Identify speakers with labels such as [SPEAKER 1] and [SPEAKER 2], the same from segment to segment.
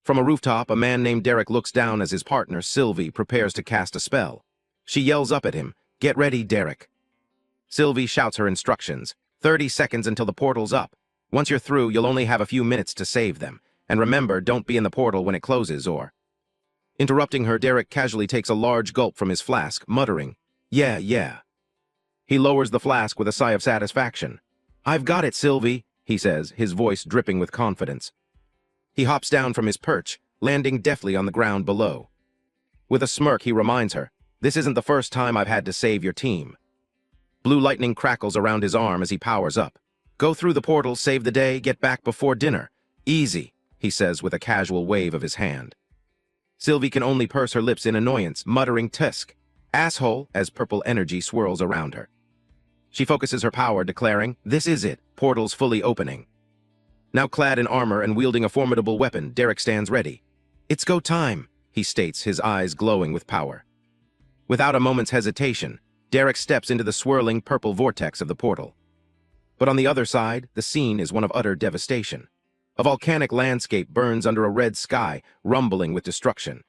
[SPEAKER 1] From a rooftop, a man named Derek looks down as his partner, Sylvie, prepares to cast a spell. She yells up at him, "Get ready, Derek." Sylvie shouts her instructions. 30 seconds until the portal's up. Once you're through, you'll only have a few minutes to save them. And remember, don't be in the portal when it closes or... Interrupting her, Derek casually takes a large gulp from his flask, muttering, "Yeah, yeah." He lowers the flask with a sigh of satisfaction. "I've got it, Sylvie," he says, his voice dripping with confidence. He hops down from his perch, landing deftly on the ground below. With a smirk, he reminds her, "This isn't the first time I've had to save your team." Blue lightning crackles around his arm as he powers up. "Go through the portal, save the day, get back before dinner. Easy," he says with a casual wave of his hand. Sylvie can only purse her lips in annoyance, muttering "Tusk, asshole," as purple energy swirls around her. She focuses her power, declaring, "This is it, portal's fully opening." Now clad in armor and wielding a formidable weapon, Derek stands ready. "It's go time," he states, his eyes glowing with power. Without a moment's hesitation, Derek steps into the swirling purple vortex of the portal. But on the other side, the scene is one of utter devastation. A volcanic landscape burns under a red sky, rumbling with destruction.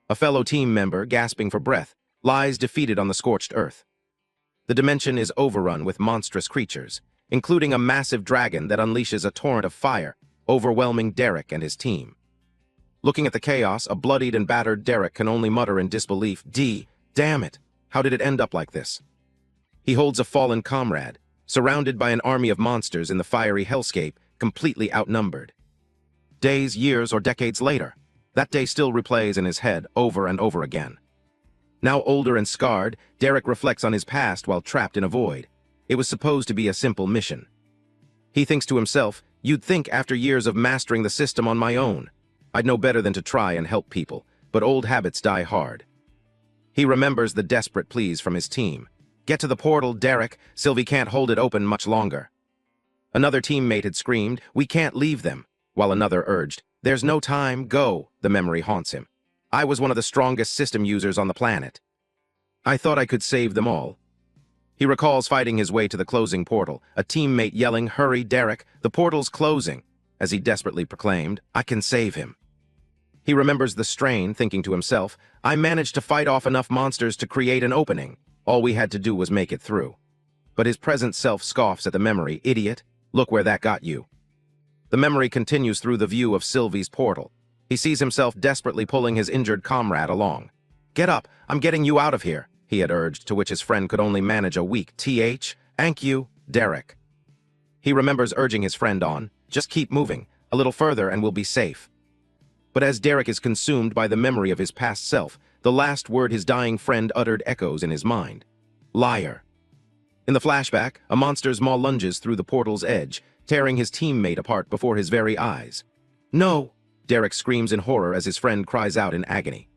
[SPEAKER 1] A fellow team member, gasping for breath, lies defeated on the scorched earth. The dimension is overrun with monstrous creatures, including a massive dragon that unleashes a torrent of fire, overwhelming Derek and his team. Looking at the chaos, a bloodied and battered Derek can only mutter in disbelief, Damn it, how did it end up like this?" He holds a fallen comrade, surrounded by an army of monsters in the fiery hellscape, completely outnumbered. Days, years, or decades later, that day still replays in his head over and over again. Now older and scarred, Derek reflects on his past while trapped in a void. It was supposed to be a simple mission. He thinks to himself, "You'd think after years of mastering the system on my own, I'd know better than to try and help people, but old habits die hard." He remembers the desperate pleas from his team. "Get to the portal, Derek. Sylvie can't hold it open much longer." Another teammate had screamed, "We can't leave them," while another urged, "There's no time, go." The memory haunts him. "I was one of the strongest system users on the planet. I thought I could save them all." He recalls fighting his way to the closing portal, a teammate yelling, "Hurry, Derek, the portal's closing," as he desperately proclaimed, "I can save him." He remembers the strain, thinking to himself, "I managed to fight off enough monsters to create an opening. All we had to do was make it through." But his present self scoffs at the memory. "Idiot, look where that got you." The memory continues through the view of Sylvie's portal. He sees himself desperately pulling his injured comrade along. "Get up, I'm getting you out of here," he had urged, to which his friend could only manage a weak "Thank you, Derek." He remembers urging his friend on, "Just keep moving, a little further and we'll be safe." But as Derek is consumed by the memory of his past self, the last word his dying friend uttered echoes in his mind. "Liar." In the flashback, a monster's maw lunges through the portal's edge, tearing his teammate apart before his very eyes. "No!" Derek screams in horror as his friend cries out in agony.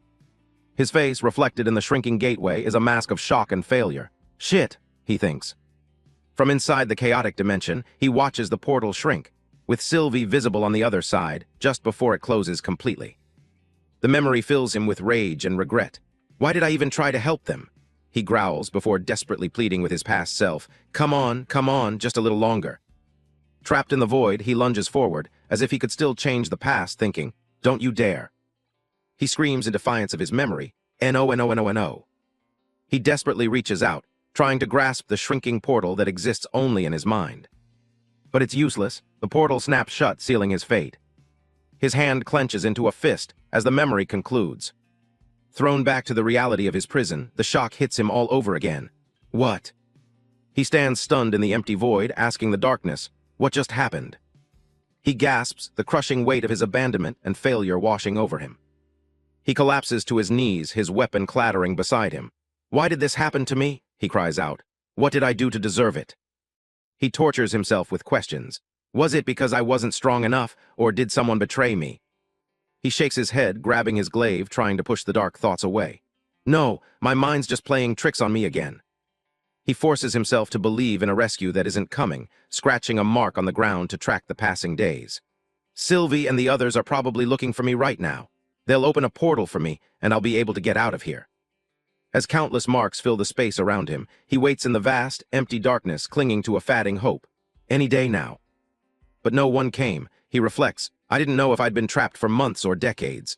[SPEAKER 1] His face, reflected in the shrinking gateway, is a mask of shock and failure. "Shit," he thinks. From inside the chaotic dimension, he watches the portal shrink, with Sylvie visible on the other side, just before it closes completely. The memory fills him with rage and regret. "Why did I even try to help them?" he growls before desperately pleading with his past self. Come on, just a little longer." Trapped in the void, he lunges forward, as if he could still change the past, thinking, "Don't you dare." He screams in defiance of his memory, "No." He desperately reaches out, trying to grasp the shrinking portal that exists only in his mind. But it's useless. The portal snaps shut, sealing his fate. His hand clenches into a fist as the memory concludes. Thrown back to the reality of his prison, the shock hits him all over again. What? He stands stunned in the empty void, asking the darkness, what just happened? He gasps, the crushing weight of his abandonment and failure washing over him. He collapses to his knees, his weapon clattering beside him. Why did this happen to me? He cries out. What did I do to deserve it? He tortures himself with questions. Was it because I wasn't strong enough, or did someone betray me? He shakes his head, grabbing his glaive, trying to push the dark thoughts away. No, my mind's just playing tricks on me again. He forces himself to believe in a rescue that isn't coming, scratching a mark on the ground to track the passing days. Sylvie and the others are probably looking for me right now. They'll open a portal for me, and I'll be able to get out of here. As countless marks fill the space around him, he waits in the vast, empty darkness, clinging to a fading hope. Any day now. But no one came, he reflects, I didn't know if I'd been trapped for months or decades.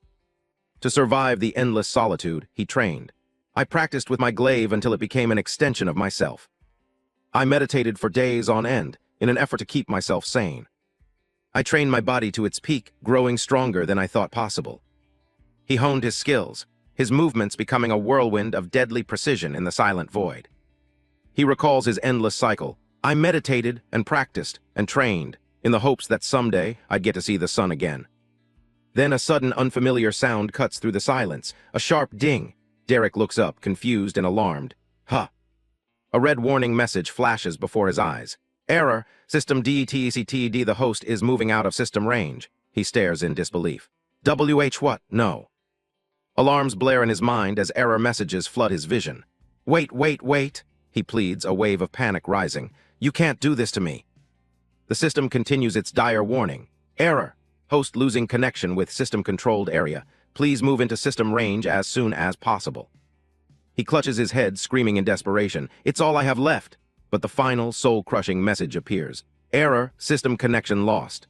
[SPEAKER 1] To survive the endless solitude, he trained. I practiced with my glaive until it became an extension of myself. I meditated for days on end in an effort to keep myself sane. I trained my body to its peak, growing stronger than I thought possible. He honed his skills, his movements becoming a whirlwind of deadly precision in the silent void. He recalls his endless cycle. I meditated and practiced and trained in the hopes that someday I'd get to see the sun again. Then a sudden unfamiliar sound cuts through the silence, a sharp ding. Derek looks up, confused and alarmed. Huh. A red warning message flashes before his eyes. Error, System DETCTD, the host is moving out of system range. He stares in disbelief. What? No. Alarms blare in his mind as error messages flood his vision. Wait, he pleads, a wave of panic rising. You can't do this to me. The system continues its dire warning. Error, host losing connection with system-controlled area. Please move into system range as soon as possible. He clutches his head, screaming in desperation. It's all I have left. But the final, soul-crushing message appears. Error, system connection lost.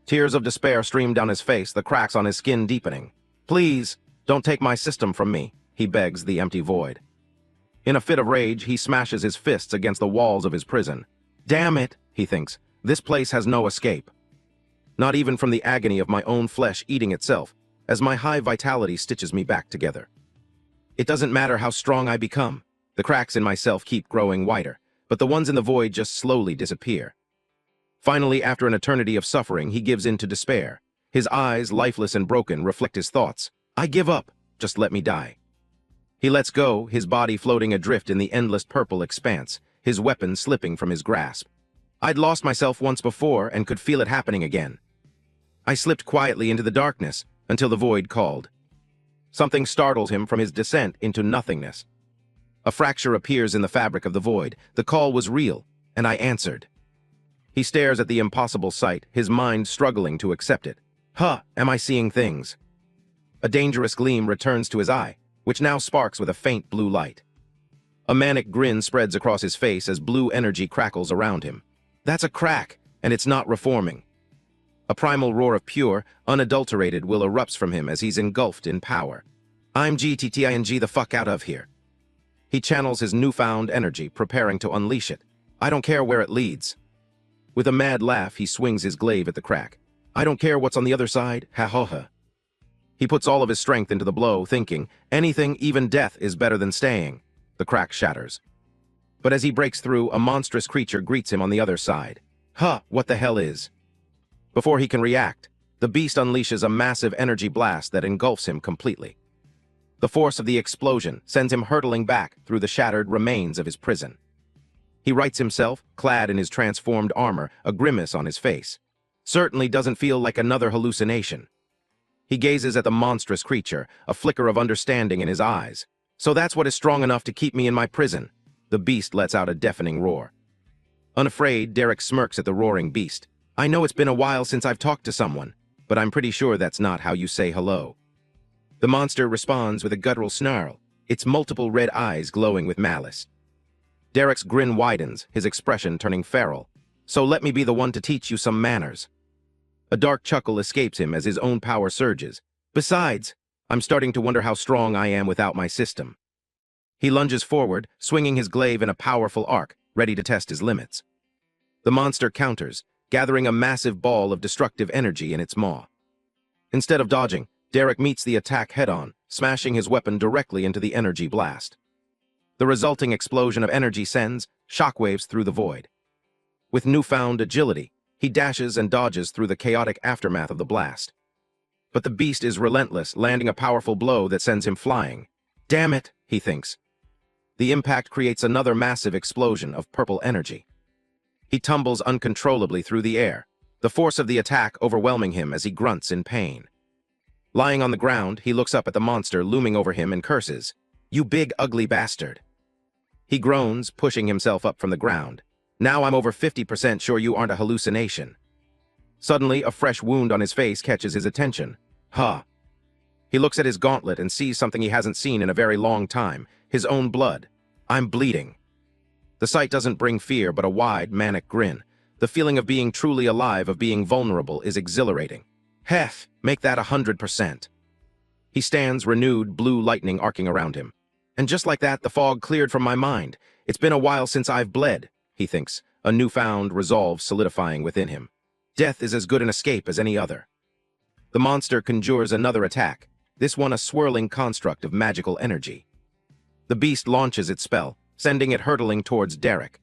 [SPEAKER 1] Tears of despair stream down his face, the cracks on his skin deepening. Please, don't take my system from me, he begs the empty void. In a fit of rage, he smashes his fists against the walls of his prison. Damn it, he thinks. This place has no escape. Not even from the agony of my own flesh eating itself, as my high vitality stitches me back together. It doesn't matter how strong I become. The cracks in myself keep growing wider, but the ones in the void just slowly disappear. Finally, after an eternity of suffering, he gives in to despair. His eyes, lifeless and broken, reflect his thoughts. I give up. Just let me die. He lets go, his body floating adrift in the endless purple expanse, his weapon slipping from his grasp. I'd lost myself once before and could feel it happening again. I slipped quietly into the darkness until the void called. Something startled him from his descent into nothingness. A fracture appears in the fabric of the void. The call was real, and I answered. He stares at the impossible sight, his mind struggling to accept it. Am I seeing things? A dangerous gleam returns to his eye, which now sparks with a faint blue light. A manic grin spreads across his face as blue energy crackles around him. That's a crack, and it's not reforming. A primal roar of pure, unadulterated will erupts from him as he's engulfed in power. I'm GTTING the fuck out of here. He channels his newfound energy, preparing to unleash it. I don't care where it leads. With a mad laugh, he swings his glaive at the crack. I don't care what's on the other side, ha. He puts all of his strength into the blow, thinking, anything, even death, is better than staying. The crack shatters. But as he breaks through, a monstrous creature greets him on the other side. What the hell is? Before he can react, the beast unleashes a massive energy blast that engulfs him completely. The force of the explosion sends him hurtling back through the shattered remains of his prison. He rights himself, clad in his transformed armor, a grimace on his face. Certainly doesn't feel like another hallucination. He gazes at the monstrous creature, a flicker of understanding in his eyes. So that's what is strong enough to keep me in my prison. The beast lets out a deafening roar. Unafraid, Derek smirks at the roaring beast. I know it's been a while since I've talked to someone, but I'm pretty sure that's not how you say hello. The monster responds with a guttural snarl, its multiple red eyes glowing with malice. Derek's grin widens, his expression turning feral. So let me be the one to teach you some manners. A dark chuckle escapes him as his own power surges. Besides, I'm starting to wonder how strong I am without my system. He lunges forward, swinging his glaive in a powerful arc, ready to test his limits. The monster counters, gathering a massive ball of destructive energy in its maw. Instead of dodging, Derek meets the attack head-on, smashing his weapon directly into the energy blast. The resulting explosion of energy sends shockwaves through the void. With newfound agility, he dashes and dodges through the chaotic aftermath of the blast. But the beast is relentless, landing a powerful blow that sends him flying. Damn it, he thinks. The impact creates another massive explosion of purple energy. He tumbles uncontrollably through the air, the force of the attack overwhelming him as he grunts in pain. Lying on the ground, he looks up at the monster looming over him and curses. You big ugly bastard. He groans, pushing himself up from the ground. Now I'm over 50% sure you aren't a hallucination. Suddenly, a fresh wound on his face catches his attention. He looks at his gauntlet and sees something he hasn't seen in a very long time, his own blood. I'm bleeding. The sight doesn't bring fear, but a wide, manic grin. The feeling of being truly alive, of being vulnerable, is exhilarating. Heth, make that 100%. He stands, renewed blue lightning arcing around him. And just like that, the fog cleared from my mind. It's been a while since I've bled, he thinks, a newfound resolve solidifying within him. Death is as good an escape as any other. The monster conjures another attack, this one a swirling construct of magical energy. The beast launches its spell, sending it hurtling towards Derek.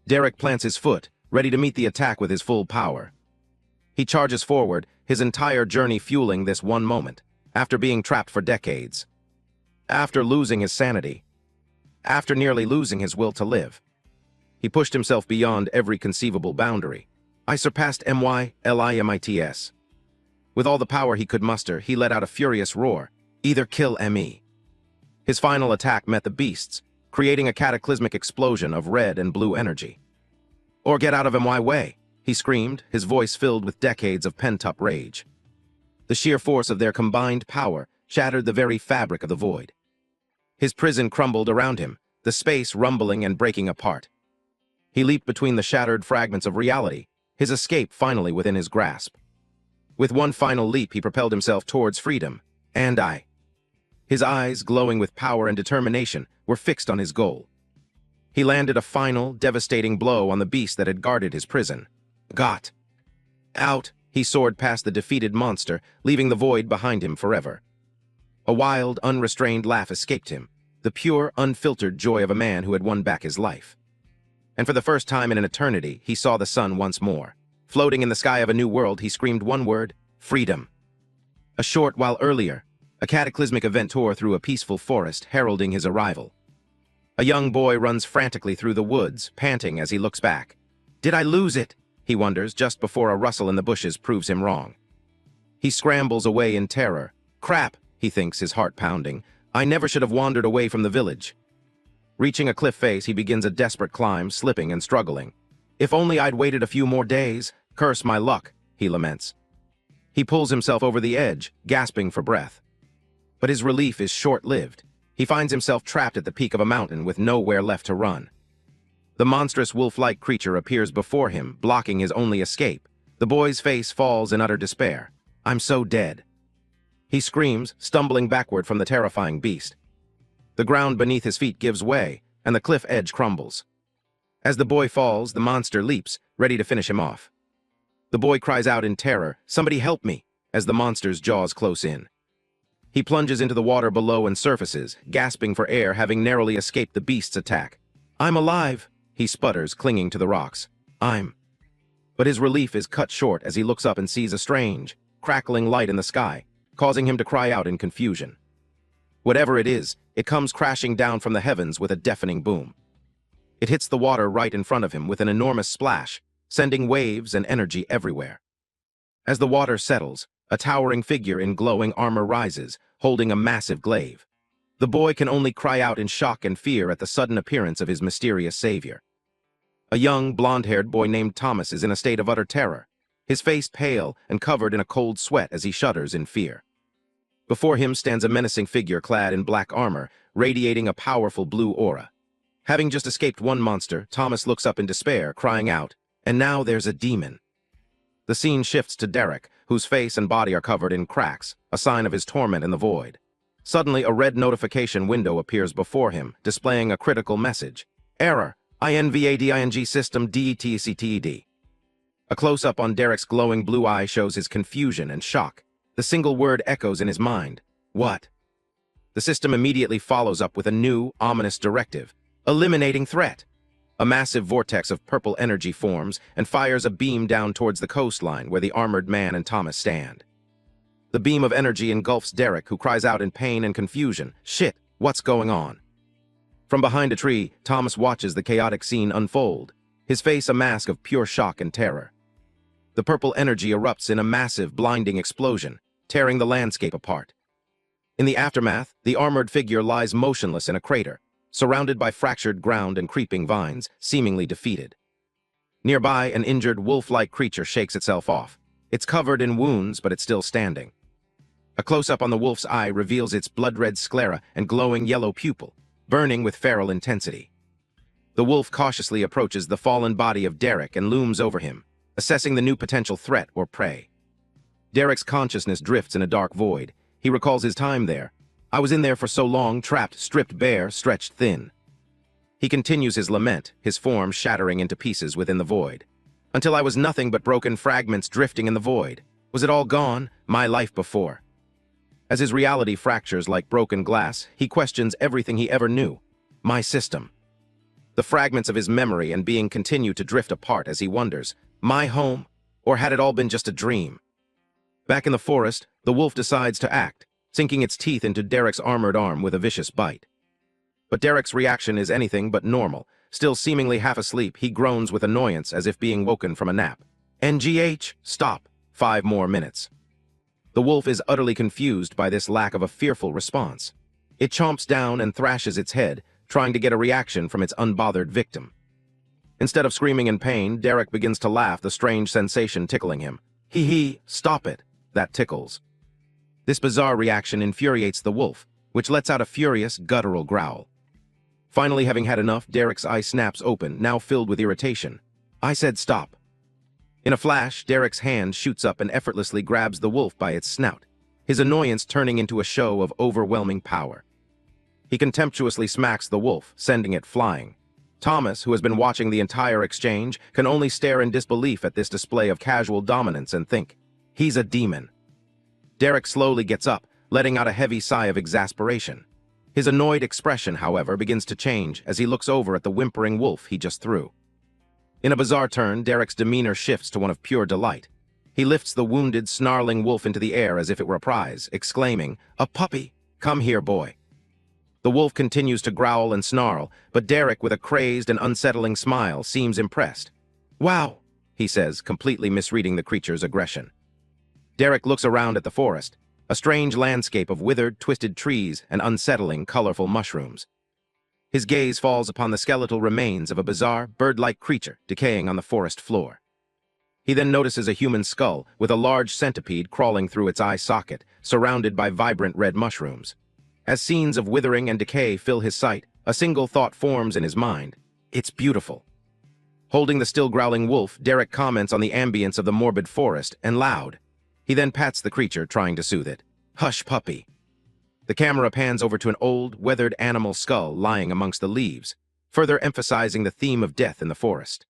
[SPEAKER 1] Derek plants his foot, ready to meet the attack with his full power. He charges forward, his entire journey fueling this one moment, after being trapped for decades. After losing his sanity. After nearly losing his will to live. He pushed himself beyond every conceivable boundary. I surpassed MY-LIMITS. With all the power he could muster, he let out a furious roar, either kill ME. His final attack met the beasts, creating a cataclysmic explosion of red and blue energy. Or get out of MY way, he screamed, his voice filled with decades of pent-up rage. The sheer force of their combined power shattered the very fabric of the void. His prison crumbled around him, the space rumbling and breaking apart. He leaped between the shattered fragments of reality, his escape finally within his grasp. With one final leap, he propelled himself towards freedom, and I. His eyes, glowing with power and determination, were fixed on his goal. He landed a final, devastating blow on the beast that had guarded his prison. Got out, he soared past the defeated monster, leaving the void behind him forever. A wild, unrestrained laugh escaped him, the pure, unfiltered joy of a man who had won back his life. And for the first time in an eternity, he saw the sun once more. Floating in the sky of a new world, he screamed one word, freedom. A short while earlier, a cataclysmic event tore through a peaceful forest, heralding his arrival. A young boy runs frantically through the woods, panting as he looks back. Did I lose it? He wonders, just before a rustle in the bushes proves him wrong. He scrambles away in terror. Crap, he thinks, his heart pounding. I never should have wandered away from the village. Reaching a cliff face, he begins a desperate climb, slipping and struggling. If only I'd waited a few more days. Curse my luck, he laments. He pulls himself over the edge, gasping for breath. But his relief is short-lived. He finds himself trapped at the peak of a mountain with nowhere left to run. The monstrous wolf-like creature appears before him, blocking his only escape. The boy's face falls in utter despair. I'm so dead. He screams, stumbling backward from the terrifying beast. The ground beneath his feet gives way, and the cliff edge crumbles. As the boy falls, the monster leaps, ready to finish him off. The boy cries out in terror, "Somebody help me," as the monster's jaws close in. He plunges into the water below and surfaces, gasping for air, having narrowly escaped the beast's attack. I'm alive, he sputters, clinging to the rocks. But his relief is cut short as he looks up and sees a strange, crackling light in the sky, causing him to cry out in confusion. Whatever it is, it comes crashing down from the heavens with a deafening boom. It hits the water right in front of him with an enormous splash, sending waves and energy everywhere. As the water settles, a towering figure in glowing armor rises, holding a massive glaive. The boy can only cry out in shock and fear at the sudden appearance of his mysterious savior. A young, blonde-haired boy named Thomas is in a state of utter terror, his face pale and covered in a cold sweat as he shudders in fear. Before him stands a menacing figure clad in black armor, radiating a powerful blue aura. Having just escaped one monster, Thomas looks up in despair, crying out, "And now there's a demon." The scene shifts to Derek, whose face and body are covered in cracks, a sign of his torment in the void. Suddenly, a red notification window appears before him, displaying a critical message. Error, INVADING system DETCTED. A close-up on Derek's glowing blue eye shows his confusion and shock. The single word echoes in his mind. What? The system immediately follows up with a new, ominous directive. Eliminating threat. A massive vortex of purple energy forms and fires a beam down towards the coastline where the armored man and Thomas stand. The beam of energy engulfs Derek, who cries out in pain and confusion. Shit, what's going on? From behind a tree, Thomas watches the chaotic scene unfold, his face a mask of pure shock and terror. The purple energy erupts in a massive, blinding explosion, tearing the landscape apart. In the aftermath, the armored figure lies motionless in a crater, surrounded by fractured ground and creeping vines, seemingly defeated. Nearby, an injured wolf-like creature shakes itself off. It's covered in wounds, but it's still standing. A close-up on the wolf's eye reveals its blood-red sclera and glowing yellow pupil, burning with feral intensity. The wolf cautiously approaches the fallen body of Derek and looms over him, assessing the new potential threat or prey. Derek's consciousness drifts in a dark void. He recalls his time there. I was in there for so long, trapped, stripped bare, stretched thin. He continues his lament, his form shattering into pieces within the void. Until I was nothing but broken fragments drifting in the void. Was it all gone? My life before. As his reality fractures like broken glass, he questions everything he ever knew. My system. The fragments of his memory and being continue to drift apart as he wonders, my home? Or had it all been just a dream? Back in the forest, the wolf decides to act, sinking its teeth into Derek's armored arm with a vicious bite. But Derek's reaction is anything but normal. Still seemingly half asleep, he groans with annoyance as if being woken from a nap. NGH, stop. 5 more minutes. The wolf is utterly confused by this lack of a fearful response. It chomps down and thrashes its head, trying to get a reaction from its unbothered victim. Instead of screaming in pain, Derek begins to laugh, the strange sensation tickling him. Hee, stop it. That tickles. This bizarre reaction infuriates the wolf, which lets out a furious, guttural growl. Finally, having had enough, Derek's eye snaps open, now filled with irritation. I said stop. In a flash, Derek's hand shoots up and effortlessly grabs the wolf by its snout, his annoyance turning into a show of overwhelming power. He contemptuously smacks the wolf, sending it flying. Thomas, who has been watching the entire exchange, can only stare in disbelief at this display of casual dominance and think, he's a demon. Derek slowly gets up, letting out a heavy sigh of exasperation. His annoyed expression, however, begins to change as he looks over at the whimpering wolf he just threw. In a bizarre turn, Derek's demeanor shifts to one of pure delight. He lifts the wounded, snarling wolf into the air as if it were a prize, exclaiming, a puppy! Come here, boy. The wolf continues to growl and snarl, but Derek, with a crazed and unsettling smile, seems impressed. Wow, he says, completely misreading the creature's aggression. Derek looks around at the forest, a strange landscape of withered, twisted trees and unsettling, colorful mushrooms. His gaze falls upon the skeletal remains of a bizarre, bird-like creature decaying on the forest floor. He then notices a human skull with a large centipede crawling through its eye socket, surrounded by vibrant red mushrooms. As scenes of withering and decay fill his sight, a single thought forms in his mind. It's beautiful. Holding the still growling wolf, Derek comments on the ambience of the morbid forest, and loud. He then pats the creature, trying to soothe it. Hush, puppy. The camera pans over to an old, weathered animal skull lying amongst the leaves, further emphasizing the theme of death in the forest.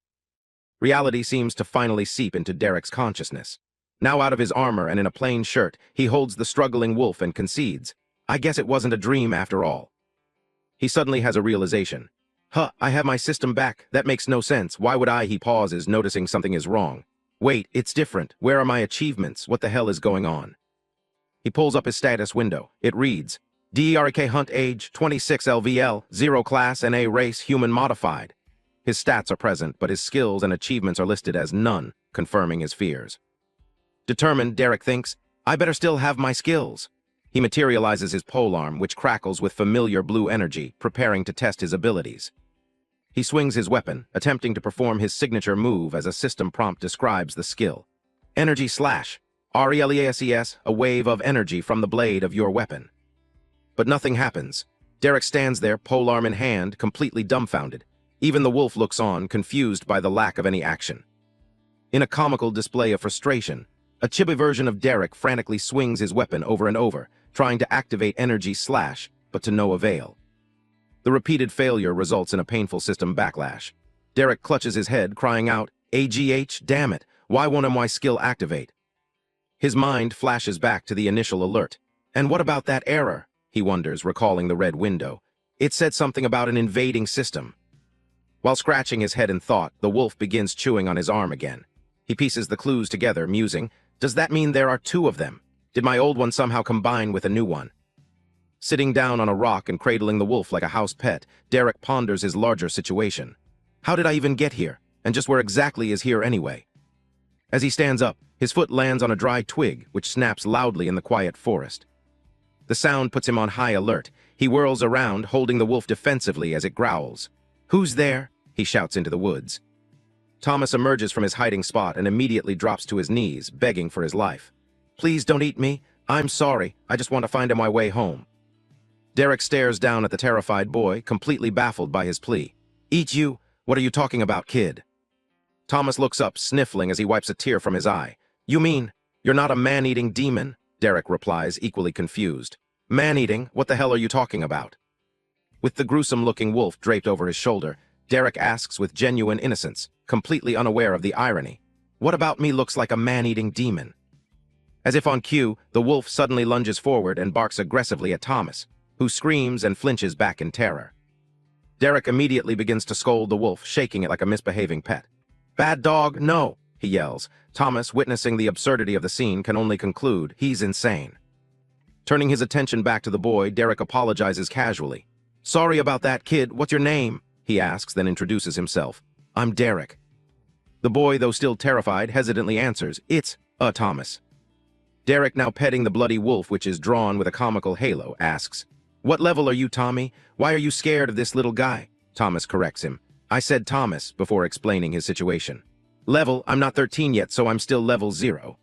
[SPEAKER 1] Reality seems to finally seep into Derek's consciousness. Now out of his armor and in a plain shirt, he holds the struggling wolf and concedes, I guess it wasn't a dream after all. He suddenly has a realization. I have my system back. That makes no sense. Why would I? He pauses, noticing something is wrong. Wait, it's different. Where are my achievements? What the hell is going on? He pulls up his status window. It reads, DERK Hunt Age, 26 LVL, 0 Class NA Race Human Modified. His stats are present, but his skills and achievements are listed as none, confirming his fears. Determined, Derek thinks, I better still have my skills. He materializes his polearm, which crackles with familiar blue energy, preparing to test his abilities. He swings his weapon, attempting to perform his signature move as a system prompt describes the skill. Energy Slash. RELEASES, a wave of energy from the blade of your weapon. But nothing happens. Derek stands there, polearm in hand, completely dumbfounded. Even the wolf looks on, confused by the lack of any action. In a comical display of frustration, a chibi version of Derek frantically swings his weapon over and over, trying to activate Energy Slash, but to no avail. The repeated failure results in a painful system backlash. Derek clutches his head, crying out, AGH, damn it, why won't my skill activate? His mind flashes back to the initial alert. And what about that error? He wonders, recalling the red window. It said something about an invading system. While scratching his head in thought, the wolf begins chewing on his arm again. He pieces the clues together, musing, does that mean there are 2 of them? Did my old one somehow combine with a new one? Sitting down on a rock and cradling the wolf like a house pet, Derek ponders his larger situation. How did I even get here? And just where exactly is here anyway? As he stands up, his foot lands on a dry twig, which snaps loudly in the quiet forest. The sound puts him on high alert. He whirls around, holding the wolf defensively as it growls. Who's there? He shouts into the woods. Thomas emerges from his hiding spot and immediately drops to his knees, begging for his life. Please don't eat me. I'm sorry. I just want to find my way home. Derek stares down at the terrified boy, completely baffled by his plea. Eat you? What are you talking about, kid? Thomas looks up, sniffling as he wipes a tear from his eye. You mean? You're not a man-eating demon, Derek replies, equally confused. Man-eating? What the hell are you talking about? With the gruesome-looking wolf draped over his shoulder, Derek asks with genuine innocence, completely unaware of the irony. What about me looks like a man-eating demon? As if on cue, the wolf suddenly lunges forward and barks aggressively at Thomas, who screams and flinches back in terror. Derek immediately begins to scold the wolf, shaking it like a misbehaving pet. Bad dog, no, he yells. Thomas, witnessing the absurdity of the scene, can only conclude he's insane. Turning his attention back to the boy, Derek apologizes casually. Sorry about that, kid. What's your name? He asks, then introduces himself. I'm Derek. The boy, though still terrified, hesitantly answers, It's Thomas. Derek, now petting the bloody wolf, which is drawn with a comical halo, asks, What level are you, Tommy? Why are you scared of this little guy? Thomas corrects him. I said Thomas, before explaining his situation. Level, I'm not 13 yet, so I'm still level 0.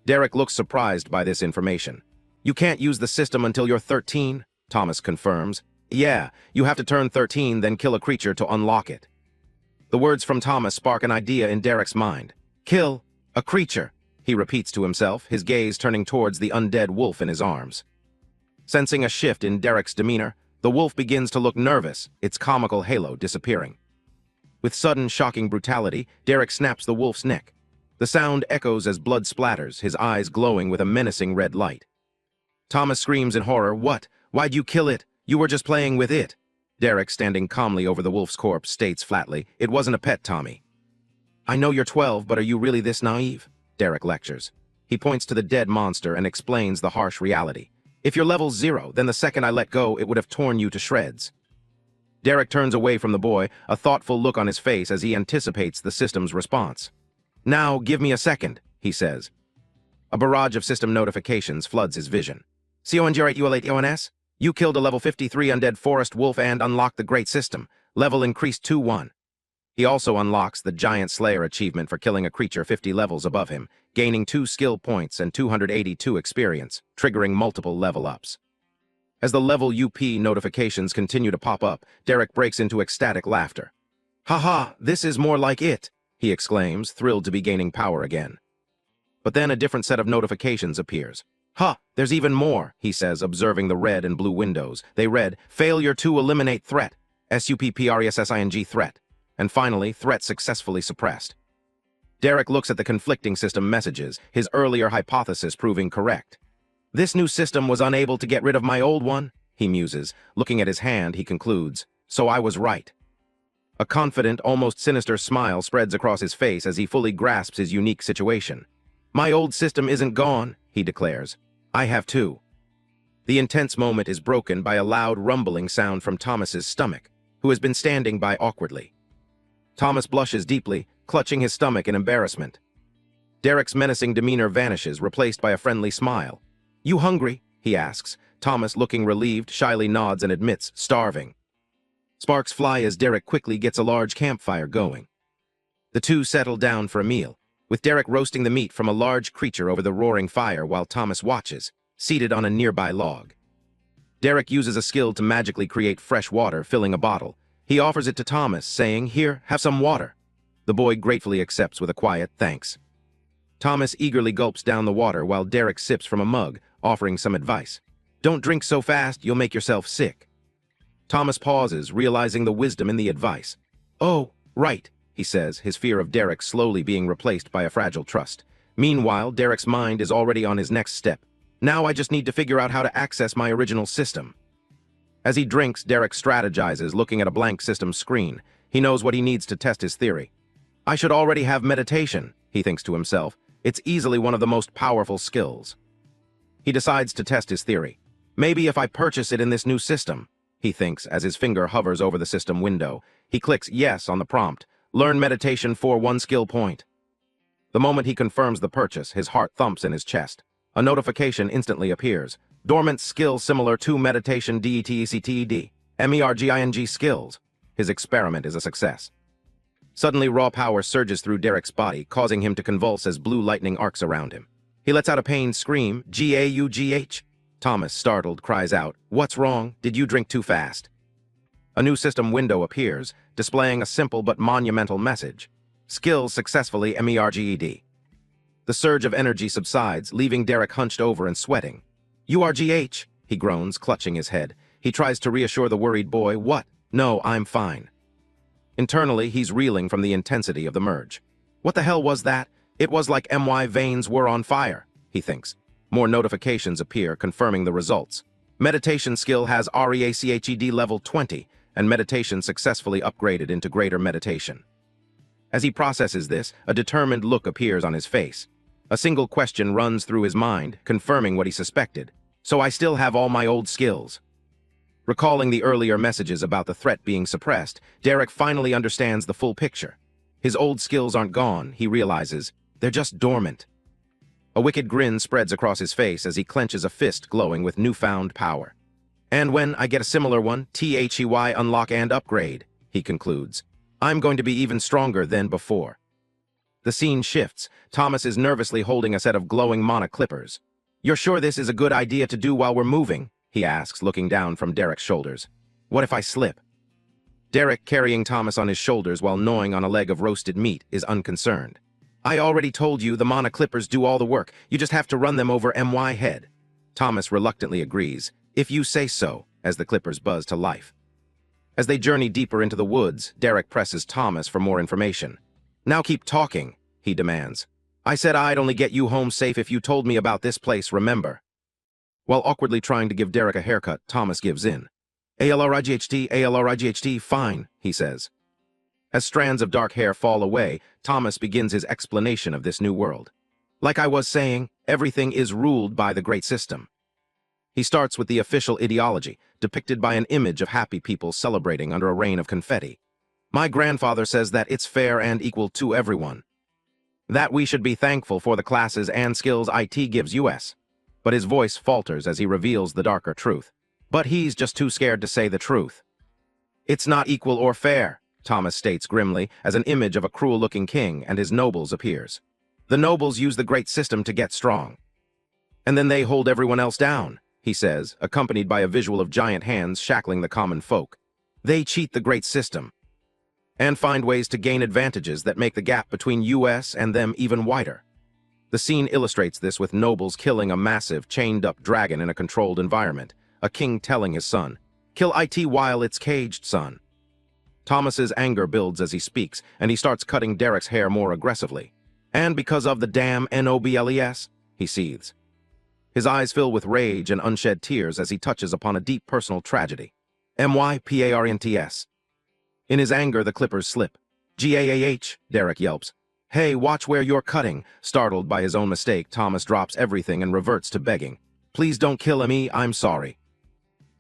[SPEAKER 1] Derek looks surprised by this information. You can't use the system until you're 13, Thomas confirms. Yeah, you have to turn 13, then kill a creature to unlock it. The words from Thomas spark an idea in Derek's mind. Kill a creature, he repeats to himself, his gaze turning towards the undead wolf in his arms. Sensing a shift in Derek's demeanor, the wolf begins to look nervous, its comical halo disappearing. With sudden, shocking brutality, Derek snaps the wolf's neck. The sound echoes as blood splatters, his eyes glowing with a menacing red light. Thomas screams in horror, What? Why'd you kill it? You were just playing with it. Derek, standing calmly over the wolf's corpse, states flatly, It wasn't a pet, Tommy. I know you're 12, but are you really this naive? Derek lectures. He points to the dead monster and explains the harsh reality. If you're level 0, then the second I let go, it would have torn you to shreds. Derek turns away from the boy, a thoughtful look on his face as he anticipates the system's response. Now, give me a second, he says. A barrage of system notifications floods his vision. CONG8UL8ONS? You killed a level 53 undead forest wolf and unlocked the Great System. Level increased 2-1. He also unlocks the Giant Slayer achievement for killing a creature 50 levels above him, gaining 2 skill points and 282 experience, triggering multiple level-ups. As the level UP notifications continue to pop up, Derek breaks into ecstatic laughter. Haha, this is more like it, he exclaims, thrilled to be gaining power again. But then a different set of notifications appears. There's even more, he says, observing the red and blue windows. They read, Failure to eliminate threat, SUPPRESSING threat. And finally, threat successfully suppressed. Derek looks at the conflicting system messages, his earlier hypothesis proving correct. This new system was unable to get rid of my old one, he muses. Looking at his hand, he concludes, So I was right. A confident, almost sinister smile spreads across his face as he fully grasps his unique situation. My old system isn't gone, he declares. I have too. The intense moment is broken by a loud rumbling sound from Thomas's stomach, who has been standing by awkwardly. Thomas blushes deeply, clutching his stomach in embarrassment. Derek's menacing demeanor vanishes, replaced by a friendly smile. You hungry? He asks. Thomas, looking relieved, shyly nods and admits, starving. Sparks fly as Derek quickly gets a large campfire going. The two settle down for a meal, with Derek roasting the meat from a large creature over the roaring fire while Thomas watches, seated on a nearby log. Derek uses a skill to magically create fresh water, filling a bottle. He offers it to Thomas, saying, Here, have some water. The boy gratefully accepts with a quiet thanks. Thomas eagerly gulps down the water while Derek sips from a mug, offering some advice. Don't drink so fast, you'll make yourself sick. Thomas pauses, realizing the wisdom in the advice. Oh, right, he says, his fear of Derek slowly being replaced by a fragile trust. Meanwhile, Derek's mind is already on his next step. Now I just need to figure out how to access my original system. As he drinks, Derek strategizes, looking at a blank system screen. He knows what he needs to test his theory. I should already have meditation, he thinks to himself. It's easily one of the most powerful skills. He decides to test his theory. Maybe if I purchase it in this new system, he thinks as his finger hovers over the system window. He clicks yes on the prompt. Learn meditation for 1 skill point. The moment he confirms the purchase, his heart thumps in his chest. A notification instantly appears. Dormant skill similar to meditation DETECTED. MERGING skills. His experiment is a success. Suddenly, raw power surges through Derek's body, causing him to convulse as blue lightning arcs around him. He lets out a pained scream, GAUGH. Thomas, startled, cries out, What's wrong? Did you drink too fast? A new system window appears, displaying a simple but monumental message. Skills successfully MERGED. The surge of energy subsides, leaving Derek hunched over and sweating. "URGH," he groans, clutching his head. He tries to reassure the worried boy. "What? No, I'm fine." Internally, he's reeling from the intensity of the merge. What the hell was that? It was like my veins were on fire, he thinks. More notifications appear, confirming the results. Meditation skill has REACHED level 20, and meditation successfully upgraded into greater meditation. As he processes this, a determined look appears on his face. A single question runs through his mind, confirming what he suspected. So I still have all my old skills. Recalling the earlier messages about the threat being suppressed, Derek finally understands the full picture. His old skills aren't gone, he realizes. They're just dormant. A wicked grin spreads across his face as he clenches a fist glowing with newfound power. "And when I get a similar one, THEY unlock and upgrade," he concludes. "I'm going to be even stronger than before." The scene shifts. Thomas is nervously holding a set of glowing mana clippers. "You're sure this is a good idea to do while we're moving?" he asks, looking down from Derek's shoulders. "What if I slip?" Derek, carrying Thomas on his shoulders while gnawing on a leg of roasted meat, is unconcerned. "I already told you the mana clippers do all the work. You just have to run them over my head." Thomas reluctantly agrees. "If you say so," as the clippers buzz to life. As they journey deeper into the woods, Derek presses Thomas for more information. "Now keep talking," he demands. "I said I'd only get you home safe if you told me about this place, remember?" While awkwardly trying to give Derek a haircut, Thomas gives in. ALRIGHT, fine," he says. As strands of dark hair fall away, Thomas begins his explanation of this new world. "Like I was saying, everything is ruled by the Great System." He starts with the official ideology, depicted by an image of happy people celebrating under a rain of confetti. "My grandfather says that it's fair and equal to everyone. That we should be thankful for the classes and skills IT gives us." But his voice falters as he reveals the darker truth. But he's just too scared to say the truth. "It's not equal or fair," Thomas states grimly, as an image of a cruel-looking king and his nobles appears. "The nobles use the Great System to get strong. And then they hold everyone else down," he says, accompanied by a visual of giant hands shackling the common folk. "They cheat the Great System and find ways to gain advantages that make the gap between us and them even wider." The scene illustrates this with nobles killing a massive, chained-up dragon in a controlled environment, a king telling his son, "Kill IT while it's caged, son." Thomas's anger builds as he speaks, and he starts cutting Derek's hair more aggressively. "And because of the damn nobles," he seethes. His eyes fill with rage and unshed tears as he touches upon a deep personal tragedy. "MYPARENTS." In his anger, the clippers slip. "GAAH," Derek yelps. "Hey, watch where you're cutting." Startled by his own mistake, Thomas drops everything and reverts to begging. "Please don't kill me, I'm sorry."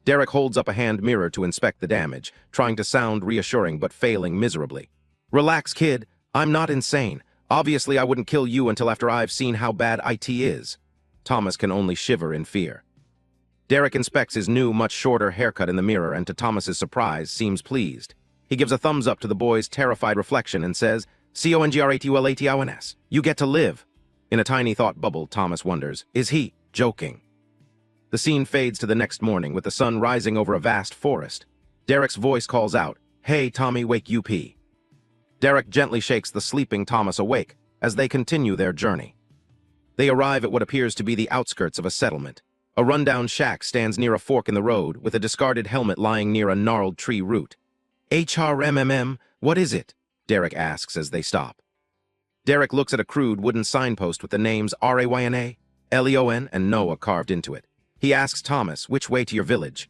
[SPEAKER 1] Derek holds up a hand mirror to inspect the damage, trying to sound reassuring but failing miserably. "Relax, kid. I'm not insane. Obviously, I wouldn't kill you until after I've seen how bad IT is." Thomas can only shiver in fear. Derek inspects his new, much shorter haircut in the mirror and, to Thomas's surprise, seems pleased. He gives a thumbs up to the boy's terrified reflection and says, "CONGRATULATIONS. You get to live." In a tiny thought bubble, Thomas wonders, is he joking? The scene fades to the next morning with the sun rising over a vast forest. Derek's voice calls out, "Hey, Tommy, wake UP." Derek gently shakes the sleeping Thomas awake as they continue their journey. They arrive at what appears to be the outskirts of a settlement. A rundown shack stands near a fork in the road, with a discarded helmet lying near a gnarled tree root. "HRMMM, what is it?" Derek asks as they stop. Derek looks at a crude wooden signpost with the names RAYNA, LEON, and Noah carved into it. He asks Thomas, "Which way to your village?"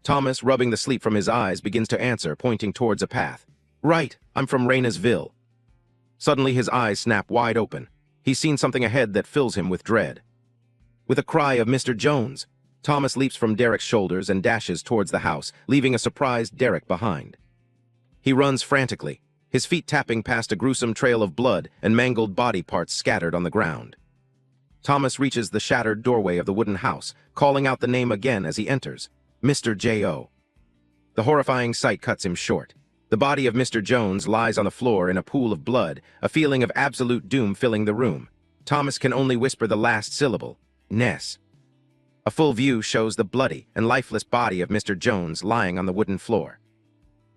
[SPEAKER 1] Thomas, rubbing the sleep from his eyes, begins to answer, pointing towards a path. "Right, I'm from Raynasville." Suddenly his eyes snap wide open. He's seen something ahead that fills him with dread. With a cry of "Mr. Jones," Thomas leaps from Derek's shoulders and dashes towards the house, leaving a surprised Derek behind. He runs frantically, his feet tapping past a gruesome trail of blood and mangled body parts scattered on the ground. Thomas reaches the shattered doorway of the wooden house, calling out the name again as he enters, "Mr. J.O." The horrifying sight cuts him short. The body of Mr. Jones lies on the floor in a pool of blood, a feeling of absolute doom filling the room. Thomas can only whisper the last syllable, "Ness." A full view shows the bloody and lifeless body of Mr. Jones lying on the wooden floor.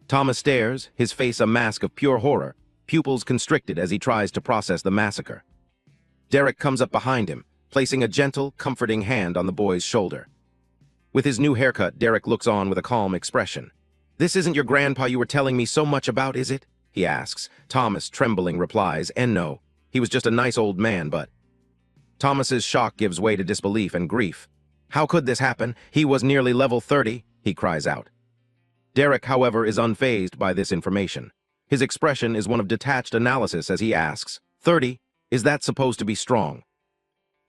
[SPEAKER 1] Thomas stares, his face a mask of pure horror, pupils constricted as he tries to process the massacre. Derek comes up behind him, placing a gentle, comforting hand on the boy's shoulder. With his new haircut, Derek looks on with a calm expression. "This isn't your grandpa you were telling me so much about, is it?" he asks. Thomas, trembling, replies, "And no, he was just a nice old man, but—" Thomas's shock gives way to disbelief and grief. "How could this happen? He was nearly level 30, he cries out. Derek, however, is unfazed by this information. His expression is one of detached analysis as he asks, 30, is that supposed to be strong?"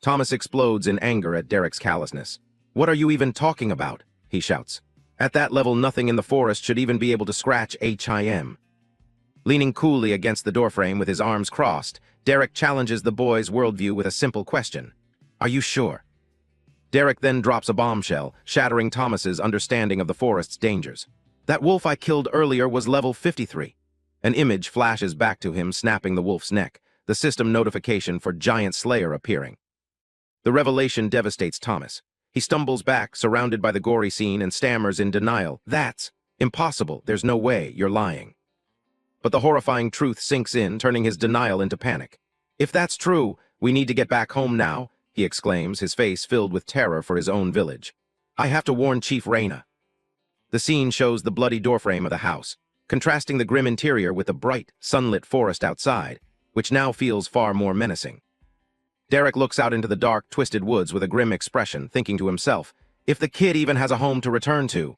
[SPEAKER 1] Thomas explodes in anger at Derek's callousness. "What are you even talking about?" he shouts. "At that level, nothing in the forest should even be able to scratch him." Leaning coolly against the doorframe with his arms crossed, Derek challenges the boy's worldview with a simple question. "Are you sure?" Derek then drops a bombshell, shattering Thomas's understanding of the forest's dangers. "That wolf I killed earlier was level 53. An image flashes back to him, snapping the wolf's neck, the system notification for Giant Slayer appearing. The revelation devastates Thomas. He stumbles back, surrounded by the gory scene, and stammers in denial. "That's impossible. There's no way. You're lying." But the horrifying truth sinks in, turning his denial into panic. "If that's true, we need to get back home now," he exclaims, his face filled with terror for his own village. "I have to warn Chief Reyna." The scene shows the bloody doorframe of the house, contrasting the grim interior with the bright, sunlit forest outside, which now feels far more menacing. Derek looks out into the dark, twisted woods with a grim expression, thinking to himself, if the kid even has a home to return to.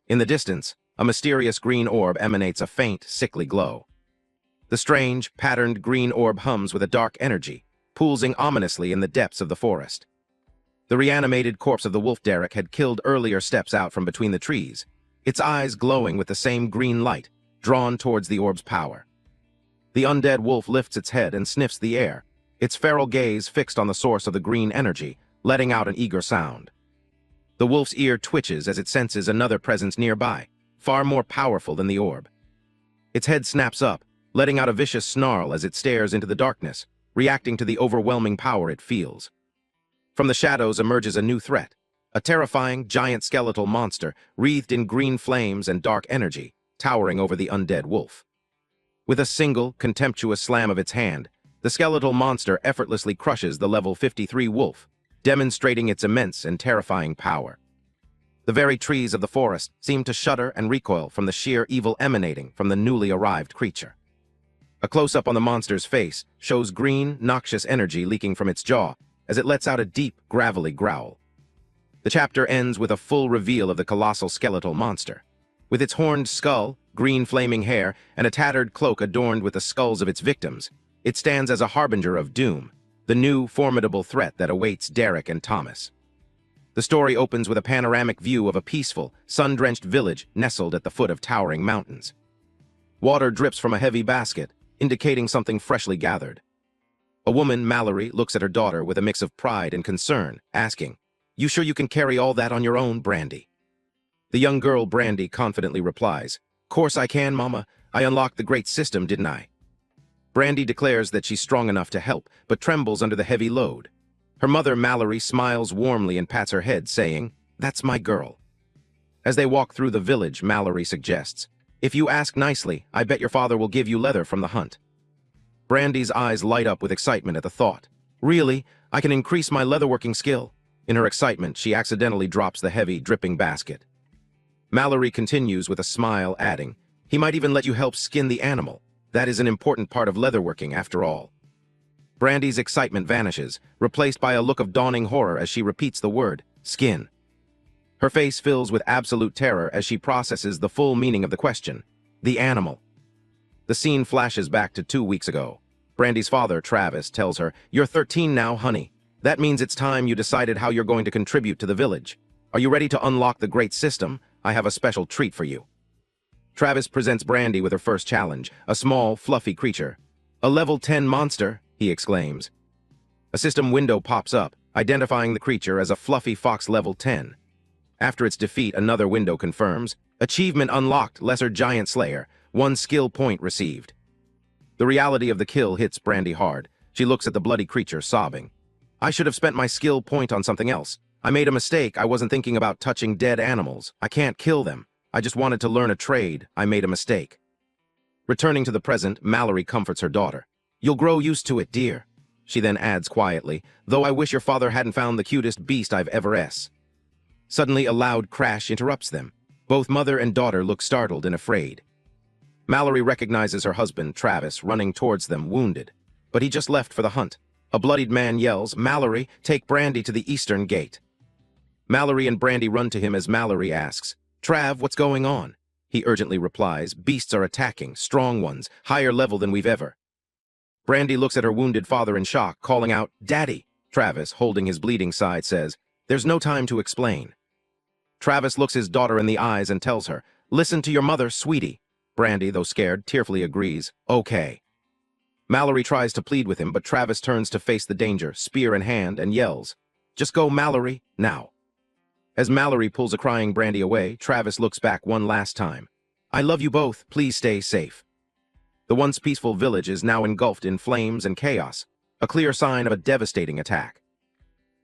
[SPEAKER 1] In the distance, a mysterious green orb emanates a faint, sickly glow. The strange, patterned green orb hums with a dark energy, pulsing ominously in the depths of the forest. The reanimated corpse of the wolf Derek had killed earlier steps out from between the trees, its eyes glowing with the same green light, drawn towards the orb's power. The undead wolf lifts its head and sniffs the air, its feral gaze fixed on the source of the green energy, letting out an eager sound. The wolf's ear twitches as it senses another presence nearby, far more powerful than the orb. Its head snaps up, letting out a vicious snarl as it stares into the darkness, reacting to the overwhelming power it feels. From the shadows emerges a new threat, a terrifying, giant skeletal monster wreathed in green flames and dark energy, towering over the undead wolf. With a single, contemptuous slam of its hand, the skeletal monster effortlessly crushes the level 53 wolf, demonstrating its immense and terrifying power. The very trees of the forest seem to shudder and recoil from the sheer evil emanating from the newly arrived creature. A close-up on the monster's face shows green, noxious energy leaking from its jaw as it lets out a deep, gravelly growl. The chapter ends with a full reveal of the colossal skeletal monster. With its horned skull, green flaming hair, and a tattered cloak adorned with the skulls of its victims, it stands as a harbinger of doom, the new, formidable threat that awaits Derek and Thomas. The story opens with a panoramic view of a peaceful, sun-drenched village nestled at the foot of towering mountains. Water drips from a heavy basket, indicating something freshly gathered. A woman, Mallory, looks at her daughter with a mix of pride and concern, asking, "You sure you can carry all that on your own, Brandy?" The young girl, Brandy, confidently replies, "Course I can, Mama. I unlocked the great system, didn't I?" Brandy declares that she's strong enough to help, but trembles under the heavy load. Her mother, Mallory, smiles warmly and pats her head, saying, "That's my girl." As they walk through the village, Mallory suggests, "If you ask nicely, I bet your father will give you leather from the hunt." Brandy's eyes light up with excitement at the thought. "Really? I can increase my leatherworking skill?" In her excitement, she accidentally drops the heavy, dripping basket. Mallory continues with a smile, adding, "He might even let you help skin the animal. That is an important part of leatherworking, after all." Brandy's excitement vanishes, replaced by a look of dawning horror as she repeats the word, "skin." Her face fills with absolute terror as she processes the full meaning of the question, "the animal." The scene flashes back to 2 weeks ago. Brandy's father, Travis, tells her, "You're 13 now, honey. That means it's time you decided how you're going to contribute to the village. Are you ready to unlock the great system? I have a special treat for you." Travis presents Brandy with her first challenge, a small, fluffy creature. "A level 10 monster," he exclaims. A system window pops up, identifying the creature as a fluffy fox level 10. After its defeat, another window confirms, "Achievement unlocked, Lesser Giant Slayer, 1 skill point received." The reality of the kill hits Brandy hard. She looks at the bloody creature, sobbing. "I should have spent my skill point on something else. I made a mistake. I wasn't thinking about touching dead animals. I can't kill them. I just wanted to learn a trade. I made a mistake." Returning to the present, Mallory comforts her daughter. "You'll grow used to it, dear." She then adds quietly, though I wish your father hadn't found the cutest beast I've ever s. Suddenly, a loud crash interrupts them. Both mother and daughter look startled and afraid. Mallory recognizes her husband, Travis, running towards them, wounded. But he just left for the hunt. A bloodied man yells, Mallory, take Brandy to the eastern gate. Mallory and Brandy run to him as Mallory asks, Trav, what's going on? He urgently replies, beasts are attacking, strong ones, higher level than we've ever. Brandy looks at her wounded father in shock, calling out, Daddy. Travis, holding his bleeding side, says, there's no time to explain. Travis looks his daughter in the eyes and tells her, listen to your mother, sweetie. Brandy, though scared, tearfully agrees, okay. Mallory tries to plead with him, but Travis turns to face the danger, spear in hand, and yells, just go, Mallory, now. As Mallory pulls a crying Brandy away, Travis looks back one last time. I love you both, please stay safe. The once peaceful village is now engulfed in flames and chaos, a clear sign of a devastating attack.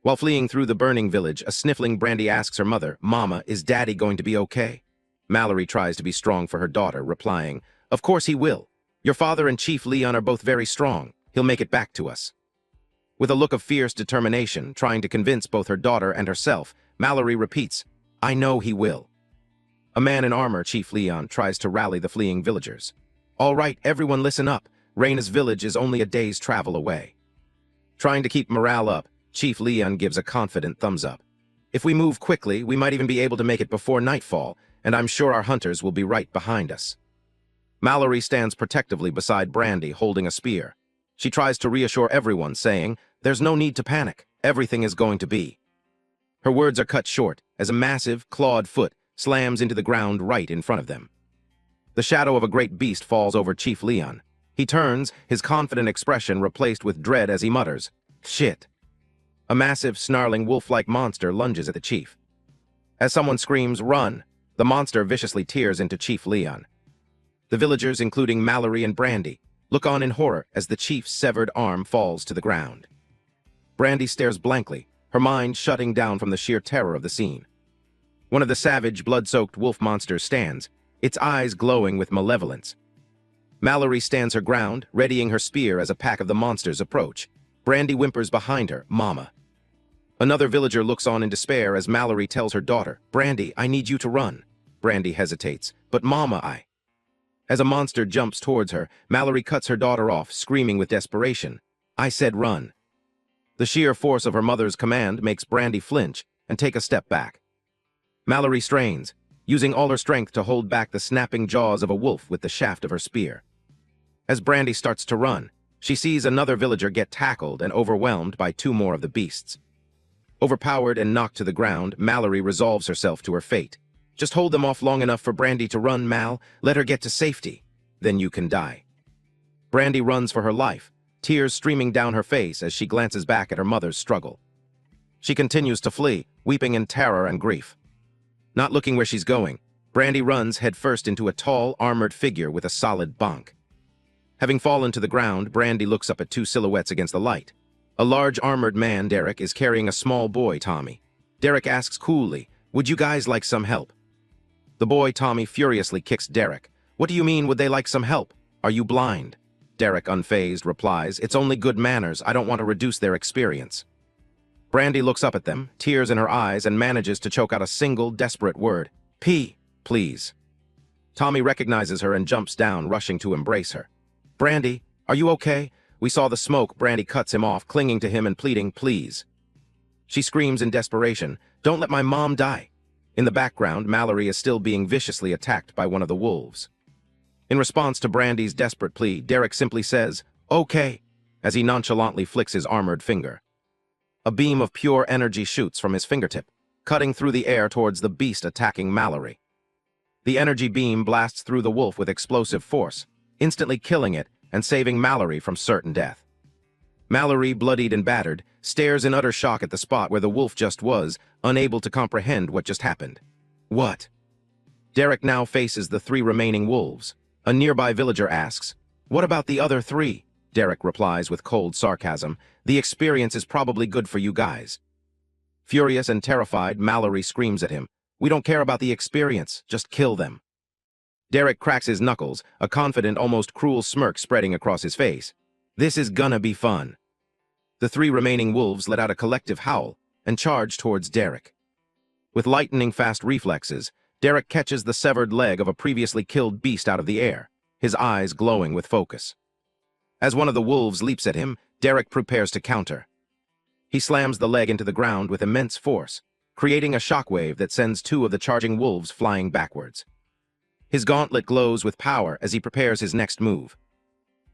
[SPEAKER 1] While fleeing through the burning village, a sniffling Brandy asks her mother, Mama, is Daddy going to be okay? Mallory tries to be strong for her daughter, replying, of course he will. Your father and Chief Leon are both very strong. He'll make it back to us. With a look of fierce determination, trying to convince both her daughter and herself, Mallory repeats, I know he will. A man in armor, Chief Leon, tries to rally the fleeing villagers. All right, everyone listen up. Raina's village is only a day's travel away. Trying to keep morale up, Chief Leon gives a confident thumbs up. If we move quickly, we might even be able to make it before nightfall, and I'm sure our hunters will be right behind us. Mallory stands protectively beside Brandy, holding a spear. She tries to reassure everyone, saying, there's no need to panic. Everything is going to be. Her words are cut short as a massive, clawed foot slams into the ground right in front of them. The shadow of a great beast falls over Chief Leon. He turns, his confident expression replaced with dread as he mutters, shit. A massive, snarling, wolf-like monster lunges at the chief. As someone screams, run, the monster viciously tears into Chief Leon. The villagers, including Mallory and Brandy, look on in horror as the chief's severed arm falls to the ground. Brandy stares blankly, her mind shutting down from the sheer terror of the scene. One of the savage, blood-soaked wolf monsters stands, its eyes glowing with malevolence. Mallory stands her ground, readying her spear as a pack of the monsters approach. Brandy whimpers behind her, Mama. Another villager looks on in despair as Mallory tells her daughter, Brandy, I need you to run. Brandy hesitates, but Mama, I... As a monster jumps towards her, Mallory cuts her daughter off, screaming with desperation, I said run. The sheer force of her mother's command makes Brandy flinch and take a step back. Mallory strains, using all her strength to hold back the snapping jaws of a wolf with the shaft of her spear. As Brandy starts to run, she sees another villager get tackled and overwhelmed by two more of the beasts. Overpowered and knocked to the ground, Mallory resolves herself to her fate. Just hold them off long enough for Brandy to run, Mal. Let her get to safety. Then you can die. Brandy runs for her life, tears streaming down her face as she glances back at her mother's struggle. She continues to flee, weeping in terror and grief. Not looking where she's going, Brandy runs headfirst into a tall, armored figure with a solid bonk. Having fallen to the ground, Brandy looks up at two silhouettes against the light. A large armored man, Derek, is carrying a small boy, Tommy. Derek asks coolly, would you guys like some help? The boy, Tommy, furiously kicks Derek. What do you mean, would they like some help? Are you blind? Derek, unfazed, replies, it's only good manners. I don't want to reduce their experience. Brandy looks up at them, tears in her eyes, and manages to choke out a single, desperate word. Please. Tommy recognizes her and jumps down, rushing to embrace her. Brandy, are you okay? We saw the smoke. Brandy cuts him off, clinging to him and pleading, please. She screams in desperation, don't let my mom die. In the background, Mallory is still being viciously attacked by one of the wolves. In response to Brandy's desperate plea, Derek simply says, okay, as he nonchalantly flicks his armored finger. A beam of pure energy shoots from his fingertip, cutting through the air towards the beast attacking Mallory. The energy beam blasts through the wolf with explosive force, instantly killing it and saving Mallory from certain death. Mallory, bloodied and battered, stares in utter shock at the spot where the wolf just was, unable to comprehend what just happened. What? Derek now faces the three remaining wolves. A nearby villager asks, what about the other three? Derek replies with cold sarcasm, the experience is probably good for you guys. Furious and terrified, Mallory screams at him, we don't care about the experience, just kill them. Derek cracks his knuckles, a confident, almost cruel smirk spreading across his face. This is gonna be fun. The 3 remaining wolves let out a collective howl and charged towards Derek. With lightning-fast reflexes, Derek catches the severed leg of a previously killed beast out of the air, his eyes glowing with focus. As one of the wolves leaps at him, Derek prepares to counter. He slams the leg into the ground with immense force, creating a shockwave that sends 2 of the charging wolves flying backwards. His gauntlet glows with power as he prepares his next move.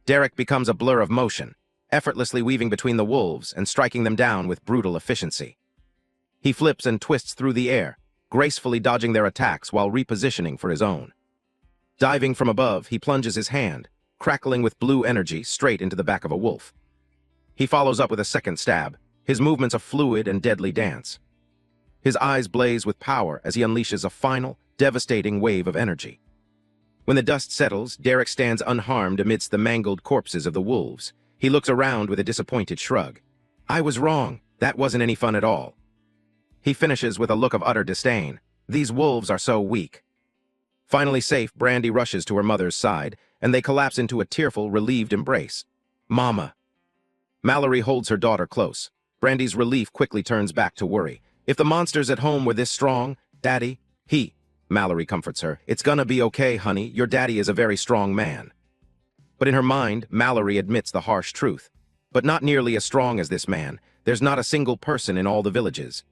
[SPEAKER 1] Derek becomes a blur of motion, effortlessly weaving between the wolves and striking them down with brutal efficiency. He flips and twists through the air, gracefully dodging their attacks while repositioning for his own. Diving from above, he plunges his hand, crackling with blue energy, straight into the back of a wolf. He follows up with a second stab, his movements a fluid and deadly dance. His eyes blaze with power as he unleashes a final, devastating wave of energy. When the dust settles, Derek stands unharmed amidst the mangled corpses of the wolves. He looks around with a disappointed shrug. "I was wrong. That wasn't any fun at all." He finishes with a look of utter disdain. These wolves are so weak. Finally safe, Brandy rushes to her mother's side, and they collapse into a tearful, relieved embrace. "Mama." Mallory holds her daughter close. Brandy's relief quickly turns back to worry. "If the monsters at home were this strong, Daddy," Mallory comforts her. "It's gonna be okay, honey. Your daddy is a very strong man." But in her mind, Mallory admits the harsh truth. But not nearly as strong as this man. There's not a single person in all the villages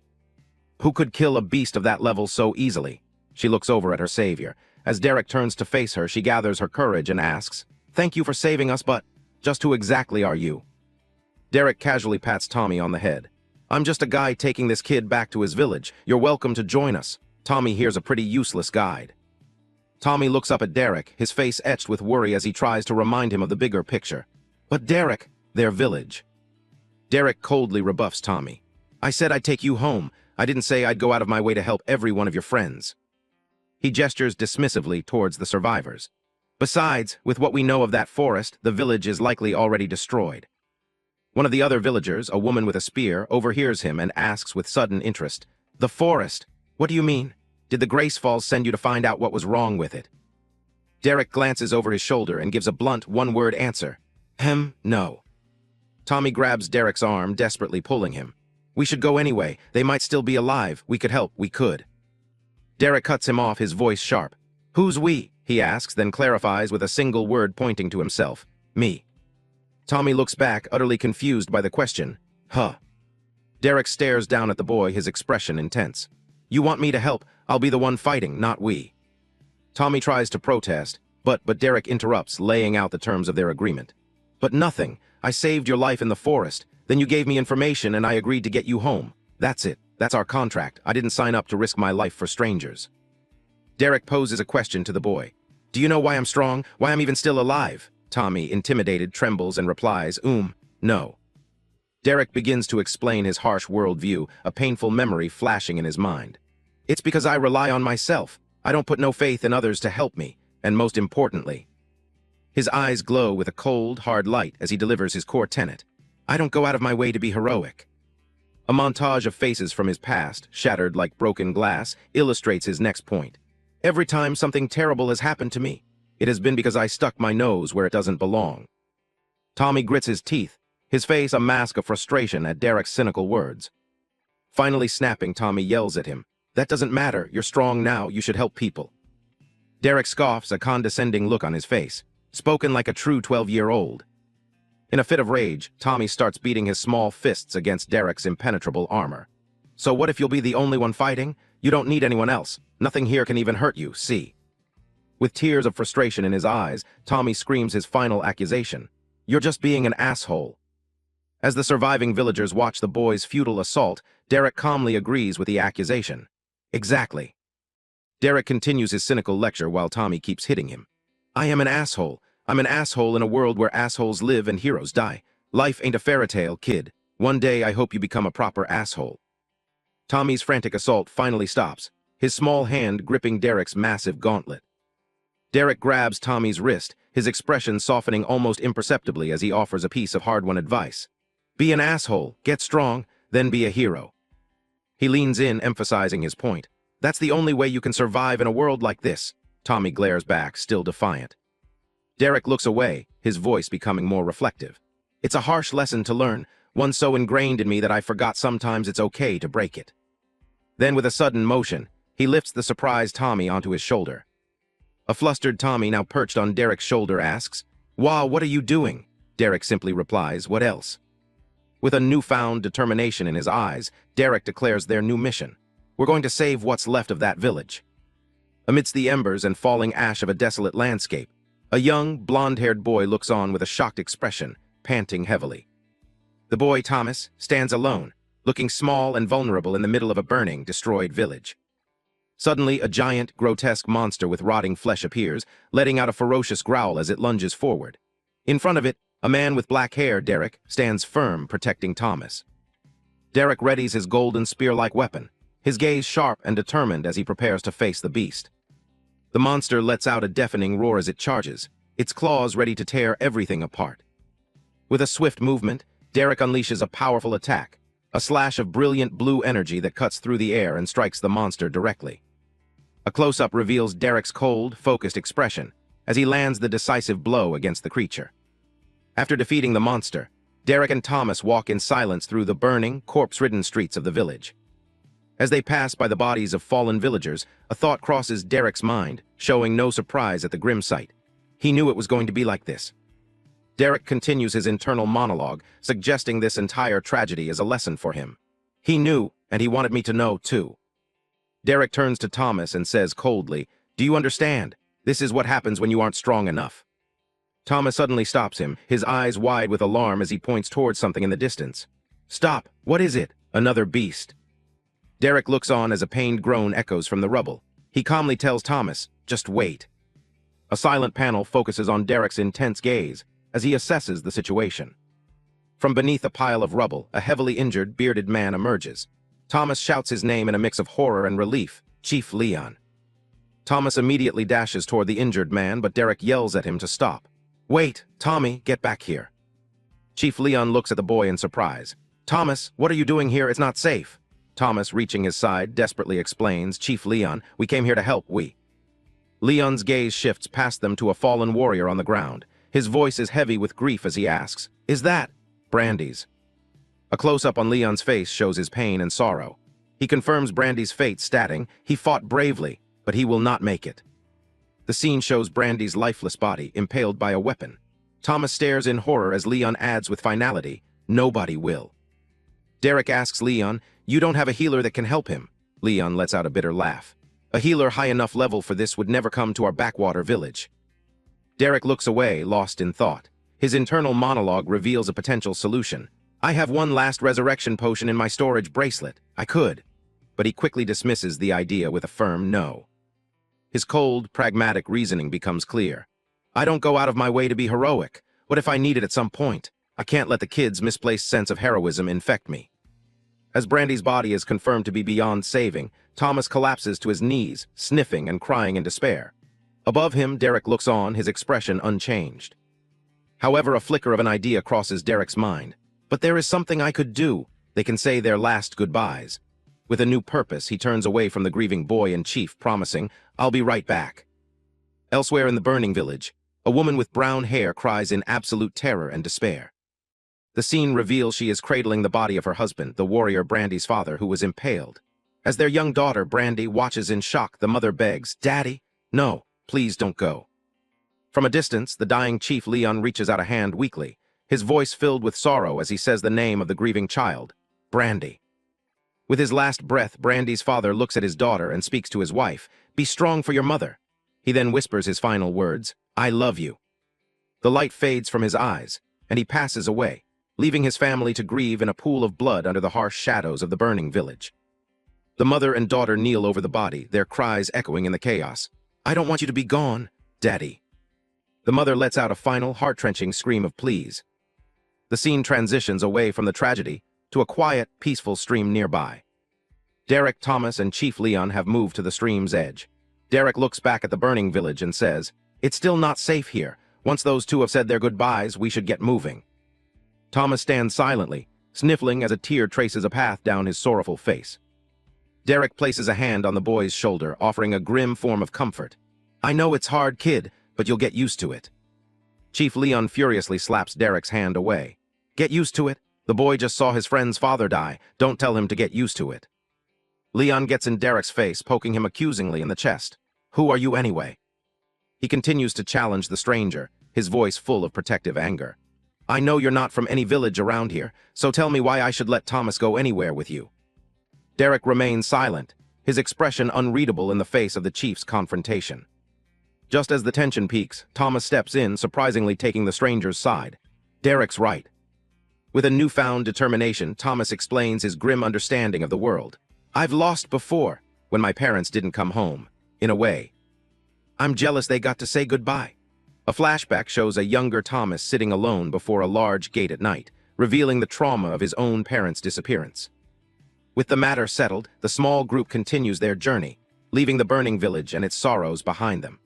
[SPEAKER 1] who could kill a beast of that level so easily. She looks over at her savior. As Derek turns to face her, she gathers her courage and asks, "Thank you for saving us, but just who exactly are you?" Derek casually pats Tommy on the head. "I'm just a guy taking this kid back to his village. You're welcome to join us." Tommy hears a pretty useless guide. Tommy looks up at Derek, his face etched with worry as he tries to remind him of the bigger picture. "But Derek, their village." Derek coldly rebuffs Tommy. "I said I'd take you home. I didn't say I'd go out of my way to help every one of your friends." He gestures dismissively towards the survivors. "Besides, with what we know of that forest, the village is likely already destroyed." One of the other villagers, a woman with a spear, overhears him and asks with sudden interest, "The forest? What do you mean? Did the Grace Falls send you to find out what was wrong with it?" Derek glances over his shoulder and gives a blunt, one-word answer. No." Tommy grabs Derek's arm, desperately pulling him. "We should go anyway. They might still be alive. We could help. We could." Derek cuts him off, his voice sharp. "Who's we?" he asks, then clarifies with a single word pointing to himself. "Me." Tommy looks back, utterly confused by the question. "Huh." Derek stares down at the boy, his expression intense. "You want me to help? I'll be the one fighting, not we." Tommy tries to protest, but Derek interrupts, laying out the terms of their agreement. "But nothing. I saved your life in the forest. Then you gave me information and I agreed to get you home. That's it. That's our contract. I didn't sign up to risk my life for strangers." Derek poses a question to the boy. "Do you know why I'm strong? Why I'm even still alive?" Tommy, intimidated, trembles and replies, No." Derek begins to explain his harsh worldview, a painful memory flashing in his mind. "It's because I rely on myself. I don't put no faith in others to help me, and most importantly..." His eyes glow with a cold, hard light as he delivers his core tenet. "I don't go out of my way to be heroic." A montage of faces from his past, shattered like broken glass, illustrates his next point. "Every time something terrible has happened to me, it has been because I stuck my nose where it doesn't belong." Tommy grits his teeth, his face a mask of frustration at Derek's cynical words. Finally snapping, Tommy yells at him, "That doesn't matter. You're strong now. You should help people." Derek scoffs, a condescending look on his face. Spoken like a true 12-year-old. In a fit of rage, Tommy starts beating his small fists against Derek's impenetrable armor. "So what if you'll be the only one fighting? You don't need anyone else. Nothing here can even hurt you, see?" With tears of frustration in his eyes, Tommy screams his final accusation. "You're just being an asshole." As the surviving villagers watch the boy's futile assault, Derek calmly agrees with the accusation. "Exactly." Derek continues his cynical lecture while Tommy keeps hitting him. "I am an asshole. I'm an asshole in a world where assholes live and heroes die. Life ain't a fairy tale, kid. One day I hope you become a proper asshole." Tommy's frantic assault finally stops, his small hand gripping Derek's massive gauntlet. Derek grabs Tommy's wrist, his expression softening almost imperceptibly as he offers a piece of hard-won advice. "Be an asshole, get strong, then be a hero." He leans in, emphasizing his point. "That's the only way you can survive in a world like this." Tommy glares back, still defiant. Derek looks away, his voice becoming more reflective. "It's a harsh lesson to learn. one so ingrained in me that I forgot sometimes it's okay to break it. Then with a sudden motion, he lifts the surprised Tommy onto his shoulder. A flustered Tommy, now perched on Derek's shoulder, asks, "Wow, what are you doing?" Derek simply replies, "What else?" With a newfound determination in his eyes, Derek declares their new mission. "We're going to save what's left of that village." Amidst the embers and falling ash of a desolate landscape, a young, blonde-haired boy looks on with a shocked expression, panting heavily. The boy, Thomas, stands alone, looking small and vulnerable in the middle of a burning, destroyed village. Suddenly, a giant, grotesque monster with rotting flesh appears, letting out a ferocious growl as it lunges forward. In front of it, a man with black hair, Derek, stands firm, protecting Thomas. Derek readies his golden spear-like weapon, his gaze sharp and determined as he prepares to face the beast. The monster lets out a deafening roar as it charges, its claws ready to tear everything apart. With a swift movement, Derek unleashes a powerful attack, a slash of brilliant blue energy that cuts through the air and strikes the monster directly. A close-up reveals Derek's cold, focused expression as he lands the decisive blow against the creature. After defeating the monster, Derek and Thomas walk in silence through the burning, corpse-ridden streets of the village. As they pass by the bodies of fallen villagers, a thought crosses Derek's mind, showing no surprise at the grim sight. He knew it was going to be like this. Derek continues his internal monologue, suggesting this entire tragedy is a lesson for him. He knew, and he wanted me to know, too. Derek turns to Thomas and says coldly, "Do you understand? This is what happens when you aren't strong enough." Thomas suddenly stops him, his eyes wide with alarm as he points towards something in the distance. "Stop! What is it?" "Another beast." Derek looks on as a pained groan echoes from the rubble. He calmly tells Thomas, "Just wait." A silent panel focuses on Derek's intense gaze as he assesses the situation. From beneath a pile of rubble, a heavily injured, bearded man emerges. Thomas shouts his name in a mix of horror and relief, "Chief Leon." Thomas immediately dashes toward the injured man, but Derek yells at him to stop. "Wait, Tommy, get back here." Chief Leon looks at the boy in surprise. "Thomas, what are you doing here? It's not safe." Thomas, reaching his side, desperately explains, "Chief Leon, we came here to help, Leon's gaze shifts past them to a fallen warrior on the ground. His voice is heavy with grief as he asks, "Is that Brandy's?" A close-up on Leon's face shows his pain and sorrow. He confirms Brandy's fate, stating, "He fought bravely, but he will not make it." The scene shows Brandy's lifeless body, impaled by a weapon. Thomas stares in horror as Leon adds with finality, "Nobody will." Derek asks Leon, "You don't have a healer that can help him?" Leon lets out a bitter laugh. "A healer high enough level for this would never come to our backwater village." Derek looks away, lost in thought. His internal monologue reveals a potential solution. "I have one last resurrection potion in my storage bracelet. I could." But he quickly dismisses the idea with a firm no. His cold, pragmatic reasoning becomes clear. "I don't go out of my way to be heroic. What if I need it at some point? I can't let the kid's misplaced sense of heroism infect me." As Brandy's body is confirmed to be beyond saving, Thomas collapses to his knees, sniffing and crying in despair. Above him, Derek looks on, his expression unchanged. However, a flicker of an idea crosses Derek's mind. "But there is something I could do. They can say their last goodbyes." With a new purpose, he turns away from the grieving boy and chief, promising, "I'll be right back." Elsewhere in the burning village, a woman with brown hair cries in absolute terror and despair. The scene reveals she is cradling the body of her husband, the warrior Brandy's father, who was impaled. As their young daughter, Brandy, watches in shock, the mother begs, "Daddy, no, please don't go." From a distance, the dying Chief Leon reaches out a hand weakly, his voice filled with sorrow as he says the name of the grieving child, Brandy. With his last breath, Brandy's father looks at his daughter and speaks to his wife, "Be strong for your mother." He then whispers his final words, "I love you." The light fades from his eyes, and he passes away, leaving his family to grieve in a pool of blood under the harsh shadows of the burning village. The mother and daughter kneel over the body, their cries echoing in the chaos. "I don't want you to be gone, Daddy." The mother lets out a final, heart-wrenching scream of pleas. The scene transitions away from the tragedy to a quiet, peaceful stream nearby. Derek, Thomas, and Chief Leon have moved to the stream's edge. Derek looks back at the burning village and says, "It's still not safe here. Once those two have said their goodbyes, we should get moving." Thomas stands silently, sniffling as a tear traces a path down his sorrowful face. Derek places a hand on the boy's shoulder, offering a grim form of comfort. "I know it's hard, kid, but you'll get used to it." Chief Leon furiously slaps Derek's hand away. "Get used to it? The boy just saw his friend's father die. Don't tell him to get used to it. Leon gets in Derek's face, poking him accusingly in the chest. Who are you anyway? He continues to challenge the stranger, his voice full of protective anger. I know you're not from any village around here, so tell me why I should let Thomas go anywhere with you. Derek remains silent, his expression unreadable in the face of the chief's confrontation. Just as the tension peaks, Thomas steps in, surprisingly taking the stranger's side. Derek's right. With a newfound determination, Thomas explains his grim understanding of the world. I've lost before, when my parents didn't come home, in a way. I'm jealous they got to say goodbye. A flashback shows a younger Thomas sitting alone before a large gate at night, revealing the trauma of his own parents' disappearance. With the matter settled, the small group continues their journey, leaving the burning village and its sorrows behind them.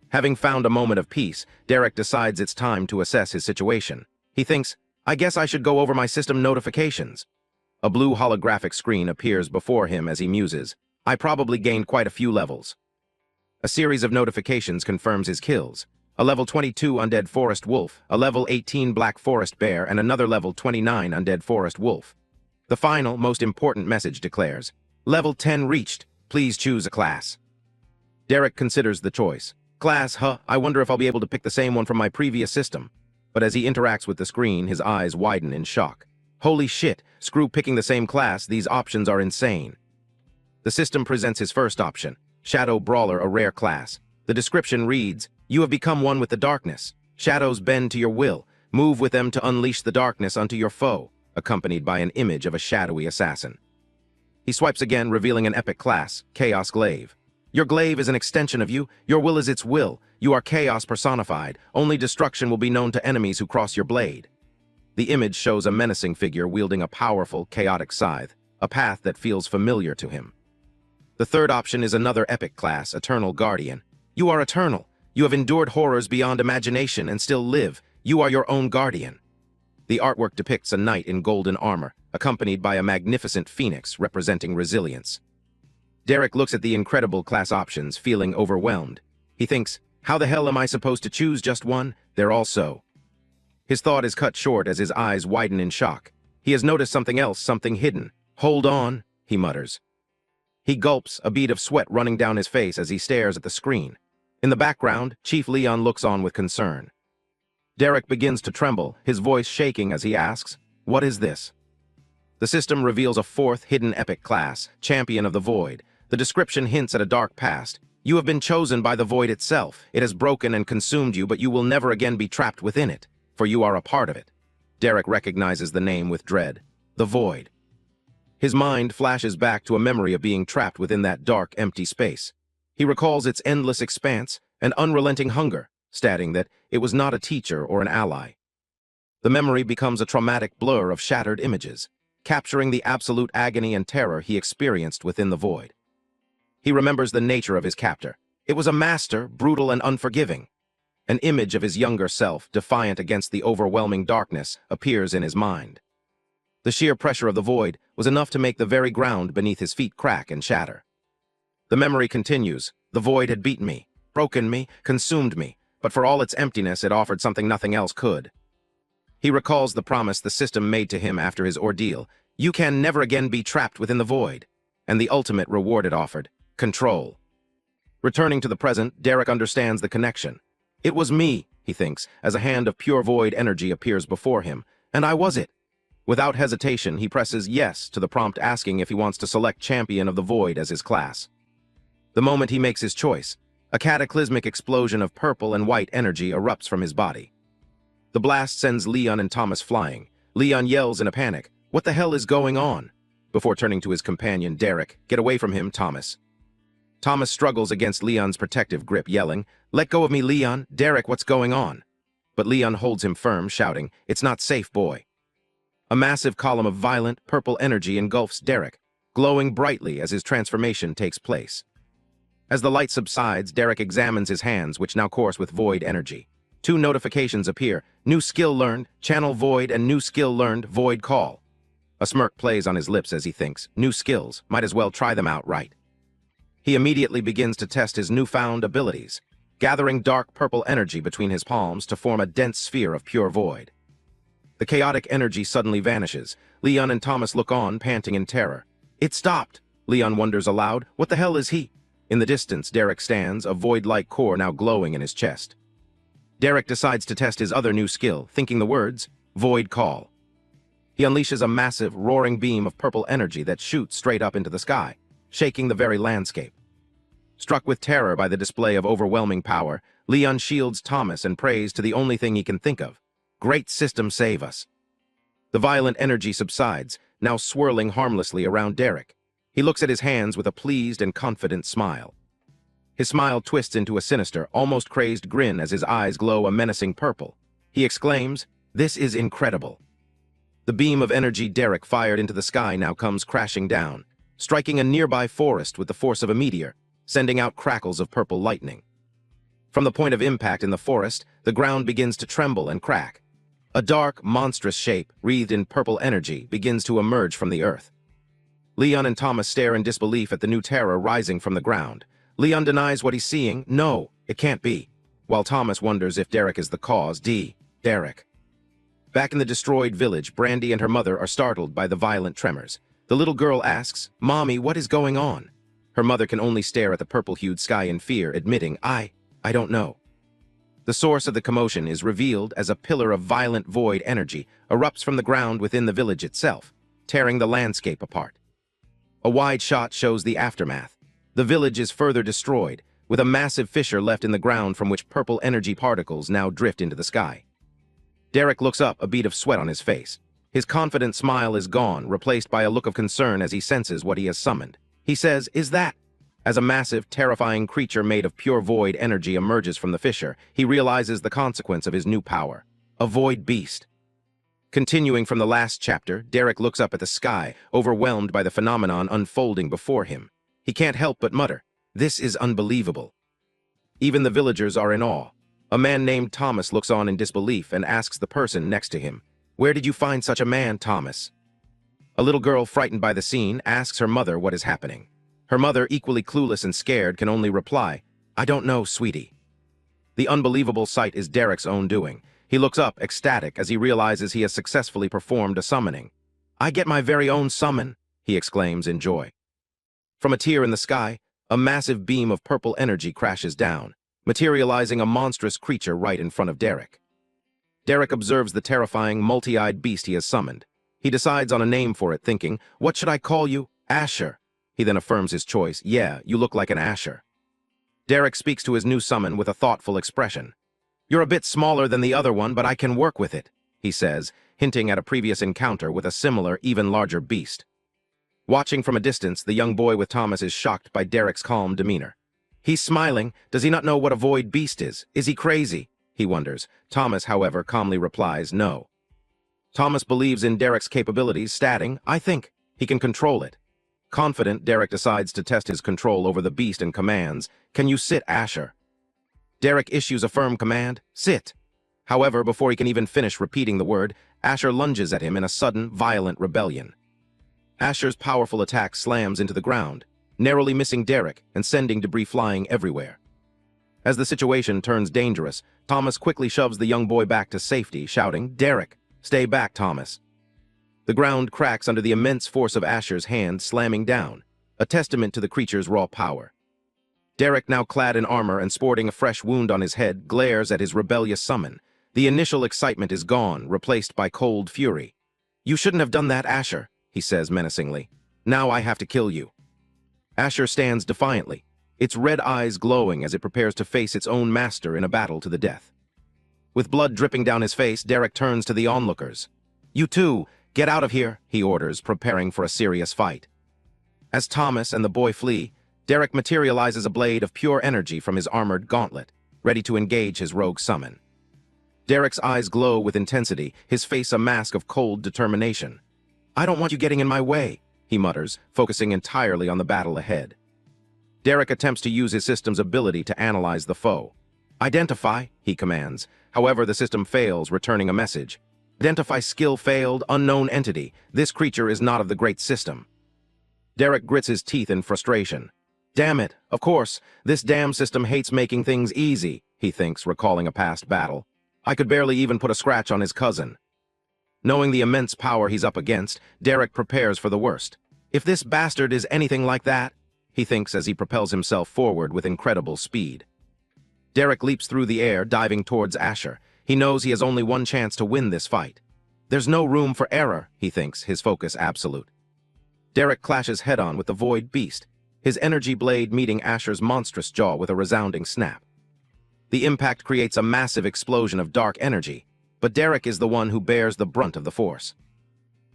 [SPEAKER 1] Having found a moment of peace, Derek decides it's time to assess his situation. He thinks, I guess I should go over my system notifications. A blue holographic screen appears before him as he muses. I probably gained quite a few levels. A series of notifications confirms his kills. A level 22 undead forest wolf, a level 18 black forest bear, and another level 29 undead forest wolf. The final, most important message declares, Level 10 reached. Please choose a class. Derek considers the choice. Class, I wonder if I'll be able to pick the same one from my previous system. But as he interacts with the screen, his eyes widen in shock. Holy shit, screw picking the same class, these options are insane. The system presents his first option, Shadow Brawler, a rare class. The description reads, You have become one with the darkness. Shadows bend to your will. Move with them to unleash the darkness unto your foe, accompanied by an image of a shadowy assassin. He swipes again, revealing an epic class, Chaos Glaive. Your glaive is an extension of you. Your will is its will. You are chaos personified. Only destruction will be known to enemies who cross your blade. The image shows a menacing figure wielding a powerful, chaotic scythe, a path that feels familiar to him. The third option is another epic class, Eternal Guardian. You are eternal. You have endured horrors beyond imagination and still live. You are your own guardian. The artwork depicts a knight in golden armor, accompanied by a magnificent phoenix representing resilience. Derek looks at the incredible class options, feeling overwhelmed. He thinks, how the hell am I supposed to choose just one? They're all so. His thought is cut short as his eyes widen in shock. He has noticed something else, something hidden. Hold on, he mutters. He gulps, a bead of sweat running down his face as he stares at the screen. In the background, Chief Leon looks on with concern. Derek begins to tremble, his voice shaking as he asks, What is this? The system reveals a fourth hidden epic class, Champion of the Void. The description hints at a dark past. You have been chosen by the void itself. It has broken and consumed you, but you will never again be trapped within it, for you are a part of it. Derek recognizes the name with dread. The Void. His mind flashes back to a memory of being trapped within that dark, empty space. He recalls its endless expanse and unrelenting hunger, stating that it was not a teacher or an ally. The memory becomes a traumatic blur of shattered images, capturing the absolute agony and terror he experienced within the void. He remembers the nature of his captor. It was a master, brutal and unforgiving. An image of his younger self, defiant against the overwhelming darkness, appears in his mind. The sheer pressure of the void was enough to make the very ground beneath his feet crack and shatter. The memory continues. The void had beaten me, broken me, consumed me, but for all its emptiness, it offered something nothing else could. He recalls the promise the system made to him after his ordeal. You can never again be trapped within the void. And the ultimate reward it offered. Control. Returning to the present, Derek understands the connection. It was me, he thinks, as a hand of pure void energy appears before him, and I was it. Without hesitation, he presses yes to the prompt asking if he wants to select Champion of the Void as his class. The moment he makes his choice, a cataclysmic explosion of purple and white energy erupts from his body. The blast sends Leon and Thomas flying. Leon yells in a panic, "What the hell is going on?" Before turning to his companion, Derek, "Get away from him, Thomas." Thomas struggles against Leon's protective grip, yelling, "Let go of me, Leon! Derek, what's going on?" But Leon holds him firm, shouting, "It's not safe, boy." A massive column of violent, purple energy engulfs Derek, glowing brightly as his transformation takes place. As the light subsides, Derek examines his hands, which now course with void energy. 2 notifications appear: New skill learned, Channel Void, and New skill learned, Void Call. A smirk plays on his lips as he thinks, new skills, might as well try them out right. He immediately begins to test his newfound abilities, gathering dark purple energy between his palms to form a dense sphere of pure void. The chaotic energy suddenly vanishes. Leon and Thomas look on, panting in terror. It stopped! Leon wonders aloud. What the hell is he? In the distance, Derek stands, a void-like core now glowing in his chest. Derek decides to test his other new skill, thinking the words, Void Call. He unleashes a massive, roaring beam of purple energy that shoots straight up into the sky, shaking the very landscape. Struck with terror by the display of overwhelming power, Leon shields Thomas and prays to the only thing he can think of. Great system, save us. The violent energy subsides, now swirling harmlessly around Derek. He looks at his hands with a pleased and confident smile. His smile twists into a sinister, almost crazed grin as his eyes glow a menacing purple. He exclaims, "This is incredible." The beam of energy Derek fired into the sky now comes crashing down, striking a nearby forest with the force of a meteor, sending out crackles of purple lightning. From the point of impact in the forest, the ground begins to tremble and crack. A dark, monstrous shape, wreathed in purple energy, begins to emerge from the earth. Leon and Thomas stare in disbelief at the new terror rising from the ground. Leon denies what he's seeing. No, it can't be. While Thomas wonders if Derek is the cause. Derek. Back in the destroyed village, Brandy and her mother are startled by the violent tremors. The little girl asks, "Mommy, what is going on?" Her mother can only stare at the purple-hued sky in fear, admitting, I don't know. The source of the commotion is revealed as a pillar of violent void energy erupts from the ground within the village itself, tearing the landscape apart. A wide shot shows the aftermath. The village is further destroyed, with a massive fissure left in the ground from which purple energy particles now drift into the sky. Derek looks up, a bead of sweat on his face. His confident smile is gone, replaced by a look of concern as he senses what he has summoned. He says, "Is that?" As a massive, terrifying creature made of pure void energy emerges from the fissure, he realizes the consequence of his new power. A void beast. Continuing from the last chapter, Derek looks up at the sky, overwhelmed by the phenomenon unfolding before him. He can't help but mutter, "This is unbelievable." Even the villagers are in awe. A man named Thomas looks on in disbelief and asks the person next to him, "Where did you find such a man, Thomas?" A little girl, frightened by the scene, asks her mother what is happening. Her mother, equally clueless and scared, can only reply, "I don't know, sweetie." The unbelievable sight is Derek's own doing. He looks up, ecstatic, as he realizes he has successfully performed a summoning. "I get my very own summon," he exclaims in joy. From a tier in the sky, a massive beam of purple energy crashes down, materializing a monstrous creature right in front of Derek. Derek observes the terrifying, multi-eyed beast he has summoned. He decides on a name for it, thinking, "What should I call you? Asher." He then affirms his choice. "Yeah, you look like an Asher." Derek speaks to his new summon with a thoughtful expression. "You're a bit smaller than the other one, but I can work with it," he says, hinting at a previous encounter with a similar, even larger beast. Watching from a distance, the young boy with Thomas is shocked by Derek's calm demeanor. He's smiling. Does he not know what a void beast is? Is he crazy? He wonders. Thomas, however, calmly replies, "No." Thomas believes in Derek's capabilities, stating, "I think he can control it." Confident, Derek decides to test his control over the beast and commands, "Can you sit, Asher?" Derek issues a firm command, "Sit." However, before he can even finish repeating the word, Asher lunges at him in a sudden, violent rebellion. Asher's powerful attack slams into the ground, narrowly missing Derek and sending debris flying everywhere. As the situation turns dangerous, Thomas quickly shoves the young boy back to safety, shouting, "Derek, stay back, Thomas." The ground cracks under the immense force of Asher's hand slamming down, a testament to the creature's raw power. Derek, now clad in armor and sporting a fresh wound on his head, glares at his rebellious summon. The initial excitement is gone, replaced by cold fury. "You shouldn't have done that, Asher," he says menacingly. "Now I have to kill you." Asher stands defiantly, its red eyes glowing as it prepares to face its own master in a battle to the death. With blood dripping down his face, Derek turns to the onlookers. "You two, get out of here," he orders, preparing for a serious fight. As Thomas and the boy flee, Derek materializes a blade of pure energy from his armored gauntlet, ready to engage his rogue summon. Derek's eyes glow with intensity, his face a mask of cold determination. "I don't want you getting in my way," he mutters, focusing entirely on the battle ahead. Derek attempts to use his system's ability to analyze the foe. "Identify," he commands. However, the system fails, returning a message. "Identify skill failed, unknown entity. This creature is not of the great system." Derek grits his teeth in frustration. "Damn it, of course, this damn system hates making things easy," he thinks, recalling a past battle. "I could barely even put a scratch on his cousin." Knowing the immense power he's up against, Derek prepares for the worst. If this bastard is anything like that, he thinks as he propels himself forward with incredible speed. Derek leaps through the air, diving towards Asher. He knows he has only one chance to win this fight. There's no room for error, he thinks, his focus absolute. Derek clashes head-on with the Void Beast, his energy blade meeting Asher's monstrous jaw with a resounding snap. The impact creates a massive explosion of dark energy, but Derek is the one who bears the brunt of the force.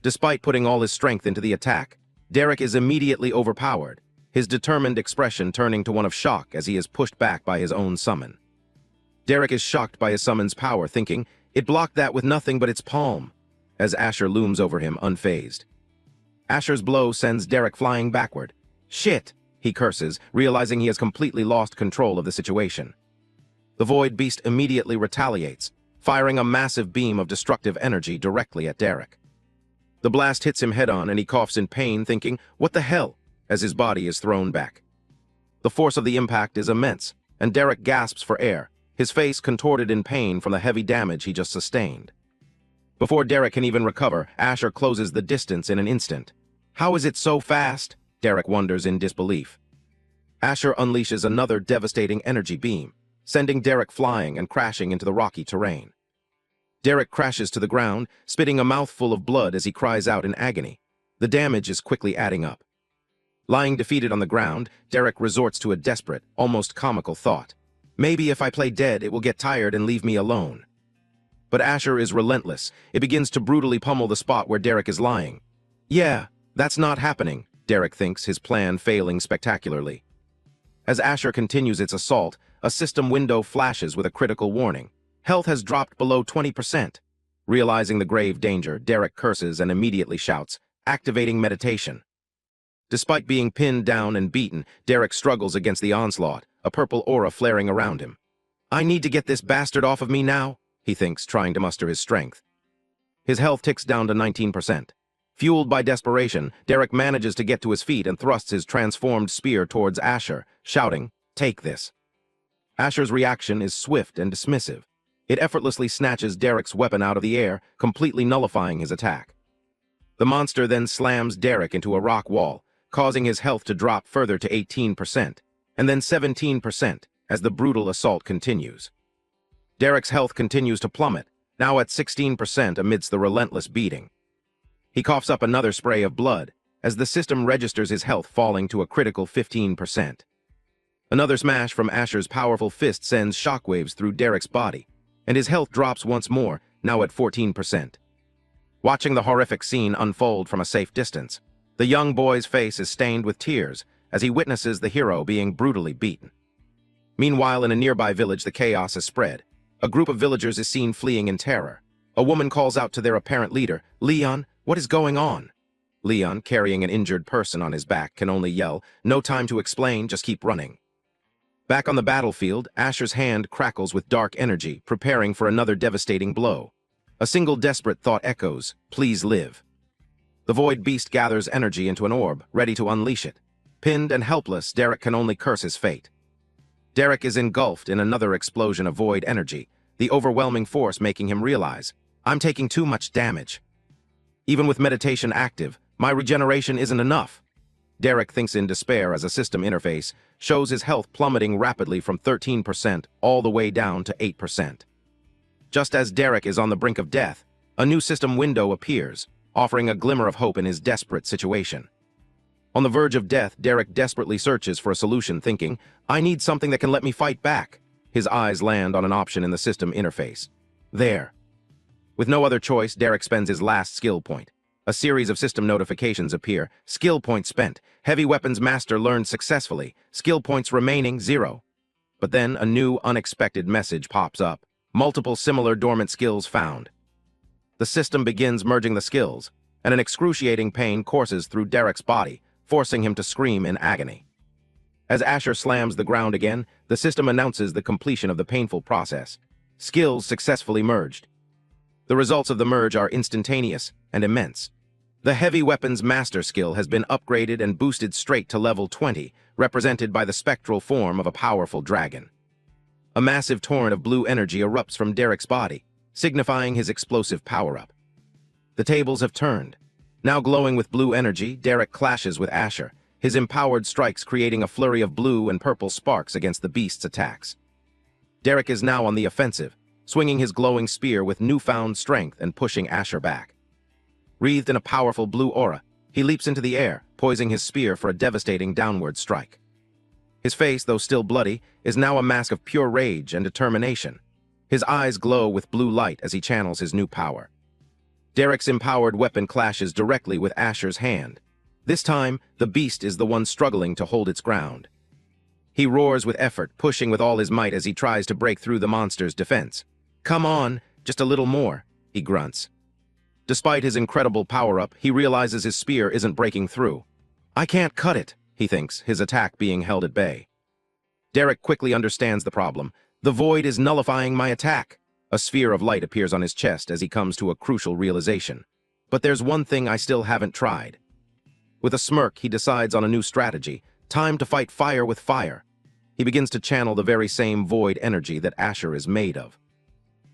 [SPEAKER 1] Despite putting all his strength into the attack, Derek is immediately overpowered, his determined expression turning to one of shock as he is pushed back by his own summon. Derek is shocked by his summon's power, thinking, it blocked that with nothing but its palm, as Asher looms over him unfazed. Asher's blow sends Derek flying backward. Shit, he curses, realizing he has completely lost control of the situation. The Void Beast immediately retaliates, firing a massive beam of destructive energy directly at Derek. The blast hits him head-on and he coughs in pain, thinking, what the hell, as his body is thrown back. The force of the impact is immense, and Derek gasps for air, his face contorted in pain from the heavy damage he just sustained. Before Derek can even recover, Asher closes the distance in an instant. How is it so fast? Derek wonders in disbelief. Asher unleashes another devastating energy beam, sending Derek flying and crashing into the rocky terrain. Derek crashes to the ground, spitting a mouthful of blood as he cries out in agony. The damage is quickly adding up. Lying defeated on the ground, Derek resorts to a desperate, almost comical thought. Maybe if I play dead, it will get tired and leave me alone. But Asher is relentless. It begins to brutally pummel the spot where Derek is lying. Yeah, that's not happening, Derek thinks, his plan failing spectacularly. As Asher continues its assault, a system window flashes with a critical warning. Health has dropped below 20%. Realizing the grave danger, Derek curses and immediately shouts, activating meditation. Despite being pinned down and beaten, Derek struggles against the onslaught, a purple aura flaring around him. I need to get this bastard off of me now, he thinks, trying to muster his strength. His health ticks down to 19%. Fueled by desperation, Derek manages to get to his feet and thrusts his transformed spear towards Asher, shouting, take this. Asher's reaction is swift and dismissive. It effortlessly snatches Derek's weapon out of the air, completely nullifying his attack. The monster then slams Derek into a rock wall, causing his health to drop further to 18%, and then 17% as the brutal assault continues. Derek's health continues to plummet, now at 16% amidst the relentless beating. He coughs up another spray of blood, as the system registers his health falling to a critical 15%. Another smash from Asher's powerful fist sends shockwaves through Derek's body, and his health drops once more, now at 14%. Watching the horrific scene unfold from a safe distance, the young boy's face is stained with tears as he witnesses the hero being brutally beaten. Meanwhile, in a nearby village, the chaos has spread. A group of villagers is seen fleeing in terror. A woman calls out to their apparent leader, Leon, what is going on? Leon, carrying an injured person on his back, can only yell, no time to explain, just keep running. Back on the battlefield, Asher's hand crackles with dark energy, preparing for another devastating blow. A single desperate thought echoes, please live. The Void Beast gathers energy into an orb, ready to unleash it. Pinned and helpless, Derek can only curse his fate. Derek is engulfed in another explosion of void energy, the overwhelming force making him realize, I'm taking too much damage. Even with meditation active, my regeneration isn't enough. Derek thinks in despair as a system interface shows his health plummeting rapidly from 13% all the way down to 8%. Just as Derek is on the brink of death, a new system window appears, offering a glimmer of hope in his desperate situation. On the verge of death, Derek desperately searches for a solution, thinking, I need something that can let me fight back. His eyes land on an option in the system interface. There. With no other choice, Derek spends his last skill point. A series of system notifications appear. Skill point spent. Heavy weapons master learned successfully. Skill points remaining 0. But then a new, unexpected message pops up. Multiple similar dormant skills found. The system begins merging the skills, and an excruciating pain courses through Derek's body, forcing him to scream in agony. As Asher slams the ground again, the system announces the completion of the painful process. Skills successfully merged. The results of the merge are instantaneous and immense. The heavy weapons master skill has been upgraded and boosted straight to level 20, represented by the spectral form of a powerful dragon. A massive torrent of blue energy erupts from Derek's body, signifying his explosive power-up. The tables have turned. Now glowing with blue energy, Derek clashes with Asher, his empowered strikes creating a flurry of blue and purple sparks against the beast's attacks. Derek is now on the offensive, swinging his glowing spear with newfound strength and pushing Asher back. Wreathed in a powerful blue aura, he leaps into the air, poising his spear for a devastating downward strike. His face, though still bloody, is now a mask of pure rage and determination. His eyes glow with blue light as he channels his new power. Derek's empowered weapon clashes directly with Asher's hand. This time, the beast is the one struggling to hold its ground. He roars with effort, pushing with all his might as he tries to break through the monster's defense. "Come on, just a little more," he grunts. Despite his incredible power-up, he realizes his spear isn't breaking through. "I can't cut it," he thinks, his attack being held at bay. Derek quickly understands the problem. "The void is nullifying my attack." A sphere of light appears on his chest as he comes to a crucial realization. "But there's one thing I still haven't tried." With a smirk, he decides on a new strategy. Time to fight fire with fire. He begins to channel the very same void energy that Asher is made of.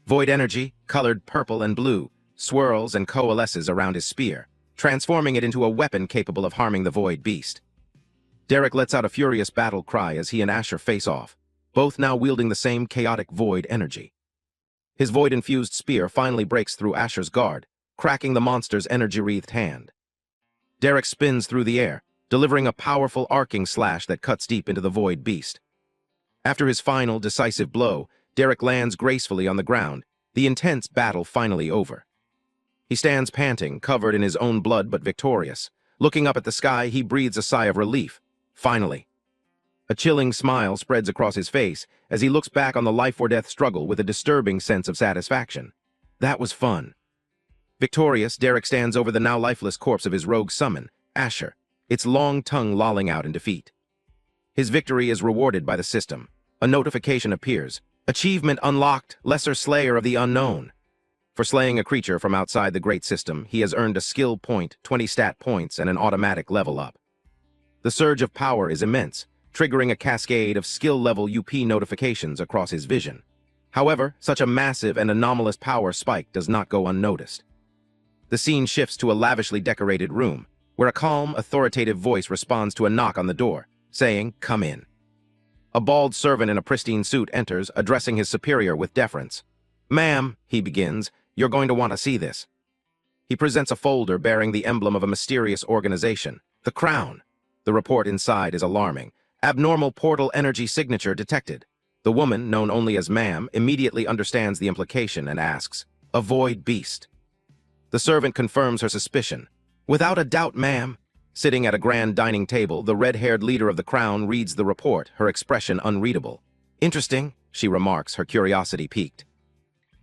[SPEAKER 1] Void energy, colored purple and blue, swirls and coalesces around his spear, transforming it into a weapon capable of harming the void beast. Derek lets out a furious battle cry as he and Asher face off, both now wielding the same chaotic void energy. His void-infused spear finally breaks through Asher's guard, cracking the monster's energy-wreathed hand. Derek spins through the air, delivering a powerful arcing slash that cuts deep into the void beast. After his final, decisive blow, Derek lands gracefully on the ground, the intense battle finally over. He stands panting, covered in his own blood but victorious. Looking up at the sky, he breathes a sigh of relief. Finally. A chilling smile spreads across his face as he looks back on the life-or-death struggle with a disturbing sense of satisfaction. That was fun. Victorious, Derek stands over the now lifeless corpse of his rogue summon, Asher, its long tongue lolling out in defeat. His victory is rewarded by the system. A notification appears. Achievement unlocked, Lesser Slayer of the Unknown. For slaying a creature from outside the Great System, he has earned a skill point, 20 stat points, and an automatic level up. The surge of power is immense, triggering a cascade of skill-level UP notifications across his vision. However, such a massive and anomalous power spike does not go unnoticed. The scene shifts to a lavishly decorated room, where a calm, authoritative voice responds to a knock on the door, saying, "Come in." A bald servant in a pristine suit enters, addressing his superior with deference. "Ma'am," he begins, "you're going to want to see this." He presents a folder bearing the emblem of a mysterious organization, the Crown. The report inside is alarming. Abnormal portal energy signature detected. The woman, known only as Ma'am, immediately understands the implication and asks, "A void beast?" The servant confirms her suspicion. "Without a doubt, ma'am." Sitting at a grand dining table, the red-haired leader of the Crown reads the report, her expression unreadable. "Interesting," she remarks, her curiosity piqued.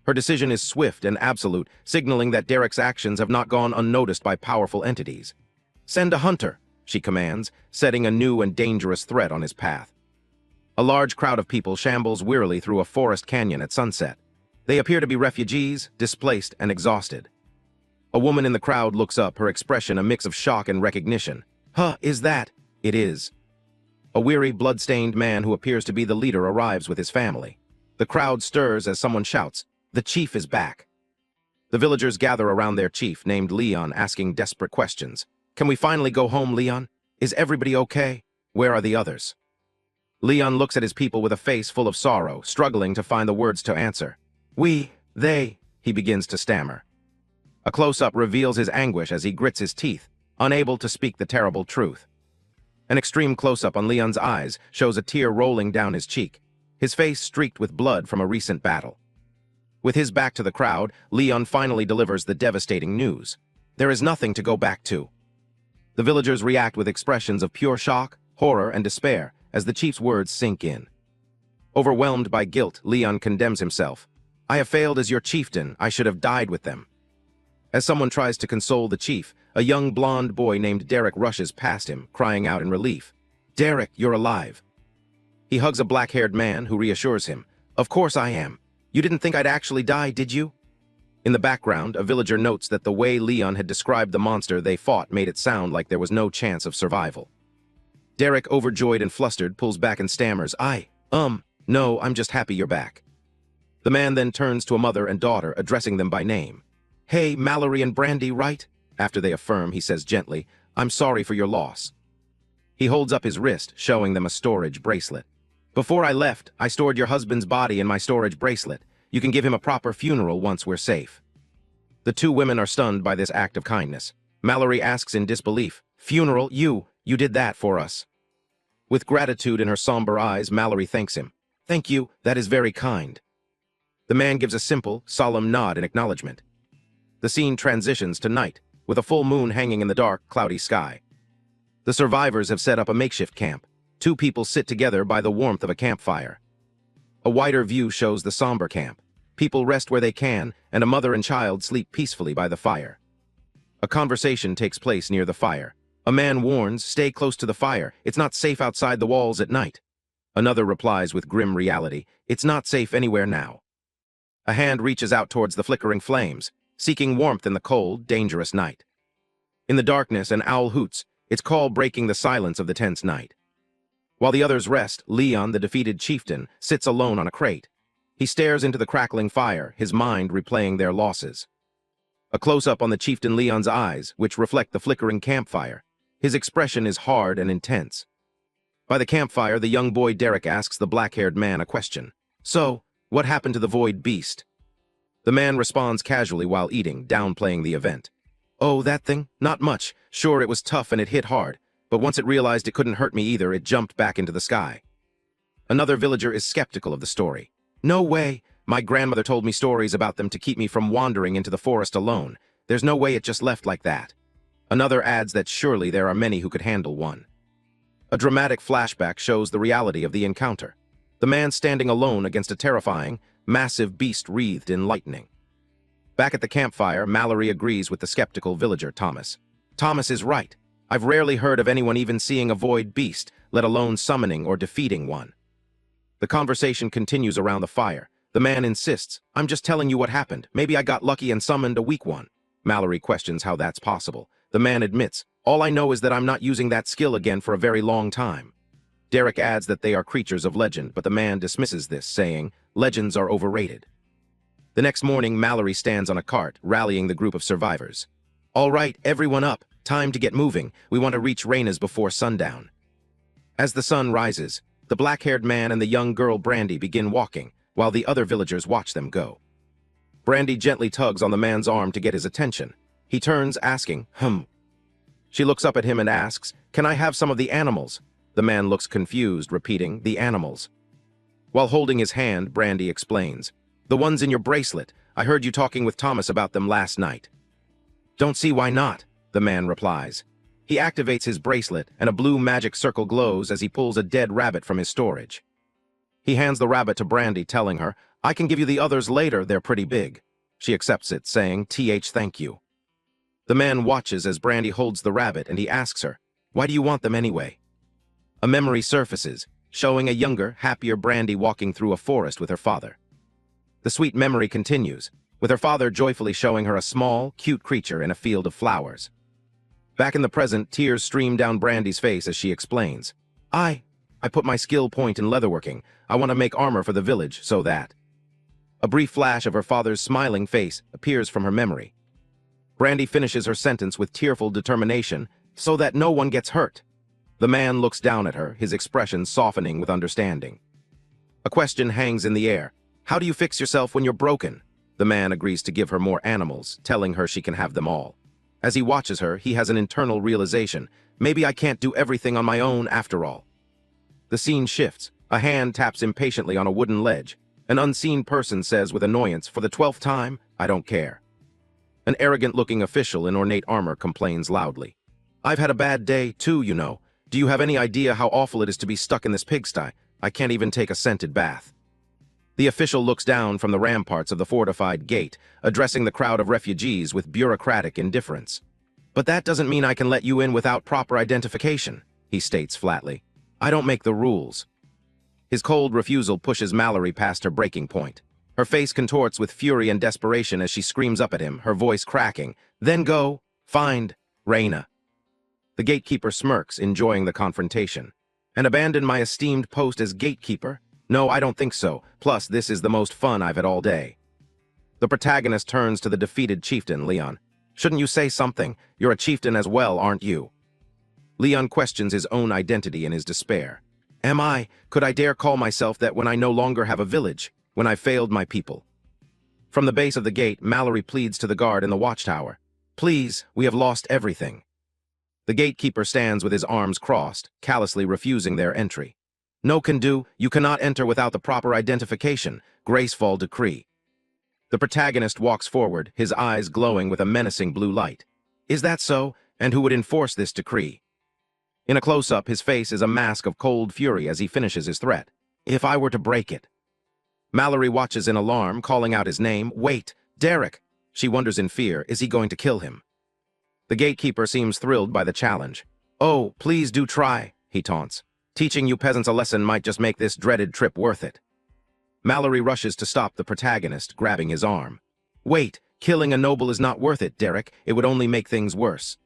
[SPEAKER 1] Her decision is swift and absolute, signaling that Derek's actions have not gone unnoticed by powerful entities. "Send a hunter," she commands, setting a new and dangerous threat on his path. A large crowd of people shambles wearily through a forest canyon at sunset. They appear to be refugees, displaced and exhausted. A woman in the crowd looks up, her expression a mix of shock and recognition. "Huh, is that?" "It is." A weary, blood-stained man who appears to be the leader arrives with his family. The crowd stirs as someone shouts, "The chief is back." The villagers gather around their chief, named Leon, asking desperate questions. "Can we finally go home, Leon? Is everybody okay? Where are the others?" Leon looks at his people with a face full of sorrow, struggling to find the words to answer. They, he begins to stammer. A close-up reveals his anguish as he grits his teeth, unable to speak the terrible truth. An extreme close-up on Leon's eyes shows a tear rolling down his cheek, his face streaked with blood from a recent battle. With his back to the crowd, Leon finally delivers the devastating news. There is nothing to go back to. The villagers react with expressions of pure shock, horror, and despair as the chief's words sink in. Overwhelmed by guilt, Leon condemns himself. "I have failed as your chieftain. I should have died with them." As someone tries to console the chief, a young blonde boy named Derek rushes past him, crying out in relief. "Derek, you're alive." He hugs a black-haired man who reassures him. "Of course I am. You didn't think I'd actually die, did you?" In the background, a villager notes that the way Leon had described the monster they fought made it sound like there was no chance of survival. Derek, overjoyed and flustered, pulls back and stammers, No, I'm just happy you're back." The man then turns to a mother and daughter, addressing them by name. "Hey, Mallory and Brandy, right?" After they affirm, he says gently, "I'm sorry for your loss." He holds up his wrist, showing them a storage bracelet. "Before I left, I stored your husband's body in my storage bracelet. You can give him a proper funeral once we're safe." The two women are stunned by this act of kindness. Mallory asks in disbelief, "Funeral? You did that for us." With gratitude in her somber eyes, Mallory thanks him. "Thank you, that is very kind." The man gives a simple, solemn nod in acknowledgement. The scene transitions to night, with a full moon hanging in the dark, cloudy sky. The survivors have set up a makeshift camp. Two people sit together by the warmth of a campfire. A wider view shows the somber camp. People rest where they can, and a mother and child sleep peacefully by the fire. A conversation takes place near the fire. A man warns, "Stay close to the fire. It's not safe outside the walls at night." Another replies with grim reality, "It's not safe anywhere now." A hand reaches out towards the flickering flames, seeking warmth in the cold, dangerous night. In the darkness, an owl hoots, its call breaking the silence of the tense night. While the others rest, Leon, the defeated chieftain, sits alone on a crate. He stares into the crackling fire, his mind replaying their losses. A close-up on the chieftain Leon's eyes, which reflect the flickering campfire. His expression is hard and intense. By the campfire, the young boy Derek asks the black-haired man a question. "So, what happened to the void beast?" The man responds casually while eating, downplaying the event. "Oh, that thing? Not much. Sure, it was tough and it hit hard, but once it realized it couldn't hurt me either, it jumped back into the sky." Another villager is skeptical of the story. "No way. My grandmother told me stories about them to keep me from wandering into the forest alone. There's no way it just left like that." Another adds that surely there are many who could handle one. A dramatic flashback shows the reality of the encounter. The man standing alone against a terrifying, massive beast wreathed in lightning. Back at the campfire, Mallory agrees with the skeptical villager Thomas. "Thomas is right. I've rarely heard of anyone even seeing a void beast, let alone summoning or defeating one." The conversation continues around the fire. The man insists, "I'm just telling you what happened. Maybe I got lucky and summoned a weak one." Mallory questions how that's possible. The man admits, "All I know is that I'm not using that skill again for a very long time." Derek adds that they are creatures of legend, but the man dismisses this, saying, "Legends are overrated." The next morning, Mallory stands on a cart, rallying the group of survivors. "All right, everyone up. Time to get moving. We want to reach Raina's before sundown." As the sun rises, the black-haired man and the young girl Brandy begin walking, while the other villagers watch them go. Brandy gently tugs on the man's arm to get his attention. He turns, asking, She looks up at him and asks, "Can I have some of the animals?" The man looks confused, repeating, "The animals." While holding his hand, Brandy explains, "The ones in your bracelet. I heard you talking with Thomas about them last night." "Don't see why not," the man replies. He activates his bracelet, and a blue magic circle glows as he pulls a dead rabbit from his storage. He hands the rabbit to Brandy, telling her, "I can give you the others later, they're pretty big." She accepts it, saying, "Thank you." The man watches as Brandy holds the rabbit, and he asks her, "Why do you want them anyway?" A memory surfaces, showing a younger, happier Brandy walking through a forest with her father. The sweet memory continues, with her father joyfully showing her a small, cute creature in a field of flowers. Back in the present, tears stream down Brandy's face as she explains, I put my skill point in leatherworking. I want to make armor for the village, so that..." A brief flash of her father's smiling face appears from her memory. Brandy finishes her sentence with tearful determination, "So that no one gets hurt." The man looks down at her, his expression softening with understanding. A question hangs in the air. "How do you fix yourself when you're broken?" The man agrees to give her more animals, telling her she can have them all. As he watches her, he has an internal realization. Maybe I can't do everything on my own after all. The scene shifts. A hand taps impatiently on a wooden ledge. An unseen person says with annoyance, "For the 12th time, I don't care." An arrogant-looking official in ornate armor complains loudly. "I've had a bad day, too, you know. Do you have any idea how awful it is to be stuck in this pigsty? I can't even take a scented bath." The official looks down from the ramparts of the fortified gate, addressing the crowd of refugees with bureaucratic indifference. "But that doesn't mean I can let you in without proper identification," he states flatly. "I don't make the rules." His cold refusal pushes Mallory past her breaking point. Her face contorts with fury and desperation as she screams up at him, her voice cracking, "Then go find Raina." The gatekeeper smirks, enjoying the confrontation. "And abandon my esteemed post as gatekeeper? No, I don't think so. Plus, this is the most fun I've had all day." The protagonist turns to the defeated chieftain, Leon. Shouldn't you say something? You're a chieftain as well, aren't you? Leon questions his own identity in his despair. Am I? Could I dare call myself that when I no longer have a village, when I failed my people? From the base of the gate, Mallory pleads to the guard in the watchtower. Please, we have lost everything. The gatekeeper stands with his arms crossed, callously refusing their entry. No can do, you cannot enter without the proper identification, graceful decree. The protagonist walks forward, his eyes glowing with a menacing blue light. Is that so? And who would enforce this decree? In a close-up, his face is a mask of cold fury as he finishes his threat. If I were to break it. Mallory watches in alarm, calling out his name. Wait, Derek! She wonders in fear, is he going to kill him? The gatekeeper seems thrilled by the challenge. Oh, please do try, he taunts. Teaching you peasants a lesson might just make this dreaded trip worth it. Mallory rushes to stop the protagonist, grabbing his arm. Wait, killing a noble is not worth it, Derek. It would only make things worse.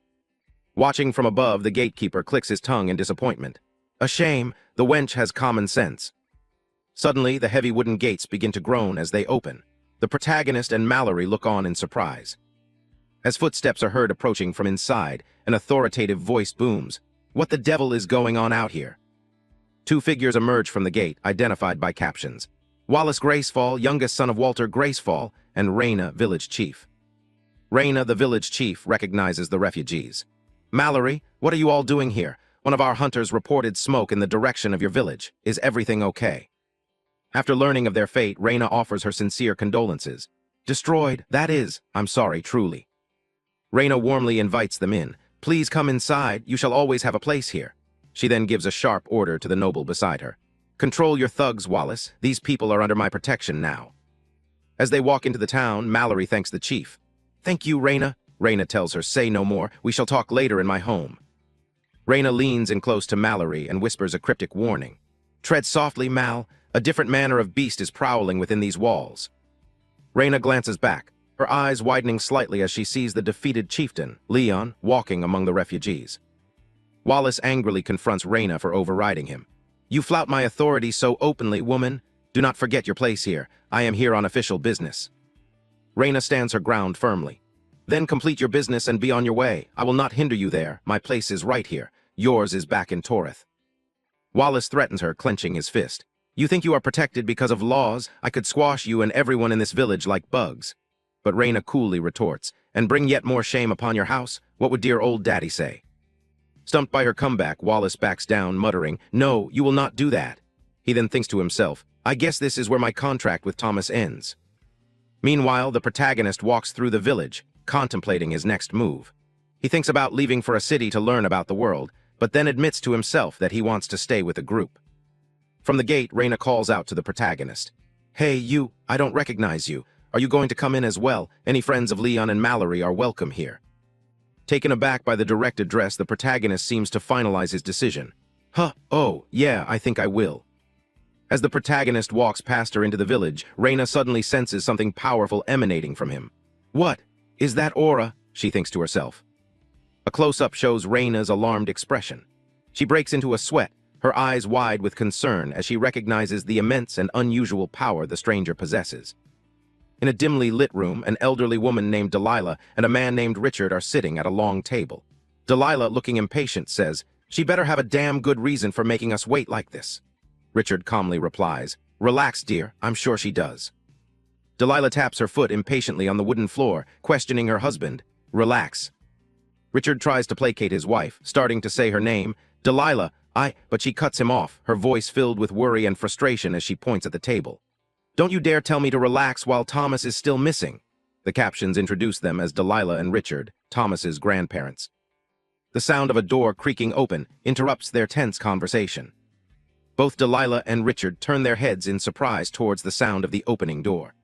[SPEAKER 1] Watching from above, the gatekeeper clicks his tongue in disappointment. A shame, the wench has common sense. Suddenly, the heavy wooden gates begin to groan as they open. The protagonist and Mallory look on in surprise. As footsteps are heard approaching from inside, an authoritative voice booms. What the devil is going on out here? Two figures emerge from the gate, identified by captions. Wallace Gracefall, youngest son of Walter Gracefall, and Raina, village chief. Raina, the village chief, recognizes the refugees. Mallory, what are you all doing here? One of our hunters reported smoke in the direction of your village. Is everything okay? After learning of their fate, Raina offers her sincere condolences. Destroyed, that is, I'm sorry, truly. Raina warmly invites them in. Please come inside, you shall always have a place here. She then gives a sharp order to the noble beside her. Control your thugs, Wallace. These people are under my protection now. As they walk into the town, Mallory thanks the chief. Thank you, Raina. Raina tells her, say no more. We shall talk later in my home. Raina leans in close to Mallory and whispers a cryptic warning. Tread softly, Mal. A different manner of beast is prowling within these walls. Raina glances back, her eyes widening slightly as she sees the defeated chieftain, Leon, walking among the refugees. Wallace angrily confronts Raina for overriding him. You flout my authority so openly, woman. Do not forget your place here. I am here on official business. Raina stands her ground firmly. Then complete your business and be on your way. I will not hinder you there. My place is right here. Yours is back in Torith. Wallace threatens her, clenching his fist. You think you are protected because of laws? I could squash you and everyone in this village like bugs. But Raina coolly retorts, and bring yet more shame upon your house? What would dear old daddy say? Stumped by her comeback, Wallace backs down, muttering, No, you will not do that. He then thinks to himself, I guess this is where my contract with Thomas ends. Meanwhile, the protagonist walks through the village, contemplating his next move. He thinks about leaving for a city to learn about the world, but then admits to himself that he wants to stay with the group. From the gate, Raina calls out to the protagonist. Hey, you, I don't recognize you. Are you going to come in as well? Any friends of Leon and Mallory are welcome here. Taken aback by the direct address, the protagonist seems to finalize his decision. Oh, yeah, I think I will. As the protagonist walks past her into the village, Raina suddenly senses something powerful emanating from him. What? Is that aura? She thinks to herself. A close-up shows Raina's alarmed expression. She breaks into a sweat, her eyes wide with concern as she recognizes the immense and unusual power the stranger possesses. In a dimly lit room, an elderly woman named Delilah and a man named Richard are sitting at a long table. Delilah, looking impatient, says, She better have a damn good reason for making us wait like this. Richard calmly replies, Relax, dear, I'm sure she does. Delilah taps her foot impatiently on the wooden floor, questioning her husband. Relax. Richard tries to placate his wife, starting to say her name, Delilah, but she cuts him off, her voice filled with worry and frustration as she points at the table. Don't you dare tell me to relax while Thomas is still missing. The captions introduce them as Delilah and Richard, Thomas's grandparents. The sound of a door creaking open interrupts their tense conversation. Both Delilah and Richard turn their heads in surprise towards the sound of the opening door.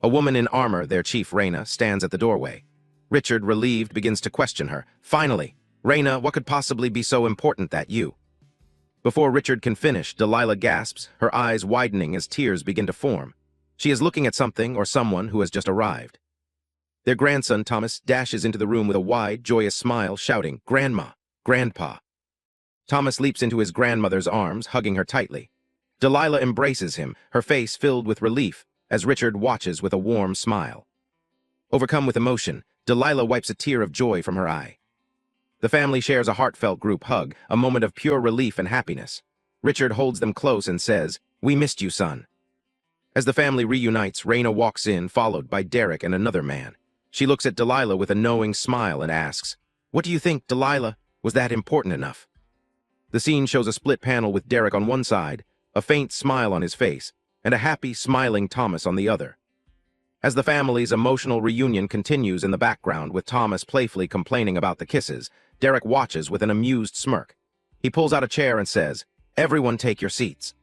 [SPEAKER 1] A woman in armor, their chief Raina, stands at the doorway. Richard, relieved, begins to question her. Finally, Raina, what could possibly be so important that you? Before Richard can finish, Delilah gasps, her eyes widening as tears begin to form. She is looking at something or someone who has just arrived. Their grandson, Thomas, dashes into the room with a wide, joyous smile, shouting, Grandma, Grandpa. Thomas leaps into his grandmother's arms, hugging her tightly. Delilah embraces him, her face filled with relief. as Richard watches with a warm smile. Overcome with emotion, Delilah wipes a tear of joy from her eye. The family shares a heartfelt group hug, a moment of pure relief and happiness. Richard holds them close and says, "We missed you, son." As the family reunites, Raina walks in, followed by Derek and another man. She looks at Delilah with a knowing smile and asks, "What do you think, Delilah? Was that important enough?" The scene shows a split panel with Derek on one side, a faint smile on his face, and a happy, smiling Thomas on the other. As the family's emotional reunion continues in the background with Thomas playfully complaining about the kisses, Derek watches with an amused smirk. He pulls out a chair and says, "Everyone take your seats."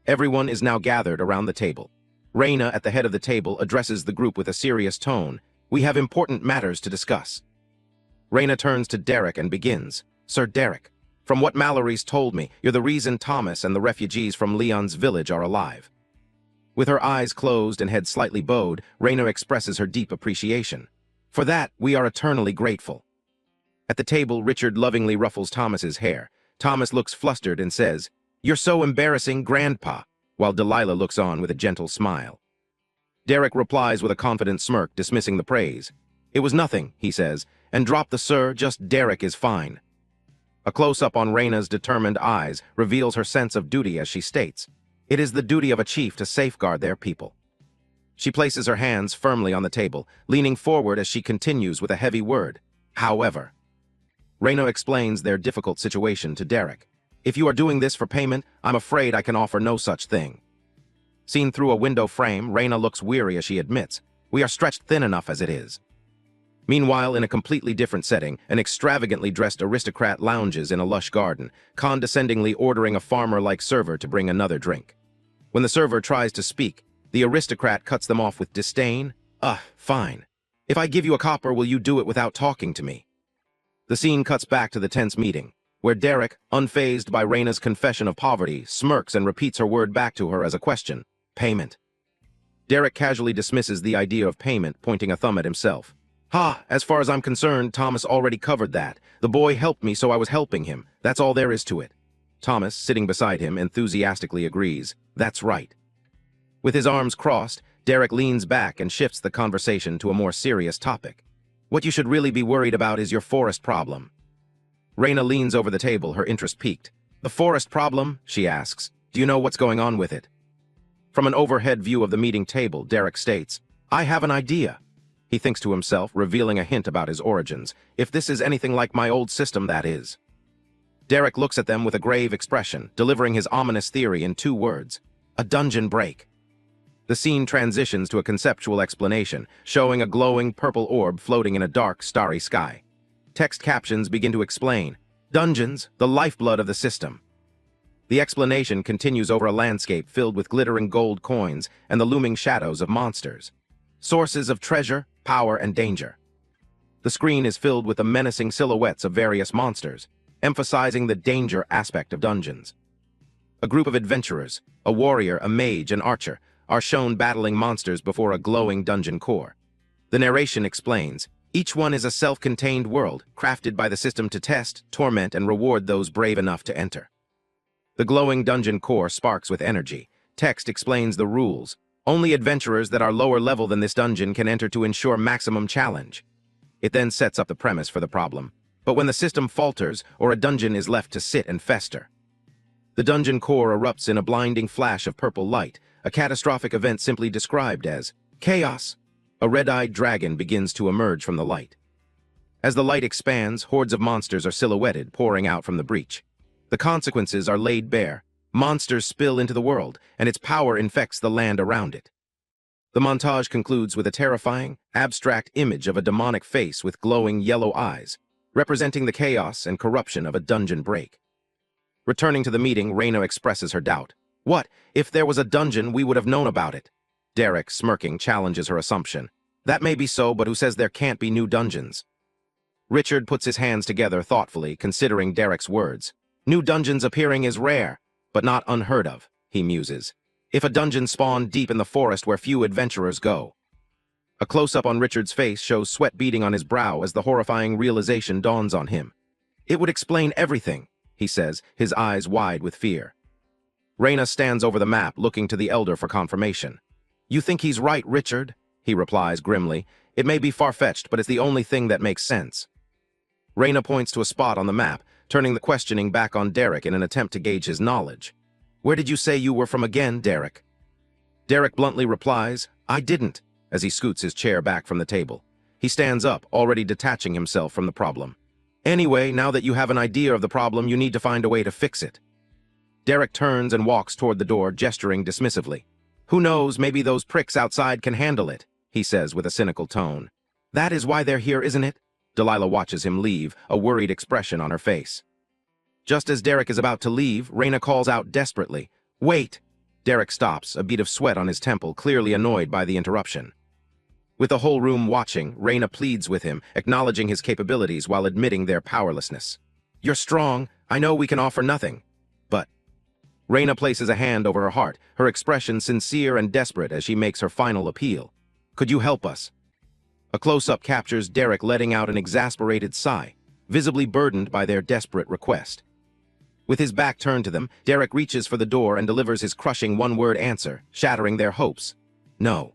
[SPEAKER 1] Everyone is now gathered around the table. Raina, at the head of the table, addresses the group with a serious tone. "We have important matters to discuss." Raina turns to Derek and begins, "Sir Derek, from what Mallory's told me, you're the reason Thomas and the refugees from Leon's village are alive." With her eyes closed and head slightly bowed, Raina expresses her deep appreciation. "For that, we are eternally grateful." At the table, Richard lovingly ruffles Thomas's hair. Thomas looks flustered and says, "You're so embarrassing, Grandpa," while Delilah looks on with a gentle smile. Derek replies with a confident smirk, dismissing the praise. "It was nothing," he says, "and drop the sir, just Derek is fine." A close-up on Raina's determined eyes reveals her sense of duty as she states, "It is the duty of a chief to safeguard their people." She places her hands firmly on the table, leaning forward as she continues with a heavy word, "However." Raina explains their difficult situation to Derek. "If you are doing this for payment, I'm afraid I can offer no such thing." Seen through a window frame, Raina looks weary as she admits, "We are stretched thin enough as it is." Meanwhile, in a completely different setting, an extravagantly dressed aristocrat lounges in a lush garden, condescendingly ordering a farmer-like server to bring another drink. When the server tries to speak, the aristocrat cuts them off with disdain. Fine. If I give you a copper, will you do it without talking to me?" The scene cuts back to the tense meeting, where Derek, unfazed by Raina's confession of poverty, smirks and repeats her word back to her as a question, "Payment." Derek casually dismisses the idea of payment, pointing a thumb at himself. As far as I'm concerned, Thomas already covered that. The boy helped me, so I was helping him. That's all there is to it." Thomas, sitting beside him, enthusiastically agrees. "That's right." With his arms crossed, Derek leans back and shifts the conversation to a more serious topic. "What you should really be worried about is your forest problem." Raina leans over the table, her interest piqued. "The forest problem?" she asks. "Do you know what's going on with it?" From an overhead view of the meeting table, Derek states, "I have an idea." He thinks to himself, revealing a hint about his origins. "If this is anything like my old system, that is." Derek looks at them with a grave expression, delivering his ominous theory in 2 words. "A dungeon break." The scene transitions to a conceptual explanation, showing a glowing purple orb floating in a dark, starry sky. Text captions begin to explain, "Dungeons, the lifeblood of the system." The explanation continues over a landscape filled with glittering gold coins and the looming shadows of monsters. Sources of treasure, power, and danger. The screen is filled with the menacing silhouettes of various monsters, emphasizing the danger aspect of dungeons. A group of adventurers, a warrior, a mage, and archer, are shown battling monsters before a glowing dungeon core. The narration explains, each one is a self-contained world, crafted by the system to test, torment, and reward those brave enough to enter. The glowing dungeon core sparks with energy. Text explains the rules. Only adventurers that are lower level than this dungeon can enter to ensure maximum challenge. It then sets up the premise for the problem. But when the system falters, or a dungeon is left to sit and fester. The dungeon core erupts in a blinding flash of purple light, a catastrophic event simply described as chaos. A red-eyed dragon begins to emerge from the light. As the light expands, hordes of monsters are silhouetted, pouring out from the breach. The consequences are laid bare. Monsters spill into the world, and its power infects the land around it. The montage concludes with a terrifying, abstract image of a demonic face with glowing yellow eyes, representing the chaos and corruption of a dungeon break. Returning to the meeting, Raina expresses her doubt. "What? If there was a dungeon, we would have known about it." Derek, smirking, challenges her assumption. "That may be so, but who says there can't be new dungeons?" Richard puts his hands together thoughtfully, considering Derek's words. "New dungeons appearing is rare, but not unheard of," he muses. "If a dungeon spawned deep in the forest where few adventurers go." A close-up on Richard's face shows sweat beading on his brow as the horrifying realization dawns on him. "It would explain everything," he says, his eyes wide with fear. Raina stands over the map, looking to the elder for confirmation. You think he's right, Richard? He replies grimly. It may be far-fetched, but it's the only thing that makes sense. Raina points to a spot on the map, turning the questioning back on Derek in an attempt to gauge his knowledge. Where did you say you were from again, Derek? Derek bluntly replies, I didn't, as he scoots his chair back from the table. He stands up, already detaching himself from the problem. Anyway, now that you have an idea of the problem, you need to find a way to fix it. Derek turns and walks toward the door, gesturing dismissively. Who knows, maybe those pricks outside can handle it, he says with a cynical tone. That is why they're here, isn't it? Delilah watches him leave, a worried expression on her face. Just as Derek is about to leave, Raina calls out desperately, Wait! Derek stops, a bead of sweat on his temple, clearly annoyed by the interruption. With the whole room watching, Raina pleads with him, acknowledging his capabilities while admitting their powerlessness. You're strong, I know we can offer nothing. But Raina places a hand over her heart, her expression sincere and desperate as she makes her final appeal. Could you help us? A close-up captures Derek letting out an exasperated sigh, visibly burdened by their desperate request. With his back turned to them, Derek reaches for the door and delivers his crushing one-word answer, shattering their hopes. No.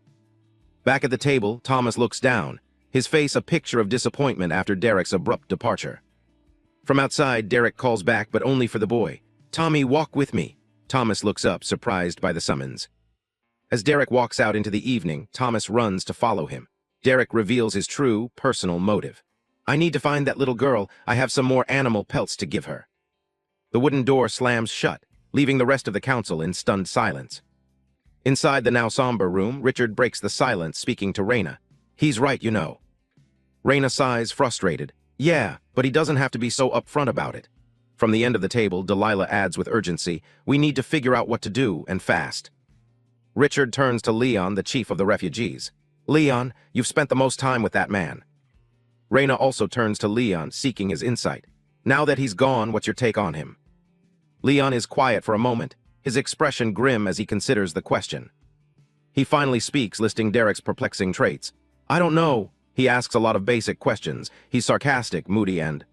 [SPEAKER 1] Back at the table, Thomas looks down, his face a picture of disappointment after Derek's abrupt departure. From outside, Derek calls back, but only for the boy. Tommy, walk with me. Thomas looks up, surprised by the summons. As Derek walks out into the evening, Thomas runs to follow him. Derek reveals his true, personal motive. I need to find that little girl. I have some more animal pelts to give her. The wooden door slams shut, leaving the rest of the council in stunned silence. Inside the now somber room, Richard breaks the silence, speaking to Raina. He's right, you know. Raina sighs, frustrated. Yeah, but he doesn't have to be so upfront about it. From the end of the table, Delilah adds with urgency, we need to figure out what to do, and fast. Richard turns to Leon, the chief of the refugees. Leon, you've spent the most time with that man. Raina also turns to Leon, seeking his insight. Now that he's gone, what's your take on him? Leon is quiet for a moment, his expression grim as he considers the question. He finally speaks, listing Derek's perplexing traits. I don't know. He asks a lot of basic questions. He's sarcastic, moody, and...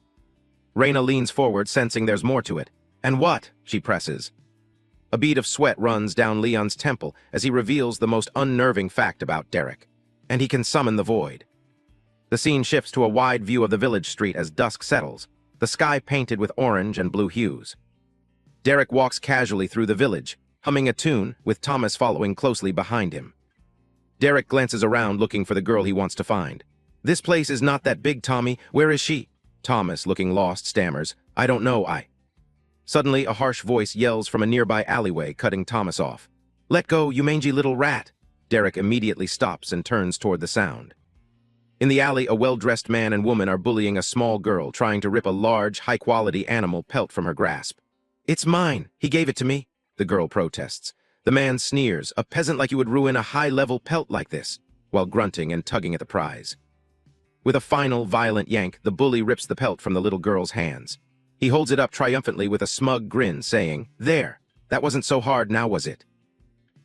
[SPEAKER 1] Raina leans forward, sensing there's more to it. And what? She presses. A bead of sweat runs down Leon's temple as he reveals the most unnerving fact about Derek. And he can summon the void. The scene shifts to a wide view of the village street as dusk settles, the sky painted with orange and blue hues. Derek walks casually through the village, humming a tune, with Thomas following closely behind him. Derek glances around looking for the girl he wants to find. This place is not that big, Tommy. Where is she? Thomas, looking lost, stammers. I don't know, Suddenly, a harsh voice yells from a nearby alleyway, cutting Thomas off. Let go, you mangy little rat! Derek immediately stops and turns toward the sound. In the alley, a well-dressed man and woman are bullying a small girl, trying to rip a large, high-quality animal pelt from her grasp. It's mine. He gave it to me, the girl protests. The man sneers, a peasant like you would ruin a high-level pelt like this, while grunting and tugging at the prize. With a final, violent yank, the bully rips the pelt from the little girl's hands. He holds it up triumphantly with a smug grin, saying, There, that wasn't so hard now, was it?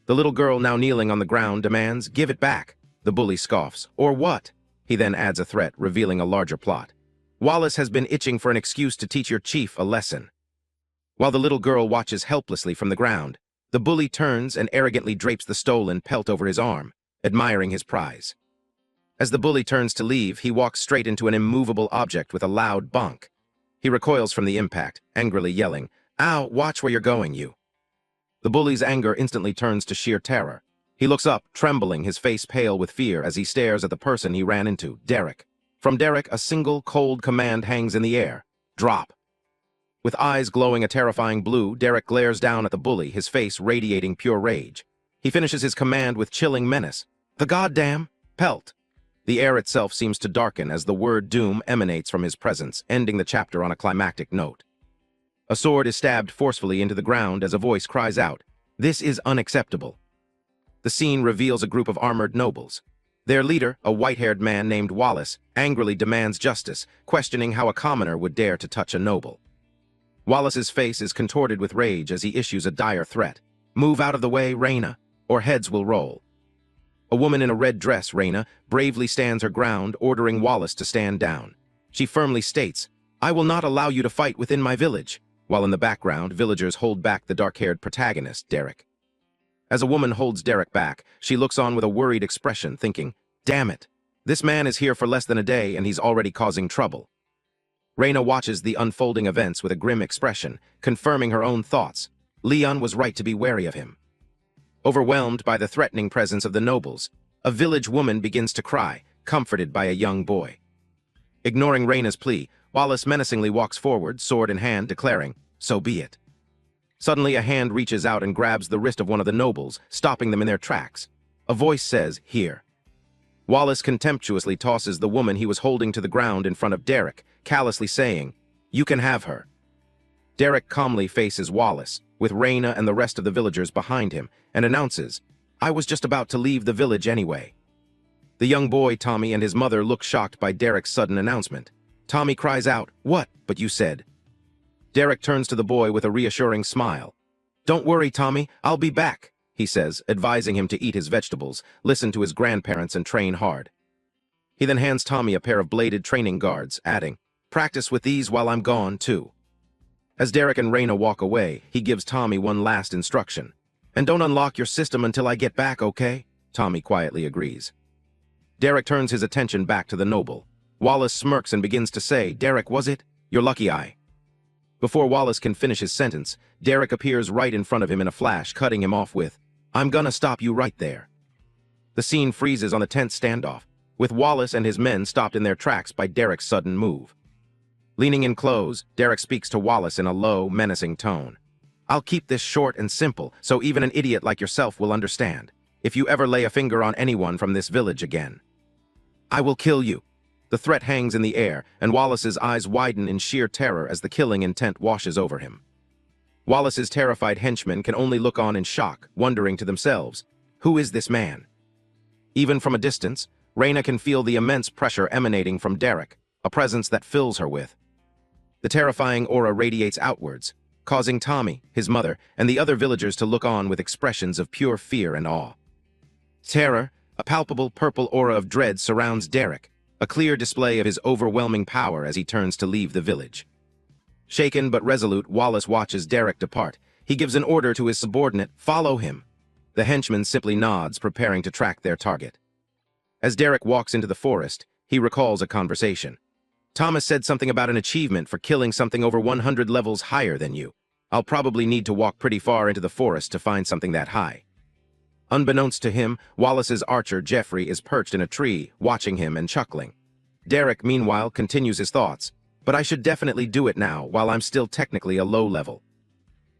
[SPEAKER 1] The little girl, now kneeling on the ground, demands, Give it back. The bully scoffs. Or what? He then adds a threat, revealing a larger plot. Wallace has been itching for an excuse to teach your chief a lesson. While the little girl watches helplessly from the ground, the bully turns and arrogantly drapes the stolen pelt over his arm, admiring his prize. As the bully turns to leave, he walks straight into an immovable object with a loud bonk. He recoils from the impact, angrily yelling, Ow, watch where you're going, you. The bully's anger instantly turns to sheer terror. He looks up, trembling, his face pale with fear as he stares at the person he ran into, Derek. From Derek, a single, cold command hangs in the air. Drop. With eyes glowing a terrifying blue, Derek glares down at the bully, his face radiating pure rage. He finishes his command with chilling menace. The goddamn pelt. The air itself seems to darken as the word doom emanates from his presence, ending the chapter on a climactic note. A sword is stabbed forcefully into the ground as a voice cries out, This is unacceptable. The scene reveals a group of armored nobles. Their leader, a white-haired man named Wallace, angrily demands justice, questioning how a commoner would dare to touch a noble. Wallace's face is contorted with rage as he issues a dire threat. Move out of the way, Raina, or heads will roll. A woman in a red dress, Raina, bravely stands her ground, ordering Wallace to stand down. She firmly states, I will not allow you to fight within my village, while in the background, villagers hold back the dark-haired protagonist, Derek. As a woman holds Derek back, she looks on with a worried expression, thinking, "Damn it. This man is here for less than a day and he's already causing trouble." Reina watches the unfolding events with a grim expression, confirming her own thoughts. Leon was right to be wary of him. Overwhelmed by the threatening presence of the nobles, a village woman begins to cry, comforted by a young boy. Ignoring Reina's plea, Wallace menacingly walks forward, sword in hand, declaring, "So be it." Suddenly, a hand reaches out and grabs the wrist of one of the nobles, stopping them in their tracks. A voice says, "Here." Wallace contemptuously tosses the woman he was holding to the ground in front of Derek, callously saying, "You can have her." Derek calmly faces Wallace, with Reina and the rest of the villagers behind him, and announces, "I was just about to leave the village anyway." The young boy, Tommy, and his mother look shocked by Derek's sudden announcement. Tommy cries out, "What? But you said." Derek turns to the boy with a reassuring smile. "Don't worry, Tommy, I'll be back," he says, advising him to eat his vegetables, listen to his grandparents, and train hard. He then hands Tommy a pair of bladed training guards, adding, "Practice with these while I'm gone, too." As Derek and Reina walk away, he gives Tommy one last instruction. "And don't unlock your system until I get back, okay?" Tommy quietly agrees. Derek turns his attention back to the noble. Wallace smirks and begins to say, "Derek, was it? You're lucky I..." Before Wallace can finish his sentence, Derek appears right in front of him in a flash, cutting him off with, "I'm gonna stop you right there." The scene freezes on a tense standoff, with Wallace and his men stopped in their tracks by Derek's sudden move. Leaning in close, Derek speaks to Wallace in a low, menacing tone. "I'll keep this short and simple, so even an idiot like yourself will understand. If you ever lay a finger on anyone from this village again, I will kill you." The threat hangs in the air, and Wallace's eyes widen in sheer terror as the killing intent washes over him. Wallace's terrified henchmen can only look on in shock, wondering to themselves, who is this man? Even from a distance, Reina can feel the immense pressure emanating from Derek, a presence that fills her with. The terrifying aura radiates outwards, causing Tommy, his mother, and the other villagers to look on with expressions of pure fear and awe. Terror, a palpable purple aura of dread, surrounds Derek, a clear display of his overwhelming power as he turns to leave the village. Shaken but resolute, Wallace watches Derek depart. He gives an order to his subordinate, "Follow him." The henchman simply nods, preparing to track their target. As Derek walks into the forest, he recalls a conversation. "Thomas said something about an achievement for killing something over 100 levels higher than you. I'll probably need to walk pretty far into the forest to find something that high." Unbeknownst to him, Wallace's archer, Jeffrey, is perched in a tree, watching him and chuckling. Derek, meanwhile, continues his thoughts. "But I should definitely do it now, while I'm still technically a low level."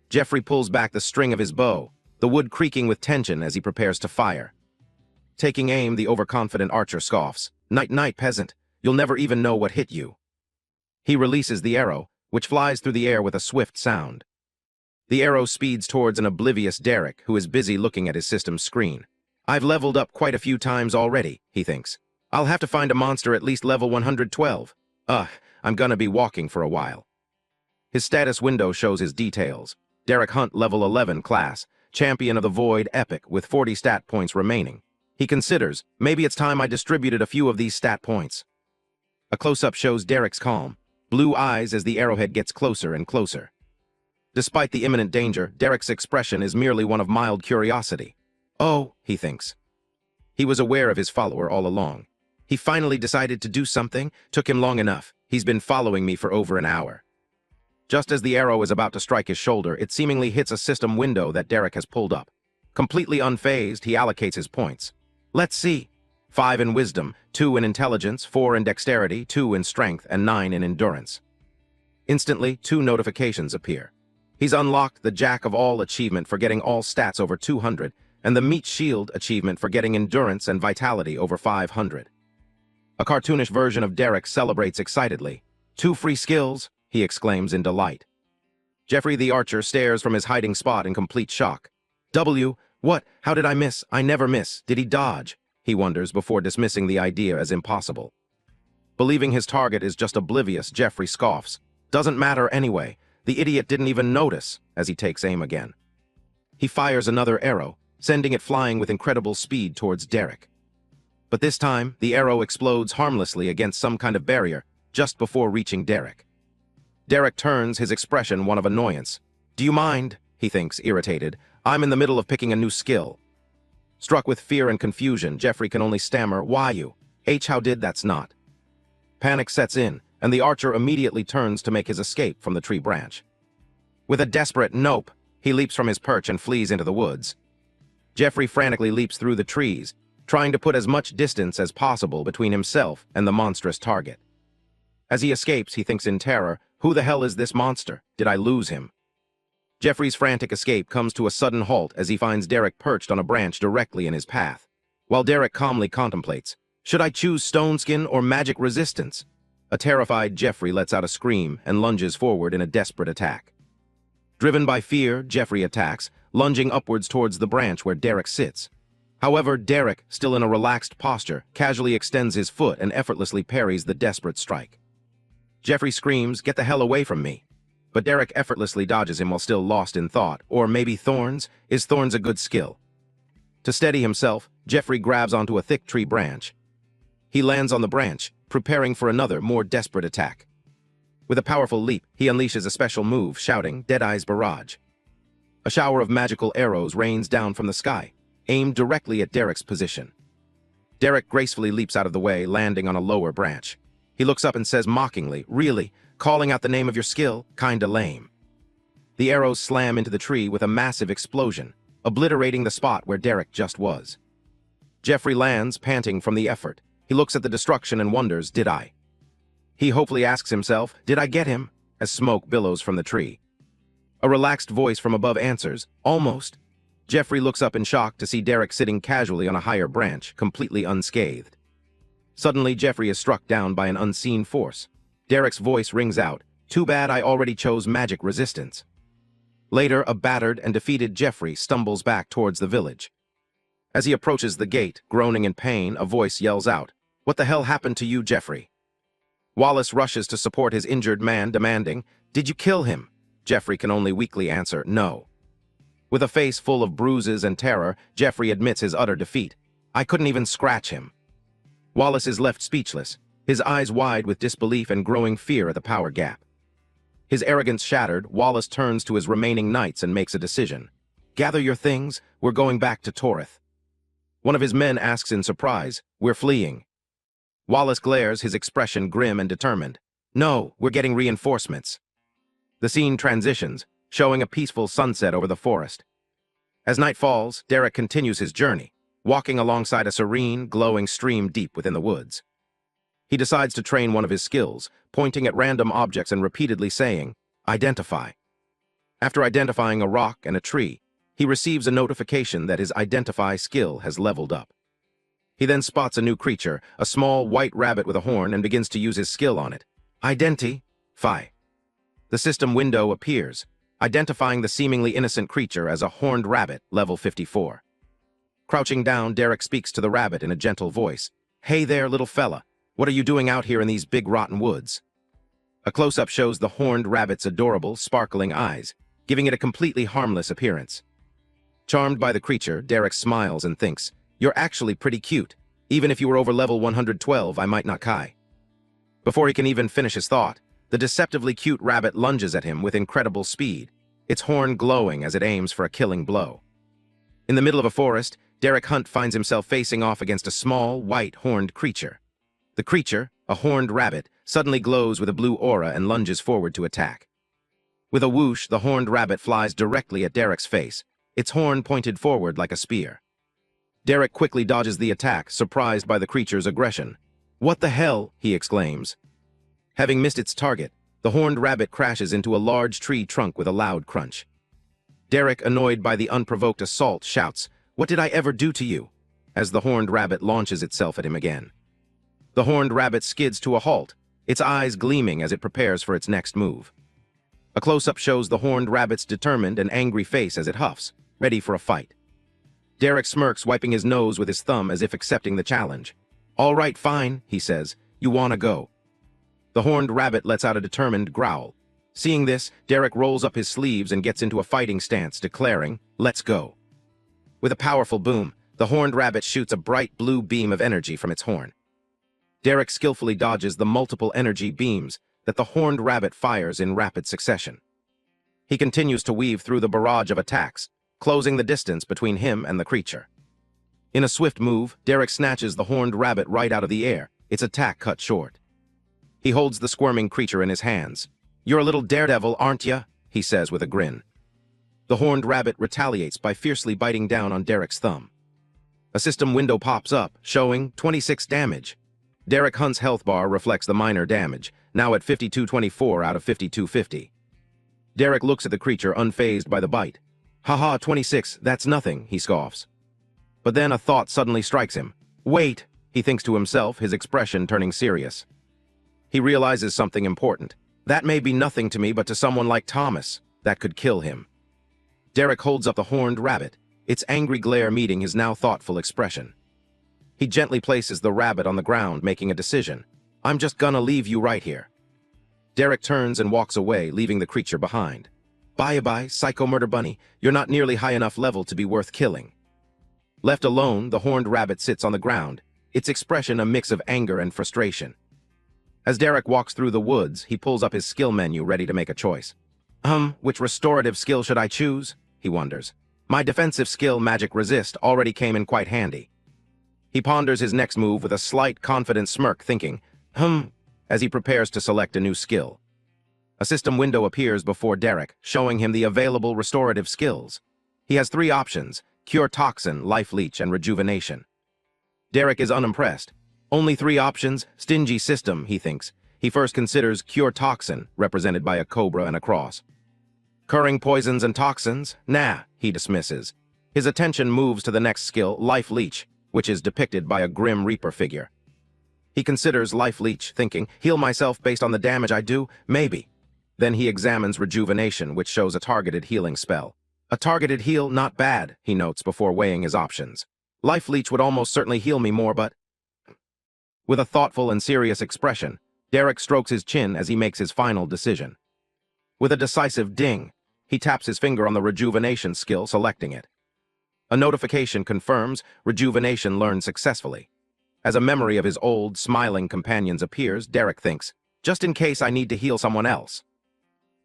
[SPEAKER 1] Jeffrey pulls back the string of his bow, the wood creaking with tension as he prepares to fire. Taking aim, the overconfident archer scoffs, "Night-night, peasant. You'll never even know what hit you." He releases the arrow, which flies through the air with a swift sound. The arrow speeds towards an oblivious Derek, who is busy looking at his system's screen. "I've leveled up quite a few times already," he thinks. "I'll have to find a monster at least level 112. I'm gonna be walking for a while." His status window shows his details. Derek Hunt, level 11 class, champion of the Void Epic with 40 stat points remaining. He considers, maybe it's time I distributed a few of these stat points. A close-up shows Derek's calm, blue eyes as the arrowhead gets closer and closer. Despite the imminent danger, Derek's expression is merely one of mild curiosity. "Oh," he thinks. He was aware of his follower all along. He finally decided to do something. Took him long enough. He's been following me for over an hour. Just as the arrow is about to strike his shoulder, it seemingly hits a system window that Derek has pulled up. Completely unfazed, he allocates his points. Let's see. 5 in wisdom, 2 in intelligence, 4 in dexterity, 2 in strength, and 9 in endurance. Instantly, 2 notifications appear. He's unlocked the Jack of All achievement for getting all stats over 200, and the Meat Shield achievement for getting endurance and vitality over 500. A cartoonish version of Derek celebrates excitedly. 2 free skills, he exclaims in delight. Jeffrey the archer stares from his hiding spot in complete shock. What? How did I miss? I never miss. Did he dodge? He wonders before dismissing the idea as impossible. Believing his target is just oblivious, Jeffrey scoffs. Doesn't matter anyway. The idiot didn't even notice, as he takes aim again. He fires another arrow, sending it flying with incredible speed towards Derek. But this time, the arrow explodes harmlessly against some kind of barrier, just before reaching Derek. Derek turns, his expression one of annoyance. "Do you mind?" he thinks, irritated. I'm in the middle of picking a new skill. Struck with fear and confusion, Jeffrey can only stammer, why you? How did that's not. Panic sets in, and the archer immediately turns to make his escape from the tree branch. With a desperate nope, he leaps from his perch and flees into the woods. Jeffrey frantically leaps through the trees, trying to put as much distance as possible between himself and the monstrous target. As he escapes, he thinks in terror, who the hell is this monster? Did I lose him? Jeffrey's frantic escape comes to a sudden halt as he finds Derek perched on a branch directly in his path. While Derek calmly contemplates, should I choose stone skin or magic resistance? A terrified Jeffrey lets out a scream and lunges forward in a desperate attack. Driven by fear, Jeffrey attacks, lunging upwards towards the branch where Derek sits. However, Derek, still in a relaxed posture, casually extends his foot and effortlessly parries the desperate strike. Jeffrey screams, "Get the hell away from me!" But Derek effortlessly dodges him while still lost in thought. Or maybe thorns? Is thorns a good skill? To steady himself, Jeffrey grabs onto a thick tree branch. He lands on the branch, preparing for another, more desperate attack. With a powerful leap, he unleashes a special move, shouting, "Deadeye's Barrage." A shower of magical arrows rains down from the sky, aimed directly at Derek's position. Derek gracefully leaps out of the way, landing on a lower branch. He looks up and says mockingly, "Really? Calling out the name of your skill? Kinda lame." The arrows slam into the tree with a massive explosion, obliterating the spot where Derek just was. Jeffrey lands, panting from the effort. He looks at the destruction and wonders, did I? He hopefully asks himself, did I get him? As smoke billows from the tree. A relaxed voice from above answers, almost. Jeffrey looks up in shock to see Derek sitting casually on a higher branch, completely unscathed. Suddenly, Jeffrey is struck down by an unseen force. Derek's voice rings out, "Too bad I already chose magic resistance." Later, a battered and defeated Jeffrey stumbles back towards the village. As he approaches the gate, groaning in pain, a voice yells out, "What the hell happened to you, Jeffrey?" Wallace rushes to support his injured man, demanding, "Did you kill him?" Jeffrey can only weakly answer, "No." With a face full of bruises and terror, Jeffrey admits his utter defeat. "I couldn't even scratch him." Wallace is left speechless, his eyes wide with disbelief and growing fear at the power gap. His arrogance shattered, Wallace turns to his remaining knights and makes a decision. "Gather your things, we're going back to Torith." One of his men asks in surprise, "We're fleeing." Wallace glares, his expression grim and determined. "No, we're getting reinforcements." The scene transitions, showing a peaceful sunset over the forest. As night falls, Derek continues his journey, walking alongside a serene, glowing stream deep within the woods. He decides to train one of his skills, pointing at random objects and repeatedly saying, "Identify." After identifying a rock and a tree, he receives a notification that his Identify skill has leveled up. He then spots a new creature, a small white rabbit with a horn, and begins to use his skill on it. Identify. The system window appears, identifying the seemingly innocent creature as a horned rabbit, level 54. Crouching down, Derek speaks to the rabbit in a gentle voice. "Hey there, little fella. What are you doing out here in these big rotten woods?" A close-up shows the horned rabbit's adorable, sparkling eyes, giving it a completely harmless appearance. Charmed by the creature, Derek smiles and thinks, "You're actually pretty cute. Even if you were over level 112, I might not kai." Before he can even finish his thought, the deceptively cute rabbit lunges at him with incredible speed, its horn glowing as it aims for a killing blow. In the middle of a forest, Derek Hunt finds himself facing off against a small, white, horned creature. The creature, a horned rabbit, suddenly glows with a blue aura and lunges forward to attack. With a whoosh, the horned rabbit flies directly at Derek's face, its horn pointed forward like a spear. Derek quickly dodges the attack, surprised by the creature's aggression. "What the hell?" he exclaims. Having missed its target, the horned rabbit crashes into a large tree trunk with a loud crunch. Derek, annoyed by the unprovoked assault, shouts, "What did I ever do to you?" as the horned rabbit launches itself at him again. The horned rabbit skids to a halt, its eyes gleaming as it prepares for its next move. A close-up shows the horned rabbit's determined and angry face as it huffs, ready for a fight. Derek smirks, wiping his nose with his thumb as if accepting the challenge. "All right, fine," he says. "You wanna go?" The horned rabbit lets out a determined growl. Seeing this, Derek rolls up his sleeves and gets into a fighting stance, declaring, "Let's go." With a powerful boom, the horned rabbit shoots a bright blue beam of energy from its horn. Derek skillfully dodges the multiple energy beams that the horned rabbit fires in rapid succession. He continues to weave through the barrage of attacks, closing the distance between him and the creature. In a swift move, Derek snatches the horned rabbit right out of the air, its attack cut short. He holds the squirming creature in his hands. "You're a little daredevil, aren't ya?" he says with a grin. The horned rabbit retaliates by fiercely biting down on Derek's thumb. A system window pops up, showing 26 damage. Derek Hunt's health bar reflects the minor damage, now at 5224 out of 5250. Derek looks at the creature unfazed by the bite. "Haha, 26, that's nothing," he scoffs. But then a thought suddenly strikes him. "Wait," he thinks to himself, his expression turning serious. He realizes something important. That may be nothing to me, but to someone like Thomas, that could kill him. Derek holds up the horned rabbit, its angry glare meeting his now thoughtful expression. He gently places the rabbit on the ground, making a decision. "I'm just gonna leave you right here." Derek turns and walks away, leaving the creature behind. "Bye-bye, Psycho Murder Bunny. You're not nearly high enough level to be worth killing." Left alone, the horned rabbit sits on the ground, its expression a mix of anger and frustration. As Derek walks through the woods, he pulls up his skill menu, ready to make a choice. Which restorative skill should I choose?" he wonders. "My defensive skill, Magic Resist, already came in quite handy." He ponders his next move with a slight, confident smirk, thinking, as he prepares to select a new skill. A system window appears before Derek, showing him the available restorative skills. He has 3 options: Cure Toxin, Life Leech, and Rejuvenation. Derek is unimpressed. Only 3 options? Stingy system, he thinks. He first considers Cure Toxin, represented by a cobra and a cross. Curing poisons and toxins? Nah, he dismisses. His attention moves to the next skill, Life Leech, which is depicted by a Grim Reaper figure. He considers Life Leech, thinking, heal myself based on the damage I do? Maybe. Then he examines Rejuvenation, which shows a targeted healing spell. A targeted heal, not bad, he notes before weighing his options. Life Leech would almost certainly heal me more, but... With a thoughtful and serious expression, Derek strokes his chin as he makes his final decision. With a decisive ding, he taps his finger on the Rejuvenation skill, selecting it. A notification confirms Rejuvenation learned successfully. As a memory of his old, smiling companions appears, Derek thinks, just in case I need to heal someone else.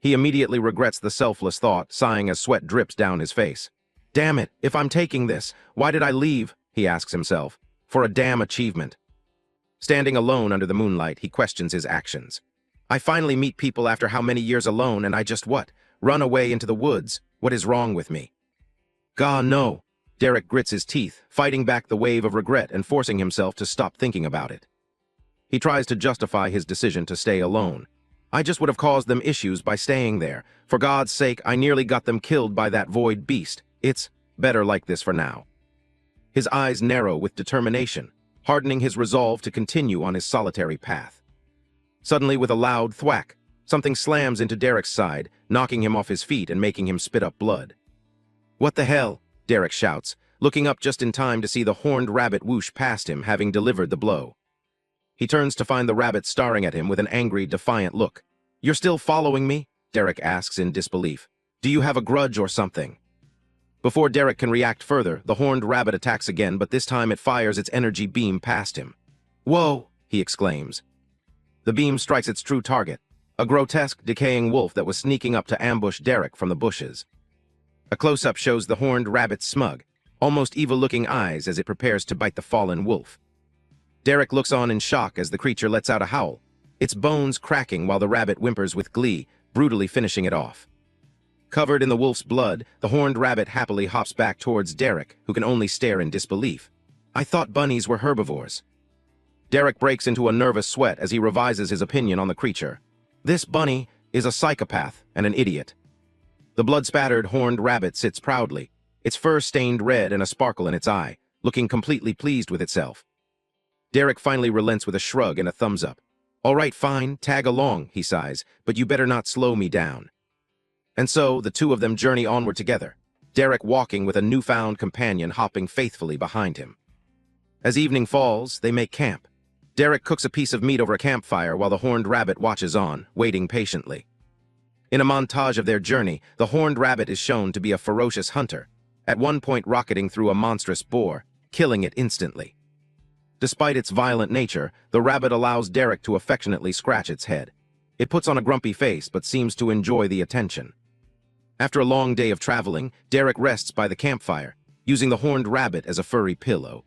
[SPEAKER 1] He immediately regrets the selfless thought, sighing as sweat drips down his face. Damn it, if I'm taking this, why did I leave, he asks himself, for a damn achievement. Standing alone under the moonlight, he questions his actions. I finally meet people after how many years alone, and I just what? Run away into the woods. What is wrong with me? God, no. Derek grits his teeth, fighting back the wave of regret and forcing himself to stop thinking about it. He tries to justify his decision to stay alone. I just would have caused them issues by staying there. For God's sake, I nearly got them killed by that void beast. It's better like this for now. His eyes narrow with determination, hardening his resolve to continue on his solitary path. Suddenly, with a loud thwack, something slams into Derek's side, knocking him off his feet and making him spit up blood. What the hell? Derek shouts, looking up just in time to see the horned rabbit whoosh past him, having delivered the blow. He turns to find the rabbit staring at him with an angry, defiant look. You're still following me? Derek asks in disbelief. Do you have a grudge or something? Before Derek can react further, the horned rabbit attacks again, but this time it fires its energy beam past him. Whoa, he exclaims. The beam strikes its true target, a grotesque, decaying wolf that was sneaking up to ambush Derek from the bushes. A close-up shows the horned rabbit's smug, almost evil-looking eyes as it prepares to bite the fallen wolf. Derek looks on in shock as the creature lets out a howl, its bones cracking while the rabbit whimpers with glee, brutally finishing it off. Covered in the wolf's blood, the horned rabbit happily hops back towards Derek, who can only stare in disbelief. I thought bunnies were herbivores. Derek breaks into a nervous sweat as he revises his opinion on the creature. This bunny is a psychopath and an idiot. The blood-spattered horned rabbit sits proudly, its fur stained red and a sparkle in its eye, looking completely pleased with itself. Derek finally relents with a shrug and a thumbs up. All right, fine, tag along, he sighs, but you better not slow me down. And so, the two of them journey onward together, Derek walking with a newfound companion hopping faithfully behind him. As evening falls, they make camp. Derek cooks a piece of meat over a campfire while the horned rabbit watches on, waiting patiently. In a montage of their journey, the horned rabbit is shown to be a ferocious hunter, at one point rocketing through a monstrous boar, killing it instantly. Despite its violent nature, the rabbit allows Derek to affectionately scratch its head. It puts on a grumpy face but seems to enjoy the attention. After a long day of traveling, Derek rests by the campfire, using the horned rabbit as a furry pillow.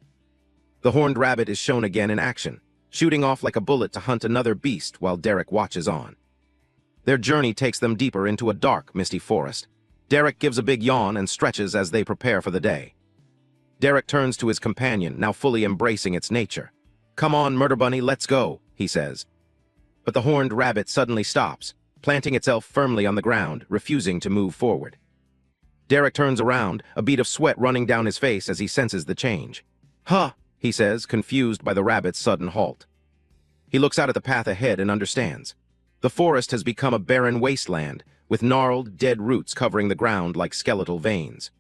[SPEAKER 1] The horned rabbit is shown again in action, shooting off like a bullet to hunt another beast while Derek watches on. Their journey takes them deeper into a dark, misty forest. Derek gives a big yawn and stretches as they prepare for the day. Derek turns to his companion, now fully embracing its nature. "Come on, Murder Bunny, let's go," he says. But the horned rabbit suddenly stops, planting itself firmly on the ground, refusing to move forward. Derek turns around, a bead of sweat running down his face as he senses the change. "Huh," he says, confused by the rabbit's sudden halt. He looks out at the path ahead and understands. The forest has become a barren wasteland, with gnarled, dead roots covering the ground like skeletal veins.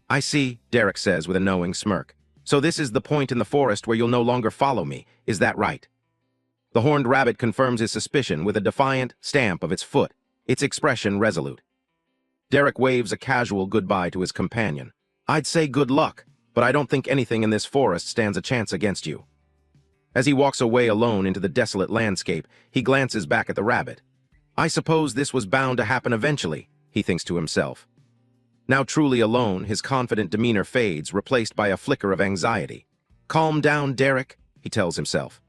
[SPEAKER 1] "I see," Derek says with a knowing smirk. "So this is the point in the forest where you'll no longer follow me, is that right?" The horned rabbit confirms his suspicion with a defiant stamp of its foot, its expression resolute. Derek waves a casual goodbye to his companion. "I'd say good luck, but I don't think anything in this forest stands a chance against you." As he walks away alone into the desolate landscape, he glances back at the rabbit. "I suppose this was bound to happen eventually," he thinks to himself. Now truly alone, his confident demeanor fades, replaced by a flicker of anxiety. "Calm down, Derek," he tells himself.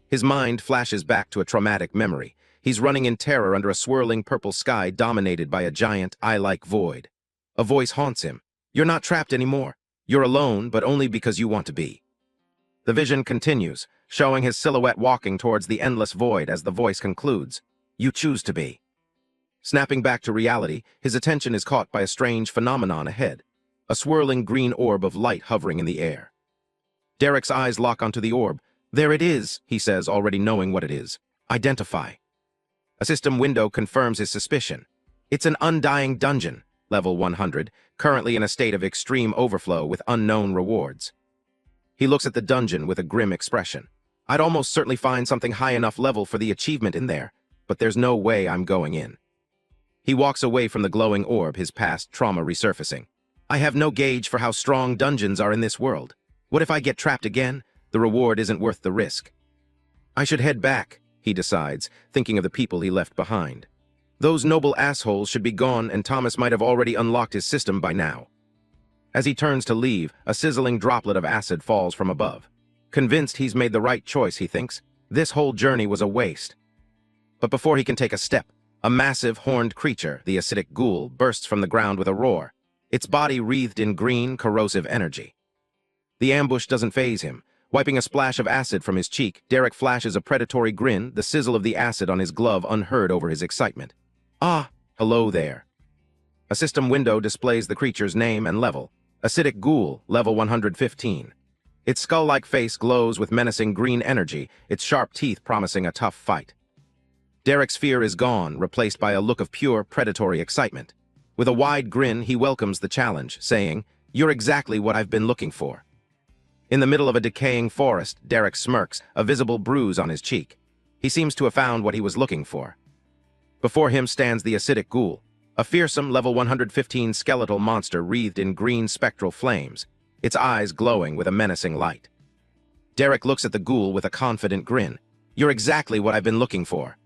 [SPEAKER 1] His mind flashes back to a traumatic memory. He's running in terror under a swirling purple sky dominated by a giant, eye-like void. A voice haunts him. "You're not trapped anymore. You're alone, but only because you want to be." The vision continues, showing his silhouette walking towards the endless void as the voice concludes. "You choose to be." Snapping back to reality, his attention is caught by a strange phenomenon ahead, a swirling green orb of light hovering in the air. Derek's eyes lock onto the orb. "There it is," he says, already knowing what it is. "Identify." A system window confirms his suspicion. It's an undying dungeon, level 100, currently in a state of extreme overflow with unknown rewards. He looks at the dungeon with a grim expression. "I'd almost certainly find something high enough level for the achievement in there, but there's no way I'm going in." He walks away from the glowing orb, his past trauma resurfacing. "I have no gauge for how strong dungeons are in this world. What if I get trapped again? The reward isn't worth the risk." "I should head back," he decides, thinking of the people he left behind. Those noble assholes should be gone, and Thomas might have already unlocked his system by now. As he turns to leave, a sizzling droplet of acid falls from above. Convinced he's made the right choice, he thinks, this whole journey was a waste. But before he can take a step, a massive horned creature, the acidic ghoul, bursts from the ground with a roar, its body wreathed in green, corrosive energy. The ambush doesn't faze him. Wiping a splash of acid from his cheek, Derek flashes a predatory grin, the sizzle of the acid on his glove unheard over his excitement. "Ah, hello there." A system window displays the creature's name and level. Acidic Ghoul, level 115. Its skull-like face glows with menacing green energy, its sharp teeth promising a tough fight. Derek's fear is gone, replaced by a look of pure, predatory excitement. With a wide grin, he welcomes the challenge, saying, "You're exactly what I've been looking for." In the middle of a decaying forest, Derek smirks, a visible bruise on his cheek. He seems to have found what he was looking for. Before him stands the acidic ghoul, a fearsome level 115 skeletal monster wreathed in green spectral flames, its eyes glowing with a menacing light. Derek looks at the ghoul with a confident grin. "You're exactly what I've been looking for."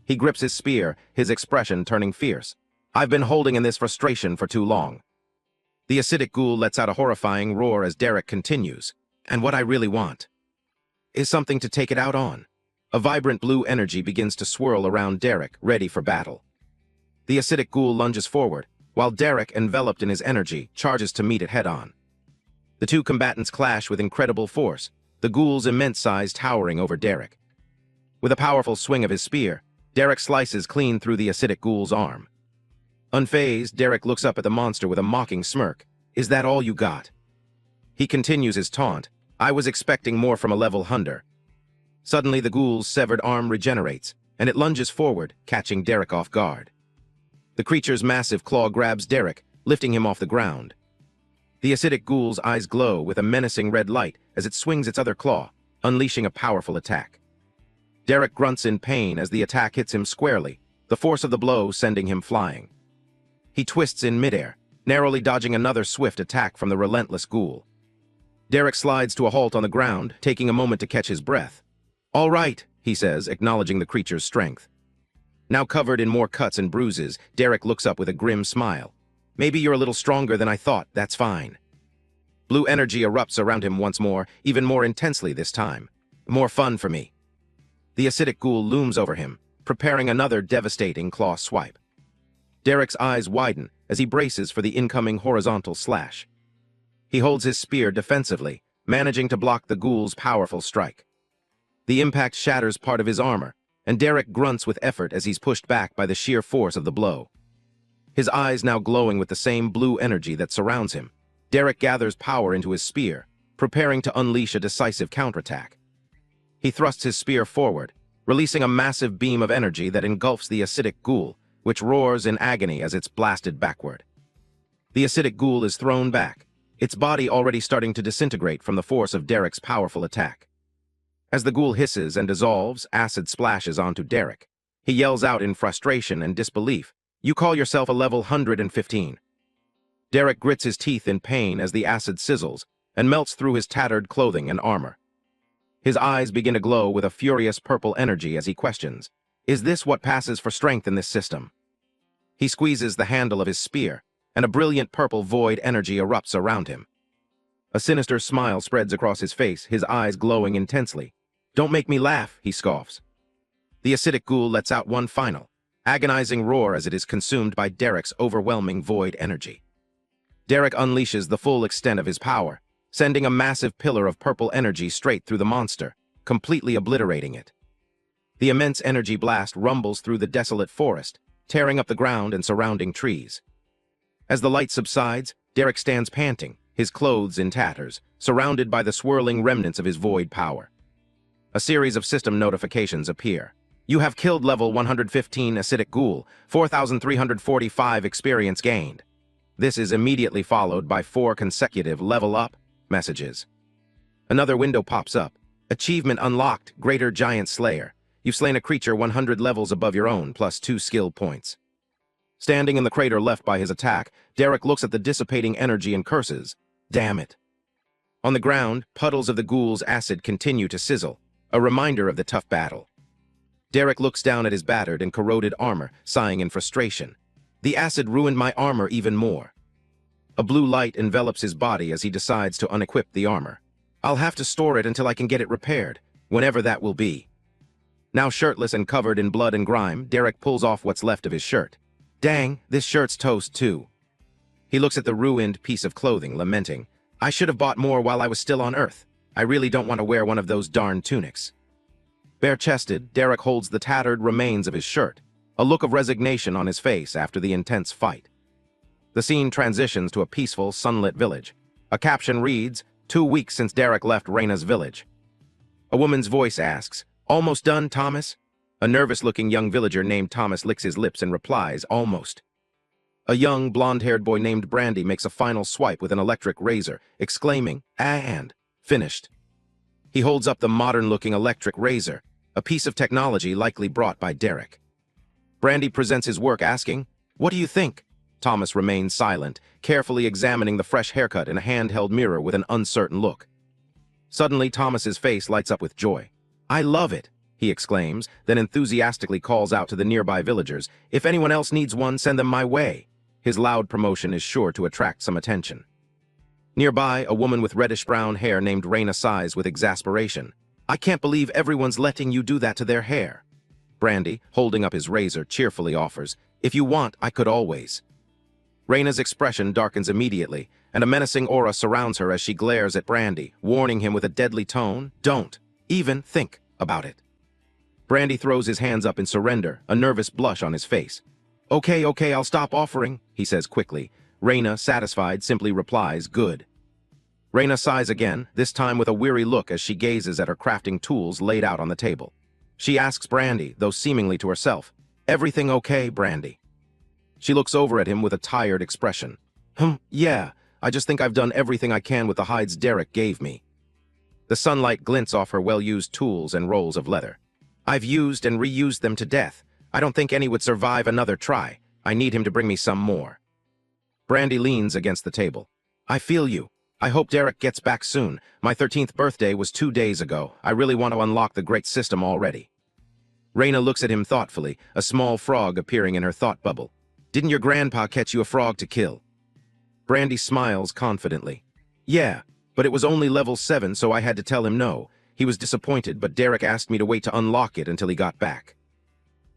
[SPEAKER 1] He grips his spear, his expression turning fierce. "I've been holding in this frustration for too long." The acidic ghoul lets out a horrifying roar as Derek continues. "And what I really want is something to take it out on." A vibrant blue energy begins to swirl around Derek, ready for battle. The acidic ghoul lunges forward, while Derek, enveloped in his energy, charges to meet it head-on. The two combatants clash with incredible force, the ghoul's immense size towering over Derek. With a powerful swing of his spear, Derek slices clean through the acidic ghoul's arm. Unfazed, Derek looks up at the monster with a mocking smirk. "Is that all you got?" He continues his taunt. "I was expecting more from a level hunter." Suddenly, the ghoul's severed arm regenerates, and it lunges forward, catching Derek off guard. The creature's massive claw grabs Derek, lifting him off the ground. The acidic ghoul's eyes glow with a menacing red light as it swings its other claw, unleashing a powerful attack. Derek grunts in pain as the attack hits him squarely, the force of the blow sending him flying. He twists in midair, narrowly dodging another swift attack from the relentless ghoul. Derek slides to a halt on the ground, taking a moment to catch his breath. "All right," he says, acknowledging the creature's strength. Now covered in more cuts and bruises, Derek looks up with a grim smile. Maybe you're a little stronger than I thought, that's fine. Blue energy erupts around him once more, even more intensely this time. More fun for me. The acidic ghoul looms over him, preparing another devastating claw swipe. Derek's eyes widen as he braces for the incoming horizontal slash. He holds his spear defensively, managing to block the ghoul's powerful strike. The impact shatters part of his armor, and Derek grunts with effort as he's pushed back by the sheer force of the blow. His eyes now glowing with the same blue energy that surrounds him, Derek gathers power into his spear, preparing to unleash a decisive counterattack. He thrusts his spear forward, releasing a massive beam of energy that engulfs the acidic ghoul, which roars in agony as it's blasted backward. The acidic ghoul is thrown back, its body already starting to disintegrate from the force of Derek's powerful attack. As the ghoul hisses and dissolves, acid splashes onto Derek. He yells out in frustration and disbelief, "You call yourself a level 115. Derek grits his teeth in pain as the acid sizzles and melts through his tattered clothing and armor. His eyes begin to glow with a furious purple energy as he questions, "Is this what passes for strength in this system?" He squeezes the handle of his spear, and a brilliant purple void energy erupts around him. A sinister smile spreads across his face, his eyes glowing intensely. "Don't make me laugh," he scoffs. The acidic ghoul lets out one final, agonizing roar as it is consumed by Derek's overwhelming void energy. Derek unleashes the full extent of his power, sending a massive pillar of purple energy straight through the monster, completely obliterating it. The immense energy blast rumbles through the desolate forest, tearing up the ground and surrounding trees. As the light subsides, Derek stands panting, his clothes in tatters, surrounded by the swirling remnants of his void power. A series of system notifications appear. You have killed level 115 acidic ghoul, 4,345 experience gained. This is immediately followed by 4 consecutive level up messages. Another window pops up. Achievement unlocked, Greater Giant Slayer. You've slain a creature 100 levels above your own, plus 2 skill points. Standing in the crater left by his attack, Derek looks at the dissipating energy and curses. Damn it. On the ground, puddles of the ghoul's acid continue to sizzle, a reminder of the tough battle. Derek looks down at his battered and corroded armor, sighing in frustration. The acid ruined my armor even more. A blue light envelops his body as he decides to unequip the armor. I'll have to store it until I can get it repaired, whenever that will be. Now shirtless and covered in blood and grime, Derek pulls off what's left of his shirt. Dang, this shirt's toast too. He looks at the ruined piece of clothing, lamenting, I should have bought more while I was still on Earth. I really don't want to wear one of those darn tunics. Bare-chested, Derek holds the tattered remains of his shirt, a look of resignation on his face after the intense fight. The scene transitions to a peaceful, sunlit village. A caption reads, 2 weeks since Derek left Raina's village. A woman's voice asks, Almost done, Thomas? A nervous-looking young villager named Thomas licks his lips and replies, Almost. A young, blonde-haired boy named Brandy makes a final swipe with an electric razor, exclaiming, and finished. He holds up the modern-looking electric razor, a piece of technology likely brought by Derek. Brandy presents his work asking, What do you think? Thomas remains silent, carefully examining the fresh haircut in a handheld mirror with an uncertain look. Suddenly, Thomas's face lights up with joy. I love it, he exclaims, then enthusiastically calls out to the nearby villagers, If anyone else needs one, send them my way. His loud promotion is sure to attract some attention. Nearby, a woman with reddish-brown hair named Raina sighs with exasperation. I can't believe everyone's letting you do that to their hair. Brandy, holding up his razor, cheerfully offers, If you want, I could always. Raina's expression darkens immediately, and a menacing aura surrounds her as she glares at Brandy, warning him with a deadly tone, Don't even think about it. Brandy throws his hands up in surrender, a nervous blush on his face. Okay, I'll stop offering, he says quickly. Raina, satisfied, simply replies, Good. Raina sighs again, this time with a weary look as she gazes at her crafting tools laid out on the table. She asks Brandy, though seemingly to herself, Everything okay, Brandy? She looks over at him with a tired expression. Yeah, I just think I've done everything I can with the hides Derek gave me. The sunlight glints off her well-used tools and rolls of leather. I've used and reused them to death. I don't think any would survive another try. I need him to bring me some more. Brandy leans against the table. I feel you. I hope Derek gets back soon. My 13th birthday was 2 days ago. I really want to unlock the great system already. Raina looks at him thoughtfully, a small frog appearing in her thought bubble. Didn't your grandpa catch you a frog to kill? Brandy smiles confidently. Yeah, but it was only level 7, so I had to tell him no. He was disappointed, but Derek asked me to wait to unlock it until he got back.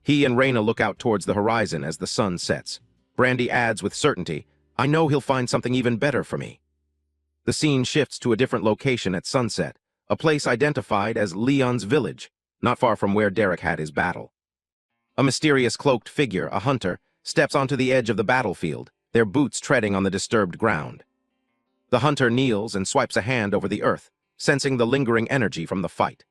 [SPEAKER 1] He and Raina look out towards the horizon as the sun sets. Brandy adds with certainty, I know he'll find something even better for me. The scene shifts to a different location at sunset, a place identified as Leon's village, not far from where Derek had his battle. A mysterious cloaked figure, a hunter, steps onto the edge of the battlefield, their boots treading on the disturbed ground. The hunter kneels and swipes a hand over the earth, sensing the lingering energy from the fight.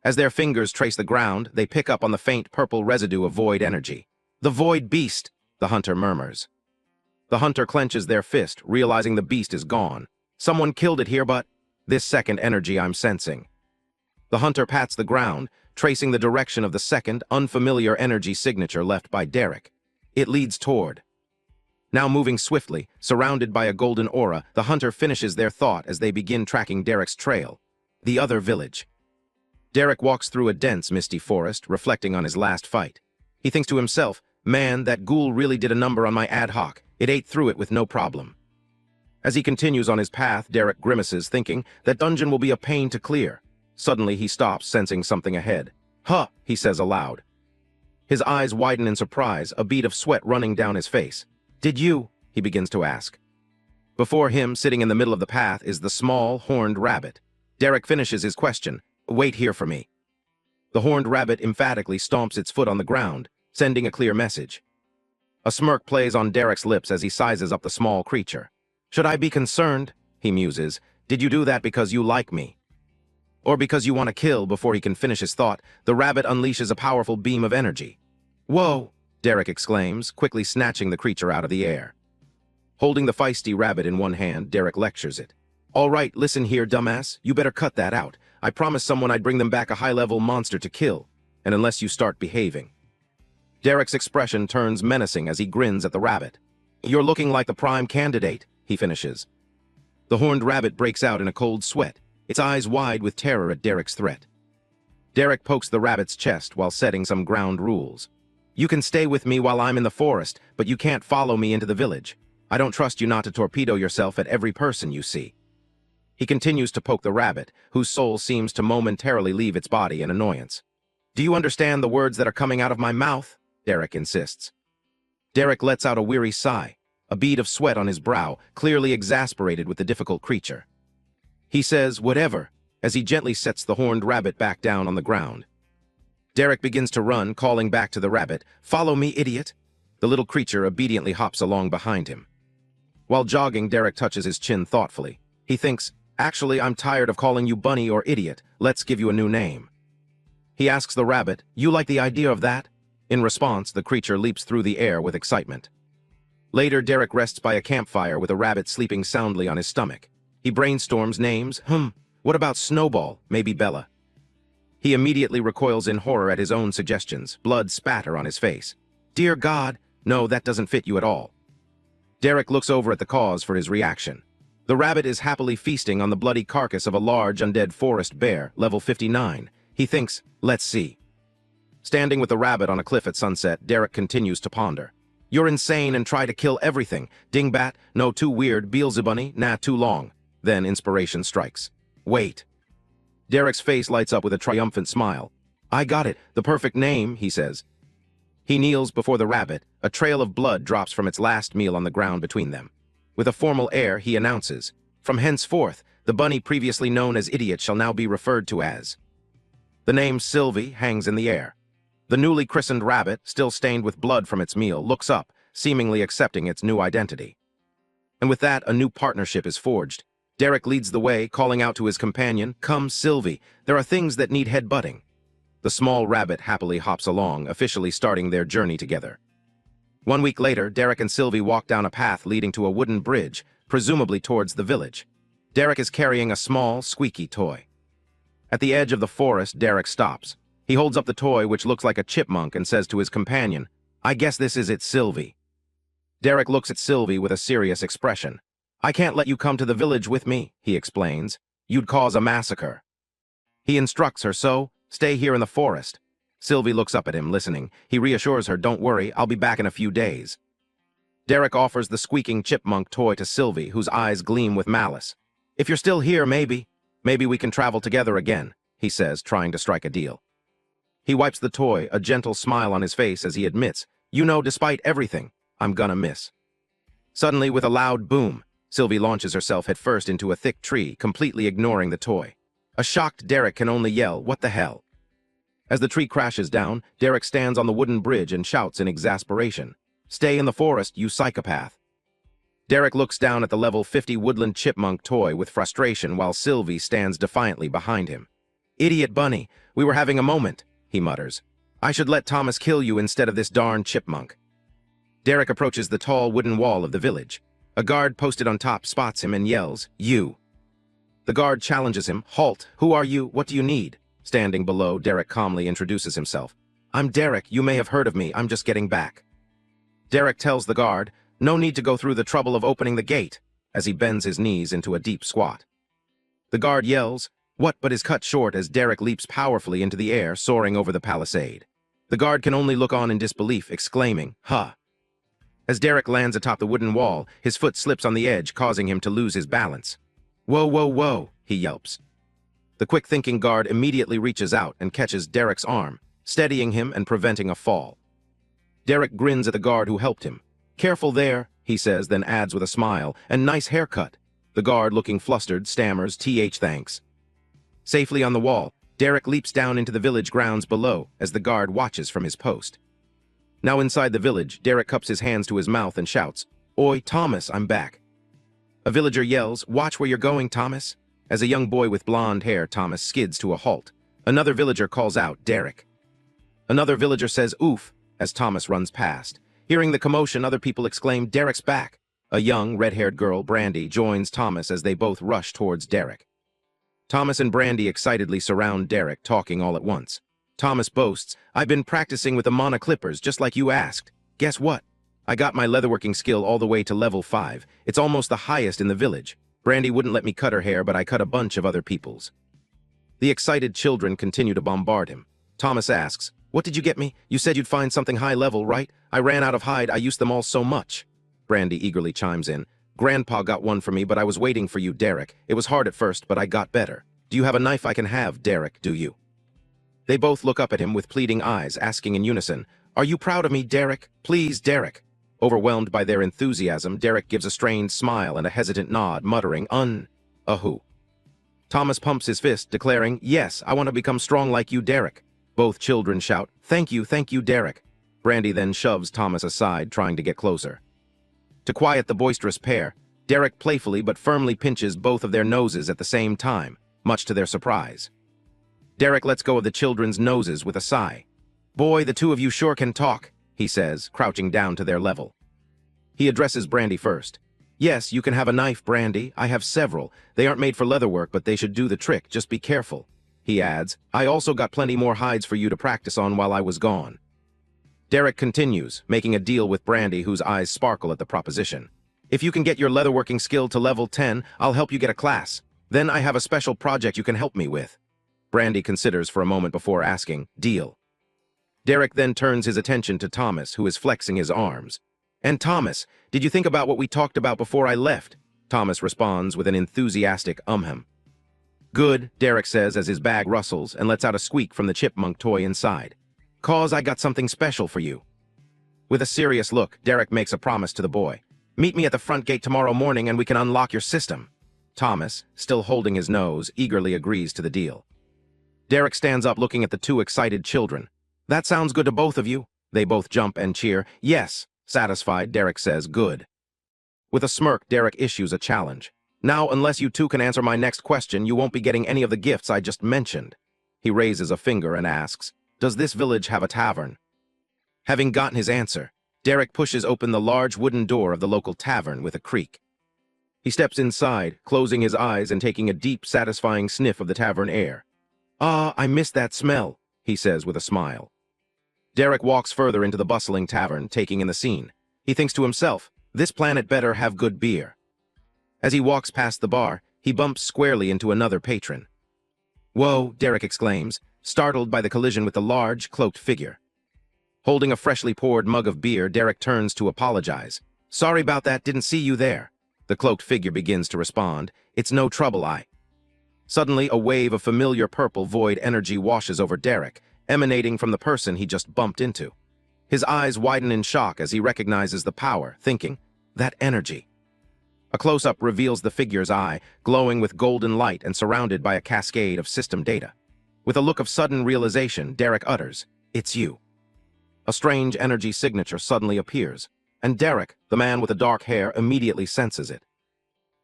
[SPEAKER 1] As their fingers trace the ground, they pick up on the faint purple residue of void energy. The void beast, the hunter murmurs. The hunter clenches their fist, realizing the beast is gone. Someone killed it here, but this second energy I'm sensing. The hunter pats the ground, tracing the direction of the second, unfamiliar energy signature left by Derek. It leads toward. Now moving swiftly, surrounded by a golden aura, the hunter finishes their thought as they begin tracking Derek's trail. The other village. Derek walks through a dense, misty forest, reflecting on his last fight. He thinks to himself, man, that ghoul really did a number on my ad hoc. It ate through it with no problem. As he continues on his path, Derek grimaces, thinking that dungeon will be a pain to clear. Suddenly, he stops, sensing something ahead. Huh, he says aloud. His eyes widen in surprise, a bead of sweat running down his face. Did you? He begins to ask. Before him, sitting in the middle of the path, is the small, horned rabbit. Derek finishes his question. Wait here for me. The horned rabbit emphatically stomps its foot on the ground, sending a clear message. A smirk plays on Derek's lips as he sizes up the small creature. Should I be concerned? He muses. Did you do that because you like me? Or because you want to kill? Before he can finish his thought, the rabbit unleashes a powerful beam of energy. Whoa! Derek exclaims, quickly snatching the creature out of the air. Holding the feisty rabbit in one hand, Derek lectures it. All right, listen here, dumbass. You better cut that out. I promised someone I'd bring them back a high-level monster to kill, and unless you start behaving. Derek's expression turns menacing as he grins at the rabbit. You're looking like the prime candidate, he finishes. The horned rabbit breaks out in a cold sweat, its eyes wide with terror at Derek's threat. Derek pokes the rabbit's chest while setting some ground rules. You can stay with me while I'm in the forest, but you can't follow me into the village. I don't trust you not to torpedo yourself at every person you see. He continues to poke the rabbit, whose soul seems to momentarily leave its body in annoyance. Do you understand the words that are coming out of my mouth? Derek insists. Derek lets out a weary sigh, a bead of sweat on his brow, clearly exasperated with the difficult creature. He says, whatever, as he gently sets the horned rabbit back down on the ground. Derek begins to run, calling back to the rabbit, Follow me, idiot! The little creature obediently hops along behind him. While jogging, Derek touches his chin thoughtfully. He thinks, Actually, I'm tired of calling you bunny or idiot. Let's give you a new name. He asks the rabbit, You like the idea of that? In response, the creature leaps through the air with excitement. Later, Derek rests by a campfire with a rabbit sleeping soundly on his stomach. He brainstorms names. What about Snowball? Maybe Bella. He immediately recoils in horror at his own suggestions, blood spatter on his face. Dear God, no, that doesn't fit you at all. Derek looks over at the cause for his reaction. The rabbit is happily feasting on the bloody carcass of a large undead forest bear, level 59. He thinks, let's see. Standing with the rabbit on a cliff at sunset, Derek continues to ponder. You're insane and try to kill everything. Dingbat, no, too weird. Beelzebunny, nah, too long. Then inspiration strikes. Wait. Derek's face lights up with a triumphant smile. I got it, the perfect name, he says. He kneels before the rabbit. A trail of blood drops from its last meal on the ground between them. With a formal air, he announces, From henceforth, the bunny previously known as Idiot shall now be referred to as. The name Sylvie hangs in the air. The newly christened rabbit, still stained with blood from its meal, looks up, seemingly accepting its new identity. And with that, a new partnership is forged. Derek leads the way, calling out to his companion, Come, Sylvie, there are things that need headbutting. The small rabbit happily hops along, officially starting their journey together. 1 week later, Derek and Sylvie walk down a path leading to a wooden bridge, presumably towards the village. Derek is carrying a small, squeaky toy. At the edge of the forest, Derek stops. He holds up the toy, which looks like a chipmunk, and says to his companion, I guess this is it, Sylvie. Derek looks at Sylvie with a serious expression. I can't let you come to the village with me, he explains. You'd cause a massacre. He instructs her, so, stay here in the forest. Sylvie looks up at him, listening. He reassures her, don't worry, I'll be back in a few days. Derek offers the squeaking chipmunk toy to Sylvie, whose eyes gleam with malice. If you're still here, maybe we can travel together again, he says, trying to strike a deal. He wipes the toy, a gentle smile on his face as he admits, you know, despite everything, I'm gonna miss. Suddenly, with a loud boom, Sylvie launches herself headfirst into a thick tree, completely ignoring the toy. A shocked Derek can only yell, what the hell? As the tree crashes down, Derek stands on the wooden bridge and shouts in exasperation, stay in the forest, you psychopath. Derek looks down at the level 50 woodland chipmunk toy with frustration while Sylvie stands defiantly behind him. Idiot bunny, we were having a moment, he mutters. I should let Thomas kill you instead of this darn chipmunk. Derek approaches the tall wooden wall of the village. A guard posted on top spots him and yells, you. The guard challenges him, halt, who are you, what do you need? Standing below, Derek calmly introduces himself. I'm Derek, you may have heard of me, I'm just getting back. Derek tells the guard, no need to go through the trouble of opening the gate, as he bends his knees into a deep squat. The guard yells, what, but is cut short as Derek leaps powerfully into the air, soaring over the palisade. The guard can only look on in disbelief, exclaiming, huh. As Derek lands atop the wooden wall, his foot slips on the edge, causing him to lose his balance. Whoa, whoa, whoa, he yelps. The quick-thinking guard immediately reaches out and catches Derek's arm, steadying him and preventing a fall. Derek grins at the guard who helped him. Careful there, he says, then adds with a smile, and nice haircut. The guard, looking flustered, stammers, thanks. Safely on the wall, Derek leaps down into the village grounds below as the guard watches from his post. Now inside the village, Derek cups his hands to his mouth and shouts, Oi, Thomas, I'm back. A villager yells, watch where you're going, Thomas. As a young boy with blonde hair, Thomas skids to a halt. Another villager calls out, Derek. Another villager says, oof, as Thomas runs past. Hearing the commotion, other people exclaim, Derek's back. A young, red-haired girl, Brandy, joins Thomas as they both rush towards Derek. Thomas and Brandy excitedly surround Derek, talking all at once. Thomas boasts, I've been practicing with the Mana Clippers, just like you asked. Guess what? I got my leatherworking skill all the way to level 5. It's almost the highest in the village. Brandy wouldn't let me cut her hair, but I cut a bunch of other people's. The excited children continue to bombard him. Thomas asks, what did you get me? You said you'd find something high level, right? I ran out of hide, I used them all so much. Brandy eagerly chimes in. Grandpa got one for me, but I was waiting for you, Derek. It was hard at first, but I got better. Do you have a knife I can have, Derek, do you? They both look up at him with pleading eyes, asking in unison, are you proud of me, Derek? Please, Derek. Overwhelmed by their enthusiasm, Derek gives a strained smile and a hesitant nod, muttering, who? Thomas pumps his fist, declaring, yes, I want to become strong like you, Derek. Both children shout, thank you, Derek. Brandy then shoves Thomas aside, trying to get closer. To quiet the boisterous pair, Derek playfully but firmly pinches both of their noses at the same time, much to their surprise. Derek lets go of the children's noses with a sigh. Boy, the two of you sure can talk, he says, crouching down to their level. He addresses Brandy first. Yes, you can have a knife, Brandy. I have several. They aren't made for leather work, but they should do the trick. Just be careful. He adds, I also got plenty more hides for you to practice on while I was gone. Derek continues, making a deal with Brandy, whose eyes sparkle at the proposition. If you can get your leatherworking skill to level 10, I'll help you get a class. Then I have a special project you can help me with. Brandy considers for a moment before asking, deal. Derek then turns his attention to Thomas, who is flexing his arms. And Thomas, did you think about what we talked about before I left? Thomas responds with an enthusiastic hem. Good, Derek says as his bag rustles and lets out a squeak from the chipmunk toy inside. Cause I got something special for you. With a serious look, Derek makes a promise to the boy. Meet me at the front gate tomorrow morning and we can unlock your system. Thomas, still holding his nose, eagerly agrees to the deal. Derek stands up looking at the two excited children. That sounds good to both of you. They both jump and cheer. Yes. Satisfied, Derek says, good. With a smirk, Derek issues a challenge. Now, unless you two can answer my next question, you won't be getting any of the gifts I just mentioned. He raises a finger and asks, does this village have a tavern? Having gotten his answer, Derek pushes open the large wooden door of the local tavern with a creak. He steps inside, closing his eyes and taking a deep, satisfying sniff of the tavern air. Ah, I miss that smell, he says with a smile. Derek walks further into the bustling tavern, taking in the scene. He thinks to himself, this planet better have good beer. As he walks past the bar, he bumps squarely into another patron. Whoa, Derek exclaims. startled by the collision with the large, cloaked figure. Holding a freshly poured mug of beer, Derek turns to apologize. "Sorry about that, didn't see you there." The cloaked figure begins to respond. "It's no trouble, I." Suddenly, a wave of familiar purple void energy washes over Derek, emanating from the person he just bumped into. His eyes widen in shock as he recognizes the power, thinking, "That energy." A close-up reveals the figure's eye, glowing with golden light and surrounded by a cascade of system data. With a look of sudden realization, Derek utters, "It's you." A strange energy signature suddenly appears, and Derek, the man with the dark hair, immediately senses it.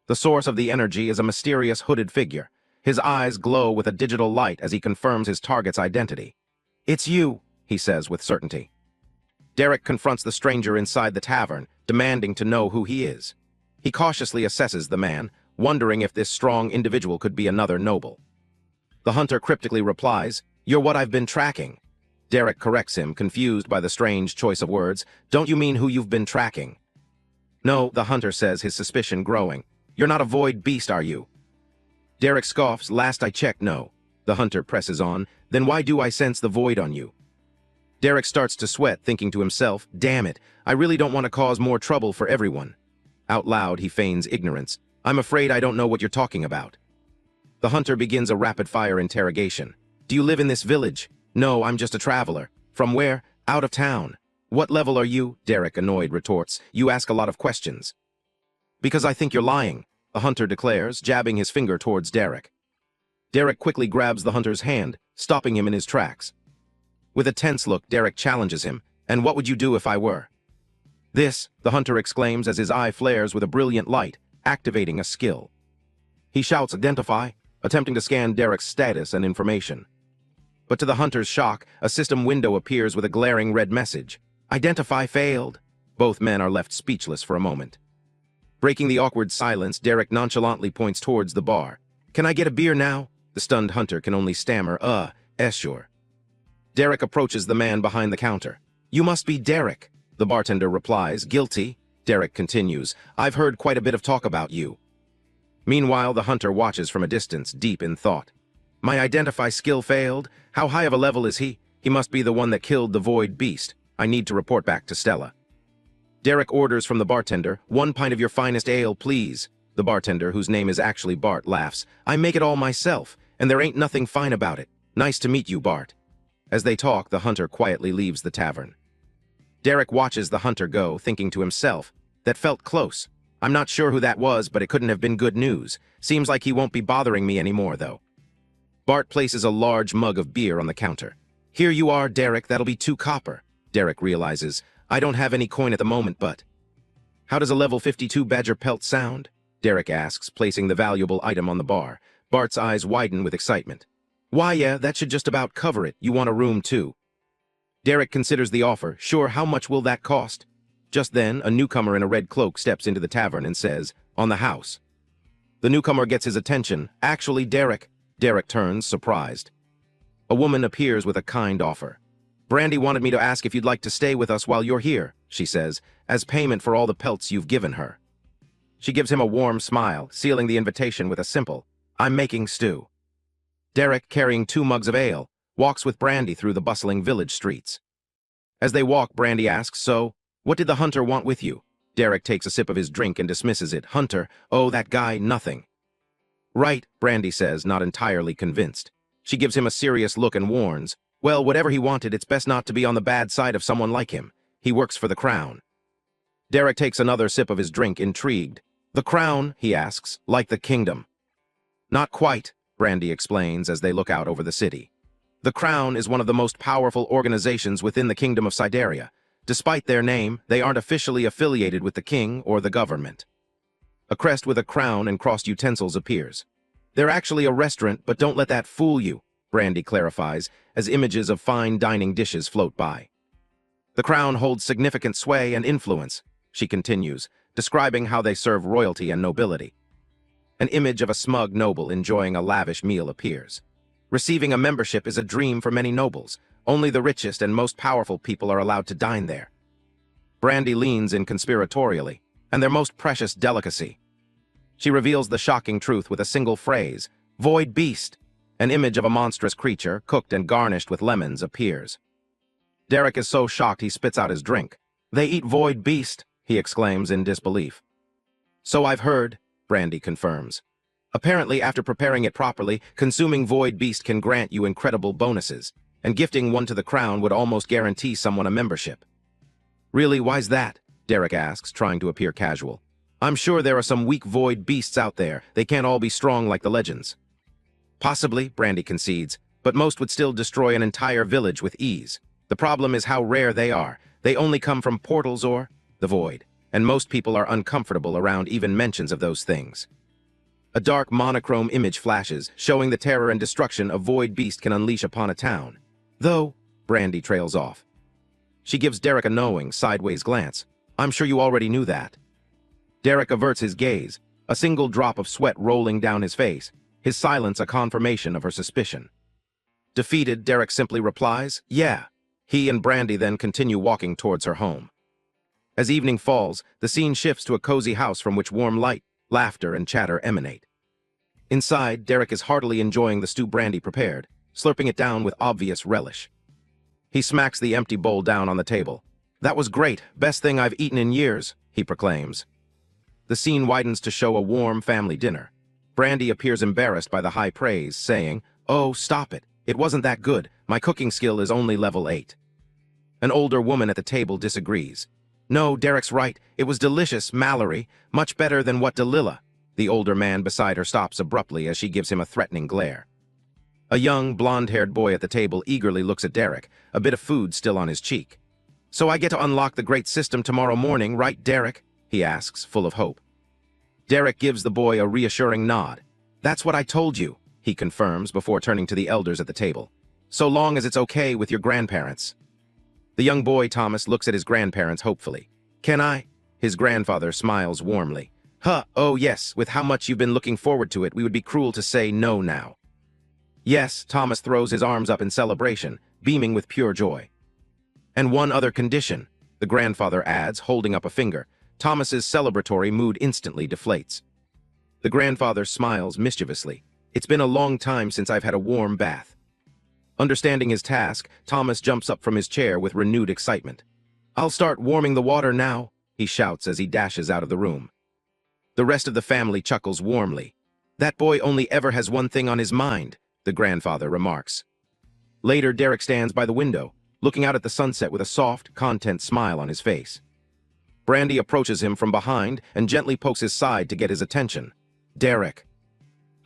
[SPEAKER 1] The source of the energy is a mysterious hooded figure. His eyes glow with a digital light as he confirms his target's identity. "It's you," he says with certainty. Derek confronts the stranger inside the tavern, demanding to know who he is. He cautiously assesses the man, wondering if this strong individual could be another noble. The hunter cryptically replies, "You're what I've been tracking." Derek corrects him, confused by the strange choice of words. "Don't you mean who you've been tracking?" "No," the hunter says, his suspicion growing. "You're not a void beast, are you?" Derek scoffs. "Last I checked, no." The hunter presses on. "Then why do I sense the void on you?" Derek starts to sweat, thinking to himself, "Damn it, I really don't want to cause more trouble for everyone." Out loud, he feigns ignorance. "I'm afraid I don't know what you're talking about." The hunter begins a rapid-fire interrogation. "Do you live in this village?" "No, I'm just a traveler." "From where?" "Out of town." "What level are you?" Derek, annoyed, retorts. "You ask a lot of questions." "Because I think you're lying," the hunter declares, jabbing his finger towards Derek. Derek quickly grabs the hunter's hand, stopping him in his tracks. With a tense look, Derek challenges him. "And what would you do if I were?" "This," the hunter exclaims as his eye flares with a brilliant light, activating a skill. He shouts, "Identify," attempting to scan Derek's status and information. But to the hunter's shock, a system window appears with a glaring red message. "Identify failed." Both men are left speechless for a moment. Breaking the awkward silence, Derek nonchalantly points towards the bar. "Can I get a beer now?" The stunned hunter can only stammer, sure." Derek approaches the man behind the counter. "You must be Derek," the bartender replies. "Guilty." Derek continues, "I've heard quite a bit of talk about you." Meanwhile, the hunter watches from a distance, deep in thought. "My identify skill failed? How high of a level is he? He must be the one that killed the void beast. I need to report back to Stella." Derek orders from the bartender, "1 pint of your finest ale, please." The bartender, whose name is actually Bart, laughs. "I make it all myself, and there ain't nothing fine about it. Nice to meet you, Bart." As they talk, the hunter quietly leaves the tavern. Derek watches the hunter go, thinking to himself, "That felt close. I'm not sure who that was, but it couldn't have been good news. Seems like he won't be bothering me anymore, though." Bart places a large mug of beer on the counter. "Here you are, Derek, that'll be 2 copper. Derek realizes, "I don't have any coin at the moment, but—" "How does a level 52 badger pelt sound?" Derek asks, placing the valuable item on the bar. Bart's eyes widen with excitement. "Why, yeah, that should just about cover it. You want a room, too." Derek considers the offer. "Sure, how much will that cost?" Just then, a newcomer in a red cloak steps into the tavern and says, "On the house." The newcomer gets his attention. "Actually, Derek." Derek turns, surprised. A woman appears with a kind offer. "Brandy wanted me to ask if you'd like to stay with us while you're here," she says, "as payment for all the pelts you've given her." She gives him a warm smile, sealing the invitation with a simple, "I'm making stew." Derek, carrying 2 mugs of ale, walks with Brandy through the bustling village streets. As they walk, Brandy asks, "So, what did the hunter want with you?" Derek takes a sip of his drink and dismisses it. "Hunter? Oh, that guy, nothing." "Right," Brandy says, not entirely convinced. She gives him a serious look and warns, "Well, whatever he wanted, it's best not to be on the bad side of someone like him. He works for the crown." Derek takes another sip of his drink, intrigued. "The crown?" he asks, "like the kingdom?" "Not quite," Brandy explains as they look out over the city. "The crown is one of the most powerful organizations within the kingdom of Sideria. Despite their name, they aren't officially affiliated with the king or the government." A crest with a crown and crossed utensils appears. "They're actually a restaurant, but don't let that fool you," Brandy clarifies, as images of fine dining dishes float by. "The crown holds significant sway and influence," she continues, describing how they serve royalty and nobility. An image of a smug noble enjoying a lavish meal appears. Receiving a membership is a dream for many nobles. Only the richest and most powerful people are allowed to dine there. Brandy leans in conspiratorially, and their most precious delicacy. She reveals the shocking truth with a single phrase, "Void beast," An image of a monstrous creature, cooked and garnished with lemons, appears. Derek is so shocked he spits out his drink. "They eat void beast," he exclaims in disbelief. "So I've heard," Brandy confirms. "Apparently, after preparing it properly, consuming void beast can grant you incredible bonuses, and gifting one to the crown would almost guarantee someone a membership." "Really, why's that?" Derek asks, trying to appear casual. "I'm sure there are some weak void beasts out there. They can't all be strong like the legends." "Possibly," Brandy concedes, "but most would still destroy an entire village with ease. The problem is how rare they are. They only come from portals or the void, and most people are uncomfortable around even mentions of those things." A dark monochrome image flashes, showing the terror and destruction a void beast can unleash upon a town. "Though," Brandy trails off. She gives Derek a knowing, sideways glance. "I'm sure you already knew that." Derek averts his gaze, a single drop of sweat rolling down his face, his silence a confirmation of her suspicion. Defeated, Derek simply replies, "Yeah." He and Brandy then continue walking towards her home. As evening falls, the scene shifts to a cozy house from which warm light, laughter, and chatter emanate. Inside, Derek is heartily enjoying the stew Brandy prepared, slurping it down with obvious relish. He smacks the empty bowl down on the table. "That was great, best thing I've eaten in years," he proclaims. The scene widens to show a warm family dinner. Brandy appears embarrassed by the high praise, saying, "Oh, stop it. It wasn't that good. My cooking skill is only level 8. An older woman at the table disagrees. "No, Derek's right. It was delicious, Mallory. Much better than what Delilah." The older man beside her stops abruptly as she gives him a threatening glare. A young, blonde-haired boy at the table eagerly looks at Derek, a bit of food still on his cheek. "So I get to unlock the great system tomorrow morning, right, Derek?" he asks, full of hope. Derek gives the boy a reassuring nod. "That's what I told you," he confirms before turning to the elders at the table. "So long as it's okay with your grandparents." The young boy, Thomas, looks at his grandparents hopefully. "Can I?" His grandfather smiles warmly. Oh yes, with how much you've been looking forward to it, we would be cruel to say no now." "Yes," Thomas throws his arms up in celebration, beaming with pure joy. "And one other condition," the grandfather adds, holding up a finger. Thomas's celebratory mood instantly deflates. The grandfather smiles mischievously. "It's been a long time since I've had a warm bath." Understanding his task, Thomas jumps up from his chair with renewed excitement. "I'll start warming the water now," he shouts as he dashes out of the room. The rest of the family chuckles warmly. "That boy only ever has one thing on his mind," the grandfather remarks. Later, Derek stands by the window, looking out at the sunset with a soft, content smile on his face. Brandy approaches him from behind and gently pokes his side to get his attention. "Derek."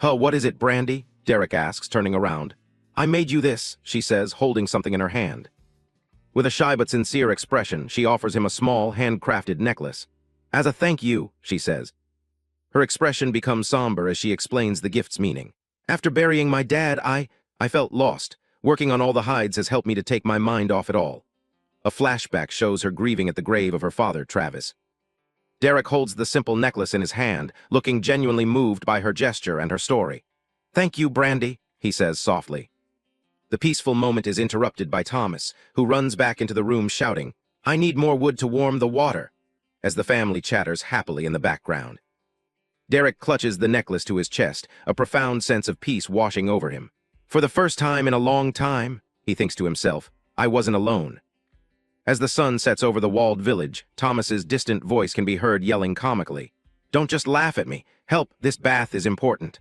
[SPEAKER 1] What is it, Brandy?" Derek asks, turning around. "I made you this," she says, holding something in her hand. With a shy but sincere expression, she offers him a small, handcrafted necklace. "As a thank you," she says. Her expression becomes somber as she explains the gift's meaning. "After burying my dad, I felt lost. Working on all the hides has helped me to take my mind off it all." A flashback shows her grieving at the grave of her father, Travis. Derek holds the simple necklace in his hand, looking genuinely moved by her gesture and her story. "Thank you, Brandy," he says softly. The peaceful moment is interrupted by Thomas, who runs back into the room shouting, "I need more wood to warm the water," as the family chatters happily in the background. Derek clutches the necklace to his chest, a profound sense of peace washing over him. For the first time in a long time, he thinks to himself, I wasn't alone. As the sun sets over the walled village, Thomas's distant voice can be heard yelling comically, "Don't just laugh at me. Help, this bath is important."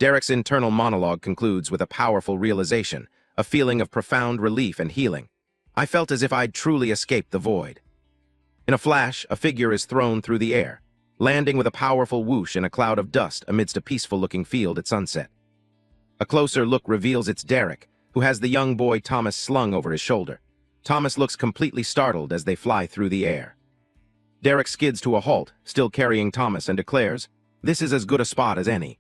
[SPEAKER 1] Derek's internal monologue concludes with a powerful realization, a feeling of profound relief and healing. "I felt as if I'd truly escaped the void." In a flash, a figure is thrown through the air, landing with a powerful whoosh in a cloud of dust amidst a peaceful-looking field at sunset. A closer look reveals it's Derek, who has the young boy Thomas slung over his shoulder. Thomas looks completely startled as they fly through the air. Derek skids to a halt, still carrying Thomas, and declares, "This is as good a spot as any."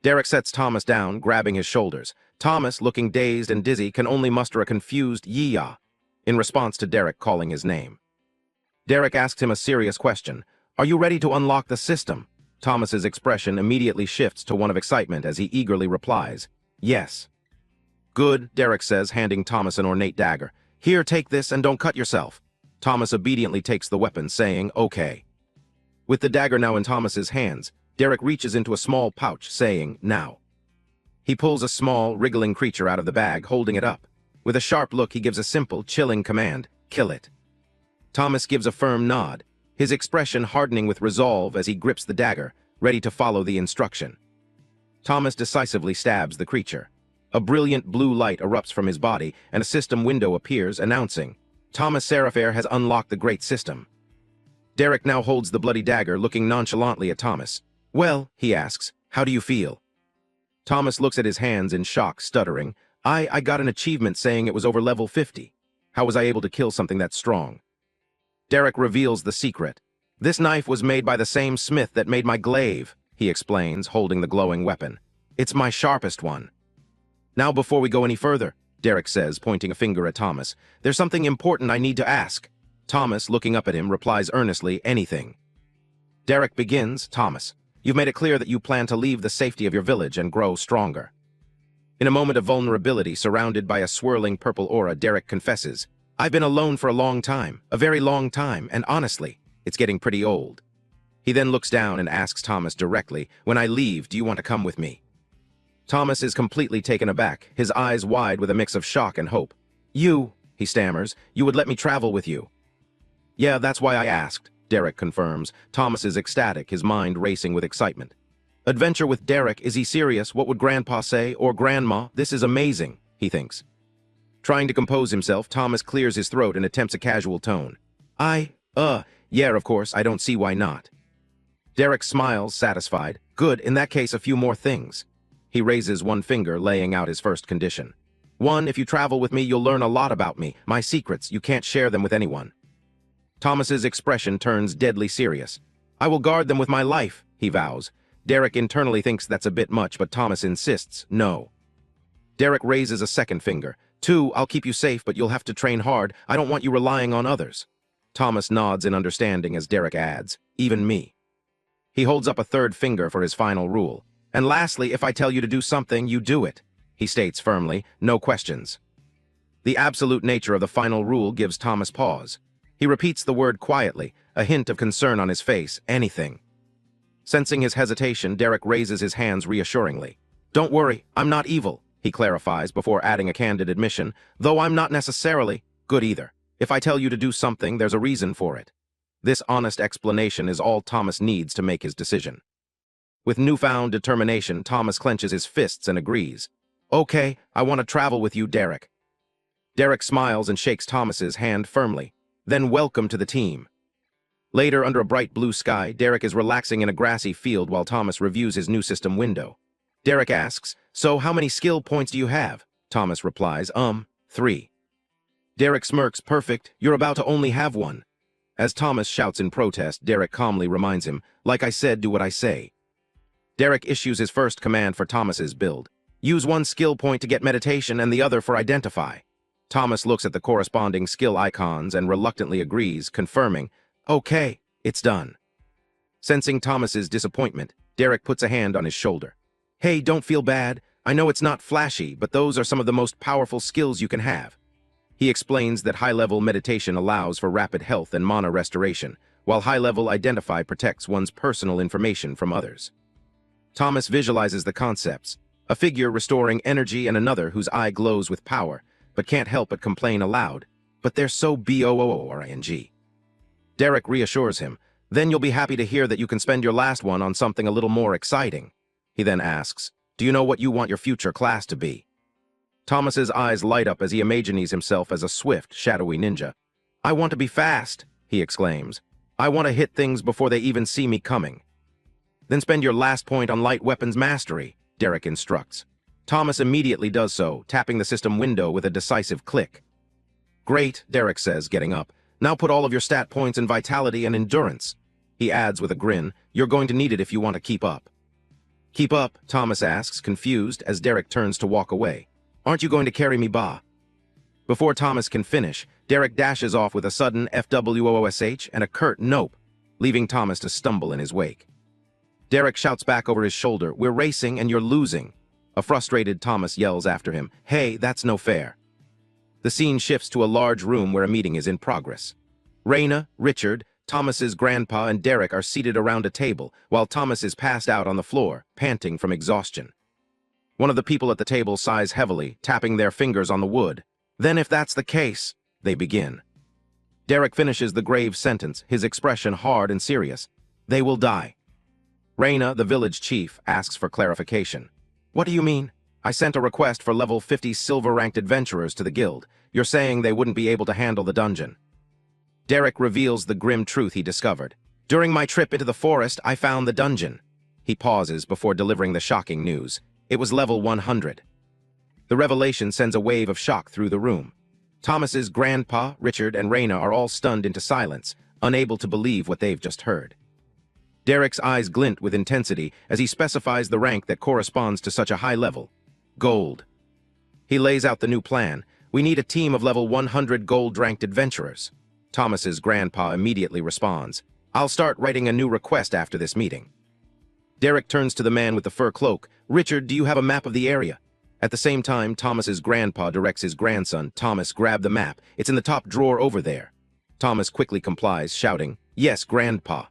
[SPEAKER 1] Derek sets Thomas down, grabbing his shoulders. Thomas, looking dazed and dizzy, can only muster a confused yee-yah in response to Derek calling his name. Derek asks him a serious question. "Are you ready to unlock the system?" Thomas's expression immediately shifts to one of excitement as he eagerly replies, "Yes." "Good," Derek says, handing Thomas an ornate dagger. "Here, take this and don't cut yourself." Thomas obediently takes the weapon, saying, "Okay." With the dagger now in Thomas's hands, Derek reaches into a small pouch, saying, "Now." He pulls a small, wriggling creature out of the bag, holding it up. With a sharp look, he gives a simple, chilling command: kill it. Thomas gives a firm nod, his expression hardening with resolve as he grips the dagger, ready to follow the instruction. Thomas decisively stabs the creature. A brilliant blue light erupts from his body, and a system window appears, announcing, "Thomas Serafair has unlocked the great system." Derek now holds the bloody dagger, looking nonchalantly at Thomas. "Well," he asks, "how do you feel?" Thomas looks at his hands in shock, stuttering, I got an achievement saying it was over level 50. How was I able to kill something that strong?" Derek reveals the secret. "This knife was made by the same smith that made my glaive," he explains, holding the glowing weapon. "It's my sharpest one." "Now before we go any further," Derek says, pointing a finger at Thomas, "there's something important I need to ask." Thomas, looking up at him, replies earnestly, "Anything." Derek begins, "Thomas, you've made it clear that you plan to leave the safety of your village and grow stronger." In a moment of vulnerability, surrounded by a swirling purple aura, Derek confesses, "I've been alone for a long time, a very long time, and honestly, it's getting pretty old." He then looks down and asks Thomas directly, "When I leave, do you want to come with me?" Thomas is completely taken aback, his eyes wide with a mix of shock and hope. "You," he stammers, "you would let me travel with you?" "Yeah, that's why I asked," Derek confirms. Thomas is ecstatic, his mind racing with excitement. Adventure with Derek, is he serious? What would Grandpa say, or Grandma? This is amazing, he thinks. Trying to compose himself, Thomas clears his throat and attempts a casual tone. Yeah, of course, I don't see why not." Derek smiles, satisfied. "Good, in that case, a few more things." He raises one finger, laying out his first condition. "1, if you travel with me, you'll learn a lot about me, my secrets, you can't share them with anyone." Thomas's expression turns deadly serious. "I will guard them with my life," he vows. Derek internally thinks that's a bit much, but Thomas insists, "No." Derek raises a second finger. 2, I'll keep you safe, but you'll have to train hard. I don't want you relying on others." Thomas nods in understanding as Derek adds, "Even me." He holds up a third finger for his final rule. "And lastly, if I tell you to do something, you do it," he states firmly, "no questions." The absolute nature of the final rule gives Thomas pause. He repeats the word quietly, a hint of concern on his face, "anything." Sensing his hesitation, Derek raises his hands reassuringly. "Don't worry, I'm not evil," he clarifies before adding a candid admission, "though I'm not necessarily good either. If I tell you to do something, there's a reason for it." This honest explanation is all Thomas needs to make his decision. With newfound determination, Thomas clenches his fists and agrees. "Okay, I want to travel with you, Derek." Derek smiles and shakes Thomas's hand firmly. "Then welcome to the team." Later, under a bright blue sky, Derek is relaxing in a grassy field while Thomas reviews his new system window. Derek asks, "So how many skill points do you have?" Thomas replies, 3. Derek smirks, "Perfect, you're about to only have 1. As Thomas shouts in protest, Derek calmly reminds him, "Like I said, do what I say." Derek issues his first command for Thomas's build. "Use 1 skill point to get meditation and the other for identify." Thomas looks at the corresponding skill icons and reluctantly agrees, confirming, "Okay, it's done." Sensing Thomas's disappointment, Derek puts a hand on his shoulder. "Hey, don't feel bad. I know it's not flashy, but those are some of the most powerful skills you can have." He explains that high-level meditation allows for rapid health and mana restoration, while high-level identify protects one's personal information from others. Thomas visualizes the concepts, a figure restoring energy and another whose eye glows with power, but can't help but complain aloud, "But they're so boring." Derek reassures him, "Then you'll be happy to hear that you can spend your last one on something a little more exciting." He then asks, "Do you know what you want your future class to be?" Thomas's eyes light up as he imagines himself as a swift, shadowy ninja. "I want to be fast," he exclaims. "I want to hit things before they even see me coming." "Then spend your last point on light weapons mastery," Derek instructs. Thomas immediately does so, tapping the system window with a decisive click. "Great," Derek says, getting up. "Now put all of your stat points in vitality and endurance." He adds with a grin, "You're going to need it if you want to keep up." "Keep up?" Thomas asks, confused, as Derek turns to walk away. "Aren't you going to carry me, ba?" Before Thomas can finish, Derek dashes off with a sudden FWOOSH and a curt nope, leaving Thomas to stumble in his wake. Derek shouts back over his shoulder, "We're racing and you're losing." A frustrated Thomas yells after him, "Hey, that's no fair." The scene shifts to a large room where a meeting is in progress. Raina, Richard, Thomas's grandpa, and Derek are seated around a table, while Thomas is passed out on the floor, panting from exhaustion. One of the people at the table sighs heavily, tapping their fingers on the wood. Then if that's the case, they begin. Derek finishes the grave sentence, his expression hard and serious. They will die. Reyna, the village chief, asks for clarification. What do you mean? I sent a request for level 50 silver-ranked adventurers to the guild. You're saying they wouldn't be able to handle the dungeon. Derek reveals the grim truth he discovered. During my trip into the forest, I found the dungeon. He pauses before delivering the shocking news. It was level 100. The revelation sends a wave of shock through the room. Thomas's grandpa, Richard, and Reyna are all stunned into silence, unable to believe what they've just heard. Derek's eyes glint with intensity as he specifies the rank that corresponds to such a high level. Gold. He lays out the new plan. We need a team of level 100 gold-ranked adventurers. Thomas's grandpa immediately responds. I'll start writing a new request after this meeting. Derek turns to the man with the fur cloak. Richard, do you have a map of the area? At the same time, Thomas's grandpa directs his grandson, Thomas, grab the map. It's in the top drawer over there. Thomas quickly complies, shouting, Yes, grandpa.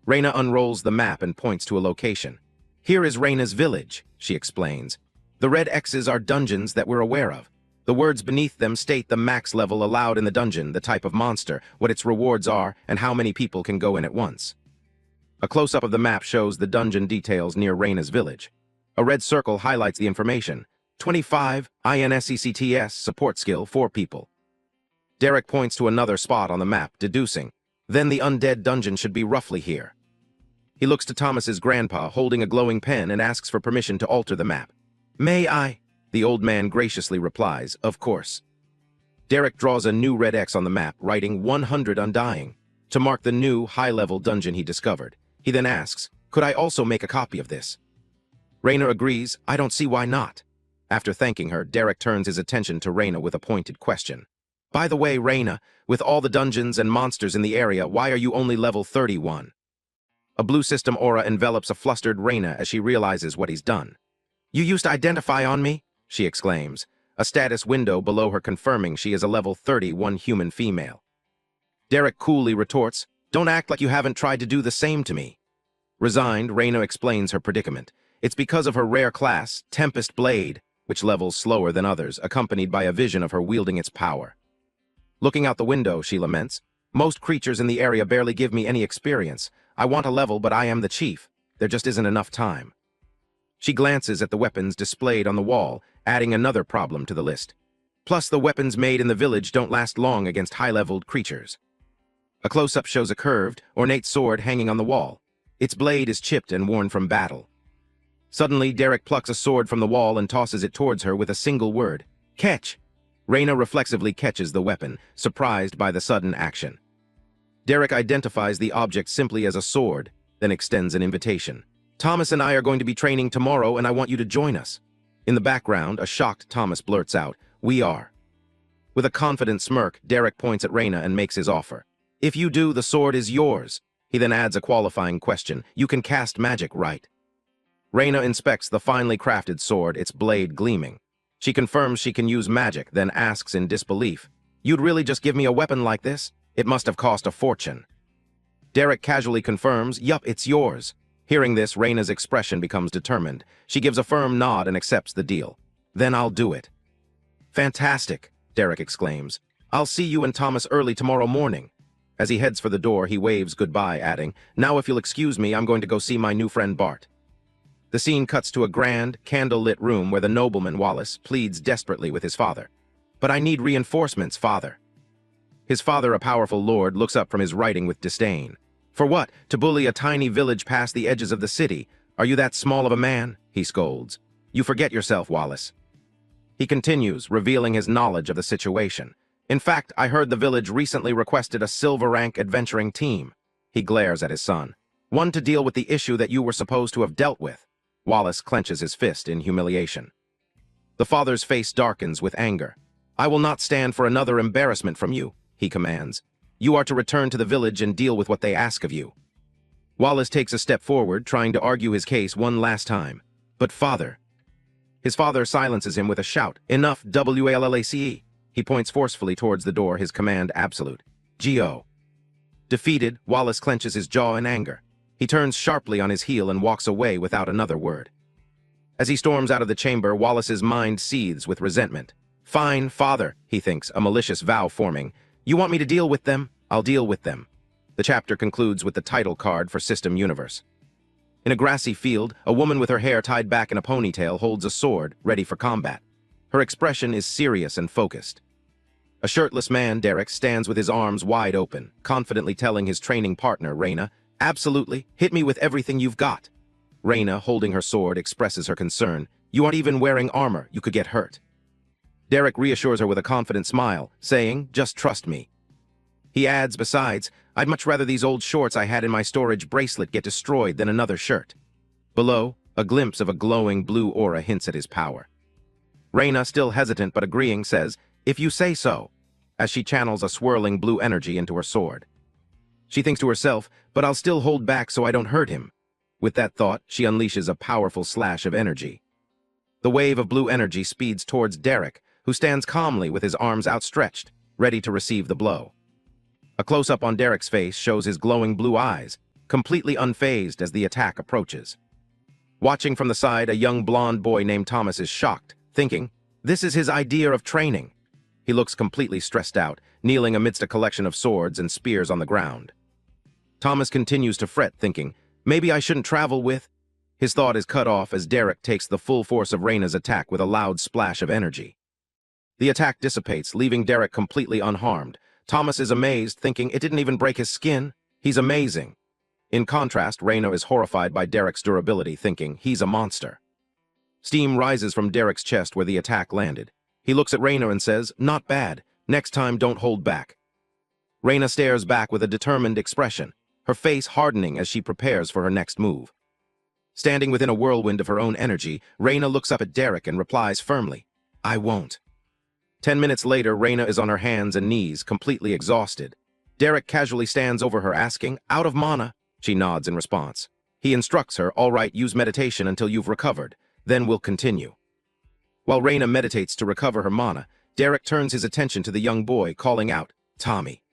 [SPEAKER 1] Reyna unrolls the map and points to a location. Here is Reyna's village, she explains. The red X's are dungeons that we're aware of. The words beneath them state the max level allowed in the dungeon, the type of monster, what its rewards are, and how many people can go in at once. A close-up of the map shows the dungeon details near Reyna's village. A red circle highlights the information. 25, INSECTS, support skill, 4 people. Derek points to another spot on the map, deducing. Then the undead dungeon should be roughly here. He looks to Thomas's grandpa, holding a glowing pen, and asks for permission to alter the map. May I? The old man graciously replies, Of course. Derek draws a new red X on the map, writing 100 Undying, to mark the new, high-level dungeon he discovered. He then asks, Could I also make a copy of this? Reyna agrees, I don't see why not. After thanking her, Derek turns his attention to Reyna with a pointed question. By the way, Reyna, with all the dungeons and monsters in the area, why are you only level 31? A blue system aura envelops a flustered Reyna as she realizes what he's done. You used to identify on me? She exclaims, a status window below her confirming she is a level 31 human female. Derek coolly retorts, Don't act like you haven't tried to do the same to me. Resigned, Reyna explains her predicament. It's because of her rare class, Tempest Blade, which levels slower than others, accompanied by a vision of her wielding its power. Looking out the window, she laments, Most creatures in the area barely give me any experience. I want a level, but I am the chief. There just isn't enough time. She glances at the weapons displayed on the wall, adding another problem to the list. Plus, the weapons made in the village don't last long against high-leveled creatures. A close-up shows a curved, ornate sword hanging on the wall. Its blade is chipped and worn from battle. Suddenly, Derek plucks a sword from the wall and tosses it towards her with a single word. Catch! Reyna reflexively catches the weapon, surprised by the sudden action. Derek identifies the object simply as a sword, then extends an invitation. Thomas and I are going to be training tomorrow, and I want you to join us. In the background, a shocked Thomas blurts out, We are. With a confident smirk, Derek points at Reyna and makes his offer. If you do, the sword is yours. He then adds a qualifying question. You can cast magic, right? Reyna inspects the finely crafted sword, its blade gleaming. She confirms she can use magic, then asks in disbelief, You'd really just give me a weapon like this? It must have cost a fortune. Derek casually confirms, Yup, it's yours. Hearing this, Reyna's expression becomes determined. She gives a firm nod and accepts the deal. Then I'll do it. Fantastic, Derek exclaims. I'll see you and Thomas early tomorrow morning. As he heads for the door, he waves goodbye, adding, Now if you'll excuse me, I'm going to go see my new friend Bart. The scene cuts to a grand, candle-lit room where the nobleman Wallace pleads desperately with his father. But I need reinforcements, father. His father, a powerful lord, looks up from his writing with disdain. For what? To bully a tiny village past the edges of the city? Are you that small of a man? He scolds. You forget yourself, Wallace. He continues, revealing his knowledge of the situation. In fact, I heard the village recently requested a silver rank adventuring team. He glares at his son. One to deal with the issue that you were supposed to have dealt with. Wallace clenches his fist in humiliation. The father's face darkens with anger. I will not stand for another embarrassment from you, he commands. You are to return to the village and deal with what they ask of you. Wallace takes a step forward, trying to argue his case one last time. But father. His father silences him with a shout. Enough, WALLACE. He points forcefully towards the door, his command absolute. Go. Defeated, Wallace clenches his jaw in anger. He turns sharply on his heel and walks away without another word. As he storms out of the chamber, Wallace's mind seethes with resentment. Fine, father, he thinks, a malicious vow forming. You want me to deal with them? I'll deal with them. The chapter concludes with the title card for System Universe. In a grassy field, a woman with her hair tied back in a ponytail holds a sword, ready for combat. Her expression is serious and focused. A shirtless man, Derek, stands with his arms wide open, confidently telling his training partner, Raina, "Absolutely, hit me with everything you've got." Raina, holding her sword, expresses her concern. "You aren't even wearing armor, you could get hurt." Derek reassures her with a confident smile, saying, "Just trust me." He adds, "Besides, I'd much rather these old shorts I had in my storage bracelet get destroyed than another shirt." Below, a glimpse of a glowing blue aura hints at his power. Raina, still hesitant but agreeing, says, "If you say so," as she channels a swirling blue energy into her sword. She thinks to herself, "But I'll still hold back so I don't hurt him." With that thought, she unleashes a powerful slash of energy. The wave of blue energy speeds towards Derek, who stands calmly with his arms outstretched, ready to receive the blow. A close-up on Derek's face shows his glowing blue eyes, completely unfazed as the attack approaches. Watching from the side, a young blonde boy named Thomas is shocked, thinking, this is his idea of training. He looks completely stressed out, kneeling amidst a collection of swords and spears on the ground. Thomas continues to fret, thinking, maybe I shouldn't travel with... His thought is cut off as Derek takes the full force of Raina's attack with a loud splash of energy. The attack dissipates, leaving Derek completely unharmed. Thomas is amazed, thinking it didn't even break his skin. He's amazing. In contrast, Raina is horrified by Derek's durability, thinking he's a monster. Steam rises from Derek's chest where the attack landed. He looks at Raina and says, "Not bad. Next time, don't hold back." Raina stares back with a determined expression, her face hardening as she prepares for her next move. Standing within a whirlwind of her own energy, Raina looks up at Derek and replies firmly, "I won't." 10 minutes later, Raina is on her hands and knees, completely exhausted. Derek casually stands over her, asking, "Out of mana?" She nods in response. He instructs her, "All right, use meditation until you've recovered. Then we'll continue." While Raina meditates to recover her mana, Derek turns his attention to the young boy, calling out, "Tommy."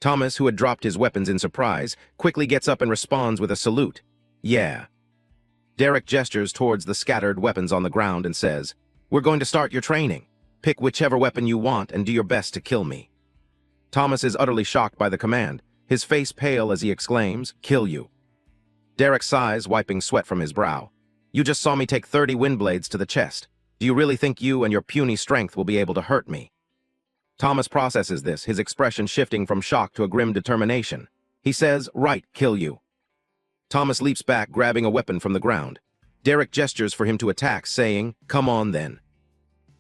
[SPEAKER 1] Thomas, who had dropped his weapons in surprise, quickly gets up and responds with a salute. "Yeah." Derek gestures towards the scattered weapons on the ground and says, "We're going to start your training. Pick whichever weapon you want and do your best to kill me." Thomas is utterly shocked by the command, his face pale as he exclaims, "Kill you." Derek sighs, wiping sweat from his brow. "You just saw me take 30 wind blades to the chest. Do you really think you and your puny strength will be able to hurt me?" Thomas processes this, his expression shifting from shock to a grim determination. He says, "Right, kill you." Thomas leaps back, grabbing a weapon from the ground. Derek gestures for him to attack, saying, "Come on then."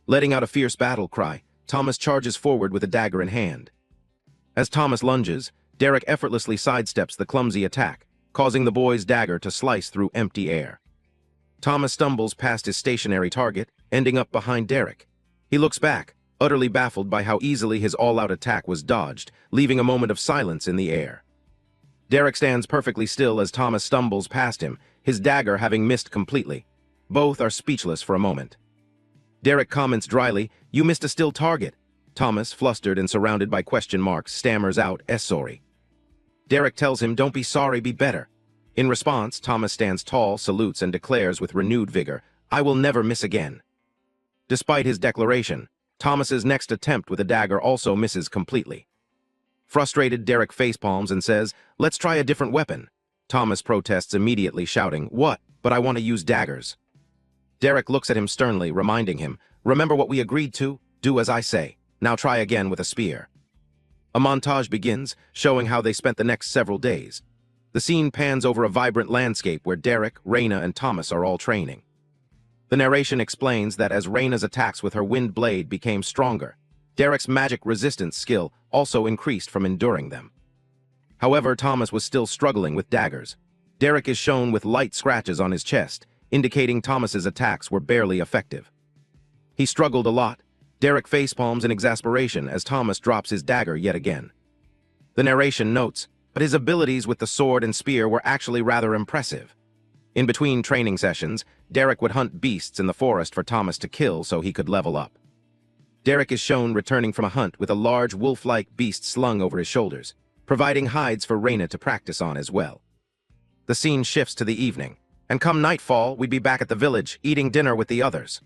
[SPEAKER 1] Letting out a fierce battle cry, Thomas charges forward with a dagger in hand. As Thomas lunges, Derek effortlessly sidesteps the clumsy attack, causing the boy's dagger to slice through empty air. Thomas stumbles past his stationary target, ending up behind Derek. He looks back, utterly baffled by how easily his all-out attack was dodged, leaving a moment of silence in the air. Derek stands perfectly still as Thomas stumbles past him, his dagger having missed completely. Both are speechless for a moment. Derek comments dryly, "You missed a still target." Thomas, flustered and surrounded by question marks, stammers out, "Sorry." Derek tells him, "Don't be sorry, be better." In response, Thomas stands tall, salutes, and declares with renewed vigor, "I will never miss again." Despite his declaration, Thomas's next attempt with a dagger also misses completely. Frustrated, Derek facepalms and says, "Let's try a different weapon." Thomas protests immediately, shouting, "What? But I want to use daggers." Derek looks at him sternly, reminding him, "Remember what we agreed to? Do as I say. Now try again with a spear." A montage begins, showing how they spent the next several days. The scene pans over a vibrant landscape where Derek, Raina, and Thomas are all training. The narration explains that as Raina's attacks with her wind blade became stronger, Derek's magic resistance skill also increased from enduring them. However, Thomas was still struggling with daggers. Derek is shown with light scratches on his chest, indicating Thomas's attacks were barely effective. He struggled a lot. Derek facepalms in exasperation as Thomas drops his dagger yet again. The narration notes, but his abilities with the sword and spear were actually rather impressive. In between training sessions, Derek would hunt beasts in the forest for Thomas to kill so he could level up. Derek is shown returning from a hunt with a large wolf-like beast slung over his shoulders, providing hides for Raina to practice on as well. The scene shifts to the evening. And come nightfall, we'd be back at the village, eating dinner with the others.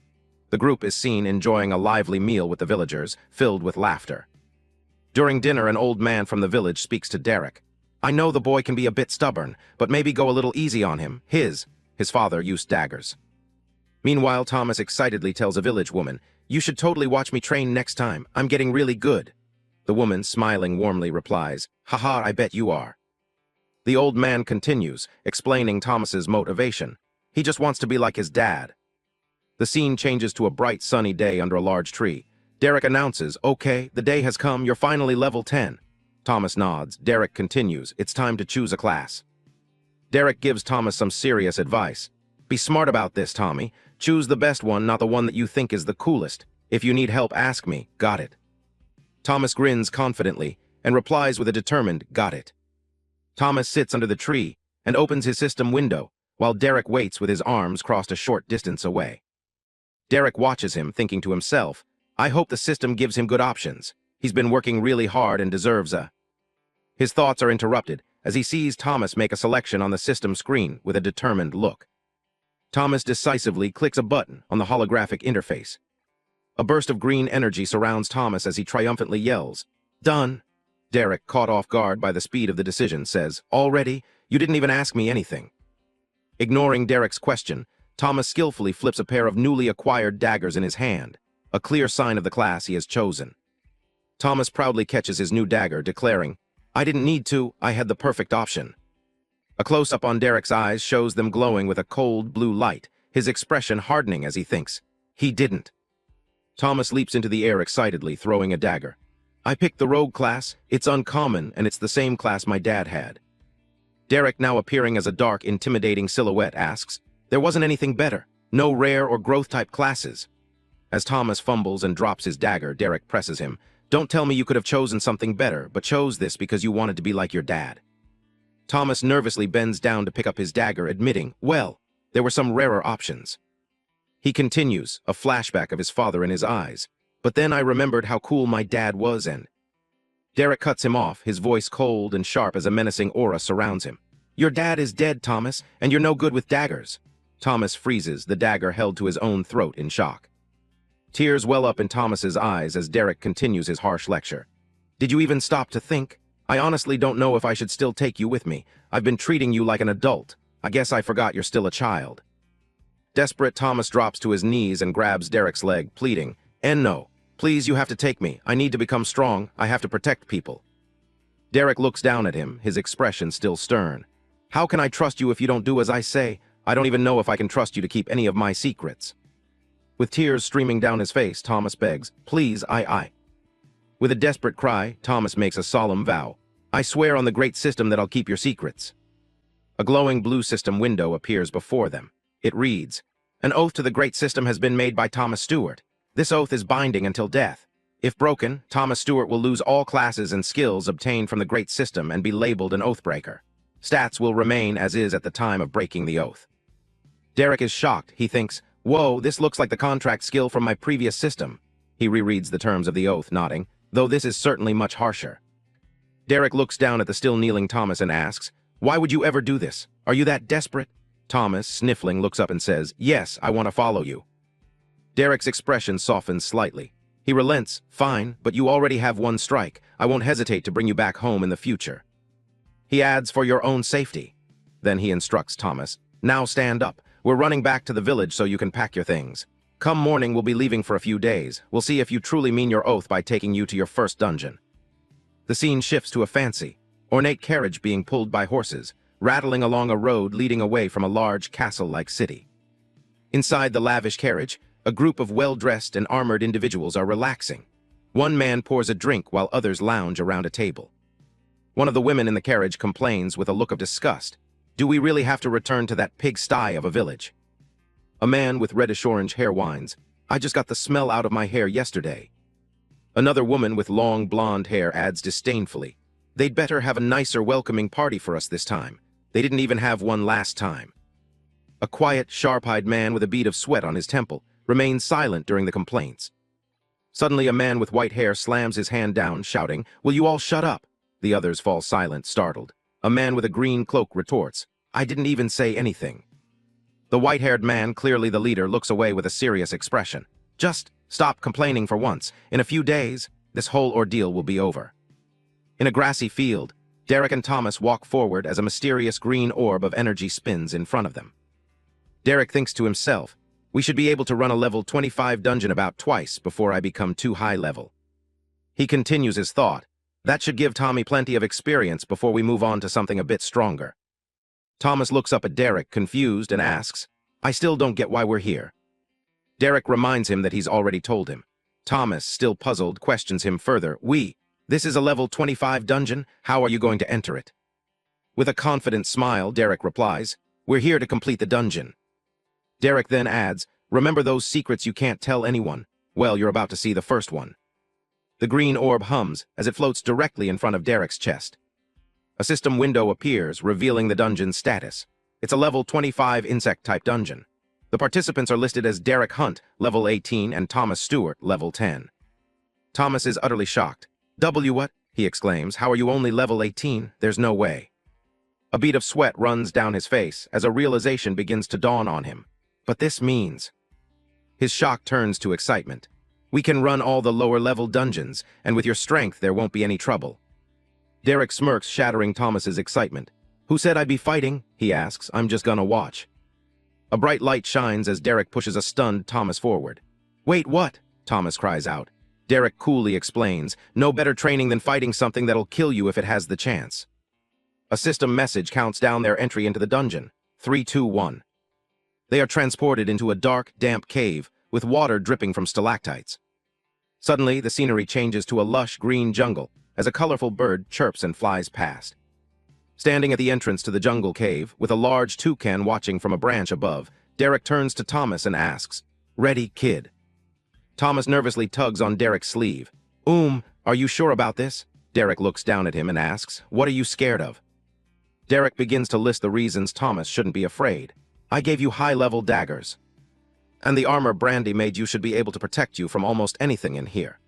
[SPEAKER 1] The group is seen enjoying a lively meal with the villagers, filled with laughter. During dinner, an old man from the village speaks to Derek. I know the boy can be a bit stubborn, but maybe go a little easy on him. His father used daggers. Meanwhile, Thomas excitedly tells a village woman, you should totally watch me train next time. I'm getting really good. The woman, smiling warmly, replies, haha, I bet you are. The old man continues, explaining Thomas's motivation. He just wants to be like his dad. The scene changes to a bright sunny day under a large tree. Derek announces, okay, the day has come, you're finally level 10. Thomas nods. Derek continues, it's time to choose a class. Derek gives Thomas some serious advice. Be smart about this, Tommy. Choose the best one, not the one that you think is the coolest. If you need help, ask me. Got it? Thomas grins confidently and replies with a determined, got it. Thomas sits under the tree and opens his system window, while Derek waits with his arms crossed a short distance away. Derek watches him, thinking to himself, I hope the system gives him good options. He's been working really hard and deserves a... His thoughts are interrupted as he sees Thomas make a selection on the system screen with a determined look. Thomas decisively clicks a button on the holographic interface. A burst of green energy surrounds Thomas as he triumphantly yells, done. Derek, caught off guard by the speed of the decision, says, already? You didn't even ask me anything. Ignoring Derek's question, Thomas skillfully flips a pair of newly acquired daggers in his hand, a clear sign of the class he has chosen. Thomas proudly catches his new dagger, declaring, I didn't need to, I had the perfect option. A close-up on Derek's eyes shows them glowing with a cold blue light, his expression hardening as he thinks, he didn't. Thomas leaps into the air excitedly, throwing a dagger. I picked the rogue class, it's uncommon, and it's the same class my dad had. Derek, now appearing as a dark, intimidating silhouette, asks, there wasn't anything better, no rare or growth-type classes. As Thomas fumbles and drops his dagger, Derek presses him, don't tell me you could have chosen something better, but chose this because you wanted to be like your dad. Thomas nervously bends down to pick up his dagger, admitting, well, there were some rarer options. He continues, a flashback of his father in his eyes. But then I remembered how cool my dad was and... Derek cuts him off, his voice cold and sharp as a menacing aura surrounds him. Your dad is dead, Thomas, and you're no good with daggers. Thomas freezes, the dagger held to his own throat in shock. Tears well up in Thomas's eyes as Derek continues his harsh lecture. Did you even stop to think? I honestly don't know if I should still take you with me. I've been treating you like an adult. I guess I forgot you're still a child. Desperate, Thomas drops to his knees and grabs Derek's leg, pleading, no. Please, you have to take me. I need to become strong. I have to protect people. Derek looks down at him, his expression still stern. How can I trust you if you don't do as I say? I don't even know if I can trust you to keep any of my secrets. With tears streaming down his face, Thomas begs, please, I. With a desperate cry, Thomas makes a solemn vow. I swear on the great system that I'll keep your secrets. A glowing blue system window appears before them. It reads, an oath to the great system has been made by Thomas Stewart. This oath is binding until death. If broken, Thomas Stewart will lose all classes and skills obtained from the great system and be labeled an oathbreaker. Stats will remain as is at the time of breaking the oath. Derek is shocked. He thinks, whoa, this looks like the contract skill from my previous system. He rereads the terms of the oath, nodding, though this is certainly much harsher. Derek looks down at the still kneeling Thomas and asks, why would you ever do this? Are you that desperate? Thomas, sniffling, looks up and says, yes, I want to follow you. Derek's expression softens slightly. He relents, fine, but you already have one strike. I won't hesitate to bring you back home in the future. He adds, for your own safety. Then he instructs Thomas, now stand up. We're running back to the village so you can pack your things. Come morning, we'll be leaving for a few days. We'll see if you truly mean your oath by taking you to your first dungeon. The scene shifts to a fancy, ornate carriage being pulled by horses, rattling along a road leading away from a large castle-like city. Inside the lavish carriage, a group of well-dressed and armored individuals are relaxing. One man pours a drink while others lounge around a table. One of the women in the carriage complains with a look of disgust. Do we really have to return to that pigsty of a village? A man with reddish-orange hair whines, I just got the smell out of my hair yesterday. Another woman with long blonde hair adds disdainfully, they'd better have a nicer welcoming party for us this time. They didn't even have one last time. A quiet, sharp-eyed man with a bead of sweat on his temple remains silent during the complaints. Suddenly, a man with white hair slams his hand down, shouting, will you all shut up? The others fall silent, startled. A man with a green cloak retorts, I didn't even say anything. The white-haired man, clearly the leader, looks away with a serious expression. Just stop complaining for once. In a few days, this whole ordeal will be over. In a grassy field, Derek and Thomas walk forward as a mysterious green orb of energy spins in front of them. Derek thinks to himself, we should be able to run a level 25 dungeon about twice before I become too high level. He continues his thought. That should give Tommy plenty of experience before we move on to something a bit stronger. Thomas looks up at Derek, confused, and asks, I still don't get why we're here. Derek reminds him that he's already told him. Thomas, still puzzled, questions him further. This is a level 25 dungeon. How are you going to enter it? With a confident smile, Derek replies, we're here to complete the dungeon. Derek then adds, remember those secrets you can't tell anyone? Well, you're about to see the first one. The green orb hums as it floats directly in front of Derek's chest. A system window appears, revealing the dungeon's status. It's a level 25 insect-type dungeon. The participants are listed as Derek Hunt, level 18, and Thomas Stewart, level 10. Thomas is utterly shocked. What? He exclaims. How are you only level 18? There's no way. A bead of sweat runs down his face as a realization begins to dawn on him. But this means... His shock turns to excitement. We can run all the lower-level dungeons, and with your strength there won't be any trouble. Derek smirks, shattering Thomas's excitement. Who said I'd be fighting? He asks. I'm just gonna watch. A bright light shines as Derek pushes a stunned Thomas forward. Wait, what? Thomas cries out. Derek coolly explains, no better training than fighting something that'll kill you if it has the chance. A system message counts down their entry into the dungeon. 3, 2, 1. They are transported into a dark, damp cave with water dripping from stalactites. Suddenly, the scenery changes to a lush green jungle as a colorful bird chirps and flies past. Standing at the entrance to the jungle cave, with a large toucan watching from a branch above, Derek turns to Thomas and asks, Ready, kid? Thomas nervously tugs on Derek's sleeve. Are you sure about this? Derek looks down at him and asks, What are you scared of? Derek begins to list the reasons Thomas shouldn't be afraid. I gave you high-level daggers. And the armor Brandy made you should be able to protect you from almost anything in here.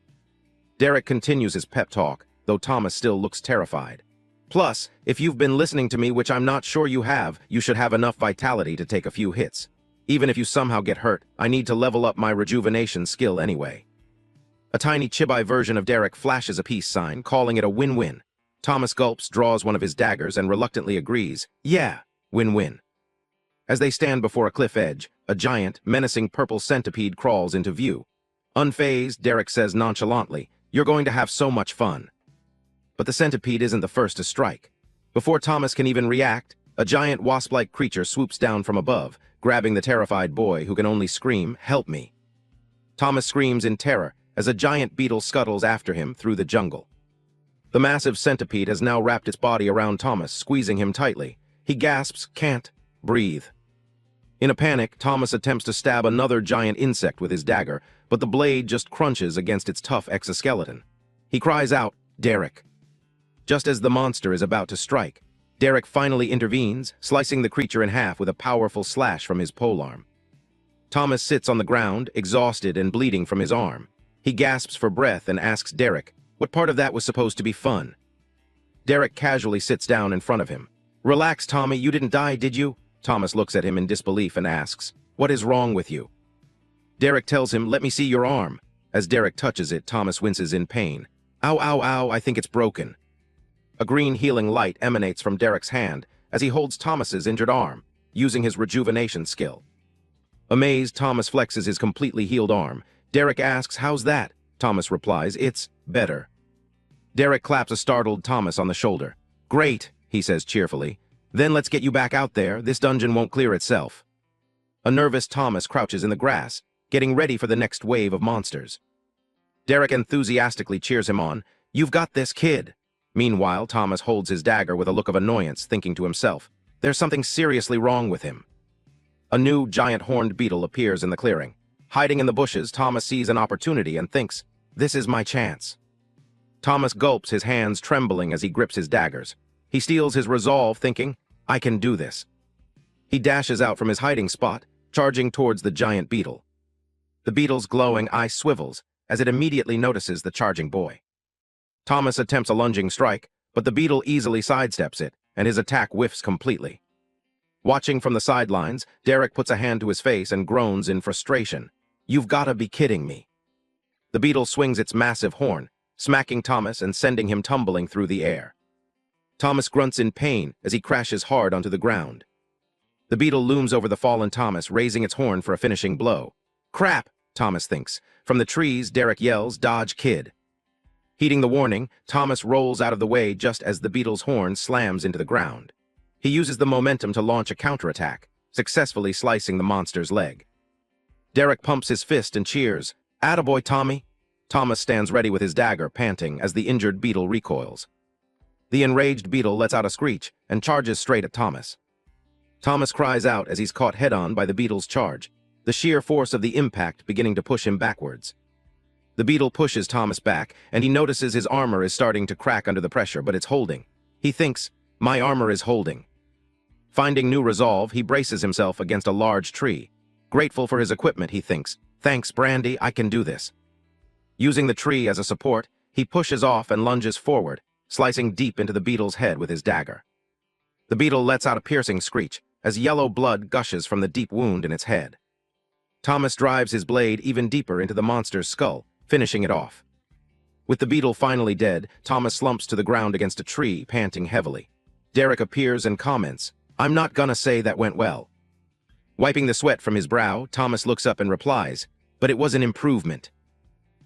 [SPEAKER 1] Derek continues his pep talk, though Thomas still looks terrified. Plus, if you've been listening to me, which I'm not sure you have, you should have enough vitality to take a few hits. Even if you somehow get hurt, I need to level up my rejuvenation skill anyway. A tiny chibi version of Derek flashes a peace sign, calling it a win-win. Thomas gulps, draws one of his daggers, and reluctantly agrees. Yeah, win-win. As they stand before a cliff edge, a giant, menacing purple centipede crawls into view. Unfazed, Derek says nonchalantly, You're going to have so much fun. But the centipede isn't the first to strike. Before Thomas can even react, a giant wasp-like creature swoops down from above, grabbing the terrified boy who can only scream, Help me. Thomas screams in terror as a giant beetle scuttles after him through the jungle. The massive centipede has now wrapped its body around Thomas, squeezing him tightly. He gasps, can't breathe. In a panic, Thomas attempts to stab another giant insect with his dagger, but the blade just crunches against its tough exoskeleton. He cries out, Derek. Just as the monster is about to strike, Derek finally intervenes, slicing the creature in half with a powerful slash from his polearm. Thomas sits on the ground, exhausted and bleeding from his arm. He gasps for breath and asks Derek, what part of that was supposed to be fun? Derek casually sits down in front of him. Relax, Tommy, you didn't die, did you? Thomas looks at him in disbelief and asks, What is wrong with you? Derek tells him, Let me see your arm. As Derek touches it, Thomas winces in pain. Ow, ow, ow, I think it's broken. A green healing light emanates from Derek's hand as he holds Thomas's injured arm, using his rejuvenation skill. Amazed, Thomas flexes his completely healed arm. Derek asks, How's that? Thomas replies, It's better. Derek claps a startled Thomas on the shoulder. Great, he says cheerfully. Then let's get you back out there. This dungeon won't clear itself. A nervous Thomas crouches in the grass, getting ready for the next wave of monsters. Derek enthusiastically cheers him on. You've got this, kid. Meanwhile, Thomas holds his dagger with a look of annoyance, thinking to himself, There's something seriously wrong with him. A new giant horned beetle appears in the clearing. Hiding in the bushes, Thomas sees an opportunity and thinks, This is my chance. Thomas gulps, his hands trembling as he grips his daggers. He steels his resolve, thinking, I can do this. He dashes out from his hiding spot, charging towards the giant beetle. The beetle's glowing eye swivels as it immediately notices the charging boy. Thomas attempts a lunging strike, but the beetle easily sidesteps it, and his attack whiffs completely. Watching from the sidelines, Derek puts a hand to his face and groans in frustration. "You've gotta be kidding me." The beetle swings its massive horn, smacking Thomas and sending him tumbling through the air. Thomas grunts in pain as he crashes hard onto the ground. The beetle looms over the fallen Thomas, raising its horn for a finishing blow. "Crap," Thomas thinks. From the trees, Derek yells, "Dodge, kid." Heeding the warning, Thomas rolls out of the way just as the beetle's horn slams into the ground. He uses the momentum to launch a counterattack, successfully slicing the monster's leg. Derek pumps his fist and cheers. "Attaboy, Tommy." Thomas stands ready with his dagger, panting as the injured beetle recoils. The enraged beetle lets out a screech and charges straight at Thomas. Thomas cries out as he's caught head-on by the beetle's charge, the sheer force of the impact beginning to push him backwards. The beetle pushes Thomas back, and he notices his armor is starting to crack under the pressure, but it's holding. He thinks, "My armor is holding." Finding new resolve, he braces himself against a large tree. Grateful for his equipment, he thinks, "Thanks, Brandy, I can do this." Using the tree as a support, he pushes off and lunges forward, slicing deep into the beetle's head with his dagger. The beetle lets out a piercing screech as yellow blood gushes from the deep wound in its head. Thomas drives his blade even deeper into the monster's skull, finishing it off. With the beetle finally dead, Thomas slumps to the ground against a tree, panting heavily. Derek appears and comments, "I'm not gonna say that went well." Wiping the sweat from his brow, Thomas looks up and replies, "But it was an improvement."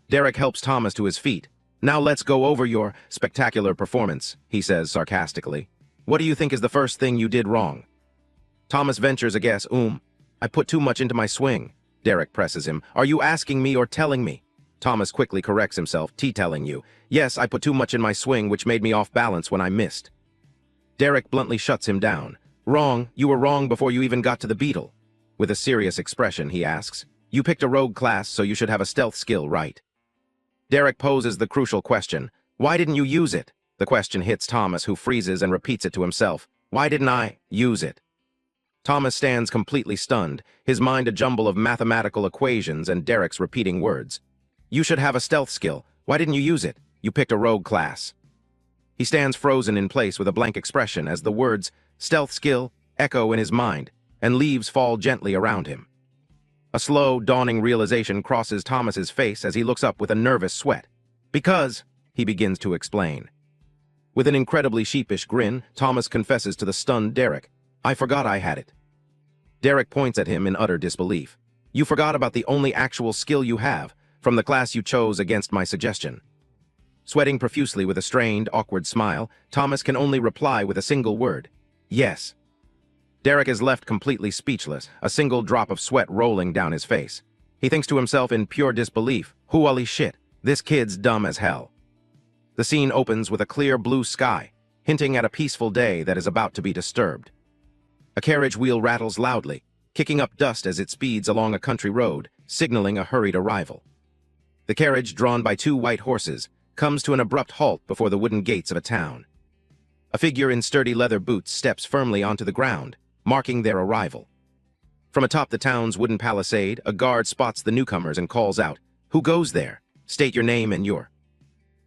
[SPEAKER 1] Derek helps Thomas to his feet. "Now let's go over your spectacular performance," he says sarcastically. "What do you think is the first thing you did wrong?" Thomas ventures a guess. I put too much into my swing." Derek presses him. "Are you asking me or telling me?" Thomas quickly corrects himself. "Telling you. Yes, I put too much in my swing, which made me off balance when I missed." Derek bluntly shuts him down. "Wrong. You were wrong before you even got to the beetle." With a serious expression, he asks, "You picked a rogue class, so you should have a stealth skill, right?" Derek poses the crucial question, "Why didn't you use it?" The question hits Thomas, who freezes and repeats it to himself. "Why didn't I use it?" Thomas stands completely stunned, his mind a jumble of mathematical equations and Derek's repeating words. "You should have a stealth skill. Why didn't you use it? You picked a rogue class." He stands frozen in place with a blank expression as the words, "stealth skill," echo in his mind, and leaves fall gently around him. A slow, dawning realization crosses Thomas's face as he looks up with a nervous sweat. "Because," he begins to explain. With an incredibly sheepish grin, Thomas confesses to the stunned Derek, "I forgot I had it." Derek points at him in utter disbelief. "You forgot about the only actual skill you have, from the class you chose against my suggestion." Sweating profusely with a strained, awkward smile, Thomas can only reply with a single word, "Yes." Derek is left completely speechless, a single drop of sweat rolling down his face. He thinks to himself in pure disbelief, "Holy shit, this kid's dumb as hell." The scene opens with a clear blue sky, hinting at a peaceful day that is about to be disturbed. A carriage wheel rattles loudly, kicking up dust as it speeds along a country road, signaling a hurried arrival. The carriage, drawn by 2 white horses, comes to an abrupt halt before the wooden gates of a town. A figure in sturdy leather boots steps firmly onto the ground, marking their arrival. From atop the town's wooden palisade, a guard spots the newcomers and calls out, "Who goes there? State your name and your..."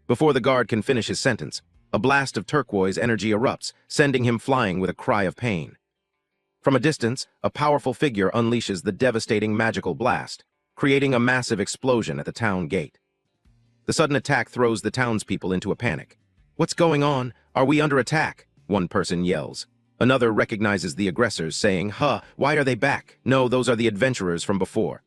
[SPEAKER 1] Before the guard can finish his sentence, a blast of turquoise energy erupts, sending him flying with a cry of pain. From a distance, a powerful figure unleashes the devastating magical blast, creating a massive explosion at the town gate. The sudden attack throws the townspeople into a panic. "What's going on? Are we under attack?" one person yells. Another recognizes the aggressors, saying, Why are they back? No, those are the adventurers from before."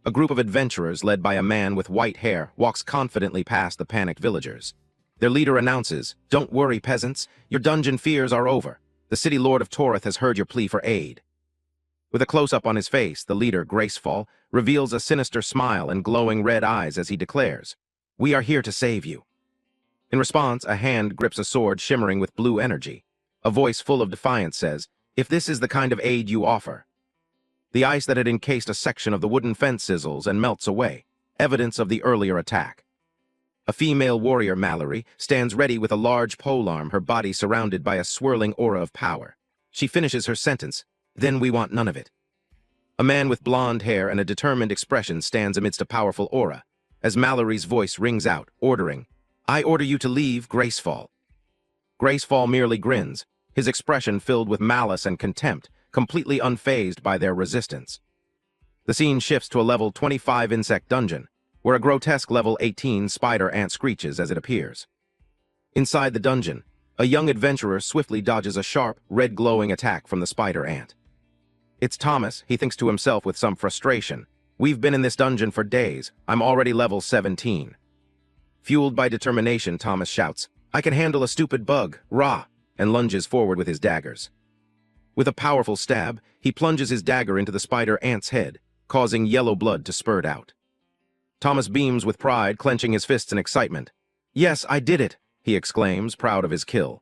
[SPEAKER 1] A group of adventurers, led by a man with white hair, walks confidently past the panicked villagers. Their leader announces, "Don't worry, peasants. Your dungeon fears are over. The city lord of Torith has heard your plea for aid." With a close-up on his face, the leader, Gracefall, reveals a sinister smile and glowing red eyes as he declares, "We are here to save you." In response, a hand grips a sword shimmering with blue energy. A voice full of defiance says, "If this is the kind of aid you offer..." The ice that had encased a section of the wooden fence sizzles and melts away, evidence of the earlier attack. A female warrior, Mallory, stands ready with a large polearm, her body surrounded by a swirling aura of power. She finishes her sentence, "Then we want none of it." A man with blonde hair and a determined expression stands amidst a powerful aura, as Mallory's voice rings out, ordering, "I order you to leave, Gracefall." Gracefall merely grins, his expression filled with malice and contempt, completely unfazed by their resistance. The scene shifts to a level 25 insect dungeon, where a grotesque level 18 spider ant screeches as it appears. Inside the dungeon, a young adventurer swiftly dodges a sharp, red-glowing attack from the spider ant. It's Thomas, he thinks to himself with some frustration. We've been in this dungeon for days. I'm already level 17. Fueled by determination, Thomas shouts, I can handle a stupid bug, rah, and lunges forward with his daggers. With a powerful stab, he plunges his dagger into the spider ant's head, causing yellow blood to spurt out. Thomas beams with pride, clenching his fists in excitement. Yes, I did it, he exclaims, proud of his kill.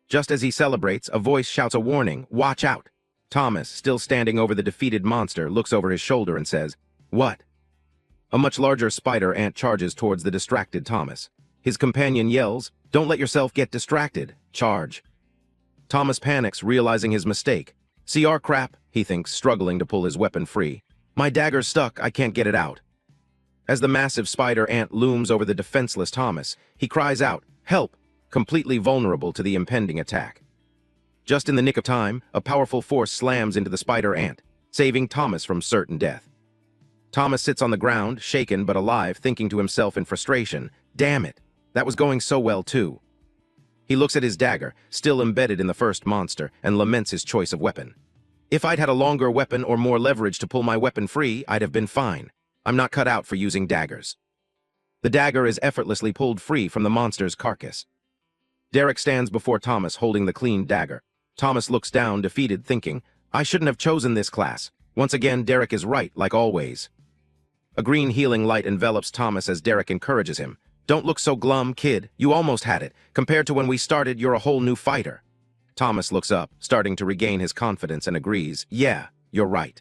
[SPEAKER 1] Just as he celebrates, a voice shouts a warning, watch out. Thomas, still standing over the defeated monster, looks over his shoulder and says, What? A much larger spider ant charges towards the distracted Thomas. His companion yells, Don't let yourself get distracted. Charge. Thomas panics, realizing his mistake. CR crap, he thinks, struggling to pull his weapon free. My dagger's stuck, I can't get it out. As the massive spider ant looms over the defenseless Thomas, he cries out, Help, completely vulnerable to the impending attack. Just in the nick of time, a powerful force slams into the spider ant, saving Thomas from certain death. Thomas sits on the ground, shaken but alive, thinking to himself in frustration, Damn it, that was going so well too. He looks at his dagger, still embedded in the first monster, and laments his choice of weapon. If I'd had a longer weapon or more leverage to pull my weapon free, I'd have been fine. I'm not cut out for using daggers. The dagger is effortlessly pulled free from the monster's carcass. Derek stands before Thomas holding the clean dagger. Thomas looks down, defeated, thinking, I shouldn't have chosen this class. Once again, Derek is right, like always. A green healing light envelops Thomas as Derek encourages him. Don't look so glum, kid. You almost had it. Compared to when we started, you're a whole new fighter. Thomas looks up, starting to regain his confidence, and agrees, Yeah, you're right.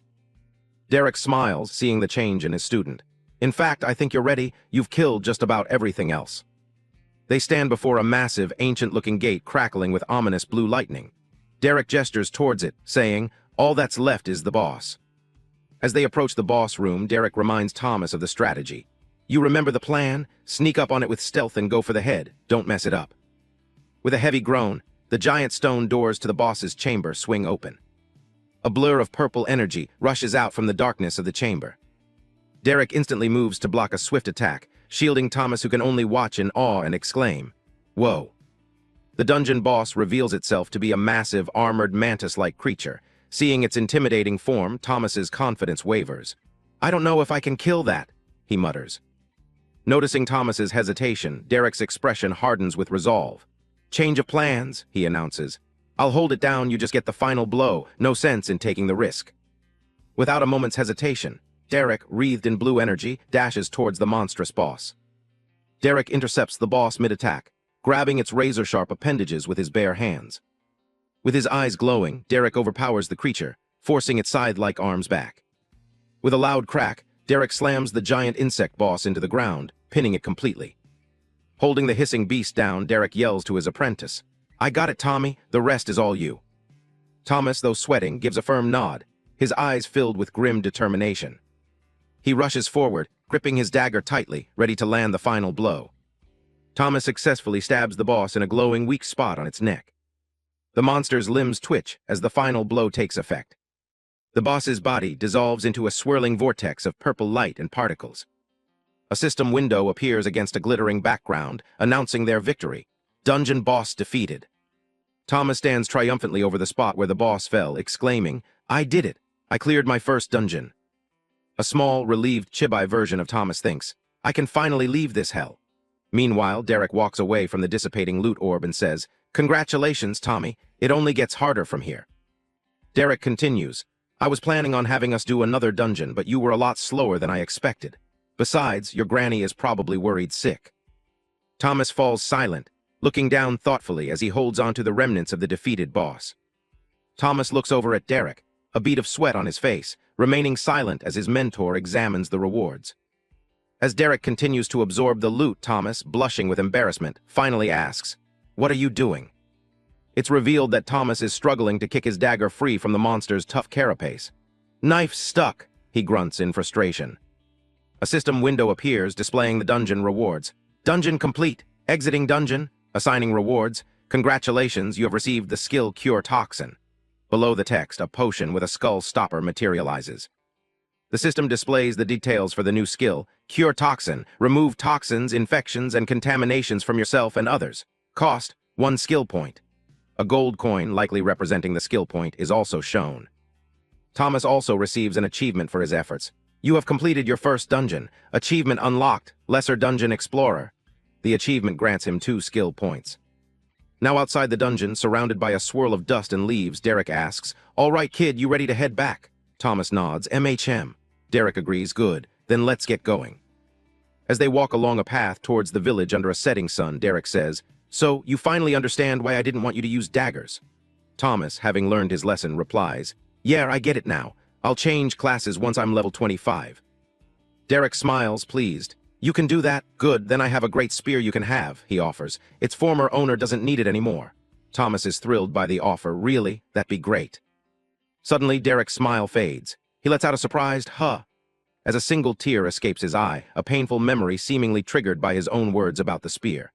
[SPEAKER 1] Derek smiles, seeing the change in his student. In fact, I think you're ready. You've killed just about everything else. They stand before a massive, ancient-looking gate crackling with ominous blue lightning. Derek gestures towards it, saying, All that's left is the boss. As they approach the boss room, Derek reminds Thomas of the strategy. You remember the plan? Sneak up on it with stealth and go for the head. Don't mess it up. With a heavy groan, the giant stone doors to the boss's chamber swing open. A blur of purple energy rushes out from the darkness of the chamber. Derek instantly moves to block a swift attack, shielding Thomas, who can only watch in awe and exclaim, Whoa! The dungeon boss reveals itself to be a massive, armored, mantis-like creature. Seeing its intimidating form, Thomas's confidence wavers. I don't know if I can kill that, he mutters. Noticing Thomas's hesitation, Derek's expression hardens with resolve. Change of plans, he announces. I'll hold it down, you just get the final blow. No sense in taking the risk. Without a moment's hesitation, Derek, wreathed in blue energy, dashes towards the monstrous boss. Derek intercepts the boss mid-attack, grabbing its razor-sharp appendages with his bare hands. With his eyes glowing, Derek overpowers the creature, forcing its scythe-like arms back. With a loud crack, Derek slams the giant insect boss into the ground, pinning it completely. Holding the hissing beast down, Derek yells to his apprentice, I got it, Tommy, the rest is all you. Thomas, though sweating, gives a firm nod, his eyes filled with grim determination. He rushes forward, gripping his dagger tightly, ready to land the final blow. Thomas successfully stabs the boss in a glowing, weak spot on its neck. The monster's limbs twitch as the final blow takes effect. The boss's body dissolves into a swirling vortex of purple light and particles. A system window appears against a glittering background, announcing their victory. Dungeon boss defeated. Thomas stands triumphantly over the spot where the boss fell, exclaiming, I did it! I cleared my first dungeon. A small, relieved chibi version of Thomas thinks, I can finally leave this hell. Meanwhile, Derek walks away from the dissipating loot orb and says, Congratulations, Tommy. It only gets harder from here. Derek continues, I was planning on having us do another dungeon, but you were a lot slower than I expected. Besides, your granny is probably worried sick. Thomas falls silent, looking down thoughtfully as he holds onto the remnants of the defeated boss. Thomas looks over at Derek, a bead of sweat on his face, remaining silent as his mentor examines the rewards. As Derek continues to absorb the loot, Thomas, blushing with embarrassment, finally asks, What are you doing? It's revealed that Thomas is struggling to kick his dagger free from the monster's tough carapace. Knife stuck, he grunts in frustration. A system window appears, displaying the dungeon rewards. Dungeon complete. Exiting dungeon. Assigning rewards. Congratulations, you have received the skill Cure Toxin. Below the text, a potion with a skull stopper materializes. The system displays the details for the new skill, Cure Toxin. Remove toxins, infections, and contaminations from yourself and others. Cost, 1 skill point. A gold coin, likely representing the skill point, is also shown. Thomas also receives an achievement for his efforts. You have completed your first dungeon. Achievement unlocked, Lesser Dungeon Explorer. The achievement grants him 2 skill points. Now outside the dungeon, surrounded by a swirl of dust and leaves, Derek asks, "All right, kid, you ready to head back?" Thomas nods, "MHM. Derek agrees, "Good, then let's get going." As they walk along a path towards the village under a setting sun, Derek says, "So, you finally understand why I didn't want you to use daggers?" Thomas, having learned his lesson, replies, "Yeah, I get it now. I'll change classes once I'm level 25. Derek smiles, pleased. "You can do that? Good, then I have a great spear you can have," he offers. "Its former owner doesn't need it anymore." Thomas is thrilled by the offer. "Really? That'd be great." Suddenly, Derek's smile fades. He lets out a surprised "huh" as a single tear escapes his eye, a painful memory seemingly triggered by his own words about the spear.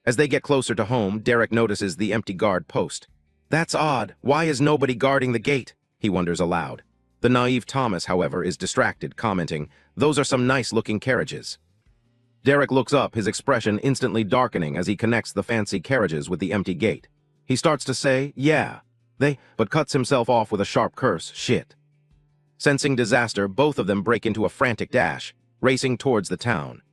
[SPEAKER 1] As they get closer to home, Derek notices the empty guard post. "That's odd. Why is nobody guarding the gate?" he wonders aloud. The naive Thomas, however, is distracted, commenting, "Those are some nice-looking carriages." Derek looks up, his expression instantly darkening as he connects the fancy carriages with the empty gate. He starts to say, "Yeah, but cuts himself off with a sharp curse, "Shit." Sensing disaster, both of them break into a frantic dash, racing towards the town.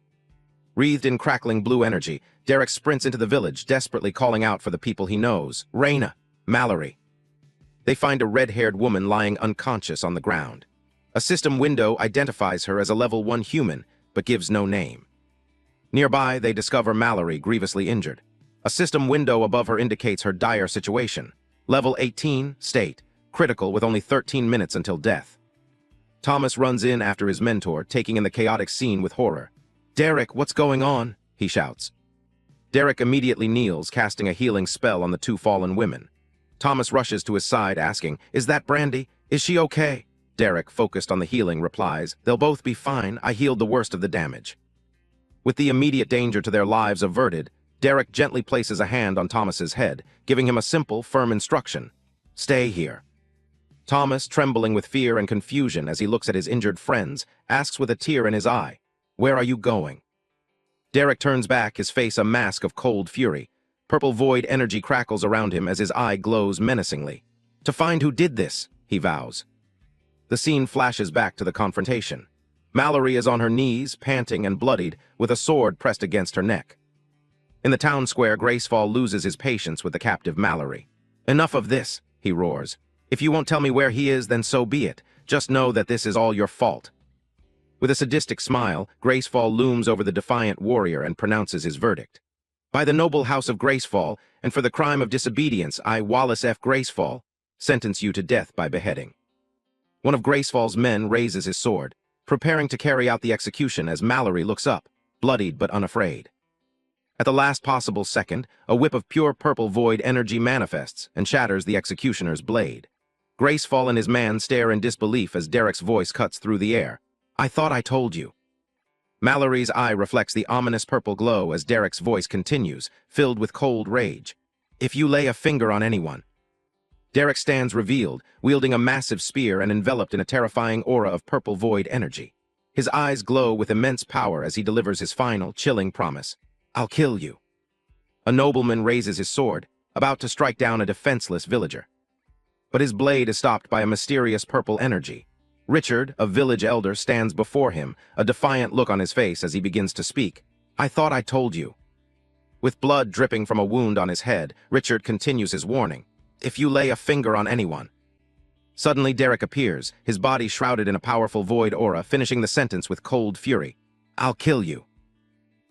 [SPEAKER 1] Wreathed in crackling blue energy, Derek sprints into the village, desperately calling out for the people he knows. Raina, Mallory. They find a red-haired woman lying unconscious on the ground. A system window identifies her as a level 1 human, but gives no name. Nearby, they discover Mallory grievously injured. A system window above her indicates her dire situation. Level 18, state, critical with only 13 minutes until death. Thomas runs in after his mentor, taking in the chaotic scene with horror. "Derek, what's going on?" he shouts. Derek immediately kneels, casting a healing spell on the 2 fallen women. Thomas rushes to his side, asking, "Is that Brandy? Is she okay?" Derek, focused on the healing, replies, "They'll both be fine. I healed the worst of the damage." With the immediate danger to their lives averted, Derek gently places a hand on Thomas's head, giving him a simple, firm instruction. "Stay here." Thomas, trembling with fear and confusion as he looks at his injured friends, asks with a tear in his eye, "Where are you going?" Derek turns back, his face a mask of cold fury. Purple void energy crackles around him as his eye glows menacingly. "To find who did this," he vows. The scene flashes back to the confrontation. Mallory is on her knees, panting and bloodied, with a sword pressed against her neck. In the town square, Gracefall loses his patience with the captive Mallory. "Enough of this," he roars. "If you won't tell me where he is, then so be it. Just know that this is all your fault." With a sadistic smile, Gracefall looms over the defiant warrior and pronounces his verdict. "By the noble house of Gracefall, and for the crime of disobedience, I, Wallace F. Gracefall, sentence you to death by beheading." One of Gracefall's men raises his sword, preparing to carry out the execution as Mallory looks up, bloodied but unafraid. At the last possible second, a whip of pure purple void energy manifests and shatters the executioner's blade. Gracefall and his man stare in disbelief as Derek's voice cuts through the air. "I thought I told you." Mallory's eye reflects the ominous purple glow as Derek's voice continues, filled with cold rage. "If you lay a finger on anyone." Derek stands revealed, wielding a massive spear and enveloped in a terrifying aura of purple void energy. His eyes glow with immense power as he delivers his final, chilling promise. "I'll kill you." A nobleman raises his sword, about to strike down a defenseless villager. But his blade is stopped by a mysterious purple energy. Richard, a village elder, stands before him, a defiant look on his face as he begins to speak. "I thought I told you." With blood dripping from a wound on his head, Richard continues his warning. "If you lay a finger on anyone." Suddenly, Derek appears, his body shrouded in a powerful void aura, finishing the sentence with cold fury. "I'll kill you."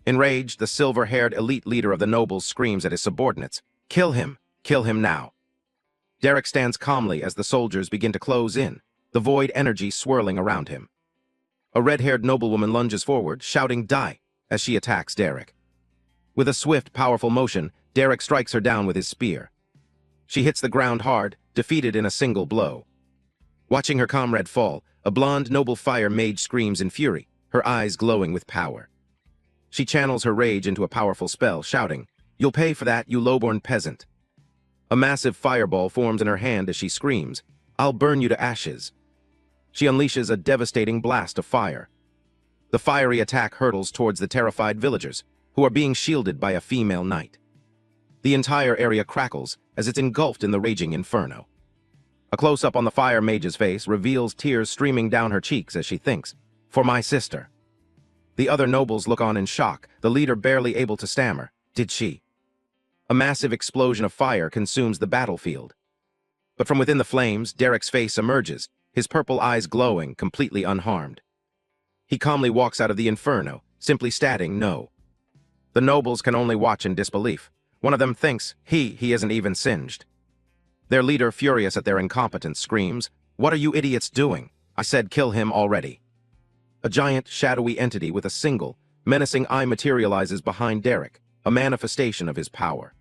[SPEAKER 1] Enraged, the silver-haired elite leader of the nobles screams at his subordinates, "Kill him! Kill him now!" Derek stands calmly as the soldiers begin to close in, the void energy swirling around him. A red-haired noblewoman lunges forward, shouting "Die!" as she attacks Derek. With a swift, powerful motion, Derek strikes her down with his spear. She hits the ground hard, defeated in a single blow. Watching her comrade fall, a blonde noble fire mage screams in fury, her eyes glowing with power. She channels her rage into a powerful spell, shouting, You'll pay for that, you low-born peasant. A massive fireball forms in her hand as she screams, I'll burn you to ashes. She unleashes a devastating blast of fire. The fiery attack hurtles towards the terrified villagers, who are being shielded by a female knight. The entire area crackles as it's engulfed in the raging inferno. A close-up on the fire mage's face reveals tears streaming down her cheeks as she thinks, for my sister. The other nobles look on in shock, the leader barely able to stammer, did she? A massive explosion of fire consumes the battlefield. But from within the flames, Derek's face emerges, his purple eyes glowing, completely unharmed. He calmly walks out of the inferno, simply stating no. The nobles can only watch in disbelief. One of them thinks he isn't even singed. Their leader, furious at their incompetence, screams, What are you idiots doing? I said kill him already. A giant, shadowy entity with a single, menacing eye materializes behind Derek, a manifestation of his power.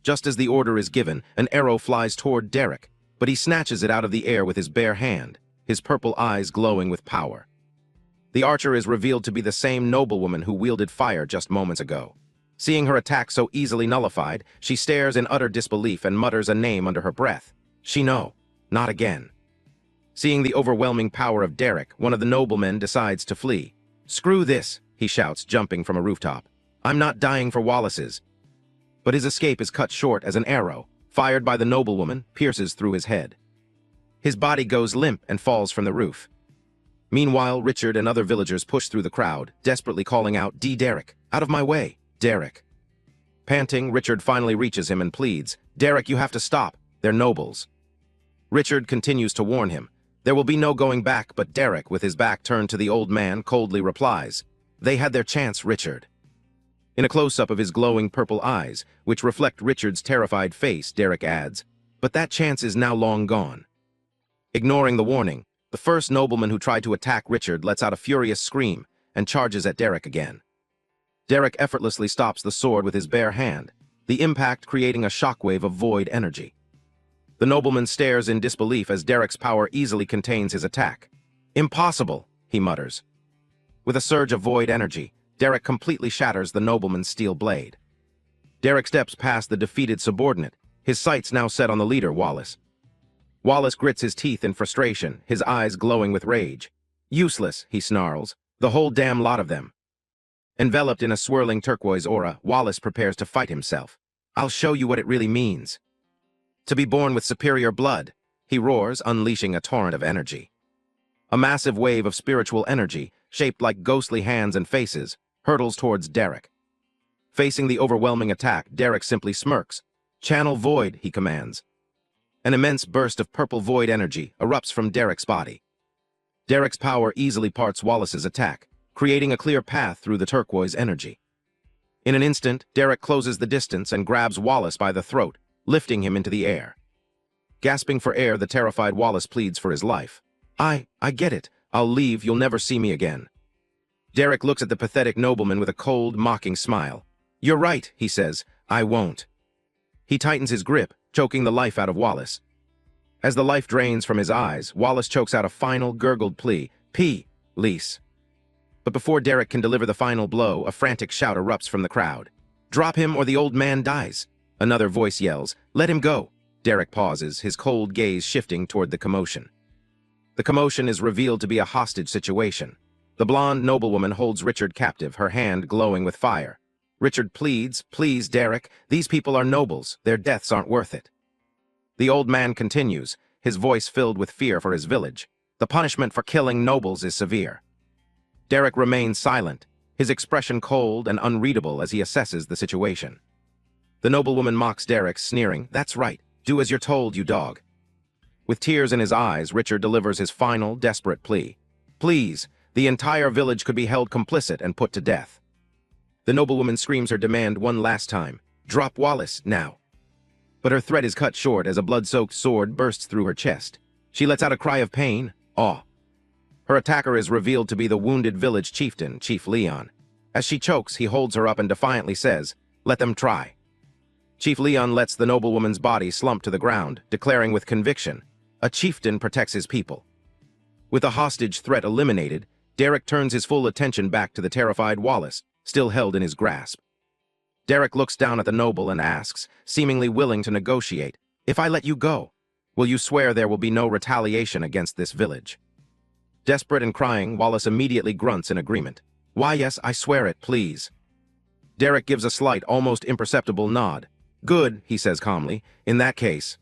[SPEAKER 1] Just as the order is given, an arrow flies toward Derek, but he snatches it out of the air with his bare hand, his purple eyes glowing with power. The archer is revealed to be the same noblewoman who wielded fire just moments ago. Seeing her attack so easily nullified, she stares in utter disbelief and mutters a name under her breath. She no, not again. Seeing the overwhelming power of Derek, one of the noblemen decides to flee. Screw this, he shouts, jumping from a rooftop. I'm not dying for Wallace's. But his escape is cut short as an arrow, fired by the noblewoman, pierces through his head. His body goes limp and falls from the roof. Meanwhile, Richard and other villagers push through the crowd, desperately calling out, Derek, out of my way, Derek. Panting, Richard finally reaches him and pleads, Derek, you have to stop, they're nobles. Richard continues to warn him. There will be no going back, but Derek, with his back turned to the old man, coldly replies, They had their chance, Richard. In a close-up of his glowing purple eyes, which reflect Richard's terrified face, Derek adds, But that chance is now long gone. Ignoring the warning, the first nobleman who tried to attack Richard lets out a furious scream and charges at Derek again. Derek effortlessly stops the sword with his bare hand, the impact creating a shockwave of void energy. The nobleman stares in disbelief as Derek's power easily contains his attack. Impossible, he mutters. With a surge of void energy, Derek completely shatters the nobleman's steel blade. Derek steps past the defeated subordinate, his sights now set on the leader, Wallace. Wallace grits his teeth in frustration, his eyes glowing with rage. Useless, he snarls, the whole damn lot of them. Enveloped in a swirling turquoise aura, Wallace prepares to fight himself. I'll show you what it really means. To be born with superior blood, he roars, unleashing a torrent of energy. A massive wave of spiritual energy, shaped like ghostly hands and faces, hurtles towards Derek. Facing the overwhelming attack, Derek simply smirks. Channel void, he commands. An immense burst of purple void energy erupts from Derek's body. Derek's power easily parts Wallace's attack, creating a clear path through the turquoise energy. In an instant, Derek closes the distance and grabs Wallace by the throat, lifting him into the air. Gasping for air, the terrified Wallace pleads for his life. I get it. I'll leave, you'll never see me again. Derek looks at the pathetic nobleman with a cold, mocking smile. You're right, he says, I won't. He tightens his grip, choking the life out of Wallace. As the life drains from his eyes, Wallace chokes out a final, gurgled plea. Please. But before Derek can deliver the final blow, a frantic shout erupts from the crowd. Drop him or the old man dies. Another voice yells, let him go. Derek pauses, his cold gaze shifting toward the commotion. The commotion is revealed to be a hostage situation. The blonde noblewoman holds Richard captive, her hand glowing with fire. Richard pleads, please, Derek, these people are nobles, their deaths aren't worth it. The old man continues, his voice filled with fear for his village. The punishment for killing nobles is severe. Derek remains silent, his expression cold and unreadable as he assesses the situation. The noblewoman mocks Derek, sneering, that's right, do as you're told, you dog. With tears in his eyes, Richard delivers his final, desperate plea. Please, the entire village could be held complicit and put to death. The noblewoman screams her demand one last time. Drop Wallace, now. But her threat is cut short as a blood-soaked sword bursts through her chest. She lets out a cry of pain, awe. Her attacker is revealed to be the wounded village chieftain, Chief Leon. As she chokes, he holds her up and defiantly says, let them try. Chief Leon lets the noblewoman's body slump to the ground, declaring with conviction, a chieftain protects his people. With the hostage threat eliminated, Derek turns his full attention back to the terrified Wallace, still held in his grasp. Derek looks down at the noble and asks, seemingly willing to negotiate, "If I let you go, will you swear there will be no retaliation against this village?" Desperate and crying, Wallace immediately grunts in agreement. "Why, yes, I swear it, please." Derek gives a slight, almost imperceptible nod. "Good," he says calmly. "In that case."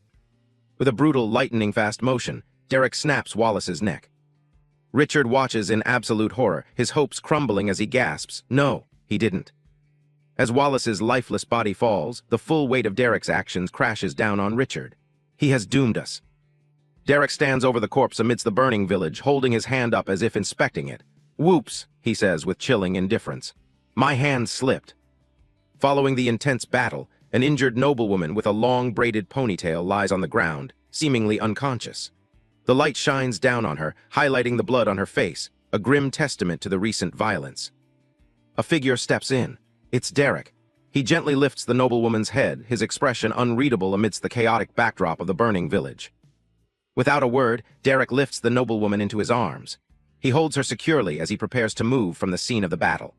[SPEAKER 1] With a brutal, lightning-fast motion, Derek snaps Wallace's neck. Richard watches in absolute horror, his hopes crumbling as he gasps, "No, he didn't." As Wallace's lifeless body falls, the full weight of Derek's actions crashes down on Richard. He has doomed us. Derek stands over the corpse amidst the burning village, holding his hand up as if inspecting it. "Whoops," he says with chilling indifference. "My hand slipped." Following the intense battle, an injured noblewoman with a long braided ponytail lies on the ground, seemingly unconscious. The light shines down on her, highlighting the blood on her face, a grim testament to the recent violence. A figure steps in. It's Derek. He gently lifts the noblewoman's head, his expression unreadable amidst the chaotic backdrop of the burning village. Without a word, Derek lifts the noblewoman into his arms. He holds her securely as he prepares to move from the scene of the battle.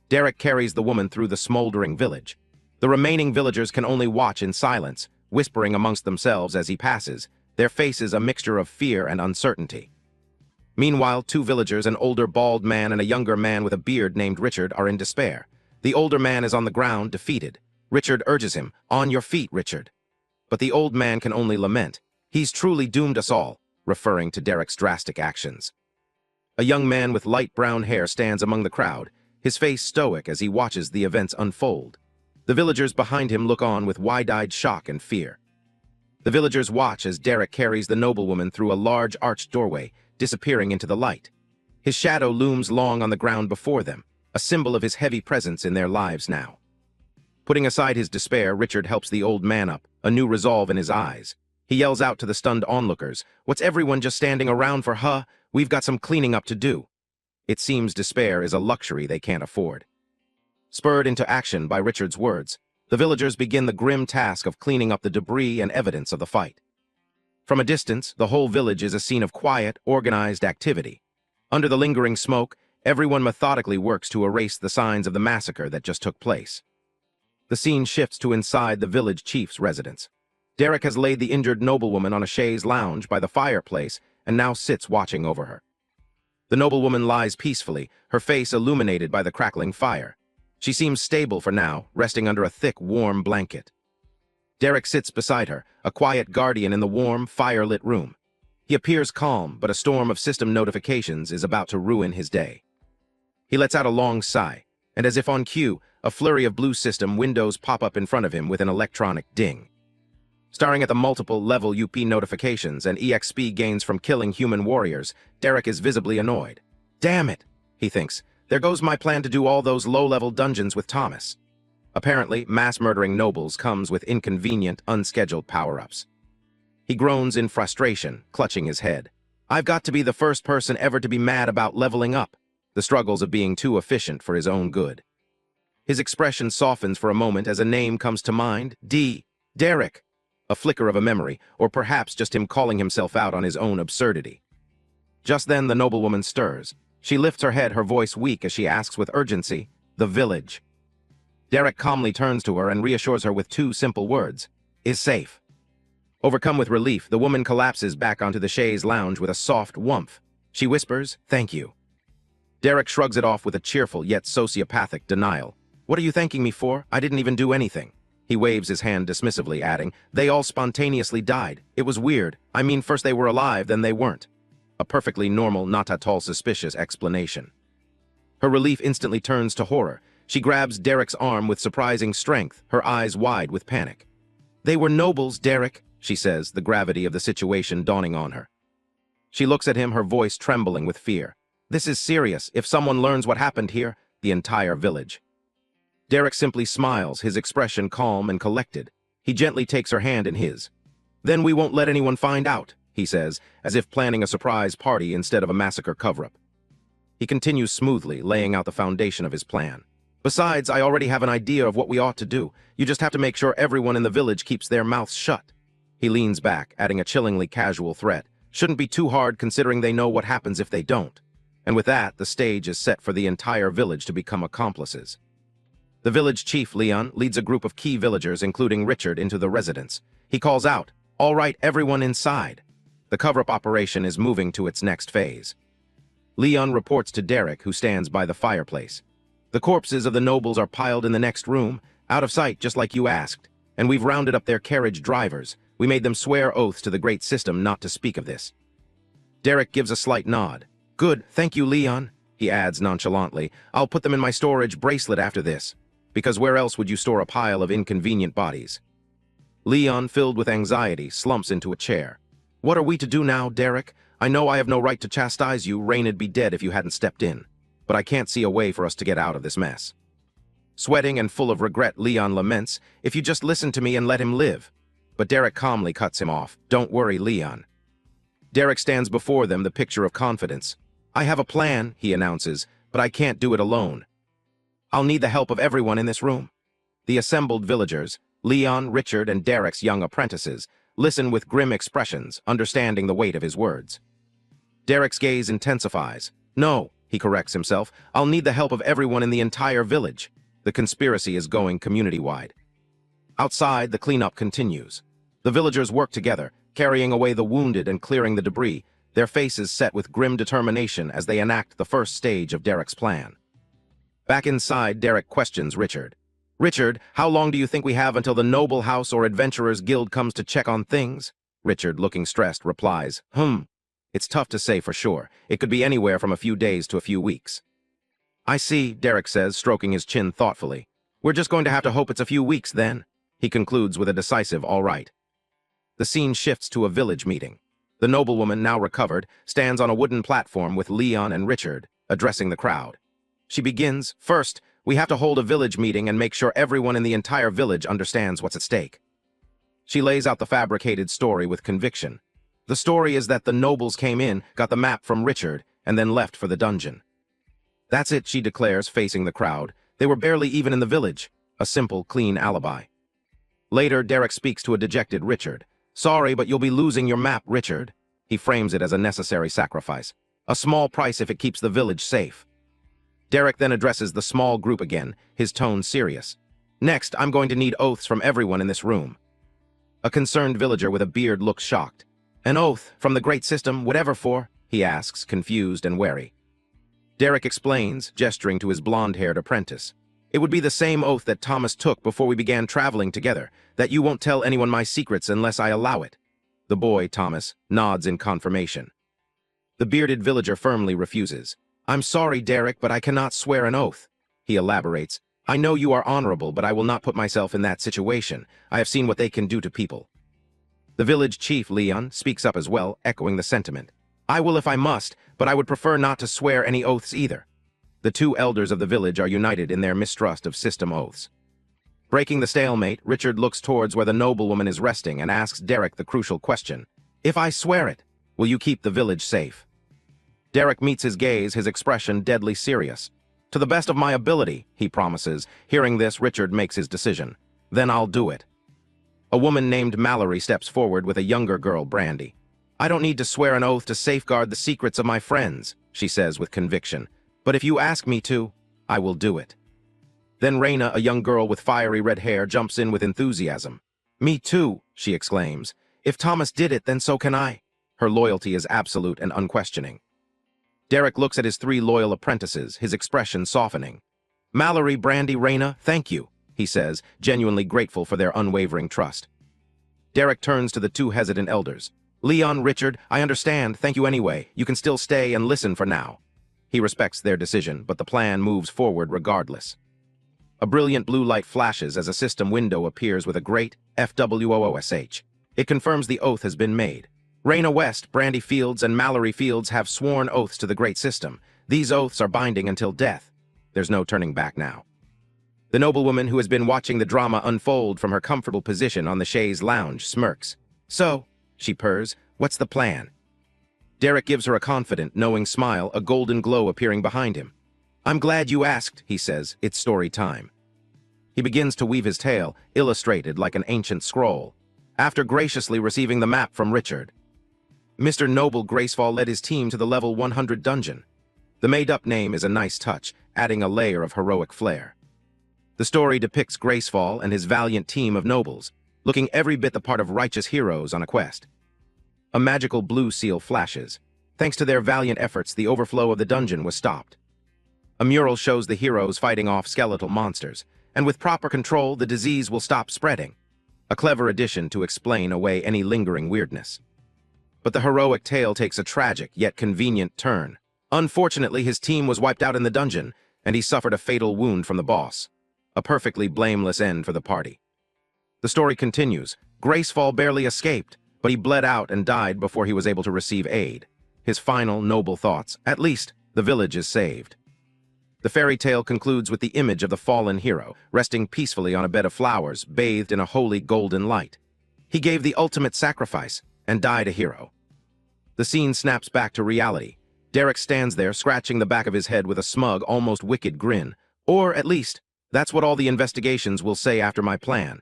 [SPEAKER 1] Derek carries the woman through the smoldering village. The remaining villagers can only watch in silence, whispering amongst themselves as he passes, their faces a mixture of fear and uncertainty. Meanwhile, two villagers, an older bald man and a younger man with a beard named Richard, are in despair. The older man is on the ground, defeated. Richard urges him, "On your feet, Richard." But the old man can only lament. "He's truly doomed us all," referring to Derek's drastic actions. A young man with light brown hair stands among the crowd, his face stoic as he watches the events unfold. The villagers behind him look on with wide-eyed shock and fear. The villagers watch as Derek carries the noblewoman through a large arched doorway, disappearing into the light. His shadow looms long on the ground before them, a symbol of his heavy presence in their lives now. Putting aside his despair, Richard helps the old man up, a new resolve in his eyes. He yells out to the stunned onlookers, "What's everyone just standing around for, huh? We've got some cleaning up to do." It seems despair is a luxury they can't afford. Spurred into action by Richard's words, the villagers begin the grim task of cleaning up the debris and evidence of the fight. From a distance, the whole village is a scene of quiet, organized activity. Under the lingering smoke, everyone methodically works to erase the signs of the massacre that just took place. The scene shifts to inside the village chief's residence. Derek has laid the injured noblewoman on a chaise lounge by the fireplace and now sits watching over her. The noblewoman lies peacefully, her face illuminated by the crackling fire. She seems stable for now, resting under a thick, warm blanket. Derek sits beside her, a quiet guardian in the warm, fire-lit room. He appears calm, but a storm of system notifications is about to ruin his day. He lets out a long sigh, and as if on cue, a flurry of blue system windows pop up in front of him with an electronic ding. Staring at the multiple level UP notifications and EXP gains from killing human warriors, Derek is visibly annoyed. "Damn it," he thinks. "There goes my plan to do all those low-level dungeons with Thomas." Apparently, mass-murdering nobles comes with inconvenient, unscheduled power-ups. He groans in frustration, clutching his head. "I've got to be the first person ever to be mad about leveling up," the struggles of being too efficient for his own good. His expression softens for a moment as a name comes to mind. Derek. A flicker of a memory, or perhaps just him calling himself out on his own absurdity. Just then the noblewoman stirs. She lifts her head, her voice weak as she asks with urgency, "The village." Derek calmly turns to her and reassures her with two simple words, "Is safe." Overcome with relief, the woman collapses back onto the chaise lounge with a soft whumph. She whispers, "Thank you." Derek shrugs it off with a cheerful yet sociopathic denial. "What are you thanking me for? I didn't even do anything." He waves his hand dismissively, adding, "They all spontaneously died. It was weird. I mean, first they were alive, then they weren't." A perfectly normal, not at all suspicious explanation. Her relief instantly turns to horror. She grabs Derek's arm with surprising strength, her eyes wide with panic. "They were nobles, Derek," she says, the gravity of the situation dawning on her. She looks at him, her voice trembling with fear. "This is serious. If someone learns what happened here, the entire village." Derek simply smiles, his expression calm and collected. He gently takes her hand in his. "Then we won't let anyone find out," he says, as if planning a surprise party instead of a massacre cover-up. He continues smoothly, laying out the foundation of his plan. "Besides, I already have an idea of what we ought to do. You just have to make sure everyone in the village keeps their mouths shut." He leans back, adding a chillingly casual threat. "Shouldn't be too hard considering they know what happens if they don't." And with that, the stage is set for the entire village to become accomplices. The village chief, Leon, leads a group of key villagers, including Richard, into the residence. He calls out, "All right, everyone inside." The cover-up operation is moving to its next phase. Leon reports to Derek, who stands by the fireplace. "The corpses of the nobles are piled in the next room, out of sight just like you asked, and we've rounded up their carriage drivers. We made them swear oaths to the great system not to speak of this." Derek gives a slight nod. "Good, thank you, Leon." He adds nonchalantly, "I'll put them in my storage bracelet after this, because where else would you store a pile of inconvenient bodies?" Leon, filled with anxiety, slumps into a chair. "What are we to do now, Derek? I know I have no right to chastise you. Raina'd be dead if you hadn't stepped in. But I can't see a way for us to get out of this mess." Sweating and full of regret, Leon laments, "If you just listen to me and let him live." But Derek calmly cuts him off. "Don't worry, Leon." Derek stands before them, the picture of confidence. "I have a plan," he announces, "but I can't do it alone. I'll need the help of everyone in this room." The assembled villagers, Leon, Richard, and Derek's young apprentices, listen with grim expressions, understanding the weight of his words. Derek's gaze intensifies. "No," he corrects himself, "I'll need the help of everyone in the entire village. The conspiracy is going community-wide." Outside, the cleanup continues. The villagers work together, carrying away the wounded and clearing the debris, their faces set with grim determination as they enact the first stage of Derek's plan. Back inside, Derek questions Richard. "Richard, how long do you think we have until the Noble House or Adventurers Guild comes to check on things?" Richard, looking stressed, replies, "It's tough to say for sure. It could be anywhere from a few days to a few weeks." "I see," Derek says, stroking his chin thoughtfully. "We're just going to have to hope it's a few weeks then." He concludes with a decisive "all right." The scene shifts to a village meeting. The noblewoman, now recovered, stands on a wooden platform with Leon and Richard, addressing the crowd. She begins, "First, we have to hold a village meeting and make sure everyone in the entire village understands what's at stake." She lays out the fabricated story with conviction. The story is that the nobles came in, got the map from Richard, and then left for the dungeon. "That's it," she declares, facing the crowd. "They were barely even in the village. A simple, clean alibi." Later, Derek speaks to a dejected Richard. "Sorry, but you'll be losing your map, Richard." He frames it as a necessary sacrifice. "A small price if it keeps the village safe." Derek then addresses the small group again, his tone serious. "Next, I'm going to need oaths from everyone in this room." A concerned villager with a beard looks shocked. "An oath from the great system, whatever for?" he asks, confused and wary. Derek explains, gesturing to his blonde-haired apprentice. "It would be the same oath that Thomas took before we began traveling together, that you won't tell anyone my secrets unless I allow it." The boy, Thomas, nods in confirmation. The bearded villager firmly refuses. "I'm sorry, Derek, but I cannot swear an oath." He elaborates. "I know you are honorable, but I will not put myself in that situation. I have seen what they can do to people." The village chief, Leon, speaks up as well, echoing the sentiment. "I will if I must, but I would prefer not to swear any oaths either." The two elders of the village are united in their mistrust of system oaths. Breaking the stalemate, Richard looks towards where the noblewoman is resting and asks Derek the crucial question. "If I swear it, will you keep the village safe?" Derek meets his gaze, his expression deadly serious. "To the best of my ability," he promises. Hearing this, Richard makes his decision. "Then I'll do it." A woman named Mallory steps forward with a younger girl, Brandy. "I don't need to swear an oath to safeguard the secrets of my friends," she says with conviction. "But if you ask me to, I will do it." Then Raina, a young girl with fiery red hair, jumps in with enthusiasm. "Me too," she exclaims. "If Thomas did it, then so can I." Her loyalty is absolute and unquestioning. Derek looks at his three loyal apprentices, his expression softening. "Mallory, Brandy, Raina, thank you," he says, genuinely grateful for their unwavering trust. Derek turns to the two hesitant elders. "Leon, Richard, I understand, thank you anyway. You can still stay and listen for now." He respects their decision, but the plan moves forward regardless. A brilliant blue light flashes as a system window appears with a great FWOOSH. It confirms the oath has been made. Raina West, Brandy Fields, and Mallory Fields have sworn oaths to the great system. These oaths are binding until death. There's no turning back now. The noblewoman, who has been watching the drama unfold from her comfortable position on the chaise lounge, smirks. "So," she purrs, "what's the plan?" Derek gives her a confident, knowing smile, a golden glow appearing behind him. "I'm glad you asked," he says. "It's story time." He begins to weave his tale, illustrated like an ancient scroll. After graciously receiving the map from Richard, Mr. Noble Gracefall led his team to the level 100 dungeon. The made-up name is a nice touch, adding a layer of heroic flair. The story depicts Gracefall and his valiant team of nobles, looking every bit the part of righteous heroes on a quest. A magical blue seal flashes. Thanks to their valiant efforts, the overflow of the dungeon was stopped. A mural shows the heroes fighting off skeletal monsters, and with proper control, the disease will stop spreading. A clever addition to explain away any lingering weirdness. But the heroic tale takes a tragic yet convenient turn. Unfortunately, his team was wiped out in the dungeon, and he suffered a fatal wound from the boss. A perfectly blameless end for the party. The story continues. Gracefall barely escaped, but he bled out and died before he was able to receive aid. His final noble thoughts: at least, the village is saved. The fairy tale concludes with the image of the fallen hero, resting peacefully on a bed of flowers, bathed in a holy golden light. He gave the ultimate sacrifice, and died a hero. The scene snaps back to reality. Derek stands there, scratching the back of his head with a smug, almost wicked grin. Or, at least, that's what all the investigations will say after my plan.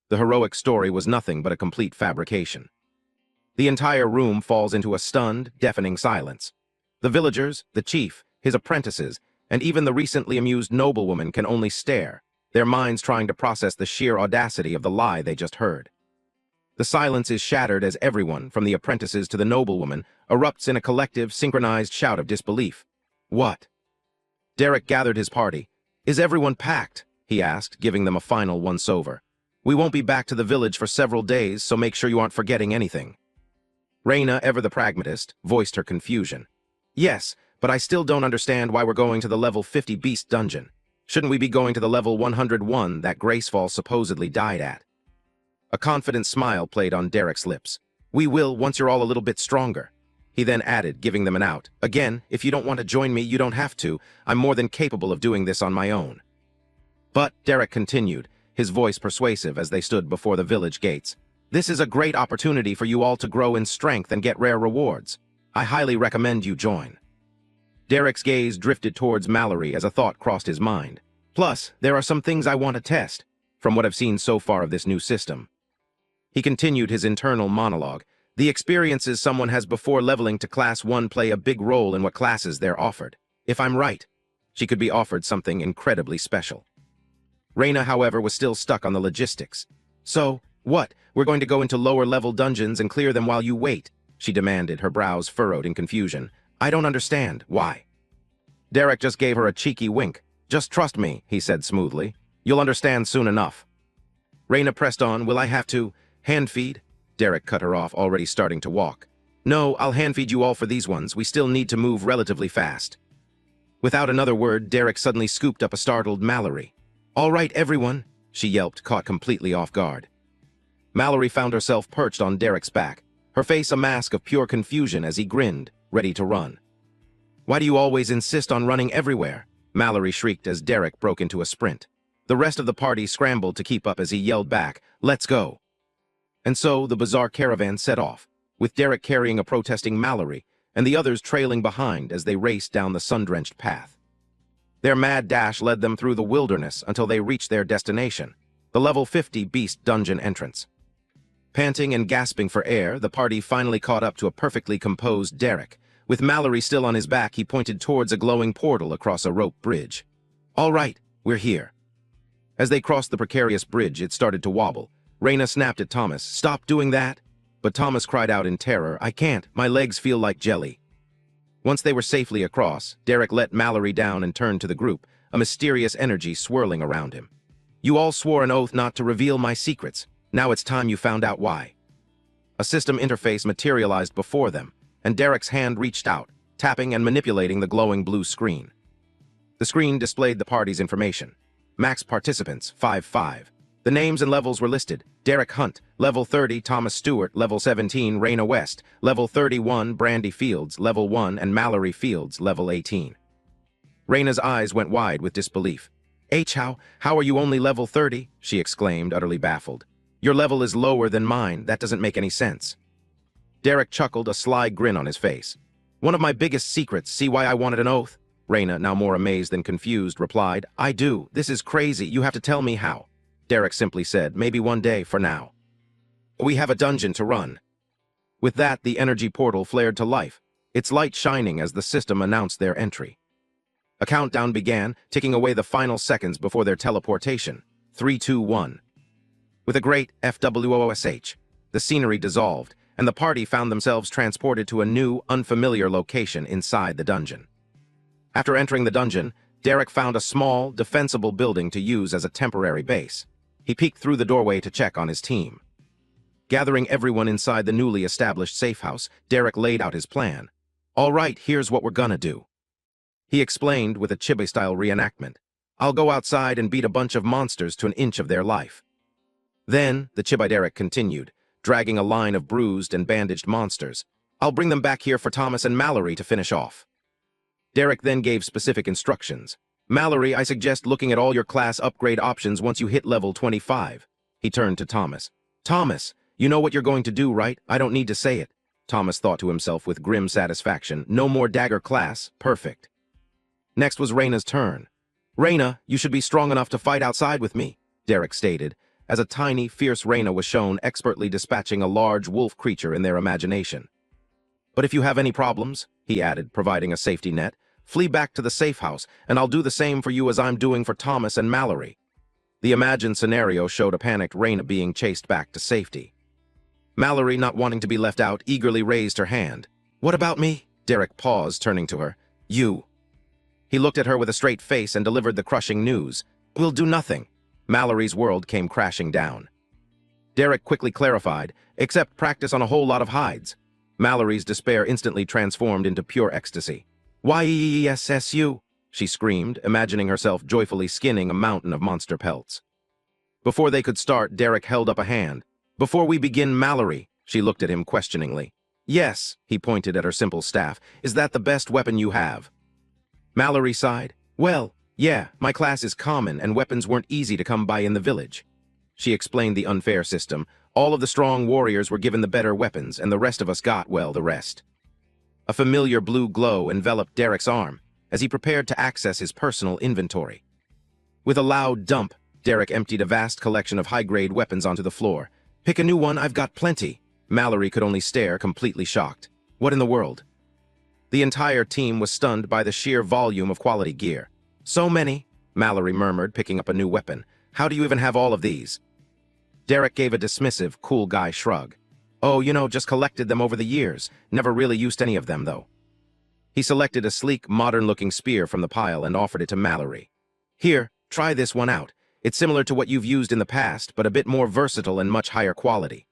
[SPEAKER 1] The heroic story was nothing but a complete fabrication. The entire room falls into a stunned, deafening silence. The villagers, the chief, his apprentices, and even the recently amused noblewoman can only stare, their minds trying to process the sheer audacity of the lie they just heard. The silence is shattered as everyone, from the apprentices to the noblewoman, erupts in a collective, synchronized shout of disbelief. What? Derek gathered his party. Is everyone packed? He asked, giving them a final once-over. We won't be back to the village for several days, so make sure you aren't forgetting anything. Raina, ever the pragmatist, voiced her confusion. Yes, but I still don't understand why we're going to the level 50 beast dungeon. Shouldn't we be going to the level 101 that Gracefall supposedly died at? A confident smile played on Derek's lips. We will once you're all a little bit stronger. He then added, giving them an out. Again, if you don't want to join me, you don't have to. I'm more than capable of doing this on my own. But, Derek continued, his voice persuasive as they stood before the village gates. This is a great opportunity for you all to grow in strength and get rare rewards. I highly recommend you join. Derek's gaze drifted towards Mallory as a thought crossed his mind. Plus, there are some things I want to test, from what I've seen so far of this new system. He continued his internal monologue. The experiences someone has before leveling to Class 1 play a big role in what classes they're offered. If I'm right, she could be offered something incredibly special. Raina, however, was still stuck on the logistics. So, what? We're going to go into lower-level dungeons and clear them while you wait? She demanded, her brows furrowed in confusion. I don't understand. Why? Derek just gave her a cheeky wink. Just trust me, he said smoothly. You'll understand soon enough. Raina pressed on. Will I have to hand feed? Derek cut her off, already starting to walk. No, I'll hand feed you all for these ones. We still need to move relatively fast. Without another word, Derek suddenly scooped up a startled Mallory. All right, everyone, she yelped, caught completely off guard. Mallory found herself perched on Derek's back, her face a mask of pure confusion as he grinned, ready to run. Why do you always insist on running everywhere? Mallory shrieked as Derek broke into a sprint. The rest of the party scrambled to keep up as he yelled back, Let's go! And so the bizarre caravan set off, with Derek carrying a protesting Mallory and the others trailing behind as they raced down the sun-drenched path. Their mad dash led them through the wilderness until they reached their destination, the level 50 beast dungeon entrance. Panting and gasping for air, the party finally caught up to a perfectly composed Derek. With Mallory still on his back, he pointed towards a glowing portal across a rope bridge. All right, we're here. As they crossed the precarious bridge, it started to wobble. Raina snapped at Thomas. Stop doing that! But Thomas cried out in terror. I can't. My legs feel like jelly. Once they were safely across, Derek let Mallory down and turned to the group, a mysterious energy swirling around him. You all swore an oath not to reveal my secrets. Now it's time you found out why. A system interface materialized before them, and Derek's hand reached out, tapping and manipulating the glowing blue screen. The screen displayed the party's information. Max participants, 5-5. The names and levels were listed. Derek Hunt, level 30, Thomas Stewart, level 17, Raina West, level 31, Brandy Fields, level 1, and Mallory Fields, level 18. Raina's eyes went wide with disbelief. How are you only level 30? She exclaimed, utterly baffled. Your level is lower than mine. That doesn't make any sense. Derek chuckled, a sly grin on his face. One of my biggest secrets. See why I wanted an oath? Raina, now more amazed than confused, replied. I do. This is crazy. You have to tell me how. Derek simply said, maybe one day for now. We have a dungeon to run. With that, the energy portal flared to life, its light shining as the system announced their entry. A countdown began, ticking away the final seconds before their teleportation. 3, 2, 1. With a great FWOSH, the scenery dissolved, and the party found themselves transported to a new, unfamiliar location inside the dungeon. After entering the dungeon, Derek found a small, defensible building to use as a temporary base. He peeked through the doorway to check on his team. Gathering everyone inside the newly established safe house, Derek laid out his plan. "All right, here's what we're gonna do," he explained with a chibi-style reenactment. "I'll go outside and beat a bunch of monsters to an inch of their life." Then, the chibi Derek continued, dragging a line of bruised and bandaged monsters. "I'll bring them back here for Thomas and Mallory to finish off." Derek then gave specific instructions. "Mallory, I suggest looking at all your class upgrade options once you hit level 25. He turned to Thomas. "Thomas, you know what you're going to do, right? I don't need to say it." Thomas thought to himself with grim satisfaction. "No more dagger class. Perfect." Next was Reina's turn. "Reina, you should be strong enough to fight outside with me," Derek stated, as a tiny, fierce Reina was shown expertly dispatching a large wolf creature in their imagination. "But if you have any problems," he added, providing a safety net, "flee back to the safe house, and I'll do the same for you as I'm doing for Thomas and Mallory." The imagined scenario showed a panicked Reina being chased back to safety. Mallory, not wanting to be left out, eagerly raised her hand. "What about me?" Derek paused, turning to her. "You." He looked at her with a straight face and delivered the crushing news. "We'll do nothing." Mallory's world came crashing down. Derek quickly clarified, "Except practice on a whole lot of hides." Mallory's despair instantly transformed into pure ecstasy. "YESSU," she screamed, imagining herself joyfully skinning a mountain of monster pelts. Before they could start, Derek held up a hand. "Before we begin, Mallory," she looked at him questioningly. "Yes," he pointed at her simple staff. "Is that the best weapon you have?" Mallory sighed. "Well, yeah, my class is common and weapons weren't easy to come by in the village." She explained the unfair system. "All of the strong warriors were given the better weapons, and the rest of us got, well, the rest." A familiar blue glow enveloped Derek's arm as he prepared to access his personal inventory. With a loud dump, Derek emptied a vast collection of high-grade weapons onto the floor. "Pick a new one, I've got plenty." Mallory could only stare, completely shocked. "What in the world?" The entire team was stunned by the sheer volume of quality gear. "So many," Mallory murmured, picking up a new weapon. "How do you even have all of these?" Derek gave a dismissive, cool guy shrug. "Oh, just collected them over the years. Never really used any of them, though." He selected a sleek, modern-looking spear from the pile and offered it to Mallory. "Here, try this one out. It's similar to what you've used in the past, but a bit more versatile and much higher quality."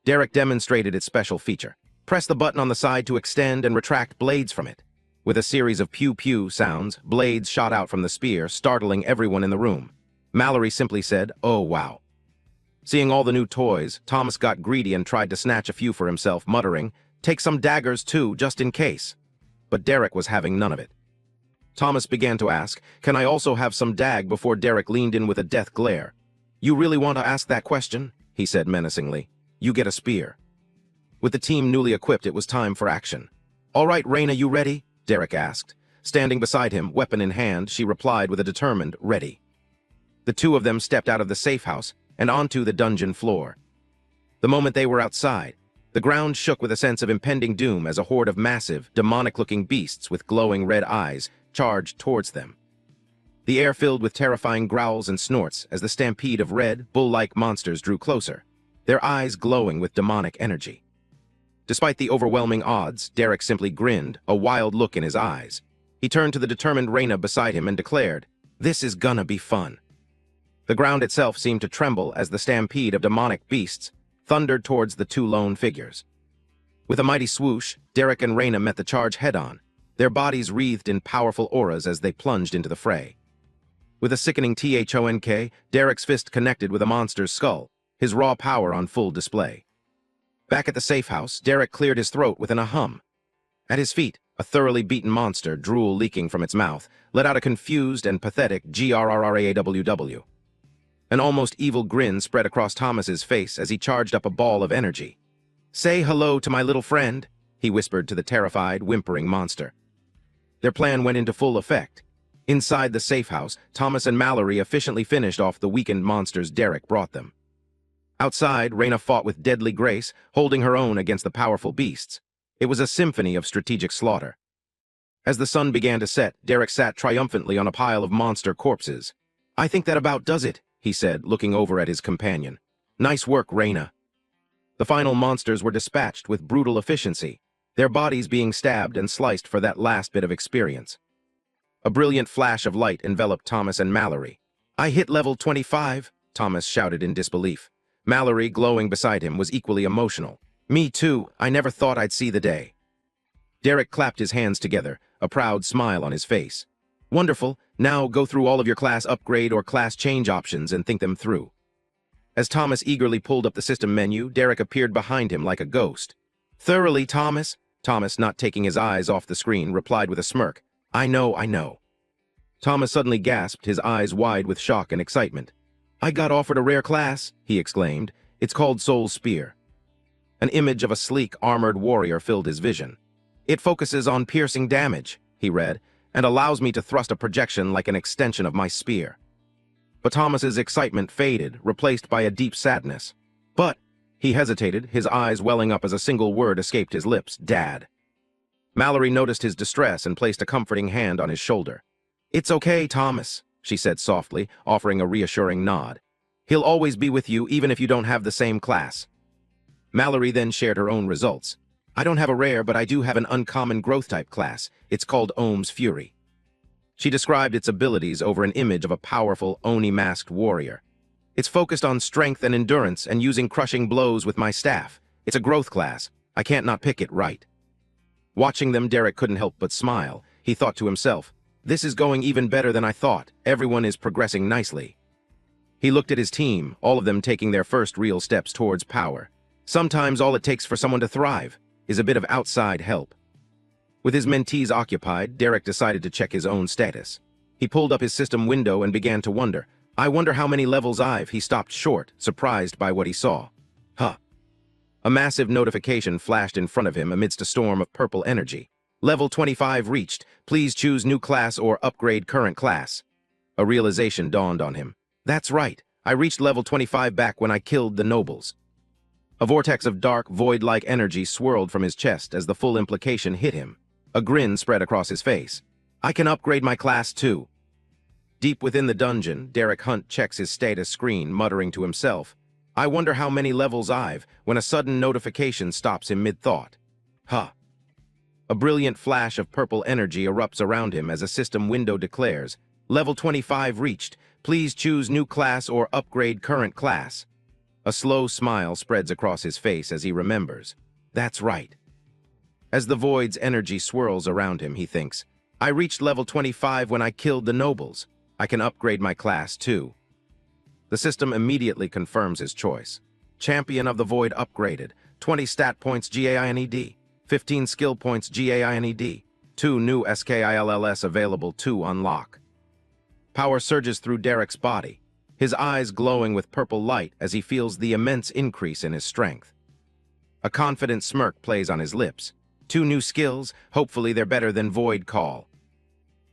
[SPEAKER 1] Derek demonstrated its special feature. Press the button on the side to extend and retract blades from it. With a series of pew-pew sounds, blades shot out from the spear, startling everyone in the room. Mallory simply said, "Oh, wow." Seeing all the new toys, Thomas got greedy and tried to snatch a few for himself, muttering, "Take some daggers too, just in case." But Derek was having none of it. Thomas began to ask, "Can I also have some dag?" before Derek leaned in with a death glare. "You really want to ask that question?" he said menacingly. "You get a spear." With the team newly equipped, it was time for action. "All right, Reina, you ready?" Derek asked. Standing beside him, weapon in hand, she replied with a determined, "Ready." The two of them stepped out of the safe house and onto the dungeon floor. The moment they were outside, the ground shook with a sense of impending doom as a horde of massive, demonic-looking beasts with glowing red eyes charged towards them. The air filled with terrifying growls and snorts as the stampede of red, bull-like monsters drew closer, their eyes glowing with demonic energy. Despite the overwhelming odds, Derek simply grinned, a wild look in his eyes. He turned to the determined Reina beside him and declared, "This is gonna be fun." The ground itself seemed to tremble as the stampede of demonic beasts thundered towards the two lone figures. With a mighty swoosh, Derek and Reina met the charge head-on, their bodies wreathed in powerful auras as they plunged into the fray. With a sickening thonk, Derek's fist connected with a monster's skull, his raw power on full display. Back at the safe house, Derek cleared his throat within a hum. At his feet, a thoroughly beaten monster, drool leaking from its mouth, let out a confused and pathetic grrrawww. An almost evil grin spread across Thomas's face as he charged up a ball of energy. "Say hello to my little friend," he whispered to the terrified, whimpering monster. Their plan went into full effect. Inside the safe house, Thomas and Mallory efficiently finished off the weakened monsters Derek brought them. Outside, Reina fought with deadly grace, holding her own against the powerful beasts. It was a symphony of strategic slaughter. As the sun began to set, Derek sat triumphantly on a pile of monster corpses. "I think that about does it," he said, looking over at his companion. "Nice work, Reyna." The final monsters were dispatched with brutal efficiency, their bodies being stabbed and sliced for that last bit of experience. A brilliant flash of light enveloped Thomas and Mallory. "I hit level 25, Thomas shouted in disbelief. Mallory, glowing beside him, was equally emotional. "Me too, I never thought I'd see the day." Derek clapped his hands together, a proud smile on his face. "Wonderful, now go through all of your class upgrade or class change options and think them through." As Thomas eagerly pulled up the system menu, Derek appeared behind him like a ghost. "Thoroughly, Thomas." Thomas, not taking his eyes off the screen, replied with a smirk. I know. Thomas suddenly gasped, his eyes wide with shock and excitement. "I got offered a rare class," he exclaimed. "It's called Soul Spear." An image of a sleek, armored warrior filled his vision. "It focuses on piercing damage," he read, "and allows me to thrust a projection like an extension of my spear." But Thomas's excitement faded, replaced by a deep sadness. "But," he hesitated, his eyes welling up as a single word escaped his lips, "Dad." Mallory noticed his distress and placed a comforting hand on his shoulder. "It's okay, Thomas," she said softly, offering a reassuring nod. "He'll always be with you, even if you don't have the same class." Mallory then shared her own results. "I don't have a rare, but I do have an uncommon growth-type class. It's called Ohm's Fury." She described its abilities over an image of a powerful, Oni-masked warrior. "It's focused on strength and endurance and using crushing blows with my staff. It's a growth class. I can't not pick it right." Watching them, Derek couldn't help but smile. He thought to himself, "This is going even better than I thought. Everyone is progressing nicely." He looked at his team, all of them taking their first real steps towards power. Sometimes all it takes for someone to thrive is a bit of outside help. With his mentees occupied, Derek decided to check his own status. He pulled up his system window and began to wonder. "I wonder how many levels he stopped short, surprised by what he saw. Huh. A massive notification flashed in front of him amidst a storm of purple energy. "Level 25 reached. Please choose new class or upgrade current class." A realization dawned on him. "That's right. I reached level 25 back when I killed the nobles." A vortex of dark, void-like energy swirled from his chest as the full implication hit him. A grin spread across his face. "I can upgrade my class too." Deep within the dungeon, Derek Hunt checks his status screen, muttering to himself, "I wonder how many levels when a sudden notification stops him mid-thought. Huh. A brilliant flash of purple energy erupts around him as a system window declares, "Level 25 reached. Please choose new class or upgrade current class." A slow smile spreads across his face as he remembers. That's right. As the void's energy swirls around him, he thinks, "I reached level 25 when I killed the nobles. I can upgrade my class too." The system immediately confirms his choice. Champion of the Void upgraded. 20 stat points GAINED. 15 skill points GAINED. 2 new SKILLS available to unlock. Power surges through Derek's body, his eyes glowing with purple light as he feels the immense increase in his strength. A confident smirk plays on his lips. 2 new skills, hopefully they're better than Void Call.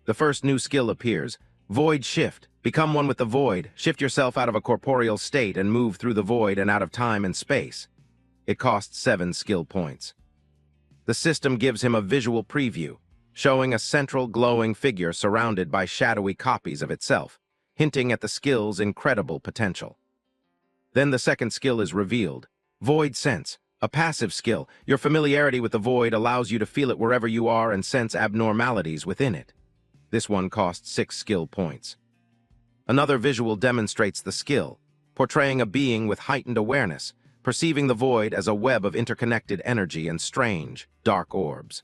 [SPEAKER 1] The first new skill appears, Void Shift. Become one with the Void, shift yourself out of a corporeal state and move through the Void and out of time and space. It costs 7 skill points. The system gives him a visual preview, showing a central glowing figure surrounded by shadowy copies of itself, hinting at the skill's incredible potential. Then the second skill is revealed, Void Sense. A passive skill, your familiarity with the Void allows you to feel it wherever you are and sense abnormalities within it. This one costs 6 skill points. Another visual demonstrates the skill, portraying a being with heightened awareness, perceiving the Void as a web of interconnected energy and strange, dark orbs.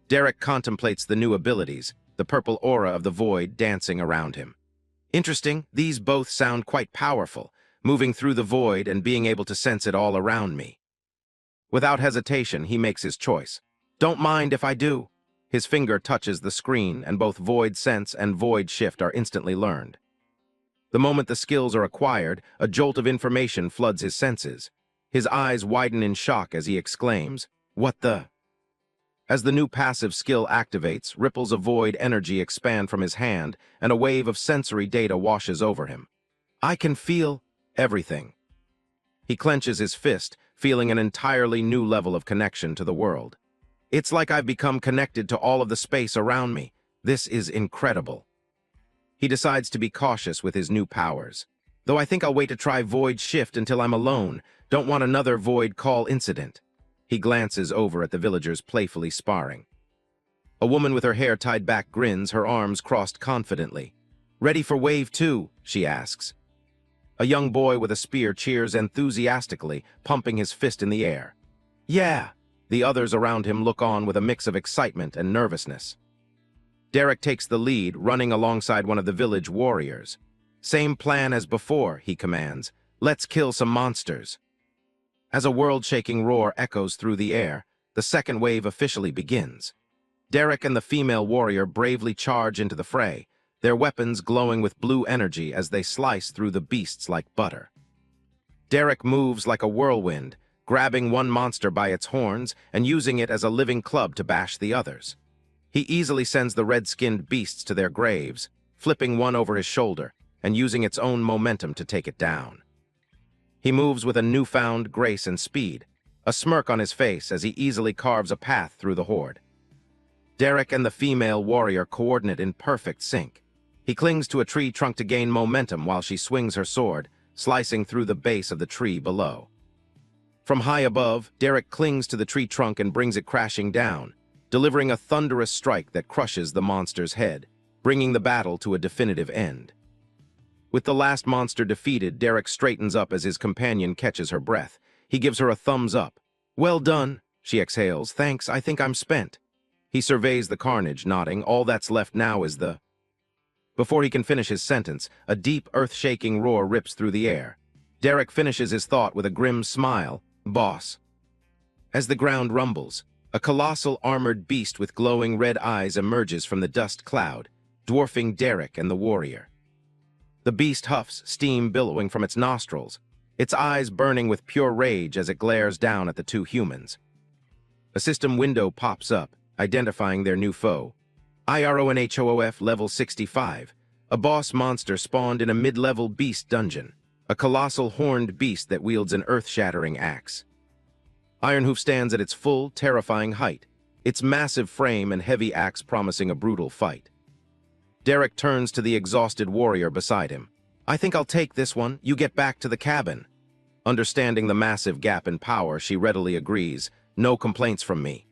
[SPEAKER 1] Derek contemplates the new abilities, the purple aura of the Void dancing around him. Interesting, these both sound quite powerful, moving through the Void and being able to sense it all around me. Without hesitation, he makes his choice. "Don't mind if I do." His finger touches the screen, and both Void Sense and Void Shift are instantly learned. The moment the skills are acquired, a jolt of information floods his senses. His eyes widen in shock as he exclaims, "What the?" As the new passive skill activates, ripples of void energy expand from his hand, and a wave of sensory data washes over him. "I can feel everything." He clenches his fist, feeling an entirely new level of connection to the world. It's like I've become connected to all of the space around me. This is incredible. He decides to be cautious with his new powers. Though I think I'll wait to try Void Shift until I'm alone. Don't want another Void Call incident. He glances over at the villagers playfully sparring. A woman with her hair tied back grins, her arms crossed confidently. "Ready for Wave 2?" she asks. A young boy with a spear cheers enthusiastically, pumping his fist in the air. "Yeah!" The others around him look on with a mix of excitement and nervousness. Derek takes the lead, running alongside one of the village warriors. "Same plan as before," he commands. "Let's kill some monsters." As a world-shaking roar echoes through the air, the second wave officially begins. Derek and the female warrior bravely charge into the fray, their weapons glowing with blue energy as they slice through the beasts like butter. Derek moves like a whirlwind, grabbing one monster by its horns and using it as a living club to bash the others. He easily sends the red-skinned beasts to their graves, flipping one over his shoulder and using its own momentum to take it down. He moves with a newfound grace and speed, a smirk on his face as he easily carves a path through the horde. Derek and the female warrior coordinate in perfect sync. He clings to a tree trunk to gain momentum while she swings her sword, slicing through the base of the tree below. From high above, Derek clings to the tree trunk and brings it crashing down, delivering a thunderous strike that crushes the monster's head, bringing the battle to a definitive end. With the last monster defeated, Derek straightens up as his companion catches her breath. He gives her a thumbs up. "Well done," she exhales. "Thanks, I think I'm spent." He surveys the carnage, nodding. "All that's left now is the—" Before he can finish his sentence, a deep, earth-shaking roar rips through the air. Derek finishes his thought with a grim smile. "Boss." As the ground rumbles, a colossal armored beast with glowing red eyes emerges from the dust cloud, dwarfing Derek and the warrior. The beast huffs, steam billowing from its nostrils, its eyes burning with pure rage as it glares down at the two humans. A system window pops up, identifying their new foe. IRONHOOF level 65, a boss monster spawned in a mid-level beast dungeon, a colossal horned beast that wields an earth-shattering axe. Ironhoof stands at its full, terrifying height, its massive frame and heavy axe promising a brutal fight. Derek turns to the exhausted warrior beside him. "I think I'll take this one. You get back to the cabin." Understanding the massive gap in power, she readily agrees. "No complaints from me."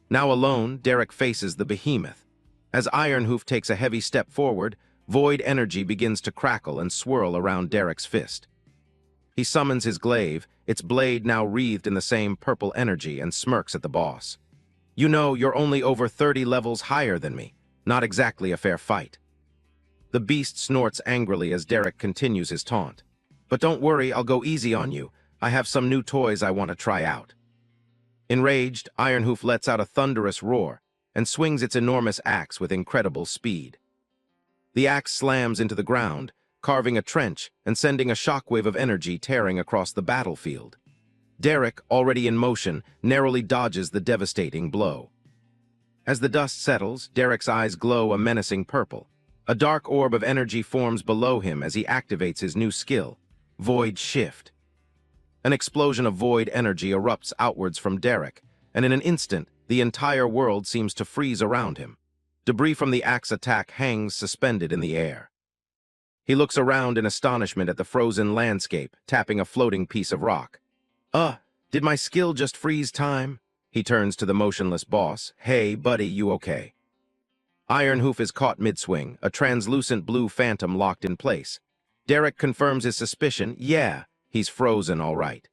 [SPEAKER 1] Now alone, Derek faces the behemoth. As Ironhoof takes a heavy step forward, void energy begins to crackle and swirl around Derek's fist. He summons his glaive, its blade now wreathed in the same purple energy, and smirks at the boss. "You know, you're only over 30 levels higher than me. Not exactly a fair fight." The beast snorts angrily as Derek continues his taunt. "But don't worry, I'll go easy on you. I have some new toys I want to try out." Enraged, Ironhoof lets out a thunderous roar and swings its enormous axe with incredible speed. The axe slams into the ground, carving a trench and sending a shockwave of energy tearing across the battlefield. Derek, already in motion, narrowly dodges the devastating blow. As the dust settles, Derek's eyes glow a menacing purple. A dark orb of energy forms below him as he activates his new skill, Void Shift. An explosion of void energy erupts outwards from Derek, and in an instant, the entire world seems to freeze around him. Debris from the axe attack hangs suspended in the air. He looks around in astonishment at the frozen landscape, tapping a floating piece of rock. Did my skill just freeze time?" He turns to the motionless boss. "Hey, buddy, you okay?" Ironhoof is caught mid-swing, a translucent blue phantom locked in place. Derek confirms his suspicion. Yeah, he's frozen all right.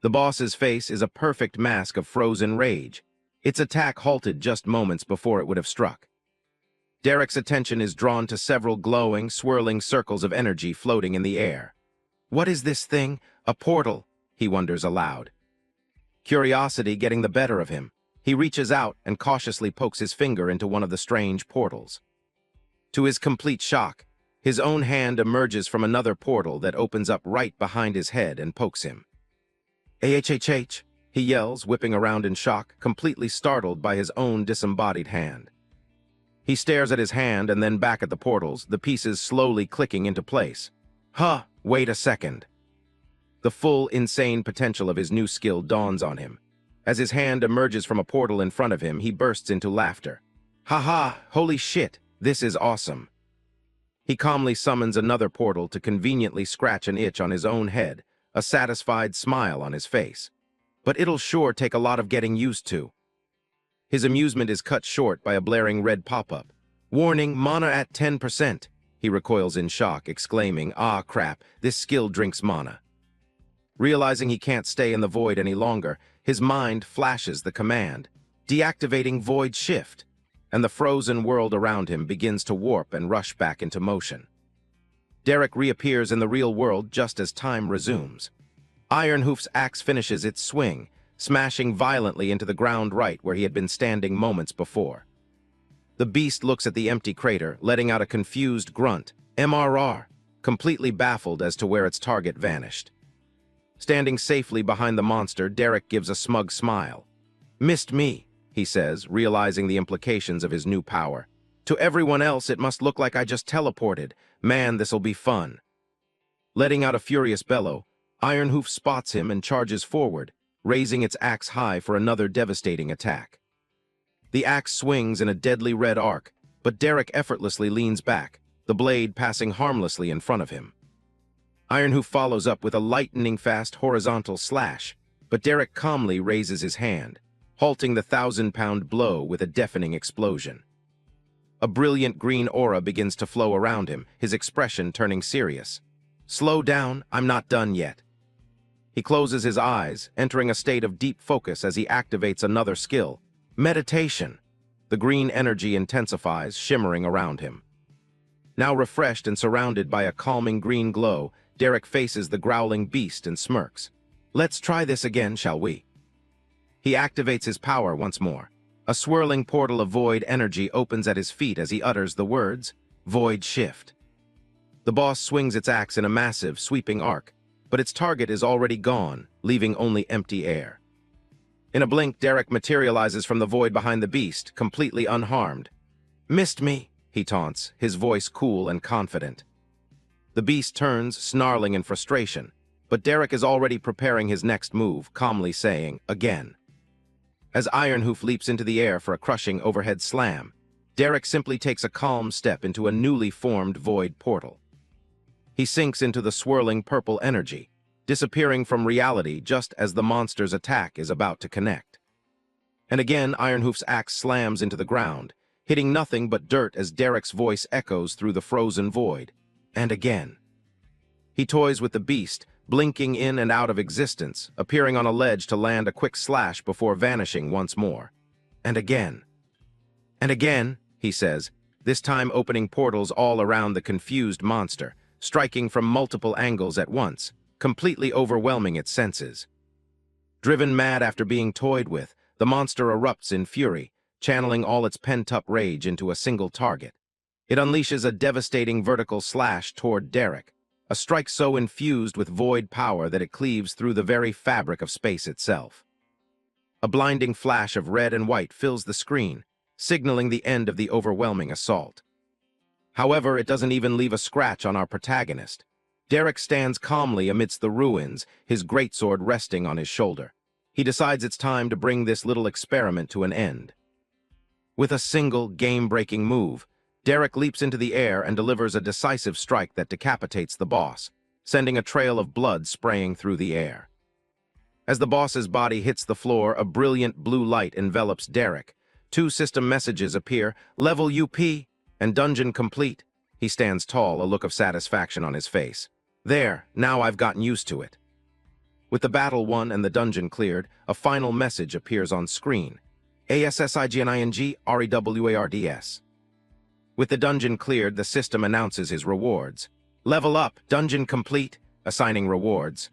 [SPEAKER 1] The boss's face is a perfect mask of frozen rage. Its attack halted just moments before it would have struck. Derek's attention is drawn to several glowing, swirling circles of energy floating in the air. "What is this thing? A portal?" he wonders aloud. Curiosity getting the better of him, he reaches out and cautiously pokes his finger into one of the strange portals. To his complete shock, his own hand emerges from another portal that opens up right behind his head and pokes him. "AHHH," he yells, whipping around in shock, completely startled by his own disembodied hand. He stares at his hand and then back at the portals, the pieces slowly clicking into place. Wait a second. The full, insane potential of his new skill dawns on him. As his hand emerges from a portal in front of him, he bursts into laughter. "Ha, holy shit, this is awesome." He calmly summons another portal to conveniently scratch an itch on his own head, a satisfied smile on his face. But it'll sure take a lot of getting used to. His amusement is cut short by a blaring red pop-up. "Warning, mana at 10%. He recoils in shock, exclaiming, "Ah, crap, this skill drinks mana." Realizing he can't stay in the void any longer, his mind flashes the command, deactivating Void Shift, and the frozen world around him begins to warp and rush back into motion. Derek reappears in the real world just as time resumes. Ironhoof's axe finishes its swing, smashing violently into the ground right where he had been standing moments before. The beast looks at the empty crater, letting out a confused grunt, MRR, completely baffled as to where its target vanished. Standing safely behind the monster, Derek gives a smug smile. "Missed me," he says, realizing the implications of his new power. "To everyone else, it must look like I just teleported. Man, this'll be fun." Letting out a furious bellow, Ironhoof spots him and charges forward, raising its axe high for another devastating attack. The axe swings in a deadly red arc, but Derek effortlessly leans back, the blade passing harmlessly in front of him. Ironhoof follows up with a lightning-fast horizontal slash, but Derek calmly raises his hand, halting the 1,000-pound blow with a deafening explosion. A brilliant green aura begins to flow around him, his expression turning serious. "Slow down, I'm not done yet." He closes his eyes, entering a state of deep focus as he activates another skill, meditation. The green energy intensifies, shimmering around him. Now refreshed and surrounded by a calming green glow, Derek faces the growling beast and smirks. "Let's try this again, shall we?" He activates his power once more. A swirling portal of void energy opens at his feet as he utters the words, "Void Shift." The boss swings its axe in a massive, sweeping arc, but its target is already gone, leaving only empty air. In a blink, Derek materializes from the void behind the beast, completely unharmed. "Missed me," he taunts, his voice cool and confident. The beast turns, snarling in frustration, but Derek is already preparing his next move, calmly saying, "Again." As Ironhoof leaps into the air for a crushing overhead slam, Derek simply takes a calm step into a newly formed void portal. He sinks into the swirling purple energy, disappearing from reality just as the monster's attack is about to connect. And again, Ironhoof's axe slams into the ground, hitting nothing but dirt as Derek's voice echoes through the frozen void. And again. He toys with the beast, blinking in and out of existence, appearing on a ledge to land a quick slash before vanishing once more. And again. And again, he says, this time opening portals all around the confused monster, striking from multiple angles at once, completely overwhelming its senses. Driven mad after being toyed with, the monster erupts in fury, channeling all its pent-up rage into a single target. It unleashes a devastating vertical slash toward Derek, a strike so infused with void power that it cleaves through the very fabric of space itself. A blinding flash of red and white fills the screen, signaling the end of the overwhelming assault. However, it doesn't even leave a scratch on our protagonist. Derek stands calmly amidst the ruins, his greatsword resting on his shoulder. He decides it's time to bring this little experiment to an end. With a single, game-breaking move, Derek leaps into the air and delivers a decisive strike that decapitates the boss, sending a trail of blood spraying through the air. As the boss's body hits the floor, a brilliant blue light envelops Derek. 2 system messages appear, "Level UP" and "Dungeon Complete." He stands tall, a look of satisfaction on his face. "There, now I've gotten used to it." With the battle won and the dungeon cleared, a final message appears on screen. ASSIGNING REWARDS. With the dungeon cleared, the system announces his rewards. "Level up, Dungeon Complete," assigning rewards.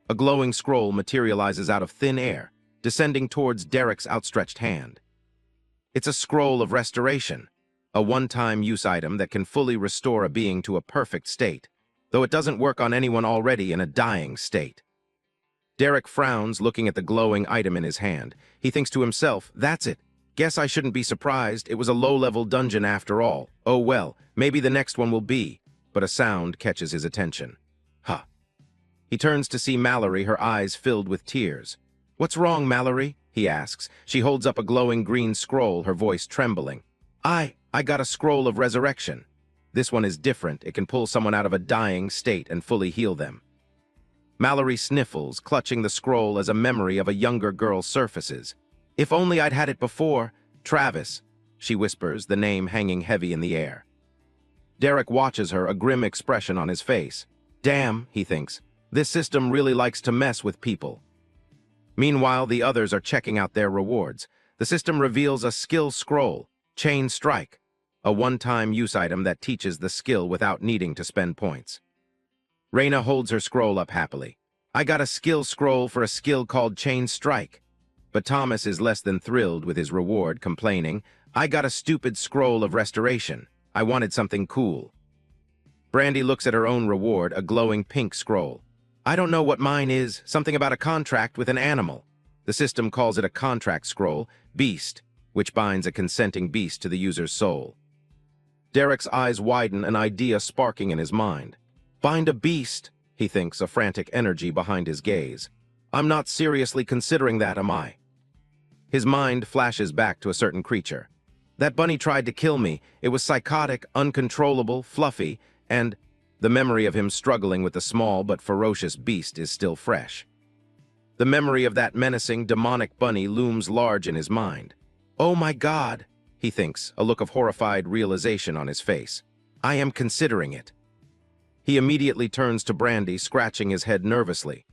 [SPEAKER 1] A glowing scroll materializes out of thin air, descending towards Derek's outstretched hand. It's a scroll of restoration, a one-time use item that can fully restore a being to a perfect state, though it doesn't work on anyone already in a dying state. Derek frowns, looking at the glowing item in his hand. He thinks to himself, "That's it. Guess I shouldn't be surprised. It was a low-level dungeon after all. Oh well, maybe the next one will be." But a sound catches his attention. Huh. He turns to see Mallory, her eyes filled with tears. "What's wrong, Mallory?" he asks. She holds up a glowing green scroll, her voice trembling. I got a scroll of resurrection. This one is different. It can pull someone out of a dying state and fully heal them." Mallory sniffles, clutching the scroll as a memory of a younger girl surfaces. "If only I'd had it before. Travis," she whispers, the name hanging heavy in the air. Derek watches her, a grim expression on his face. Damn, he thinks, this system really likes to mess with people. Meanwhile, the others are checking out their rewards. The system reveals a skill scroll, Chain Strike, a one-time use item that teaches the skill without needing to spend points. Raina holds her scroll up happily. "I got a skill scroll for a skill called Chain Strike." But Thomas is less than thrilled with his reward, complaining, "I got a stupid scroll of restoration. I wanted something cool." Brandy looks at her own reward, a glowing pink scroll. "I don't know what mine is, something about a contract with an animal." The system calls it a contract scroll, Beast, which binds a consenting beast to the user's soul. Derek's eyes widen, an idea sparking in his mind. Bind a beast, he thinks, a frantic energy behind his gaze. "I'm not seriously considering that, am I?" His mind flashes back to a certain creature. "That bunny tried to kill me. It was psychotic, uncontrollable, fluffy, and..." The memory of him struggling with the small but ferocious beast is still fresh. The memory of that menacing, demonic bunny looms large in his mind. "Oh my God," he thinks, a look of horrified realization on his face. "I am considering it." He immediately turns to Brandy, scratching his head nervously.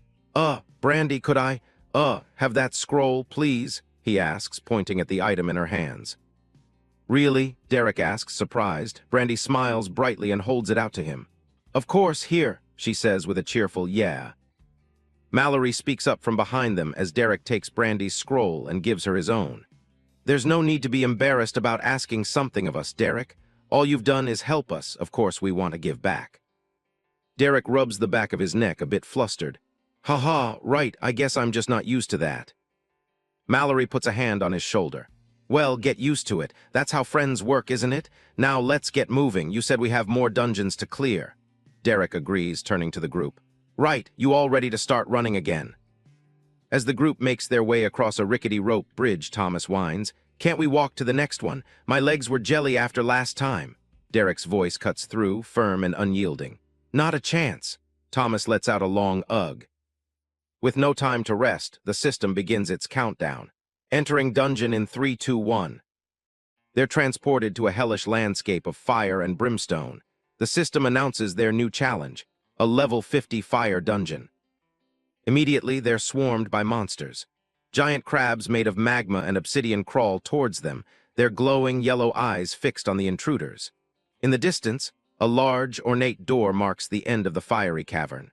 [SPEAKER 1] Brandy, could I, have that scroll, please?" he asks, pointing at the item in her hands. "Really?" Derek asks, surprised. Brandy smiles brightly and holds it out to him. "Of course, here," she says with a cheerful yeah. Mallory speaks up from behind them as Derek takes Brandy's scroll and gives her his own. "There's no need to be embarrassed about asking something of us, Derek. All you've done is help us. Of course we want to give back." Derek rubs the back of his neck, a bit flustered. "Haha, right, I guess I'm just not used to that." Mallory puts a hand on his shoulder. "Well, get used to it. That's how friends work, isn't it? Now let's get moving. You said we have more dungeons to clear." Derek agrees, turning to the group. "Right, you all ready to start running again?" As the group makes their way across a rickety rope bridge, Thomas whines, "Can't we walk to the next one? My legs were jelly after last time." Derek's voice cuts through, firm and unyielding. "Not a chance." Thomas lets out a long ugh. With no time to rest, the system begins its countdown. Entering dungeon in 3, 2, 1. They're transported to a hellish landscape of fire and brimstone. The system announces their new challenge, a level 50 fire dungeon. Immediately, they're swarmed by monsters. Giant crabs made of magma and obsidian crawl towards them, their glowing yellow eyes fixed on the intruders. In the distance, a large, ornate door marks the end of the fiery cavern.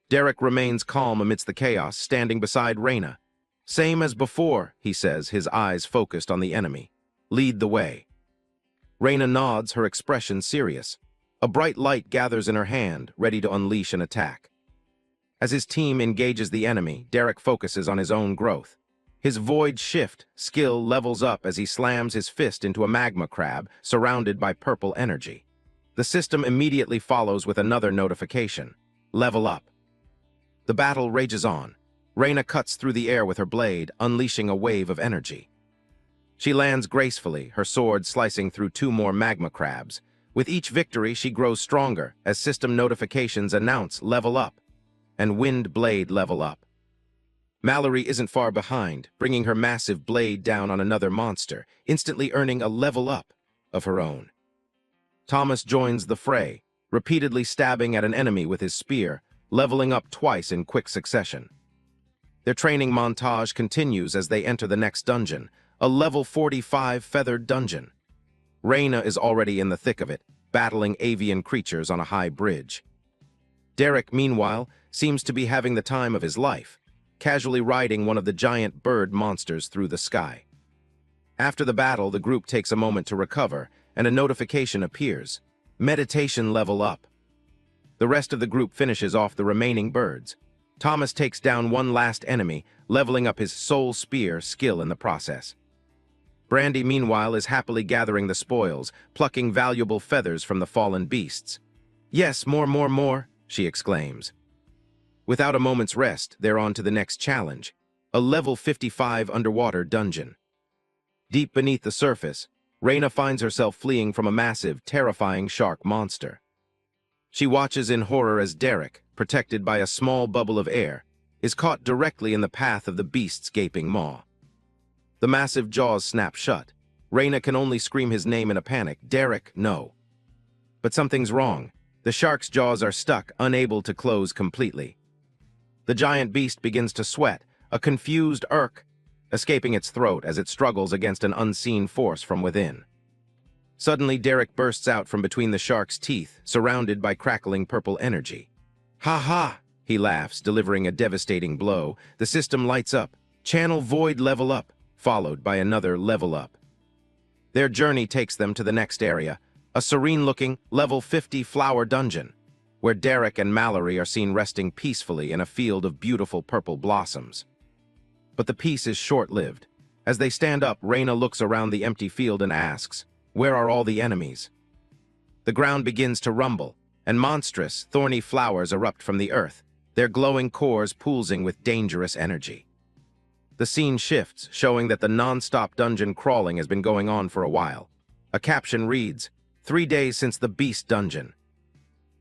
[SPEAKER 1] Derek remains calm amidst the chaos, standing beside Raina. "Same as before," he says, his eyes focused on the enemy. "Lead the way." Raina nods, her expression serious. A bright light gathers in her hand, ready to unleash an attack. As his team engages the enemy, Derek focuses on his own growth. His void shift skill levels up as he slams his fist into a magma crab, surrounded by purple energy. The system immediately follows with another notification. Level up. The battle rages on. Raina cuts through the air with her blade, unleashing a wave of energy. She lands gracefully, her sword slicing through 2 more magma crabs. With each victory, she grows stronger as system notifications announce level up and wind blade level up. Mallory isn't far behind, bringing her massive blade down on another monster, instantly earning a level up of her own. Thomas joins the fray, repeatedly stabbing at an enemy with his spear, leveling up twice in quick succession. Their training montage continues as they enter the next dungeon, a level 45 feathered dungeon. Raina is already in the thick of it, battling avian creatures on a high bridge. Derek, meanwhile, seems to be having the time of his life, casually riding one of the giant bird monsters through the sky. After the battle, the group takes a moment to recover, and a notification appears. Meditation level up. The rest of the group finishes off the remaining birds. Thomas takes down one last enemy, leveling up his soul spear skill in the process. Brandy, meanwhile, is happily gathering the spoils, plucking valuable feathers from the fallen beasts. "Yes, more," she exclaims. Without a moment's rest, they're on to the next challenge, a level 55 underwater dungeon. Deep beneath the surface, Reina finds herself fleeing from a massive, terrifying shark monster. She watches in horror as Derek, protected by a small bubble of air, is caught directly in the path of the beast's gaping maw. The massive jaws snap shut. Reina can only scream his name in a panic. Derek, no. But something's wrong. The shark's jaws are stuck, unable to close completely. The giant beast begins to sweat, a confused irk, escaping its throat as it struggles against an unseen force from within. Suddenly, Derek bursts out from between the shark's teeth, surrounded by crackling purple energy. Ha ha! He laughs, delivering a devastating blow. The system lights up. Channel void level up, followed by another level up. Their journey takes them to the next area, a serene-looking, level 50 flower dungeon, where Derek and Mallory are seen resting peacefully in a field of beautiful purple blossoms. But the peace is short-lived. As they stand up, Reina looks around the empty field and asks, "Where are all the enemies?" The ground begins to rumble, and monstrous, thorny flowers erupt from the earth, their glowing cores pulsing with dangerous energy. The scene shifts, showing that the non-stop dungeon crawling has been going on for a while. A caption reads, 3 days since the Beast Dungeon.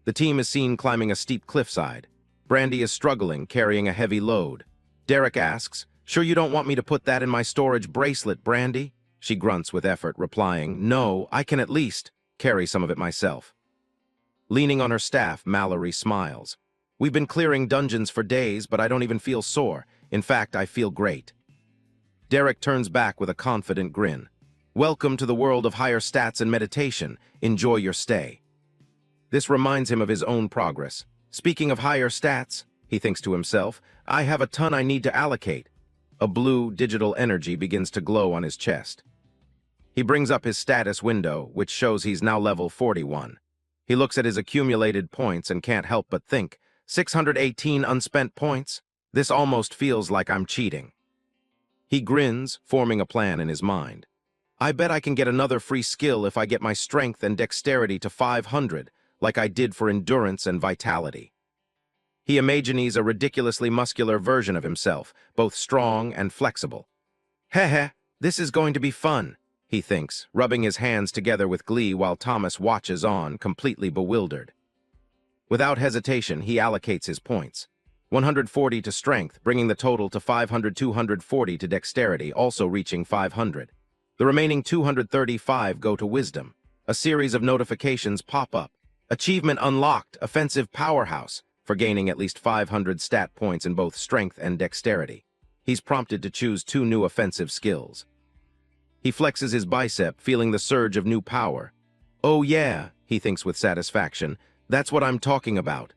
[SPEAKER 1] The team is seen climbing a steep cliffside. Brandy is struggling, carrying a heavy load. Derek asks, "Sure you don't want me to put that in my storage bracelet, Brandy?" She grunts with effort, replying, "No, I can at least carry some of it myself." Leaning on her staff, Mallory smiles. "We've been clearing dungeons for days, but I don't even feel sore. In fact, I feel great." Derek turns back with a confident grin. "Welcome to the world of higher stats and meditation. Enjoy your stay." This reminds him of his own progress. Speaking of higher stats, he thinks to himself, I have a ton I need to allocate. A blue digital energy begins to glow on his chest. He brings up his status window, which shows he's now level 41. He looks at his accumulated points and can't help but think, 618 unspent points? This almost feels like I'm cheating. He grins, forming a plan in his mind. I bet I can get another free skill if I get my strength and dexterity to 500, like I did for endurance and vitality. He imagines a ridiculously muscular version of himself, both strong and flexible. Heh, this is going to be fun, he thinks, rubbing his hands together with glee while Thomas watches on, completely bewildered. Without hesitation, he allocates his points. 140 to strength, bringing the total to 500, 240 to dexterity, also reaching 500. The remaining 235 go to wisdom. A series of notifications pop up. Achievement unlocked, offensive powerhouse, for gaining at least 500 stat points in both strength and dexterity. He's prompted to choose 2 new offensive skills. He flexes his bicep, feeling the surge of new power. Oh yeah, he thinks with satisfaction, that's what I'm talking about.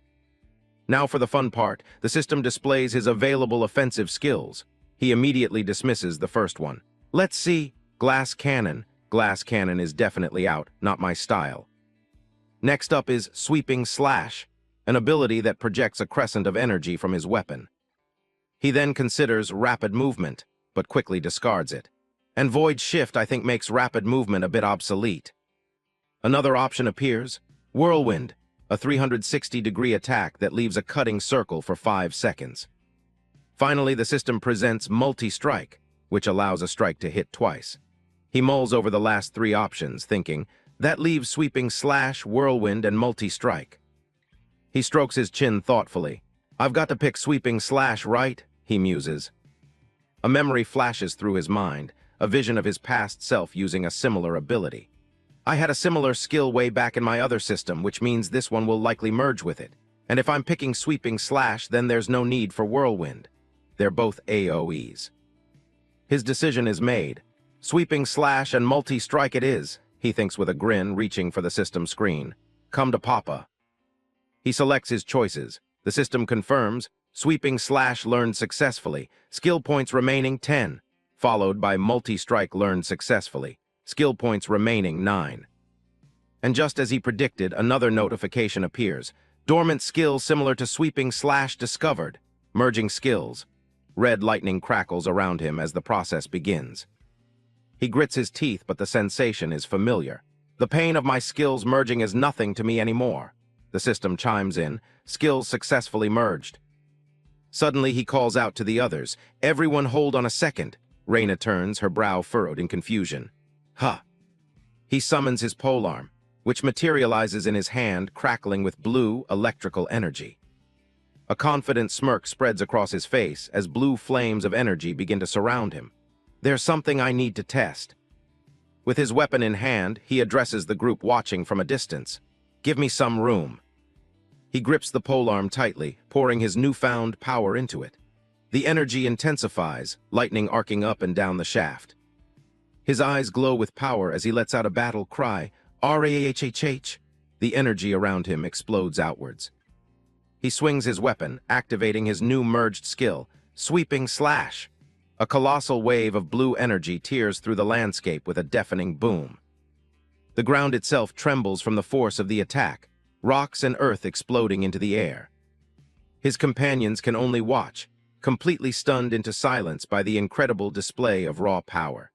[SPEAKER 1] Now for the fun part, the system displays his available offensive skills. He immediately dismisses the first one. Let's see, glass cannon. Glass cannon is definitely out, not my style. Next up is sweeping slash, an ability that projects a crescent of energy from his weapon. He then considers rapid movement, but quickly discards it. And void shift I think makes rapid movement a bit obsolete. Another option appears, whirlwind, a 360-degree attack that leaves a cutting circle for 5 seconds. Finally, the system presents multi-strike, which allows a strike to hit twice. He mulls over the last 3 options, thinking, that leaves sweeping slash, whirlwind, and multi-strike. He strokes his chin thoughtfully. I've got to pick sweeping slash, right? He muses. A memory flashes through his mind, a vision of his past self using a similar ability. I had a similar skill way back in my other system, which means this one will likely merge with it. And if I'm picking sweeping slash, then there's no need for whirlwind. They're both AoEs. His decision is made. Sweeping slash and multi-strike it is, he thinks with a grin, reaching for the system screen. Come to Papa. He selects his choices. The system confirms, sweeping slash learned successfully, skill points remaining 10, followed by multi-strike learned successfully, skill points remaining 9. And just as he predicted, another notification appears. Dormant skill similar to sweeping slash discovered. Merging skills. Red lightning crackles around him as the process begins. He grits his teeth, but the sensation is familiar. The pain of my skills merging is nothing to me anymore. The system chimes in, skills successfully merged. Suddenly he calls out to the others, "Everyone hold on a second." Reyna turns, her brow furrowed in confusion. Huh. He summons his polearm, which materializes in his hand, crackling with blue electrical energy. A confident smirk spreads across his face as blue flames of energy begin to surround him. "There's something I need to test." With his weapon in hand, he addresses the group watching from a distance. "Give me some room." He grips the polearm tightly, pouring his newfound power into it. The energy intensifies, lightning arcing up and down the shaft. His eyes glow with power as he lets out a battle cry, "Rahhh!" The energy around him explodes outwards. He swings his weapon, activating his new merged skill, Sweeping Slash. A colossal wave of blue energy tears through the landscape with a deafening boom. The ground itself trembles from the force of the attack, rocks and earth exploding into the air. His companions can only watch, completely stunned into silence by the incredible display of raw power.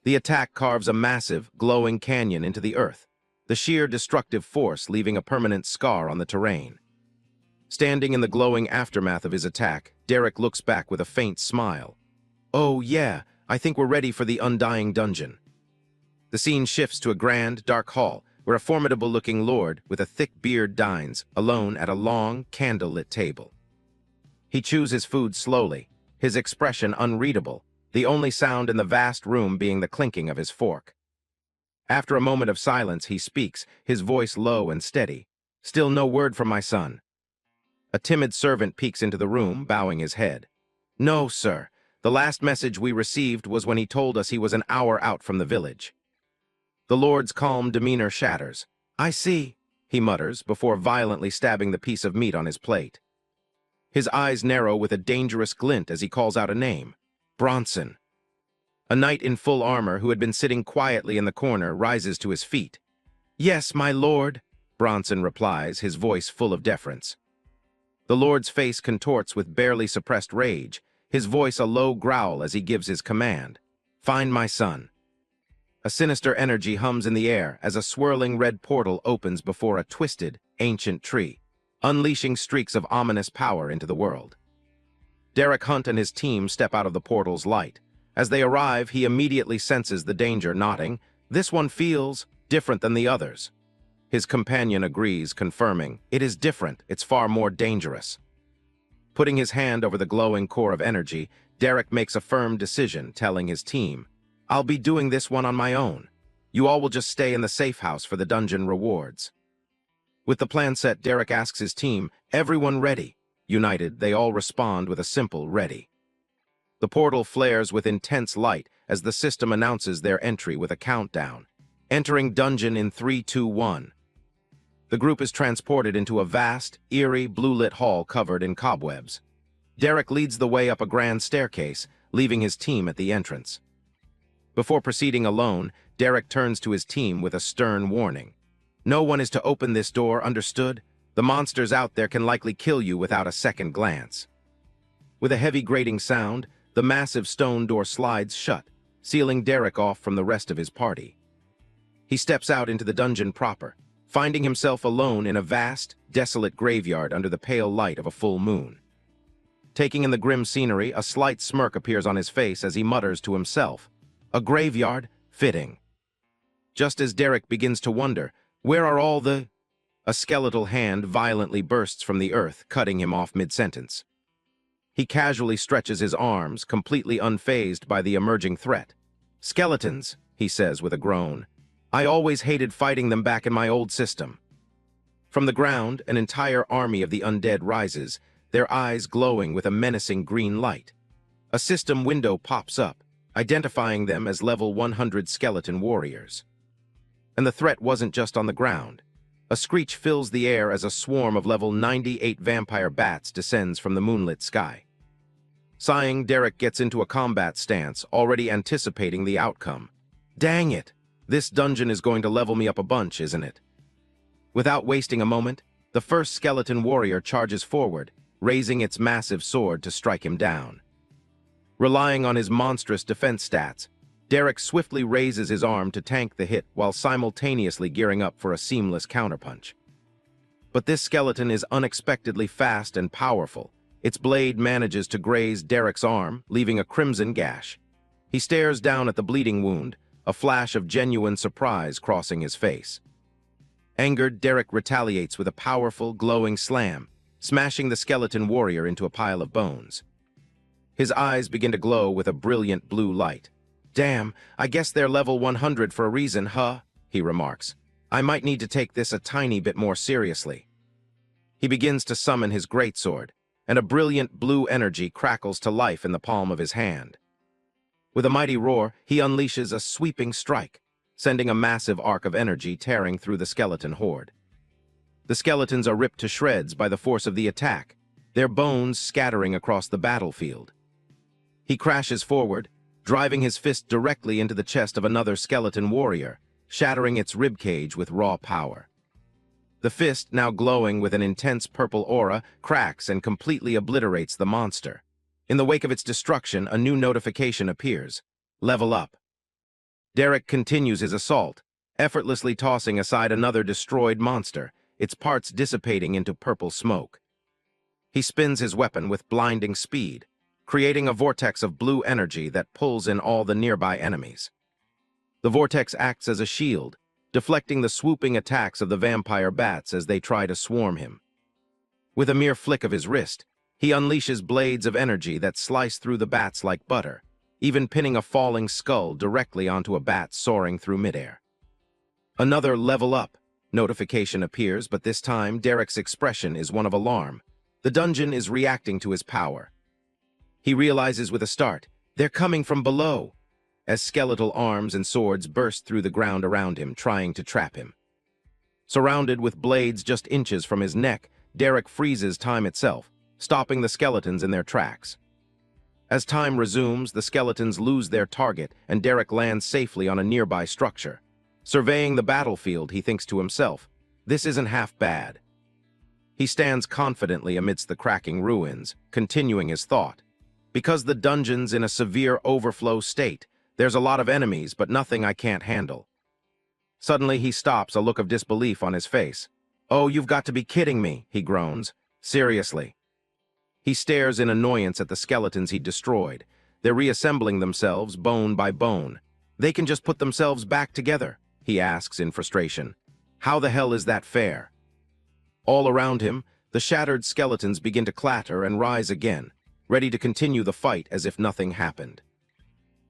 [SPEAKER 1] The attack carves a massive, glowing canyon into the earth, the sheer destructive force leaving a permanent scar on the terrain. Standing in the glowing aftermath of his attack, Derek looks back with a faint smile. "Oh yeah, I think we're ready for the undying dungeon." The scene shifts to a grand, dark hall, where a formidable-looking lord with a thick beard dines, alone at a long, candle-lit table. He chews his food slowly, his expression unreadable, the only sound in the vast room being the clinking of his fork. After a moment of silence, he speaks, his voice low and steady. "Still no word from my son." A timid servant peeks into the room, bowing his head. "No, sir. The last message we received was when he told us he was an hour out from the village." The lord's calm demeanor shatters. "I see," he mutters, before violently stabbing the piece of meat on his plate. His eyes narrow with a dangerous glint as he calls out a name. Bronson. A knight in full armor who had been sitting quietly in the corner rises to his feet. "Yes, my lord," Bronson replies, his voice full of deference. The lord's face contorts with barely suppressed rage, his voice a low growl as he gives his command. "Find my son." A sinister energy hums in the air as a swirling red portal opens before a twisted, ancient tree, unleashing streaks of ominous power into the world. Derek Hunt and his team step out of the portal's light. As they arrive, he immediately senses the danger, nodding, "This one feels different than the others." His companion agrees, confirming, "It is different, it's far more dangerous." Putting his hand over the glowing core of energy, Derek makes a firm decision, telling his team, "I'll be doing this one on my own. You all will just stay in the safe house for the dungeon rewards." With the plan set, Derek asks his team, "Everyone ready?" United, they all respond with a simple "ready." The portal flares with intense light as the system announces their entry with a countdown. Entering dungeon in 3, 2, 1. The group is transported into a vast, eerie, blue-lit hall covered in cobwebs. Derek leads the way up a grand staircase, leaving his team at the entrance. Before proceeding alone, Derek turns to his team with a stern warning. "No one is to open this door, understood? The monsters out there can likely kill you without a second glance." With a heavy grating sound, the massive stone door slides shut, sealing Derek off from the rest of his party. He steps out into the dungeon proper, finding himself alone in a vast, desolate graveyard under the pale light of a full moon. Taking in the grim scenery, a slight smirk appears on his face as he mutters to himself, "A graveyard? Fitting." Just as Derek begins to wonder, where are all the... A skeletal hand violently bursts from the earth, cutting him off mid-sentence. He casually stretches his arms, completely unfazed by the emerging threat. "Skeletons," he says with a groan. "I always hated fighting them back in my old system." From the ground, an entire army of the undead rises, their eyes glowing with a menacing green light. A system window pops up, identifying them as level 100 skeleton warriors. And the threat wasn't just on the ground. A screech fills the air as a swarm of level 98 vampire bats descends from the moonlit sky. Sighing, Derek gets into a combat stance, already anticipating the outcome. "Dang it! This dungeon is going to level me up a bunch, isn't it?" Without wasting a moment, the first skeleton warrior charges forward, raising its massive sword to strike him down. Relying on his monstrous defense stats, Derek swiftly raises his arm to tank the hit while simultaneously gearing up for a seamless counterpunch. But this skeleton is unexpectedly fast and powerful, Its blade manages to graze Derek's arm, leaving a crimson gash. He stares down at the bleeding wound, a flash of genuine surprise crossing his face. Angered, Derek retaliates with a powerful, glowing slam, smashing the skeleton warrior into a pile of bones. His eyes begin to glow with a brilliant blue light. "Damn, I guess they're level 100 for a reason, huh?" he remarks. "I might need to take this a tiny bit more seriously." He begins to summon his greatsword, and a brilliant blue energy crackles to life in the palm of his hand. With a mighty roar, he unleashes a sweeping strike, sending a massive arc of energy tearing through the skeleton horde. The skeletons are ripped to shreds by the force of the attack, their bones scattering across the battlefield. He crashes forward, driving his fist directly into the chest of another skeleton warrior, shattering its ribcage with raw power. The fist, now glowing with an intense purple aura, cracks and completely obliterates the monster. In the wake of its destruction, a new notification appears. Level up. Derek continues his assault, effortlessly tossing aside another destroyed monster, its parts dissipating into purple smoke. He spins his weapon with blinding speed, creating a vortex of blue energy that pulls in all the nearby enemies. The vortex acts as a shield, deflecting the swooping attacks of the vampire bats as they try to swarm him. With a mere flick of his wrist, he unleashes blades of energy that slice through the bats like butter, even pinning a falling skull directly onto a bat soaring through midair. Another level up notification appears, but this time Derek's expression is one of alarm. The dungeon is reacting to his power. He realizes with a start, they're coming from below, as skeletal arms and swords burst through the ground around him, trying to trap him. Surrounded with blades just inches from his neck, Derek freezes time itself, stopping the skeletons in their tracks. As time resumes, the skeletons lose their target, and Derek lands safely on a nearby structure. Surveying the battlefield, he thinks to himself, this isn't half bad. He stands confidently amidst the cracking ruins, continuing his thought. Because the dungeon's in a severe overflow state, there's a lot of enemies, but nothing I can't handle. Suddenly he stops, a look of disbelief on his face. "Oh, you've got to be kidding me," he groans. "Seriously." He stares in annoyance at the skeletons he destroyed. They're reassembling themselves, bone by bone. They can just put themselves back together, he asks in frustration. How the hell is that fair? All around him, the shattered skeletons begin to clatter and rise again, ready to continue the fight as if nothing happened.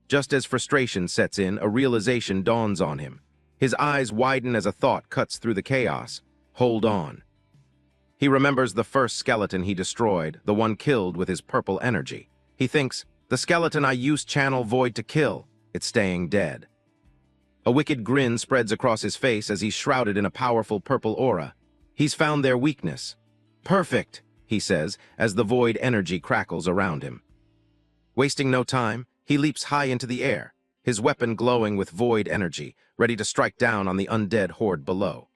[SPEAKER 1] Just as frustration sets in, a realization dawns on him. His eyes widen as a thought cuts through the chaos. Hold on. He remembers the first skeleton he destroyed, the one killed with his purple energy. He thinks, the skeleton I used channel void to kill, it's staying dead. A wicked grin spreads across his face as he's shrouded in a powerful purple aura. He's found their weakness. Perfect, he says, as the void energy crackles around him. Wasting no time, he leaps high into the air, his weapon glowing with void energy, ready to strike down on the undead horde below.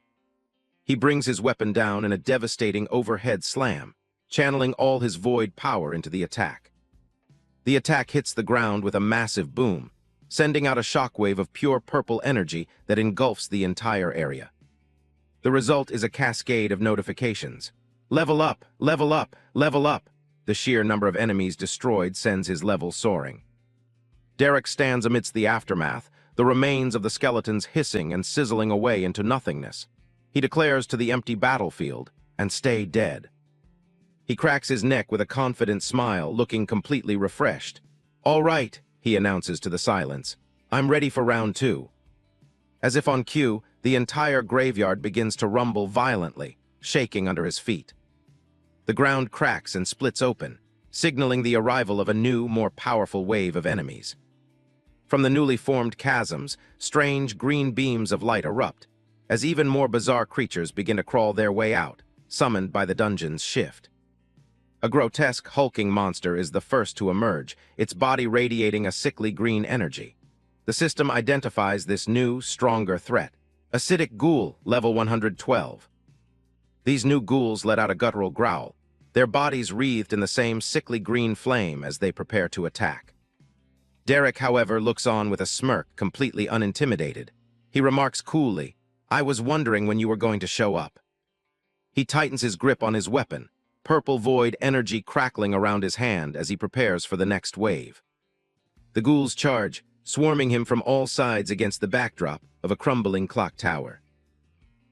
[SPEAKER 1] He brings his weapon down in a devastating overhead slam, channeling all his void power into the attack. The attack hits the ground with a massive boom, sending out a shockwave of pure purple energy that engulfs the entire area. The result is a cascade of notifications. Level up, level up, level up. The sheer number of enemies destroyed sends his level soaring. Derek stands amidst the aftermath, the remains of the skeletons hissing and sizzling away into nothingness. He declares to the empty battlefield, and stay dead. He cracks his neck with a confident smile, looking completely refreshed. All right, he announces to the silence. I'm ready for round 2. As if on cue, the entire graveyard begins to rumble violently, shaking under his feet. The ground cracks and splits open, signaling the arrival of a new, more powerful wave of enemies. From the newly formed chasms, strange green beams of light erupt, as even more bizarre creatures begin to crawl their way out, summoned by the dungeon's shift. A grotesque, hulking monster is the first to emerge, its body radiating a sickly green energy. The system identifies this new, stronger threat. Acidic ghoul, level 112. These new ghouls let out a guttural growl, their bodies wreathed in the same sickly green flame as they prepare to attack. Derek, however, looks on with a smirk, completely unintimidated. He remarks coolly, I was wondering when you were going to show up. He tightens his grip on his weapon, purple void energy crackling around his hand as he prepares for the next wave. The ghouls charge, swarming him from all sides against the backdrop of a crumbling clock tower.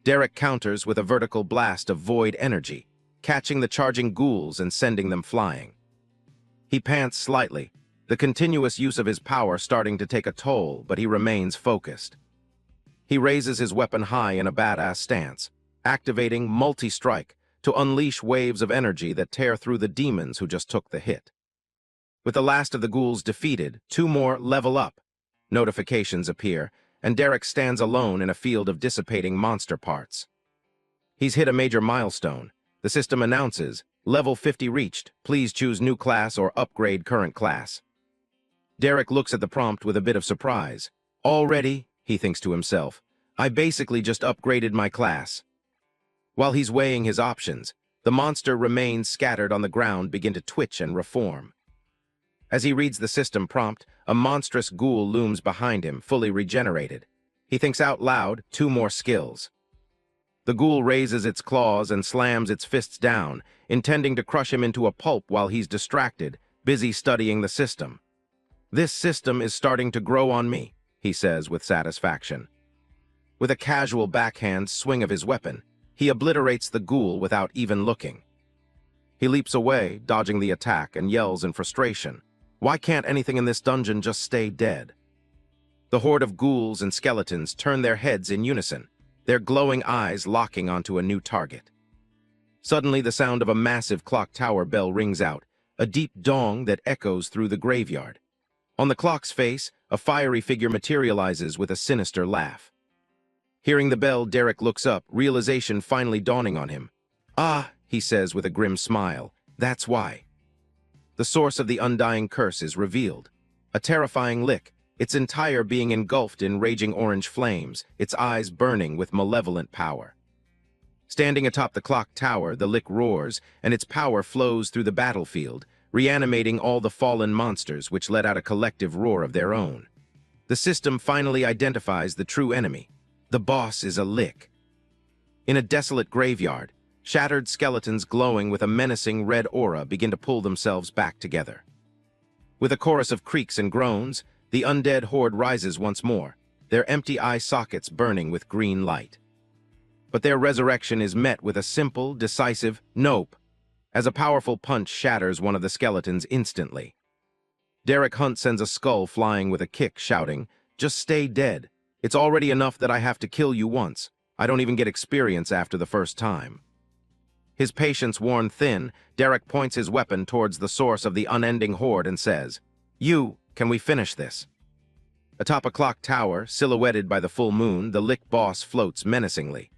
[SPEAKER 1] Derek counters with a vertical blast of void energy, catching the charging ghouls and sending them flying. He pants slightly, the continuous use of his power starting to take a toll, but he remains focused. He raises his weapon high in a badass stance, activating multi-strike to unleash waves of energy that tear through the demons who just took the hit. With the last of the ghouls defeated, 2 more level up. Notifications appear, and Derek stands alone in a field of dissipating monster parts. He's hit a major milestone. The system announces, level 50 reached, please choose new class or upgrade current class. Derek looks at the prompt with a bit of surprise. Already, he thinks to himself, I basically just upgraded my class. While he's weighing his options, the monster remains scattered on the ground begin to twitch and reform. As he reads the system prompt, a monstrous ghoul looms behind him, fully regenerated. He thinks out loud, 2 more skills. The ghoul raises its claws and slams its fists down, intending to crush him into a pulp while he's distracted, busy studying the system. This system is starting to grow on me, he says with satisfaction. With a casual backhand swing of his weapon, he obliterates the ghoul without even looking. He leaps away, dodging the attack, and yells in frustration. Why can't anything in this dungeon just stay dead? The horde of ghouls and skeletons turn their heads in unison, their glowing eyes locking onto a new target. Suddenly, the sound of a massive clock tower bell rings out, a deep dong that echoes through the graveyard. On the clock's face, a fiery figure materializes with a sinister laugh. Hearing the bell, Derek looks up, realization finally dawning on him. Ah, he says with a grim smile, that's why. The source of the undying curse is revealed. A terrifying lick, its entire being engulfed in raging orange flames, its eyes burning with malevolent power. Standing atop the clock tower, the lick roars, and its power flows through the battlefield, reanimating all the fallen monsters which let out a collective roar of their own. The system finally identifies the true enemy. The boss is a lick. In a desolate graveyard, shattered skeletons glowing with a menacing red aura begin to pull themselves back together. With a chorus of creaks and groans, the undead horde rises once more, their empty eye sockets burning with green light. But their resurrection is met with a simple, decisive nope, as a powerful punch shatters one of the skeletons instantly. Derek Hunt sends a skull flying with a kick, shouting, "Just stay dead. It's already enough that I have to kill you once. I don't even get experience after the first time." His patience worn thin, Derek points his weapon towards the source of the unending horde and says, can we finish this?" Atop a clock tower, silhouetted by the full moon, the lick boss floats menacingly.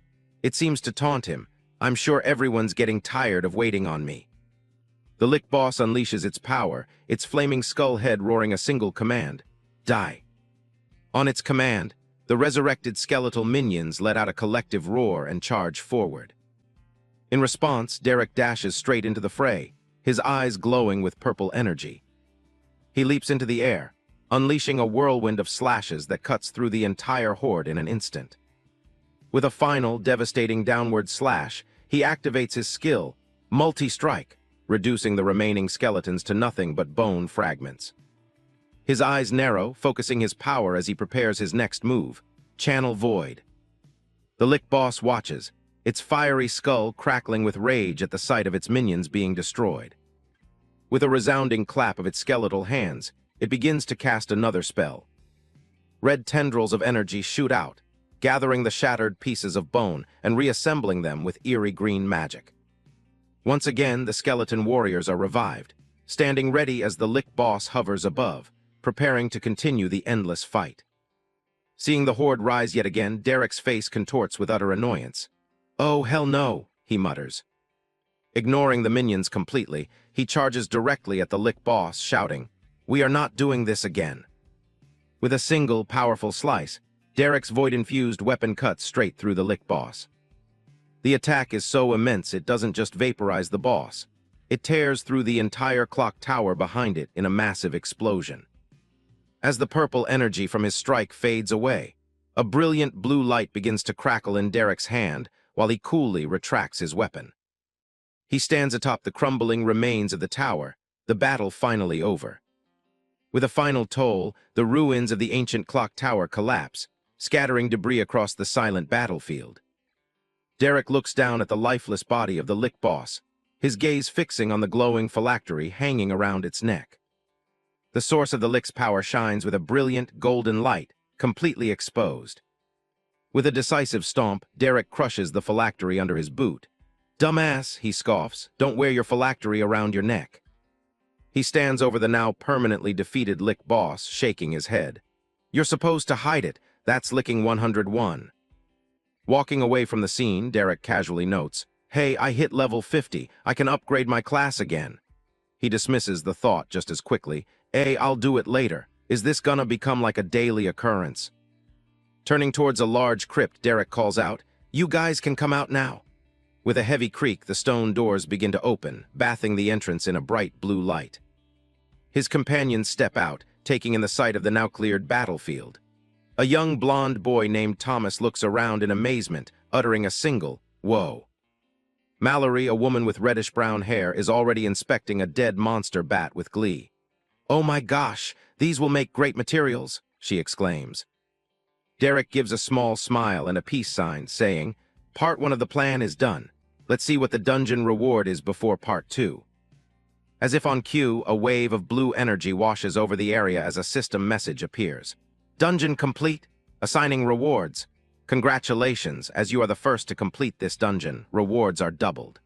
[SPEAKER 1] It seems to taunt him, "I'm sure everyone's getting tired of waiting on me." The lick boss unleashes its power, its flaming skull head roaring a single command, "Die." On its command, the resurrected skeletal minions let out a collective roar and charge forward. In response, Derek dashes straight into the fray, his eyes glowing with purple energy. He leaps into the air, unleashing a whirlwind of slashes that cuts through the entire horde in an instant. With a final, devastating downward slash, he activates his skill, multi-strike, reducing the remaining skeletons to nothing but bone fragments. His eyes narrow, focusing his power as he prepares his next move, Channel Void. The lick boss watches, its fiery skull crackling with rage at the sight of its minions being destroyed. With a resounding clap of its skeletal hands, it begins to cast another spell. Red tendrils of energy shoot out, gathering the shattered pieces of bone and reassembling them with eerie green magic. Once again, the skeleton warriors are revived, standing ready as the lick boss hovers above, preparing to continue the endless fight. Seeing the horde rise yet again, Derek's face contorts with utter annoyance. "Oh, hell no," he mutters. Ignoring the minions completely, he charges directly at the lick boss, shouting, "We are not doing this again." With a single, powerful slice, Derek's void-infused weapon cuts straight through the lick boss. The attack is so immense it doesn't just vaporize the boss. It tears through the entire clock tower behind it in a massive explosion. As the purple energy from his strike fades away, a brilliant blue light begins to crackle in Derek's hand while he coolly retracts his weapon. He stands atop the crumbling remains of the tower, the battle finally over. With a final toll, the ruins of the ancient clock tower collapse, scattering debris across the silent battlefield. Derek looks down at the lifeless body of the Lick boss, his gaze fixing on the glowing phylactery hanging around its neck. The source of the Lick's power shines with a brilliant, golden light, completely exposed. With a decisive stomp, Derek crushes the phylactery under his boot. "Dumbass," he scoffs, "don't wear your phylactery around your neck." He stands over the now permanently defeated Lick boss, shaking his head. "You're supposed to hide it. That's Licking 101. Walking away from the scene, Derek casually notes, "Hey, I hit level 50. I can upgrade my class again." He dismisses the thought just as quickly. I'll do it later. Is this gonna become like a daily occurrence?" Turning towards a large crypt, Derek calls out, "You guys can come out now." With a heavy creak, the stone doors begin to open, bathing the entrance in a bright blue light. His companions step out, taking in the sight of the now cleared battlefield. A young blonde boy named Thomas looks around in amazement, uttering a single, "Whoa." Mallory, a woman with reddish-brown hair, is already inspecting a dead monster bat with glee. "Oh my gosh, these will make great materials," she exclaims. Derek gives a small smile and a peace sign, saying, "Part 1 of the plan is done. Let's see what the dungeon reward is before Part 2. As if on cue, a wave of blue energy washes over the area as a system message appears. "Dungeon complete. Assigning rewards. Congratulations, as you are the first to complete this dungeon, rewards are doubled."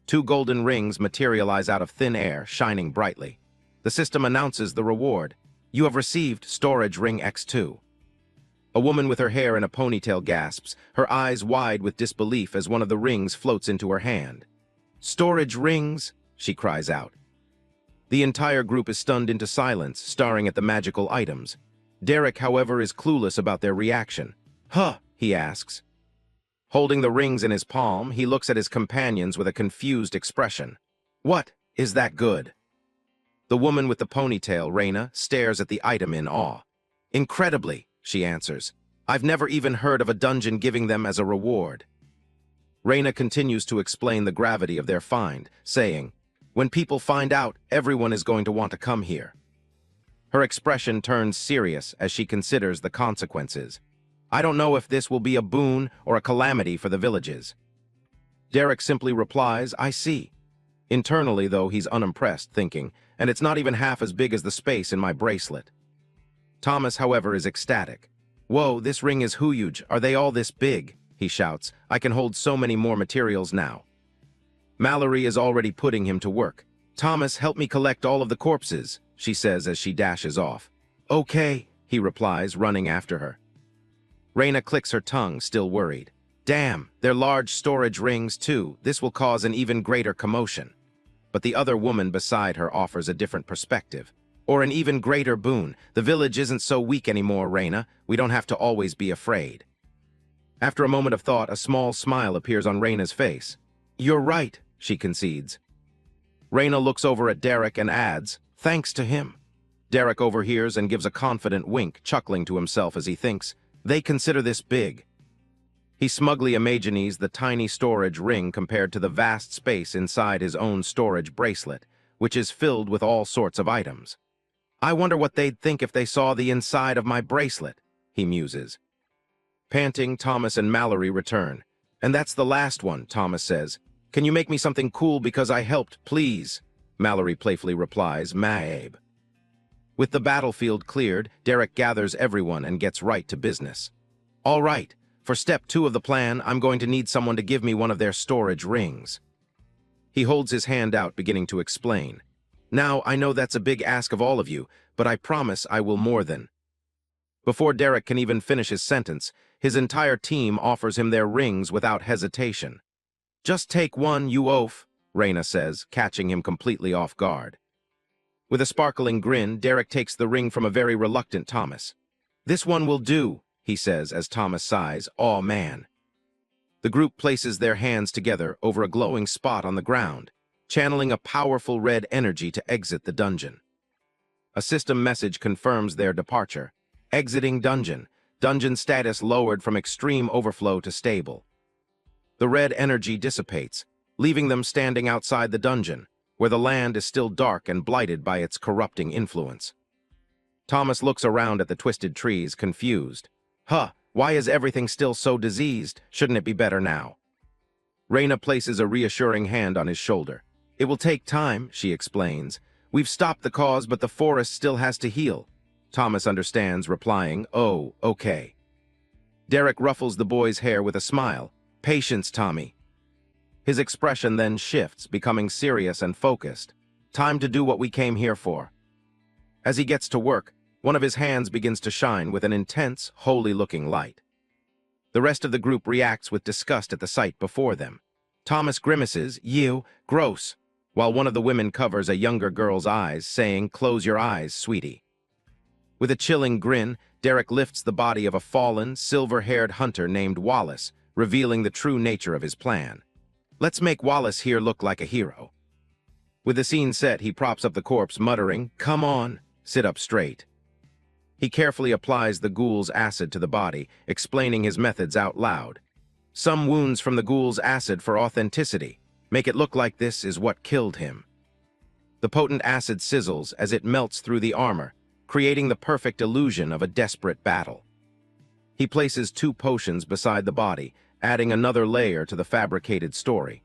[SPEAKER 1] 2 golden rings materialize out of thin air, shining brightly. The system announces the reward. "You have received Storage Ring X2. A woman with her hair in a ponytail gasps, her eyes wide with disbelief as one of the rings floats into her hand. "Storage rings!" she cries out. The entire group is stunned into silence, staring at the magical items. Derek, however, is clueless about their reaction. "Huh?" he asks. Holding the rings in his palm, he looks at his companions with a confused expression. "What? Is that good?" The woman with the ponytail, Raina, stares at the item in awe. "Incredibly," she answers. "I've never even heard of a dungeon giving them as a reward." Raina continues to explain the gravity of their find, saying, "When people find out, everyone is going to want to come here." Her expression turns serious as she considers the consequences. "I don't know if this will be a boon or a calamity for the villages." Derek simply replies, "I see." Internally, though, he's unimpressed, thinking, "And it's not even half as big as the space in my bracelet." Thomas, however, is ecstatic. "Whoa, this ring is huge. Are they all this big?" he shouts. "I can hold so many more materials now." Mallory is already putting him to work. "Thomas, help me collect all of the corpses," she says as she dashes off. "Okay," he replies, running after her. Raina clicks her tongue, still worried. "Damn, they're large storage rings too. This will cause an even greater commotion." But the other woman beside her offers a different perspective. "Or an even greater boon. The village isn't so weak anymore, Raina. We don't have to always be afraid." After a moment of thought, a small smile appears on Raina's face. "You're right," she concedes. Raina looks over at Derek and adds, "Thanks to him." Derek overhears and gives a confident wink, chuckling to himself as he thinks, "They consider this big." He smugly imagines the tiny storage ring compared to the vast space inside his own storage bracelet, which is filled with all sorts of items. "I wonder what they'd think if they saw the inside of my bracelet," he muses. Panting, Thomas and Mallory return. "And that's the last one," Thomas says. "Can you make me something cool because I helped, please?" Mallory playfully replies, "Mabe." With the battlefield cleared, Derek gathers everyone and gets right to business. "All right, for step 2 of the plan, I'm going to need someone to give me one of their storage rings." He holds his hand out, beginning to explain. "Now, I know that's a big ask of all of you, but I promise I will more than." Before Derek can even finish his sentence, his entire team offers him their rings without hesitation. "Just take one, you oaf," Raina says, catching him completely off guard. With a sparkling grin, Derek takes the ring from a very reluctant Thomas. "This one will do," he says as Thomas sighs, "Aw, man." The group places their hands together over a glowing spot on the ground, channeling a powerful red energy to exit the dungeon. A system message confirms their departure. "Exiting dungeon. Dungeon status lowered from extreme overflow to stable." The red energy dissipates, leaving them standing outside the dungeon, where the land is still dark and blighted by its corrupting influence. Thomas looks around at the twisted trees, confused. Why is everything still so diseased? Shouldn't it be better now? Reyna places a reassuring hand on his shoulder. It will take time, she explains. We've stopped the cause, but the forest still has to heal. Thomas understands, replying, "Oh, okay." Derek ruffles the boy's hair with a smile. "Patience, Tommy." His expression then shifts, becoming serious and focused. Time to do what we came here for. As he gets to work, one of his hands begins to shine with an intense, holy-looking light. The rest of the group reacts with disgust at the sight before them. Thomas grimaces, "Ew, gross," while one of the women covers a younger girl's eyes, saying, "Close your eyes, sweetie." With a chilling grin, Derek lifts the body of a fallen, silver-haired hunter named Wallace, revealing the true nature of his plan. "Let's make Wallace here look like a hero." With the scene set, he props up the corpse, muttering, "Come on, sit up straight." He carefully applies the ghoul's acid to the body, explaining his methods out loud. "Some wounds from the ghoul's acid for authenticity. Make it look like this is what killed him." The potent acid sizzles as it melts through the armor, creating the perfect illusion of a desperate battle. He places 2 potions beside the body, adding another layer to the fabricated story.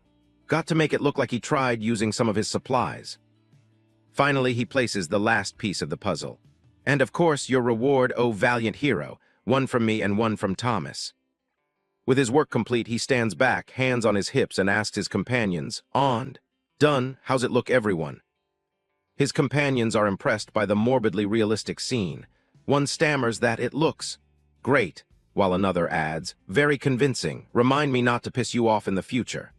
[SPEAKER 1] Got to make it look like he tried using some of his supplies. Finally, he places the last piece of the puzzle. "And of course, your reward, oh valiant hero, one from me and one from Thomas." With his work complete, he stands back, hands on his hips, and asks his companions, "On. Done. How's it look, everyone?" His companions are impressed by the morbidly realistic scene. One stammers that it looks great, while another adds, "Very convincing. Remind me not to piss you off in the future."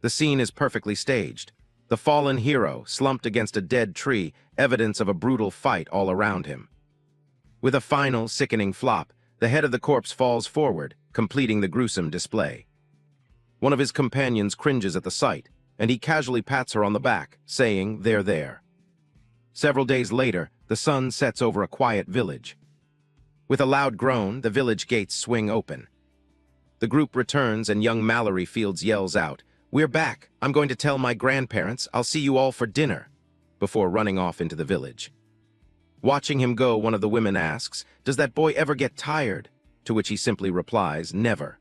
[SPEAKER 1] The scene is perfectly staged. The fallen hero, slumped against a dead tree, evidence of a brutal fight all around him. With a final, sickening flop, the head of the corpse falls forward, completing the gruesome display. One of his companions cringes at the sight, and he casually pats her on the back, saying, There." Several days later, the sun sets over a quiet village. With a loud groan, the village gates swing open. The group returns, and young Mallory Fields yells out, "We're back. I'm going to tell my grandparents. I'll see you all for dinner," before running off into the village. Watching him go, one of the women asks, "Does that boy ever get tired?" To which he simply replies, "Never."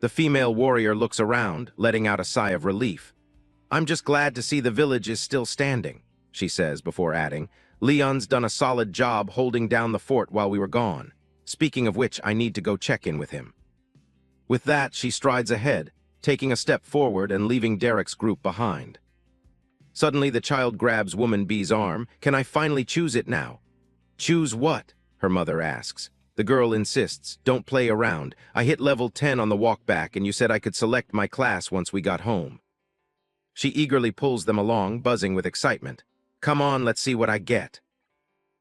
[SPEAKER 1] The female warrior looks around, letting out a sigh of relief. "I'm just glad to see the village is still standing," she says before adding, "Leon's done a solid job holding down the fort while we were gone. Speaking of which, I need to go check in with him." With that, she strides ahead, taking a step forward and leaving Derek's group behind. Suddenly, the child grabs Woman B's arm. "Can I finally choose it now?" "Choose what?" her mother asks. The girl insists, "Don't play around. I hit level 10 on the walk back, and you said I could select my class once we got home." She eagerly pulls them along, buzzing with excitement. "Come on, let's see what I get."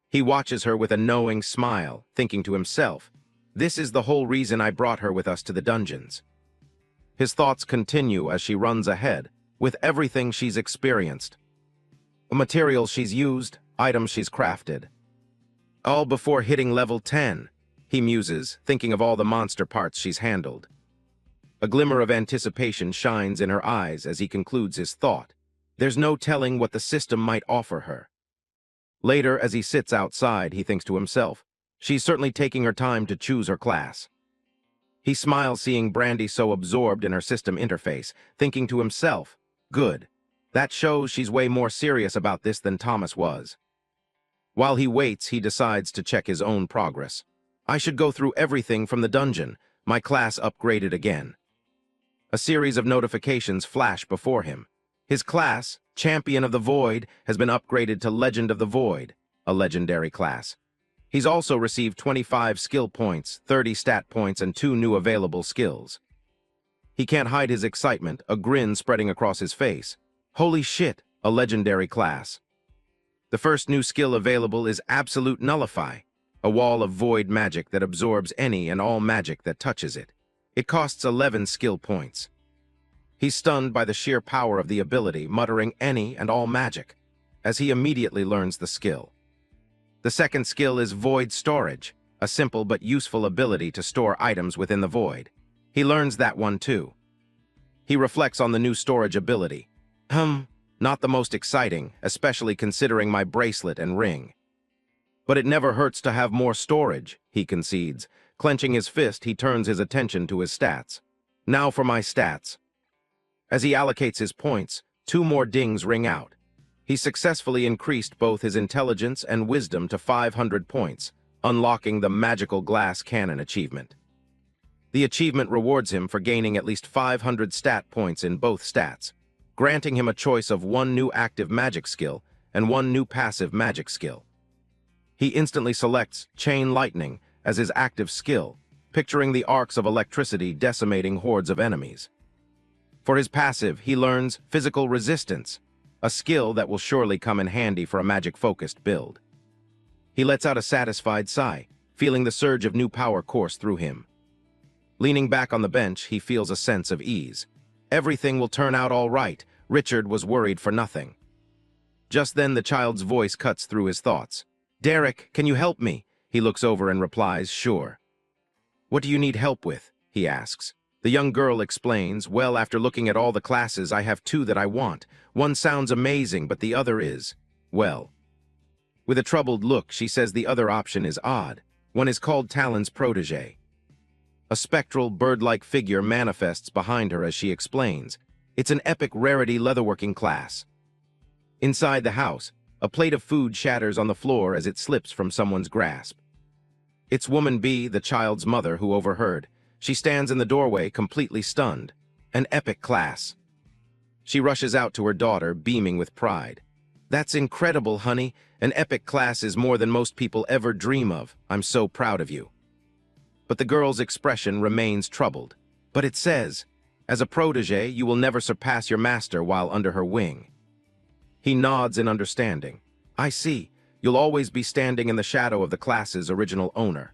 [SPEAKER 1] He watches her with a knowing smile, thinking to himself, "This is the whole reason I brought her with us to the dungeons." His thoughts continue as she runs ahead, with everything she's experienced. Materials she's used, items she's crafted. All before hitting level 10, he muses, thinking of all the monster parts she's handled. A glimmer of anticipation shines in her eyes as he concludes his thought. There's no telling what the system might offer her. Later, as he sits outside, he thinks to himself, she's certainly taking her time to choose her class. He smiles seeing Brandy so absorbed in her system interface, thinking to himself, good. That shows she's way more serious about this than Thomas was. While he waits, he decides to check his own progress. I should go through everything from the dungeon, my class upgraded again. A series of notifications flash before him. His class, Champion of the Void, has been upgraded to Legend of the Void, a legendary class. He's also received 25 skill points, 30 stat points, and 2 new available skills. He can't hide his excitement, a grin spreading across his face. Holy shit, a legendary class. The first new skill available is Absolute Nullify, a wall of void magic that absorbs any and all magic that touches it. It costs 11 skill points. He's stunned by the sheer power of the ability, muttering any and all magic, as he immediately learns the skill. The second skill is Void Storage, a simple but useful ability to store items within the void. He learns that one too. He reflects on the new storage ability. Not the most exciting, especially considering my bracelet and ring. But it never hurts to have more storage, he concedes. Clenching his fist, he turns his attention to his stats. Now for my stats. As he allocates his points, 2 more dings ring out. He successfully increased both his intelligence and wisdom to 500 points, unlocking the magical glass cannon achievement. The achievement rewards him for gaining at least 500 stat points in both stats, granting him a choice of 1 new active magic skill and 1 new passive magic skill. He instantly selects Chain Lightning as his active skill, picturing the arcs of electricity decimating hordes of enemies. For his passive, he learns Physical Resistance, a skill that will surely come in handy for a magic-focused build. He lets out a satisfied sigh, feeling the surge of new power course through him. Leaning back on the bench, he feels a sense of ease. Everything will turn out all right. Richard was worried for nothing. Just then, the child's voice cuts through his thoughts. "Derek, can you help me?" He looks over and replies, "Sure." "What do you need help with?" he asks. The young girl explains, "Well, after looking at all the classes, I have 2 that I want. One sounds amazing, but the other is, well." With a troubled look, she says the other option is odd. One is called Talon's protege. A spectral, bird-like figure manifests behind her as she explains. It's an epic rarity leatherworking class. Inside the house, a plate of food shatters on the floor as it slips from someone's grasp. It's Woman B, the child's mother, who overheard. She stands in the doorway, completely stunned. An epic class. She rushes out to her daughter, beaming with pride. "That's incredible, honey. An epic class is more than most people ever dream of. I'm so proud of you." But the girl's expression remains troubled. "But it says, as a protege, you will never surpass your master while under her wing." He nods in understanding. "I see. You'll always be standing in the shadow of the class's original owner."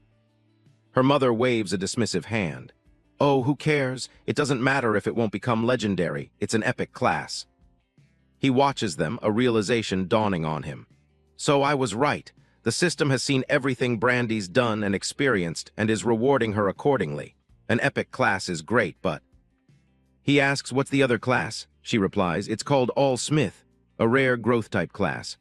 [SPEAKER 1] Her mother waves a dismissive hand. "Oh, who cares? It doesn't matter if it won't become legendary. It's an epic class." He watches them, a realization dawning on him. So I was right. The system has seen everything Brandy's done and experienced and is rewarding her accordingly. An epic class is great, but... He asks, "What's the other class?" She replies, "It's called All Smith, a rare growth-type class."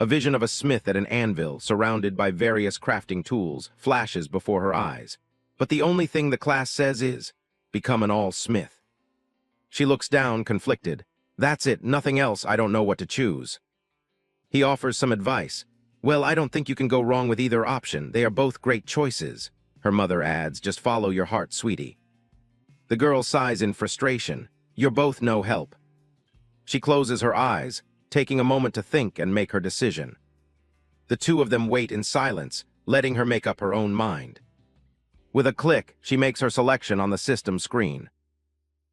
[SPEAKER 1] A vision of a smith at an anvil, surrounded by various crafting tools, flashes before her eyes. But the only thing the class says is, "Become an all-smith." She looks down, conflicted. "That's it, nothing else. I don't know what to choose." He offers some advice. "Well, I don't think you can go wrong with either option. They are both great choices." Her mother adds, "Just follow your heart, sweetie." The girl sighs in frustration. "You're both no help." She closes her eyes, taking a moment to think and make her decision. The 2 of them wait in silence, letting her make up her own mind. With a click, she makes her selection on the system screen.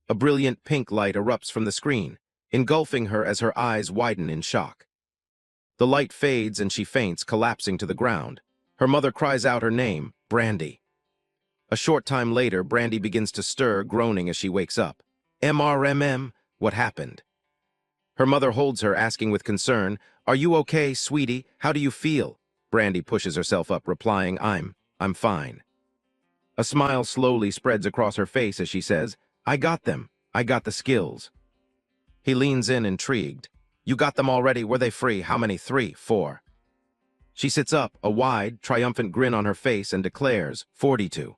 [SPEAKER 1] A brilliant pink light erupts from the screen, engulfing her as her eyes widen in shock. The light fades and she faints, collapsing to the ground. Her mother cries out her name, "Brandy." A short time later, Brandy begins to stir, groaning as she wakes up. "MRMM, what happened?" Her mother holds her, asking with concern, "Are you okay, sweetie? How do you feel?" Brandy pushes herself up, replying, I'm fine." A smile slowly spreads across her face as she says, "I got them. I got the skills." He leans in, intrigued. "You got them already? Were they free? How many? 3, 4? She sits up, a wide, triumphant grin on her face, and declares, 42.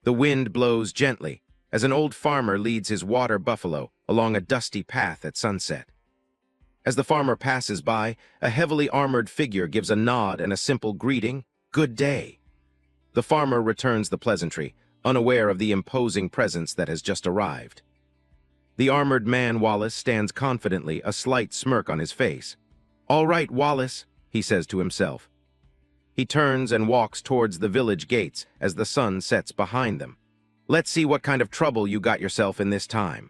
[SPEAKER 1] The wind blows gently, as an old farmer leads his water buffalo along a dusty path at sunset. As the farmer passes by, a heavily armored figure gives a nod and a simple greeting, "Good day." The farmer returns the pleasantry, unaware of the imposing presence that has just arrived. The armored man, Wallace, stands confidently, a slight smirk on his face. "All right, Wallace," he says to himself. He turns and walks towards the village gates as the sun sets behind them. "Let's see what kind of trouble you got yourself in this time."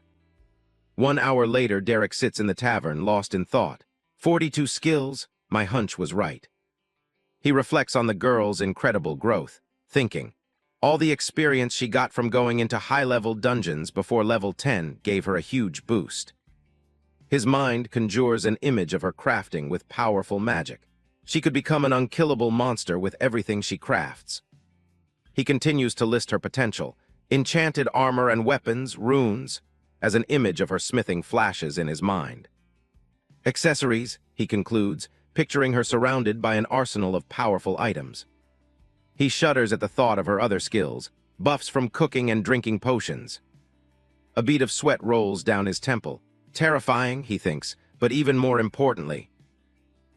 [SPEAKER 1] 1 hour later, Derek sits in the tavern, lost in thought. 42 skills? My hunch was right. He reflects on the girl's incredible growth, thinking, all the experience she got from going into high-level dungeons before level 10 gave her a huge boost. His mind conjures an image of her crafting with powerful magic. She could become an unkillable monster with everything she crafts. He continues to list her potential: enchanted armor and weapons, runes. as an image of her smithing flashes in his mind. Accessories, he concludes, picturing her surrounded by an arsenal of powerful items. He shudders at the thought of her other skills, buffs from cooking and drinking potions. A bead of sweat rolls down his temple. Terrifying, he thinks, but even more importantly.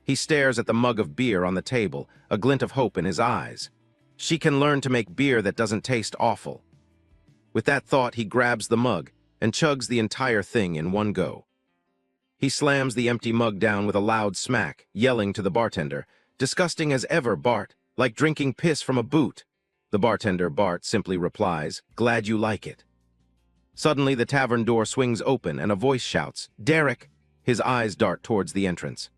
[SPEAKER 1] He stares at the mug of beer on the table, a glint of hope in his eyes. She can learn to make beer that doesn't taste awful. With that thought, he grabs the mug and chugs the entire thing in one go. He slams the empty mug down with a loud smack, yelling to the bartender, "Disgusting as ever, Bart, like drinking piss from a boot." The bartender, Bart, simply replies, "Glad you like it." Suddenly, the tavern door swings open and a voice shouts, "Derek!" His eyes dart towards the entrance.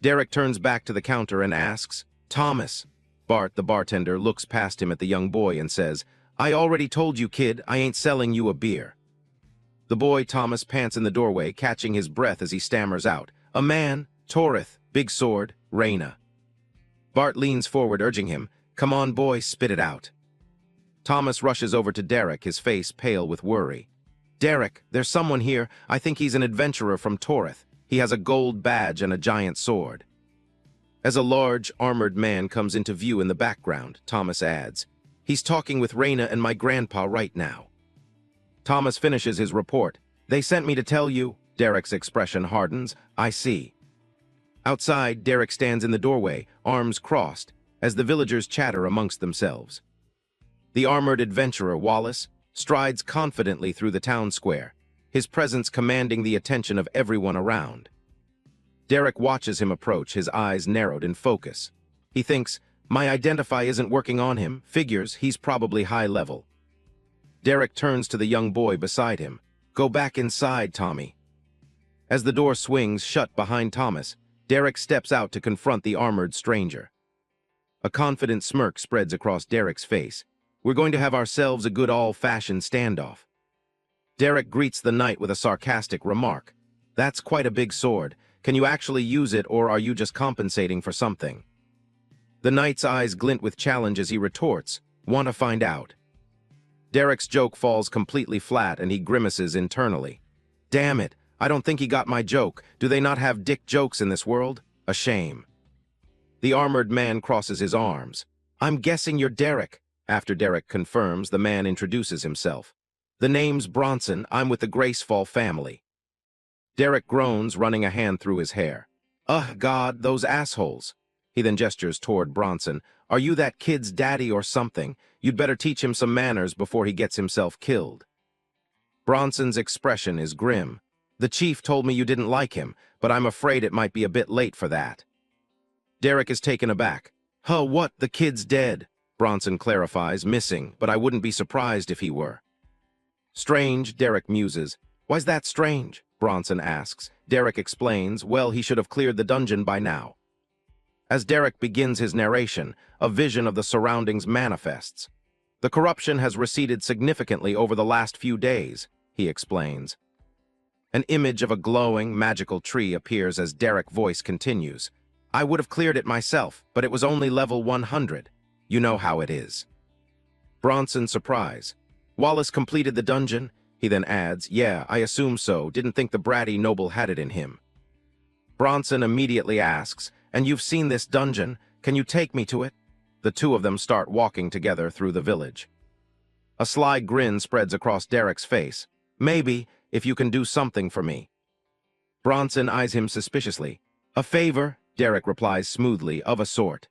[SPEAKER 1] Derek turns back to the counter and asks, "Thomas?" Bart, the bartender, looks past him at the young boy and says, "I already told you, kid, I ain't selling you a beer." The boy, Thomas, pants in the doorway, catching his breath as he stammers out, "A man, Torith, big sword, Raina." Bart leans forward, urging him, "Come on, boy, spit it out." Thomas rushes over to Derek, his face pale with worry. "Derek, there's someone here. I think he's an adventurer from Torith. He has a gold badge and a giant sword." As a large, armored man comes into view in the background, Thomas adds, "He's talking with Raina and my grandpa right now." Thomas finishes his report. "They sent me to tell you." Derek's expression hardens. "I see." Outside, Derek stands in the doorway, arms crossed, as the villagers chatter amongst themselves. The armored adventurer, Wallace, strides confidently through the town square, his presence commanding the attention of everyone around. Derek watches him approach, his eyes narrowed in focus. He thinks, "My identify isn't working on him, figures he's probably high level." Derek turns to the young boy beside him. "Go back inside, Tommy." As the door swings shut behind Thomas, Derek steps out to confront the armored stranger. A confident smirk spreads across Derek's face. "We're going to have ourselves a good old-fashioned standoff." Derek greets the knight with a sarcastic remark. "That's quite a big sword. Can you actually use it, or are you just compensating for something?" The knight's eyes glint with challenge as he retorts, "Want to find out?" Derek's joke falls completely flat and he grimaces internally. "Damn it, I don't think he got my joke. Do they not have dick jokes in this world? A shame." The armored man crosses his arms. "I'm guessing you're Derek." After Derek confirms, the man introduces himself. "The name's Bronson. I'm with the Gracefall family." Derek groans, running a hand through his hair. "Ugh, God, those assholes." He then gestures toward Bronson. "Are you that kid's daddy or something? You'd better teach him some manners before he gets himself killed." Bronson's expression is grim. "The chief told me you didn't like him, but I'm afraid it might be a bit late for that." Derek is taken aback. "Huh, what? The kid's dead." Bronson clarifies, "Missing, but I wouldn't be surprised if he were." "Strange," Derek muses. "Why's that strange?" Bronson asks. Derek explains, "Well, he should have cleared the dungeon by now." As Derek begins his narration, a vision of the surroundings manifests. "The corruption has receded significantly over the last few days," he explains. An image of a glowing, magical tree appears as Derek's voice continues. "I would have cleared it myself, but it was only level 100. You know how it is." Bronson's surprise. "Wallace completed the dungeon?" He then adds, "Yeah, I assume so. Didn't think the bratty noble had it in him." Bronson immediately asks, "And you've seen this dungeon? Can you take me to it?" The two of them start walking together through the village. A sly grin spreads across Derek's face. "Maybe, if you can do something for me." Bronson eyes him suspiciously. "A favor," Derek replies smoothly, "of a sort."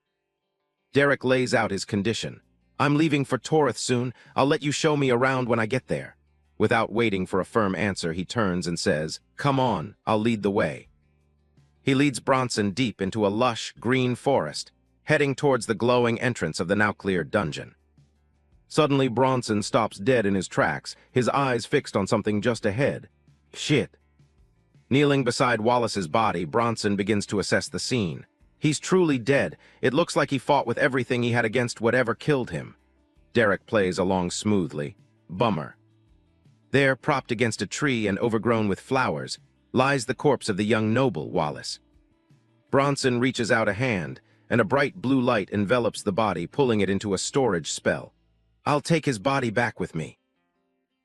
[SPEAKER 1] Derek lays out his condition. "I'm leaving for Torith soon. I'll let you show me around when I get there." Without waiting for a firm answer, he turns and says, "Come on, I'll lead the way." He leads Bronson deep into a lush, green forest, heading towards the glowing entrance of the now-cleared dungeon. Suddenly, Bronson stops dead in his tracks, his eyes fixed on something just ahead. Shit. Kneeling beside Wallace's body, Bronson begins to assess the scene. He's truly dead. It looks like he fought with everything he had against whatever killed him. Derek plays along smoothly. Bummer. There, propped against a tree and overgrown with flowers, lies the corpse of the young noble, Wallace. Bronson reaches out a hand, and a bright blue light envelops the body, pulling it into a storage spell. "I'll take his body back with me."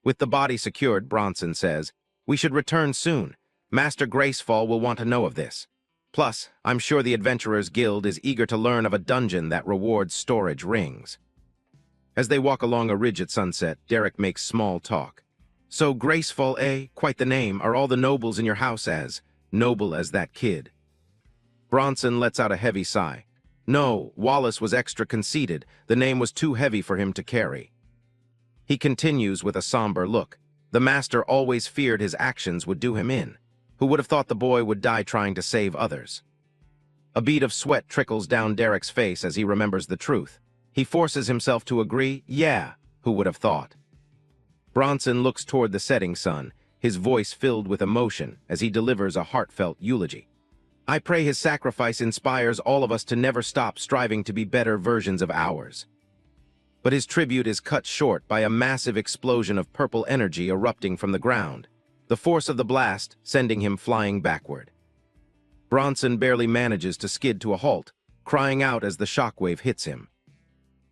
[SPEAKER 1] With the body secured, Bronson says, "We should return soon. Master Gracefall will want to know of this. Plus, I'm sure the Adventurers Guild is eager to learn of a dungeon that rewards storage rings." As they walk along a ridge at sunset, Derek makes small talk. "So Gracefall, eh? Quite the name. Are all the nobles in your house as noble as that kid?" Bronson lets out a heavy sigh. "No, Wallace was extra conceited. The name was too heavy for him to carry." He continues with a somber look. "The master always feared his actions would do him in. Who would have thought the boy would die trying to save others?" A bead of sweat trickles down Derek's face as he remembers the truth. He forces himself to agree, yeah, who would have thought? Bronson looks toward the setting sun, his voice filled with emotion as he delivers a heartfelt eulogy. "I pray his sacrifice inspires all of us to never stop striving to be better versions of ours." But his tribute is cut short by a massive explosion of purple energy erupting from the ground, the force of the blast sending him flying backward. Bronson barely manages to skid to a halt, crying out as the shockwave hits him.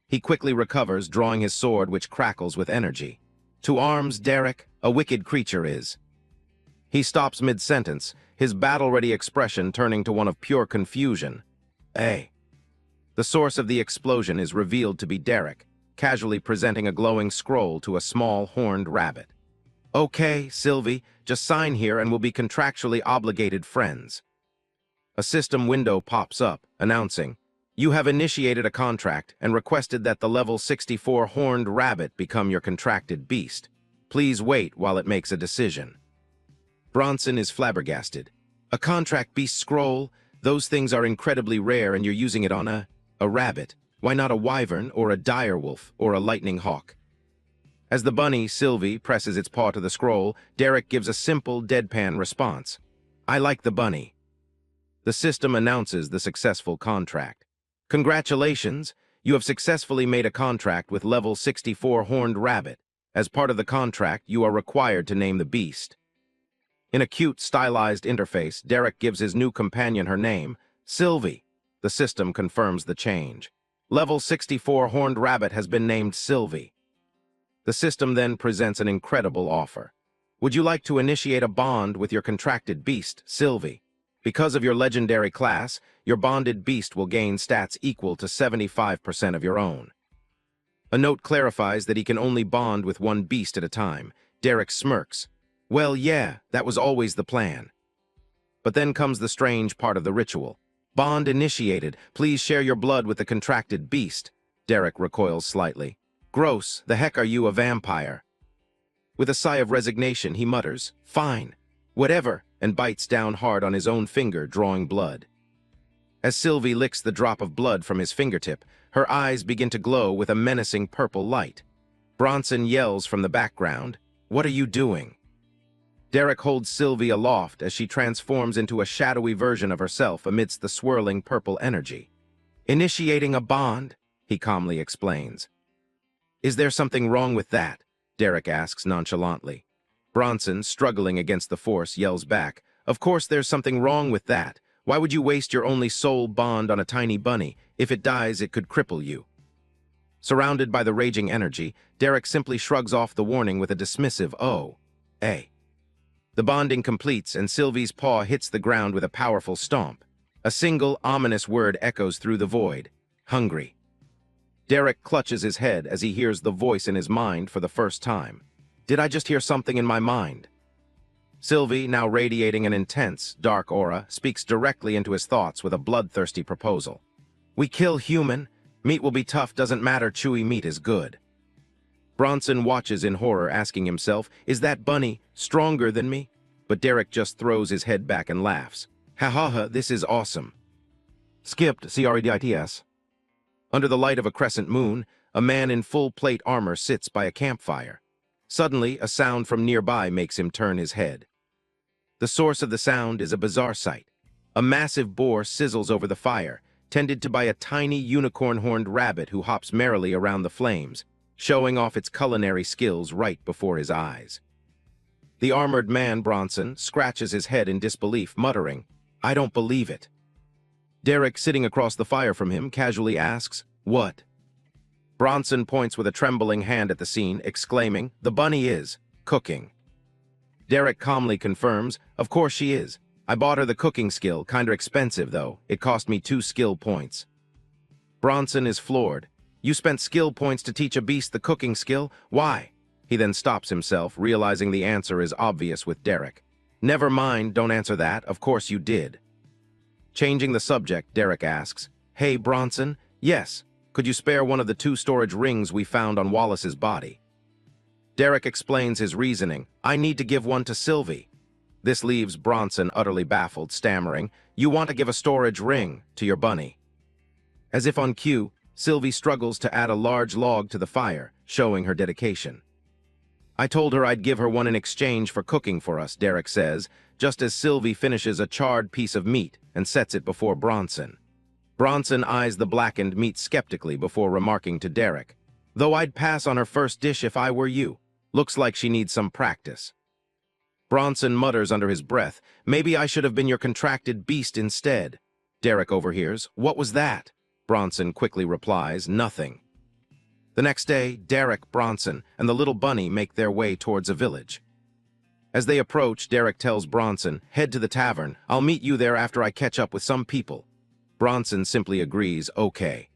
[SPEAKER 1] He quickly recovers, drawing his sword, which crackles with energy. "To arms, Derek, a wicked creature is." He stops mid-sentence, his battle-ready expression turning to one of pure confusion. "Eh?" The source of the explosion is revealed to be Derek, casually presenting a glowing scroll to a small horned rabbit. "Okay, Sylvie, just sign here and we'll be contractually obligated friends." A system window pops up, announcing, "You have initiated a contract and requested that the level 64 horned rabbit become your contracted beast. Please wait while it makes a decision." Bronson is flabbergasted. "A contract beast scroll? Those things are incredibly rare and you're using it on a rabbit. Why not a wyvern or a direwolf or a lightning hawk?" As the bunny, Sylvie, presses its paw to the scroll, Derek gives a simple, deadpan response. "I like the bunny." The system announces the successful contract. "Congratulations, you have successfully made a contract with level 64 horned rabbit. As part of the contract, you are required to name the beast." In a cute, stylized interface, Derek gives his new companion her name, Sylvie. The system confirms the change. Level 64 horned rabbit has been named Sylvie. The system then presents an incredible offer. "Would you like to initiate a bond with your contracted beast, Sylvie? Because of your legendary class, your bonded beast will gain stats equal to 75% of your own." A note clarifies that he can only bond with one beast at a time. Derek smirks. "Well, yeah, that was always the plan." But then comes the strange part of the ritual. "Bond initiated. Please share your blood with the contracted beast." Derek recoils slightly. "Gross, the heck are you, a vampire?" With a sigh of resignation, he mutters, "Fine, whatever," and bites down hard on his own finger, drawing blood. As Sylvie licks the drop of blood from his fingertip, her eyes begin to glow with a menacing purple light. Bronson yells from the background, "What are you doing?" Derek holds Sylvie aloft as she transforms into a shadowy version of herself amidst the swirling purple energy. "Initiating a bond," he calmly explains. "Is there something wrong with that?" Derek asks nonchalantly. Bronson, struggling against the force, yells back, "Of course there's something wrong with that. Why would you waste your only soul bond on a tiny bunny? If it dies, it could cripple you." Surrounded by the raging energy, Derek simply shrugs off the warning with a dismissive, "Oh, eh." The bonding completes and Sylvie's paw hits the ground with a powerful stomp. A single, ominous word echoes through the void. "Hungry." Derek clutches his head as he hears the voice in his mind for the first time. Did I just hear something in my mind? Sylvie, now radiating an intense, dark aura, speaks directly into his thoughts with a bloodthirsty proposal. "We kill human. Meat will be tough, doesn't matter, chewy meat is good." Bronson watches in horror, asking himself, is that bunny stronger than me? But Derek just throws his head back and laughs. "Ha ha ha, this is awesome." Skipped, CREDITS. Under the light of a crescent moon, a man in full plate armor sits by a campfire. Suddenly, a sound from nearby makes him turn his head. The source of the sound is a bizarre sight. A massive boar sizzles over the fire, tended to by a tiny unicorn-horned rabbit who hops merrily around the flames, showing off its culinary skills right before his eyes. The armored man, Bronson, scratches his head in disbelief, muttering, "I don't believe it." Derek, sitting across the fire from him, casually asks, "What?" Bronson points with a trembling hand at the scene, exclaiming, "The bunny is cooking." Derek calmly confirms, "Of course she is. I bought her the cooking skill, kinda expensive though. It cost me 2 skill points." Bronson is floored. "You spent skill points to teach a beast the cooking skill? Why?" He then stops himself, realizing the answer is obvious with Derek. "Never mind, don't answer that. Of course you did." Changing the subject, Derek asks, "Hey, Bronson? Yes. Could you spare one of the 2 storage rings we found on Wallace's body?" Derek explains his reasoning. "I need to give one to Sylvie." This leaves Bronson utterly baffled, stammering, "You want to give a storage ring to your bunny?" As if on cue, Sylvie struggles to add a large log to the fire, showing her dedication. "I told her I'd give her one in exchange for cooking for us," Derek says, just as Sylvie finishes a charred piece of meat and sets it before Bronson. Bronson eyes the blackened meat skeptically before remarking to Derek, "Though I'd pass on her first dish if I were you. Looks like she needs some practice." Bronson mutters under his breath, "Maybe I should have been your contracted beast instead." Derek overhears, "What was that?" Bronson quickly replies, "Nothing." The next day, Derek, Bronson, and the little bunny make their way towards a village. As they approach, Derek tells Bronson, "Head to the tavern. I'll meet you there after I catch up with some people." Bronson simply agrees, "Okay."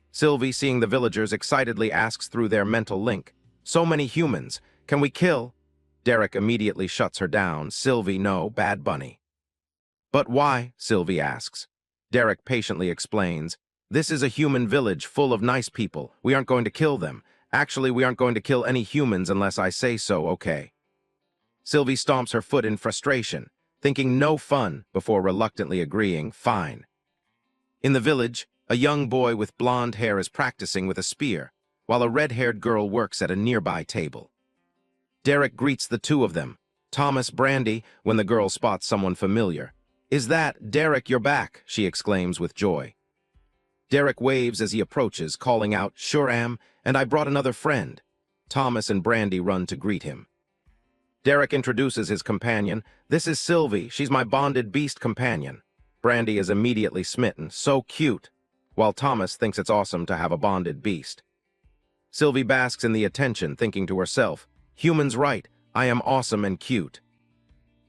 [SPEAKER 1] Sylvie, seeing the villagers, excitedly asks through their mental link, "So many humans. Can we kill?" Derek immediately shuts her down. "Sylvie, no, bad bunny." "But why?" Sylvie asks. Derek patiently explains, "This is a human village full of nice people. We aren't going to kill them. Actually, we aren't going to kill any humans unless I say so, okay?" Sylvie stomps her foot in frustration, thinking no fun, before reluctantly agreeing, "Fine." In the village, a young boy with blonde hair is practicing with a spear, while a red-haired girl works at a nearby table. Derek greets the 2 of them. "Thomas, Brandy," when the girl spots someone familiar. "Is that Derek, you're back?" she exclaims with joy. Derek waves as he approaches, calling out, "Sure am, and I brought another friend." Thomas and Brandy run to greet him. Derek introduces his companion. "This is Sylvie. She's my bonded beast companion." Brandy is immediately smitten. "So cute," while Thomas thinks it's awesome to have a bonded beast. Sylvie basks in the attention, thinking to herself, "Human's right. I am awesome and cute."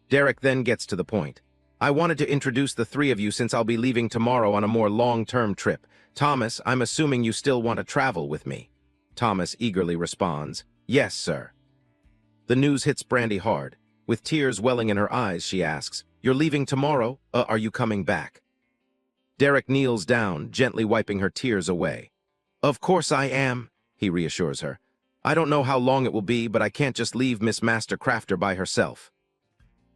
[SPEAKER 1] Derek then gets to the point. "I wanted to introduce the 3 of you since I'll be leaving tomorrow on a more long-term trip. Thomas, I'm assuming you still want to travel with me." Thomas eagerly responds, "Yes, sir." The news hits Brandy hard. With tears welling in her eyes, she asks, "You're leaving tomorrow? Are you coming back?" Derek kneels down, gently wiping her tears away. "Of course I am," he reassures her. "I don't know how long it will be, but I can't just leave Miss Master Crafter by herself."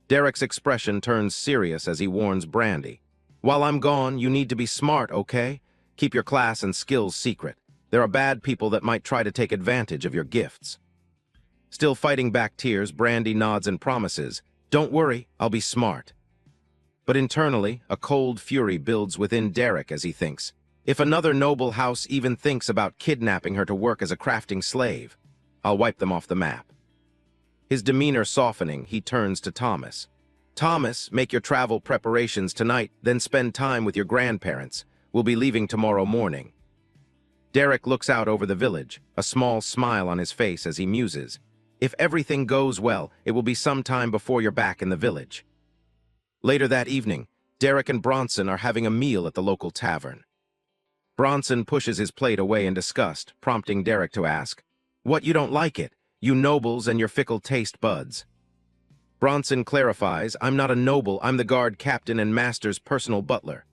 [SPEAKER 1] Derek's expression turns serious as he warns Brandy, "While I'm gone, you need to be smart, okay? Keep your class and skills secret. There are bad people that might try to take advantage of your gifts." Still fighting back tears, Brandy nods and promises, "Don't worry, I'll be smart." But internally, a cold fury builds within Derek as he thinks, "If another noble house even thinks about kidnapping her to work as a crafting slave, I'll wipe them off the map." His demeanor softening, he turns to Thomas. "Thomas, make your travel preparations tonight, then spend time with your grandparents. We'll be leaving tomorrow morning." Derek looks out over the village, a small smile on his face as he muses, "If everything goes well, it will be some time before you're back in the village." Later that evening, Derek and Bronson are having a meal at the local tavern. Bronson pushes his plate away in disgust, prompting Derek to ask, "What, you don't like it? You nobles and your fickle taste buds." Bronson clarifies, "I'm not a noble, I'm the guard captain and master's personal butler."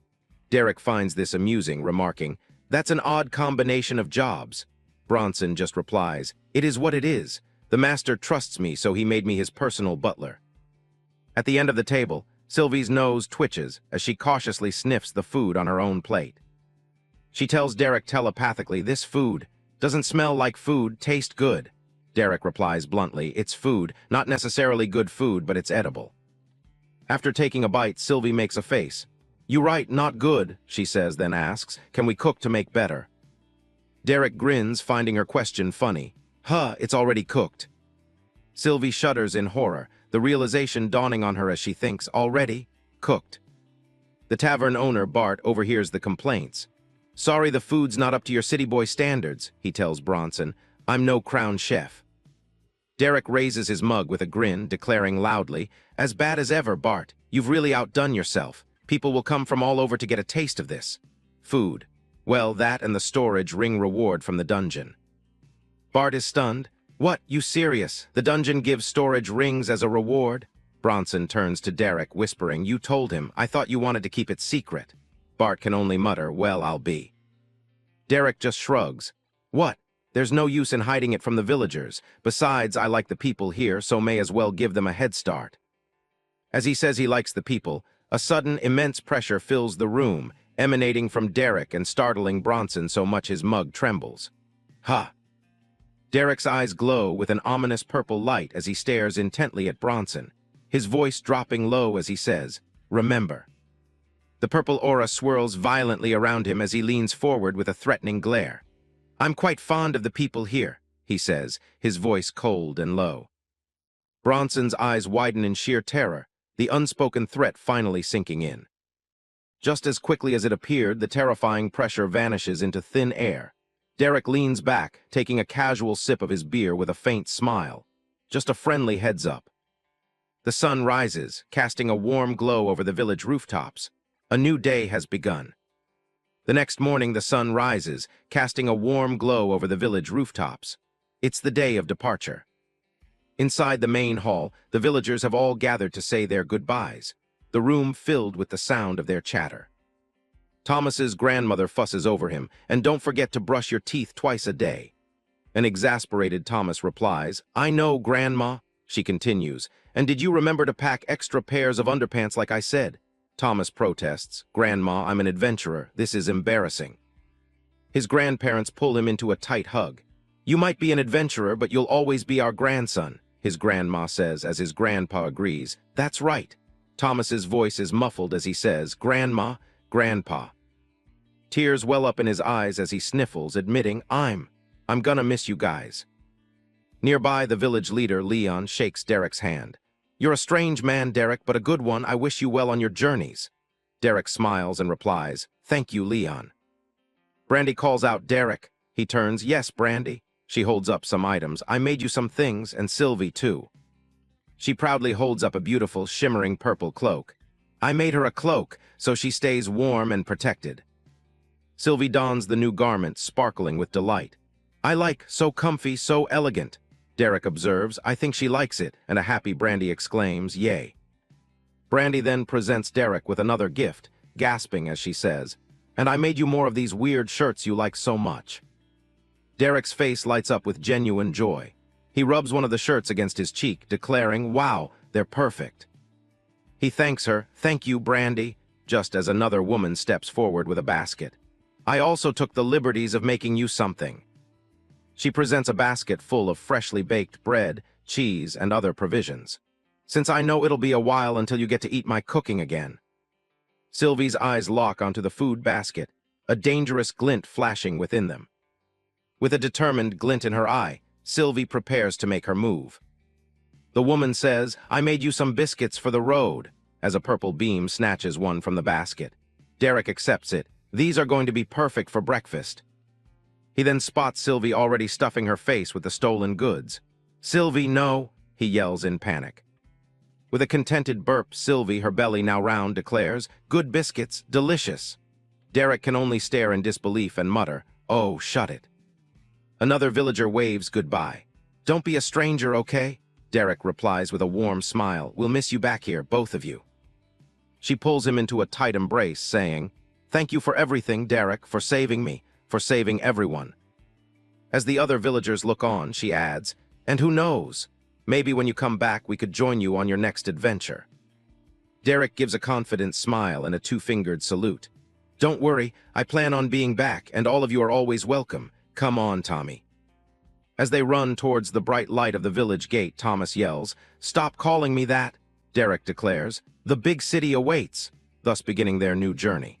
[SPEAKER 1] Derek finds this amusing, remarking, "That's an odd combination of jobs." Bronson just replies, "It is what it is. The master trusts me, so he made me his personal butler." At the end of the table, Sylvie's nose twitches as she cautiously sniffs the food on her own plate. She tells Derek telepathically, "This food doesn't smell like food, taste good." Derek replies bluntly, "It's food, not necessarily good food, but it's edible." After taking a bite, Sylvie makes a face. "You right, not good," she says, then asks, "Can we cook to make better?" Derek grins, finding her question funny. It's already cooked." Sylvie shudders in horror, the realization dawning on her as she thinks, "Already? Cooked?" The tavern owner, Bart, overhears the complaints. Sorry the food's not up to your city boy standards, he tells Bronson. I'm no crown chef. Derek raises his mug with a grin, declaring loudly, As bad as ever, Bart. You've really outdone yourself. People will come from all over to get a taste of this. Food. Well, that and the storage ring reward from the dungeon. Bart is stunned. What, you serious? The dungeon gives storage rings as a reward? Bronson turns to Derek, whispering, You told him. I thought you wanted to keep it secret. Bart can only mutter, Well, I'll be. Derek just shrugs. What? There's no use in hiding it from the villagers. Besides, I like the people here, so may as well give them a head start. As he says he likes the people, a sudden, immense pressure fills the room, emanating from Derek and startling Bronson so much his mug trembles. Ha! Derek's eyes glow with an ominous purple light as he stares intently at Bronson, his voice dropping low as he says, Remember. The purple aura swirls violently around him as he leans forward with a threatening glare. I'm quite fond of the people here, he says, his voice cold and low. Bronson's eyes widen in sheer terror, the unspoken threat finally sinking in. Just as quickly as it appeared, the terrifying pressure vanishes into thin air. Derek leans back, taking a casual sip of his beer with a faint smile. Just a friendly heads up. The sun rises, casting a warm glow over the village rooftops. A new day has begun. The next morning the sun rises, casting a warm glow over the village rooftops. It's the day of departure. Inside the main hall, the villagers have all gathered to say their goodbyes, the room filled with the sound of their chatter. Thomas's grandmother fusses over him, and don't forget to brush your teeth twice a day. An exasperated Thomas replies, I know, Grandma, she continues, and did you remember to pack extra pairs of underpants like I said? Thomas protests, Grandma, I'm an adventurer. This is embarrassing. His grandparents pull him into a tight hug. You might be an adventurer, but you'll always be our grandson, his grandma says as his grandpa agrees. That's right. Thomas's voice is muffled as he says, Grandma, Grandpa. Tears well up in his eyes as he sniffles, admitting, I'm gonna miss you guys. Nearby, the village leader, Leon, shakes Derek's hand. You're a strange man, Derek, but a good one. I wish you well on your journeys. Derek smiles and replies, Thank you, Leon. Brandy calls out, Derek. He turns, Yes, Brandy. She holds up some items. I made you some things, and Sylvie, too. She proudly holds up a beautiful, shimmering purple cloak. I made her a cloak, so she stays warm and protected. Sylvie dons the new garment, sparkling with delight. I like, so comfy, so elegant. Derek observes, I think she likes it, and a happy Brandy exclaims, Yay. Brandy then presents Derek with another gift, gasping as she says, And I made you more of these weird shirts you like so much. Derek's face lights up with genuine joy. He rubs one of the shirts against his cheek, declaring, Wow, they're perfect. He thanks her, Thank you, Brandy, just as another woman steps forward with a basket. I also took the liberties of making you something. She presents a basket full of freshly baked bread, cheese, and other provisions. Since I know it'll be a while until you get to eat my cooking again. Sylvie's eyes lock onto the food basket, a dangerous glint flashing within them. With a determined glint in her eye, Sylvie prepares to make her move. The woman says, I made you some biscuits for the road, as a purple beam snatches one from the basket. Derek accepts it. These are going to be perfect for breakfast. He then spots Sylvie already stuffing her face with the stolen goods. Sylvie, no, he yells in panic. With a contented burp, Sylvie, her belly now round, declares, Good biscuits, delicious. Derek can only stare in disbelief and mutter, Oh, shut it. Another villager waves goodbye. Don't be a stranger, okay? Derek replies with a warm smile. We'll miss you back here, both of you. She pulls him into a tight embrace, saying, Thank you for everything, Derek, for saving me, for saving everyone. As the other villagers look on, she adds, And who knows? Maybe when you come back, we could join you on your next adventure. Derek gives a confident smile and a two-fingered salute. Don't worry, I plan on being back, and all of you are always welcome. Come on, Tommy. As they run towards the bright light of the village gate, Thomas yells, Stop calling me that, Derek declares. The big city awaits, thus beginning their new journey.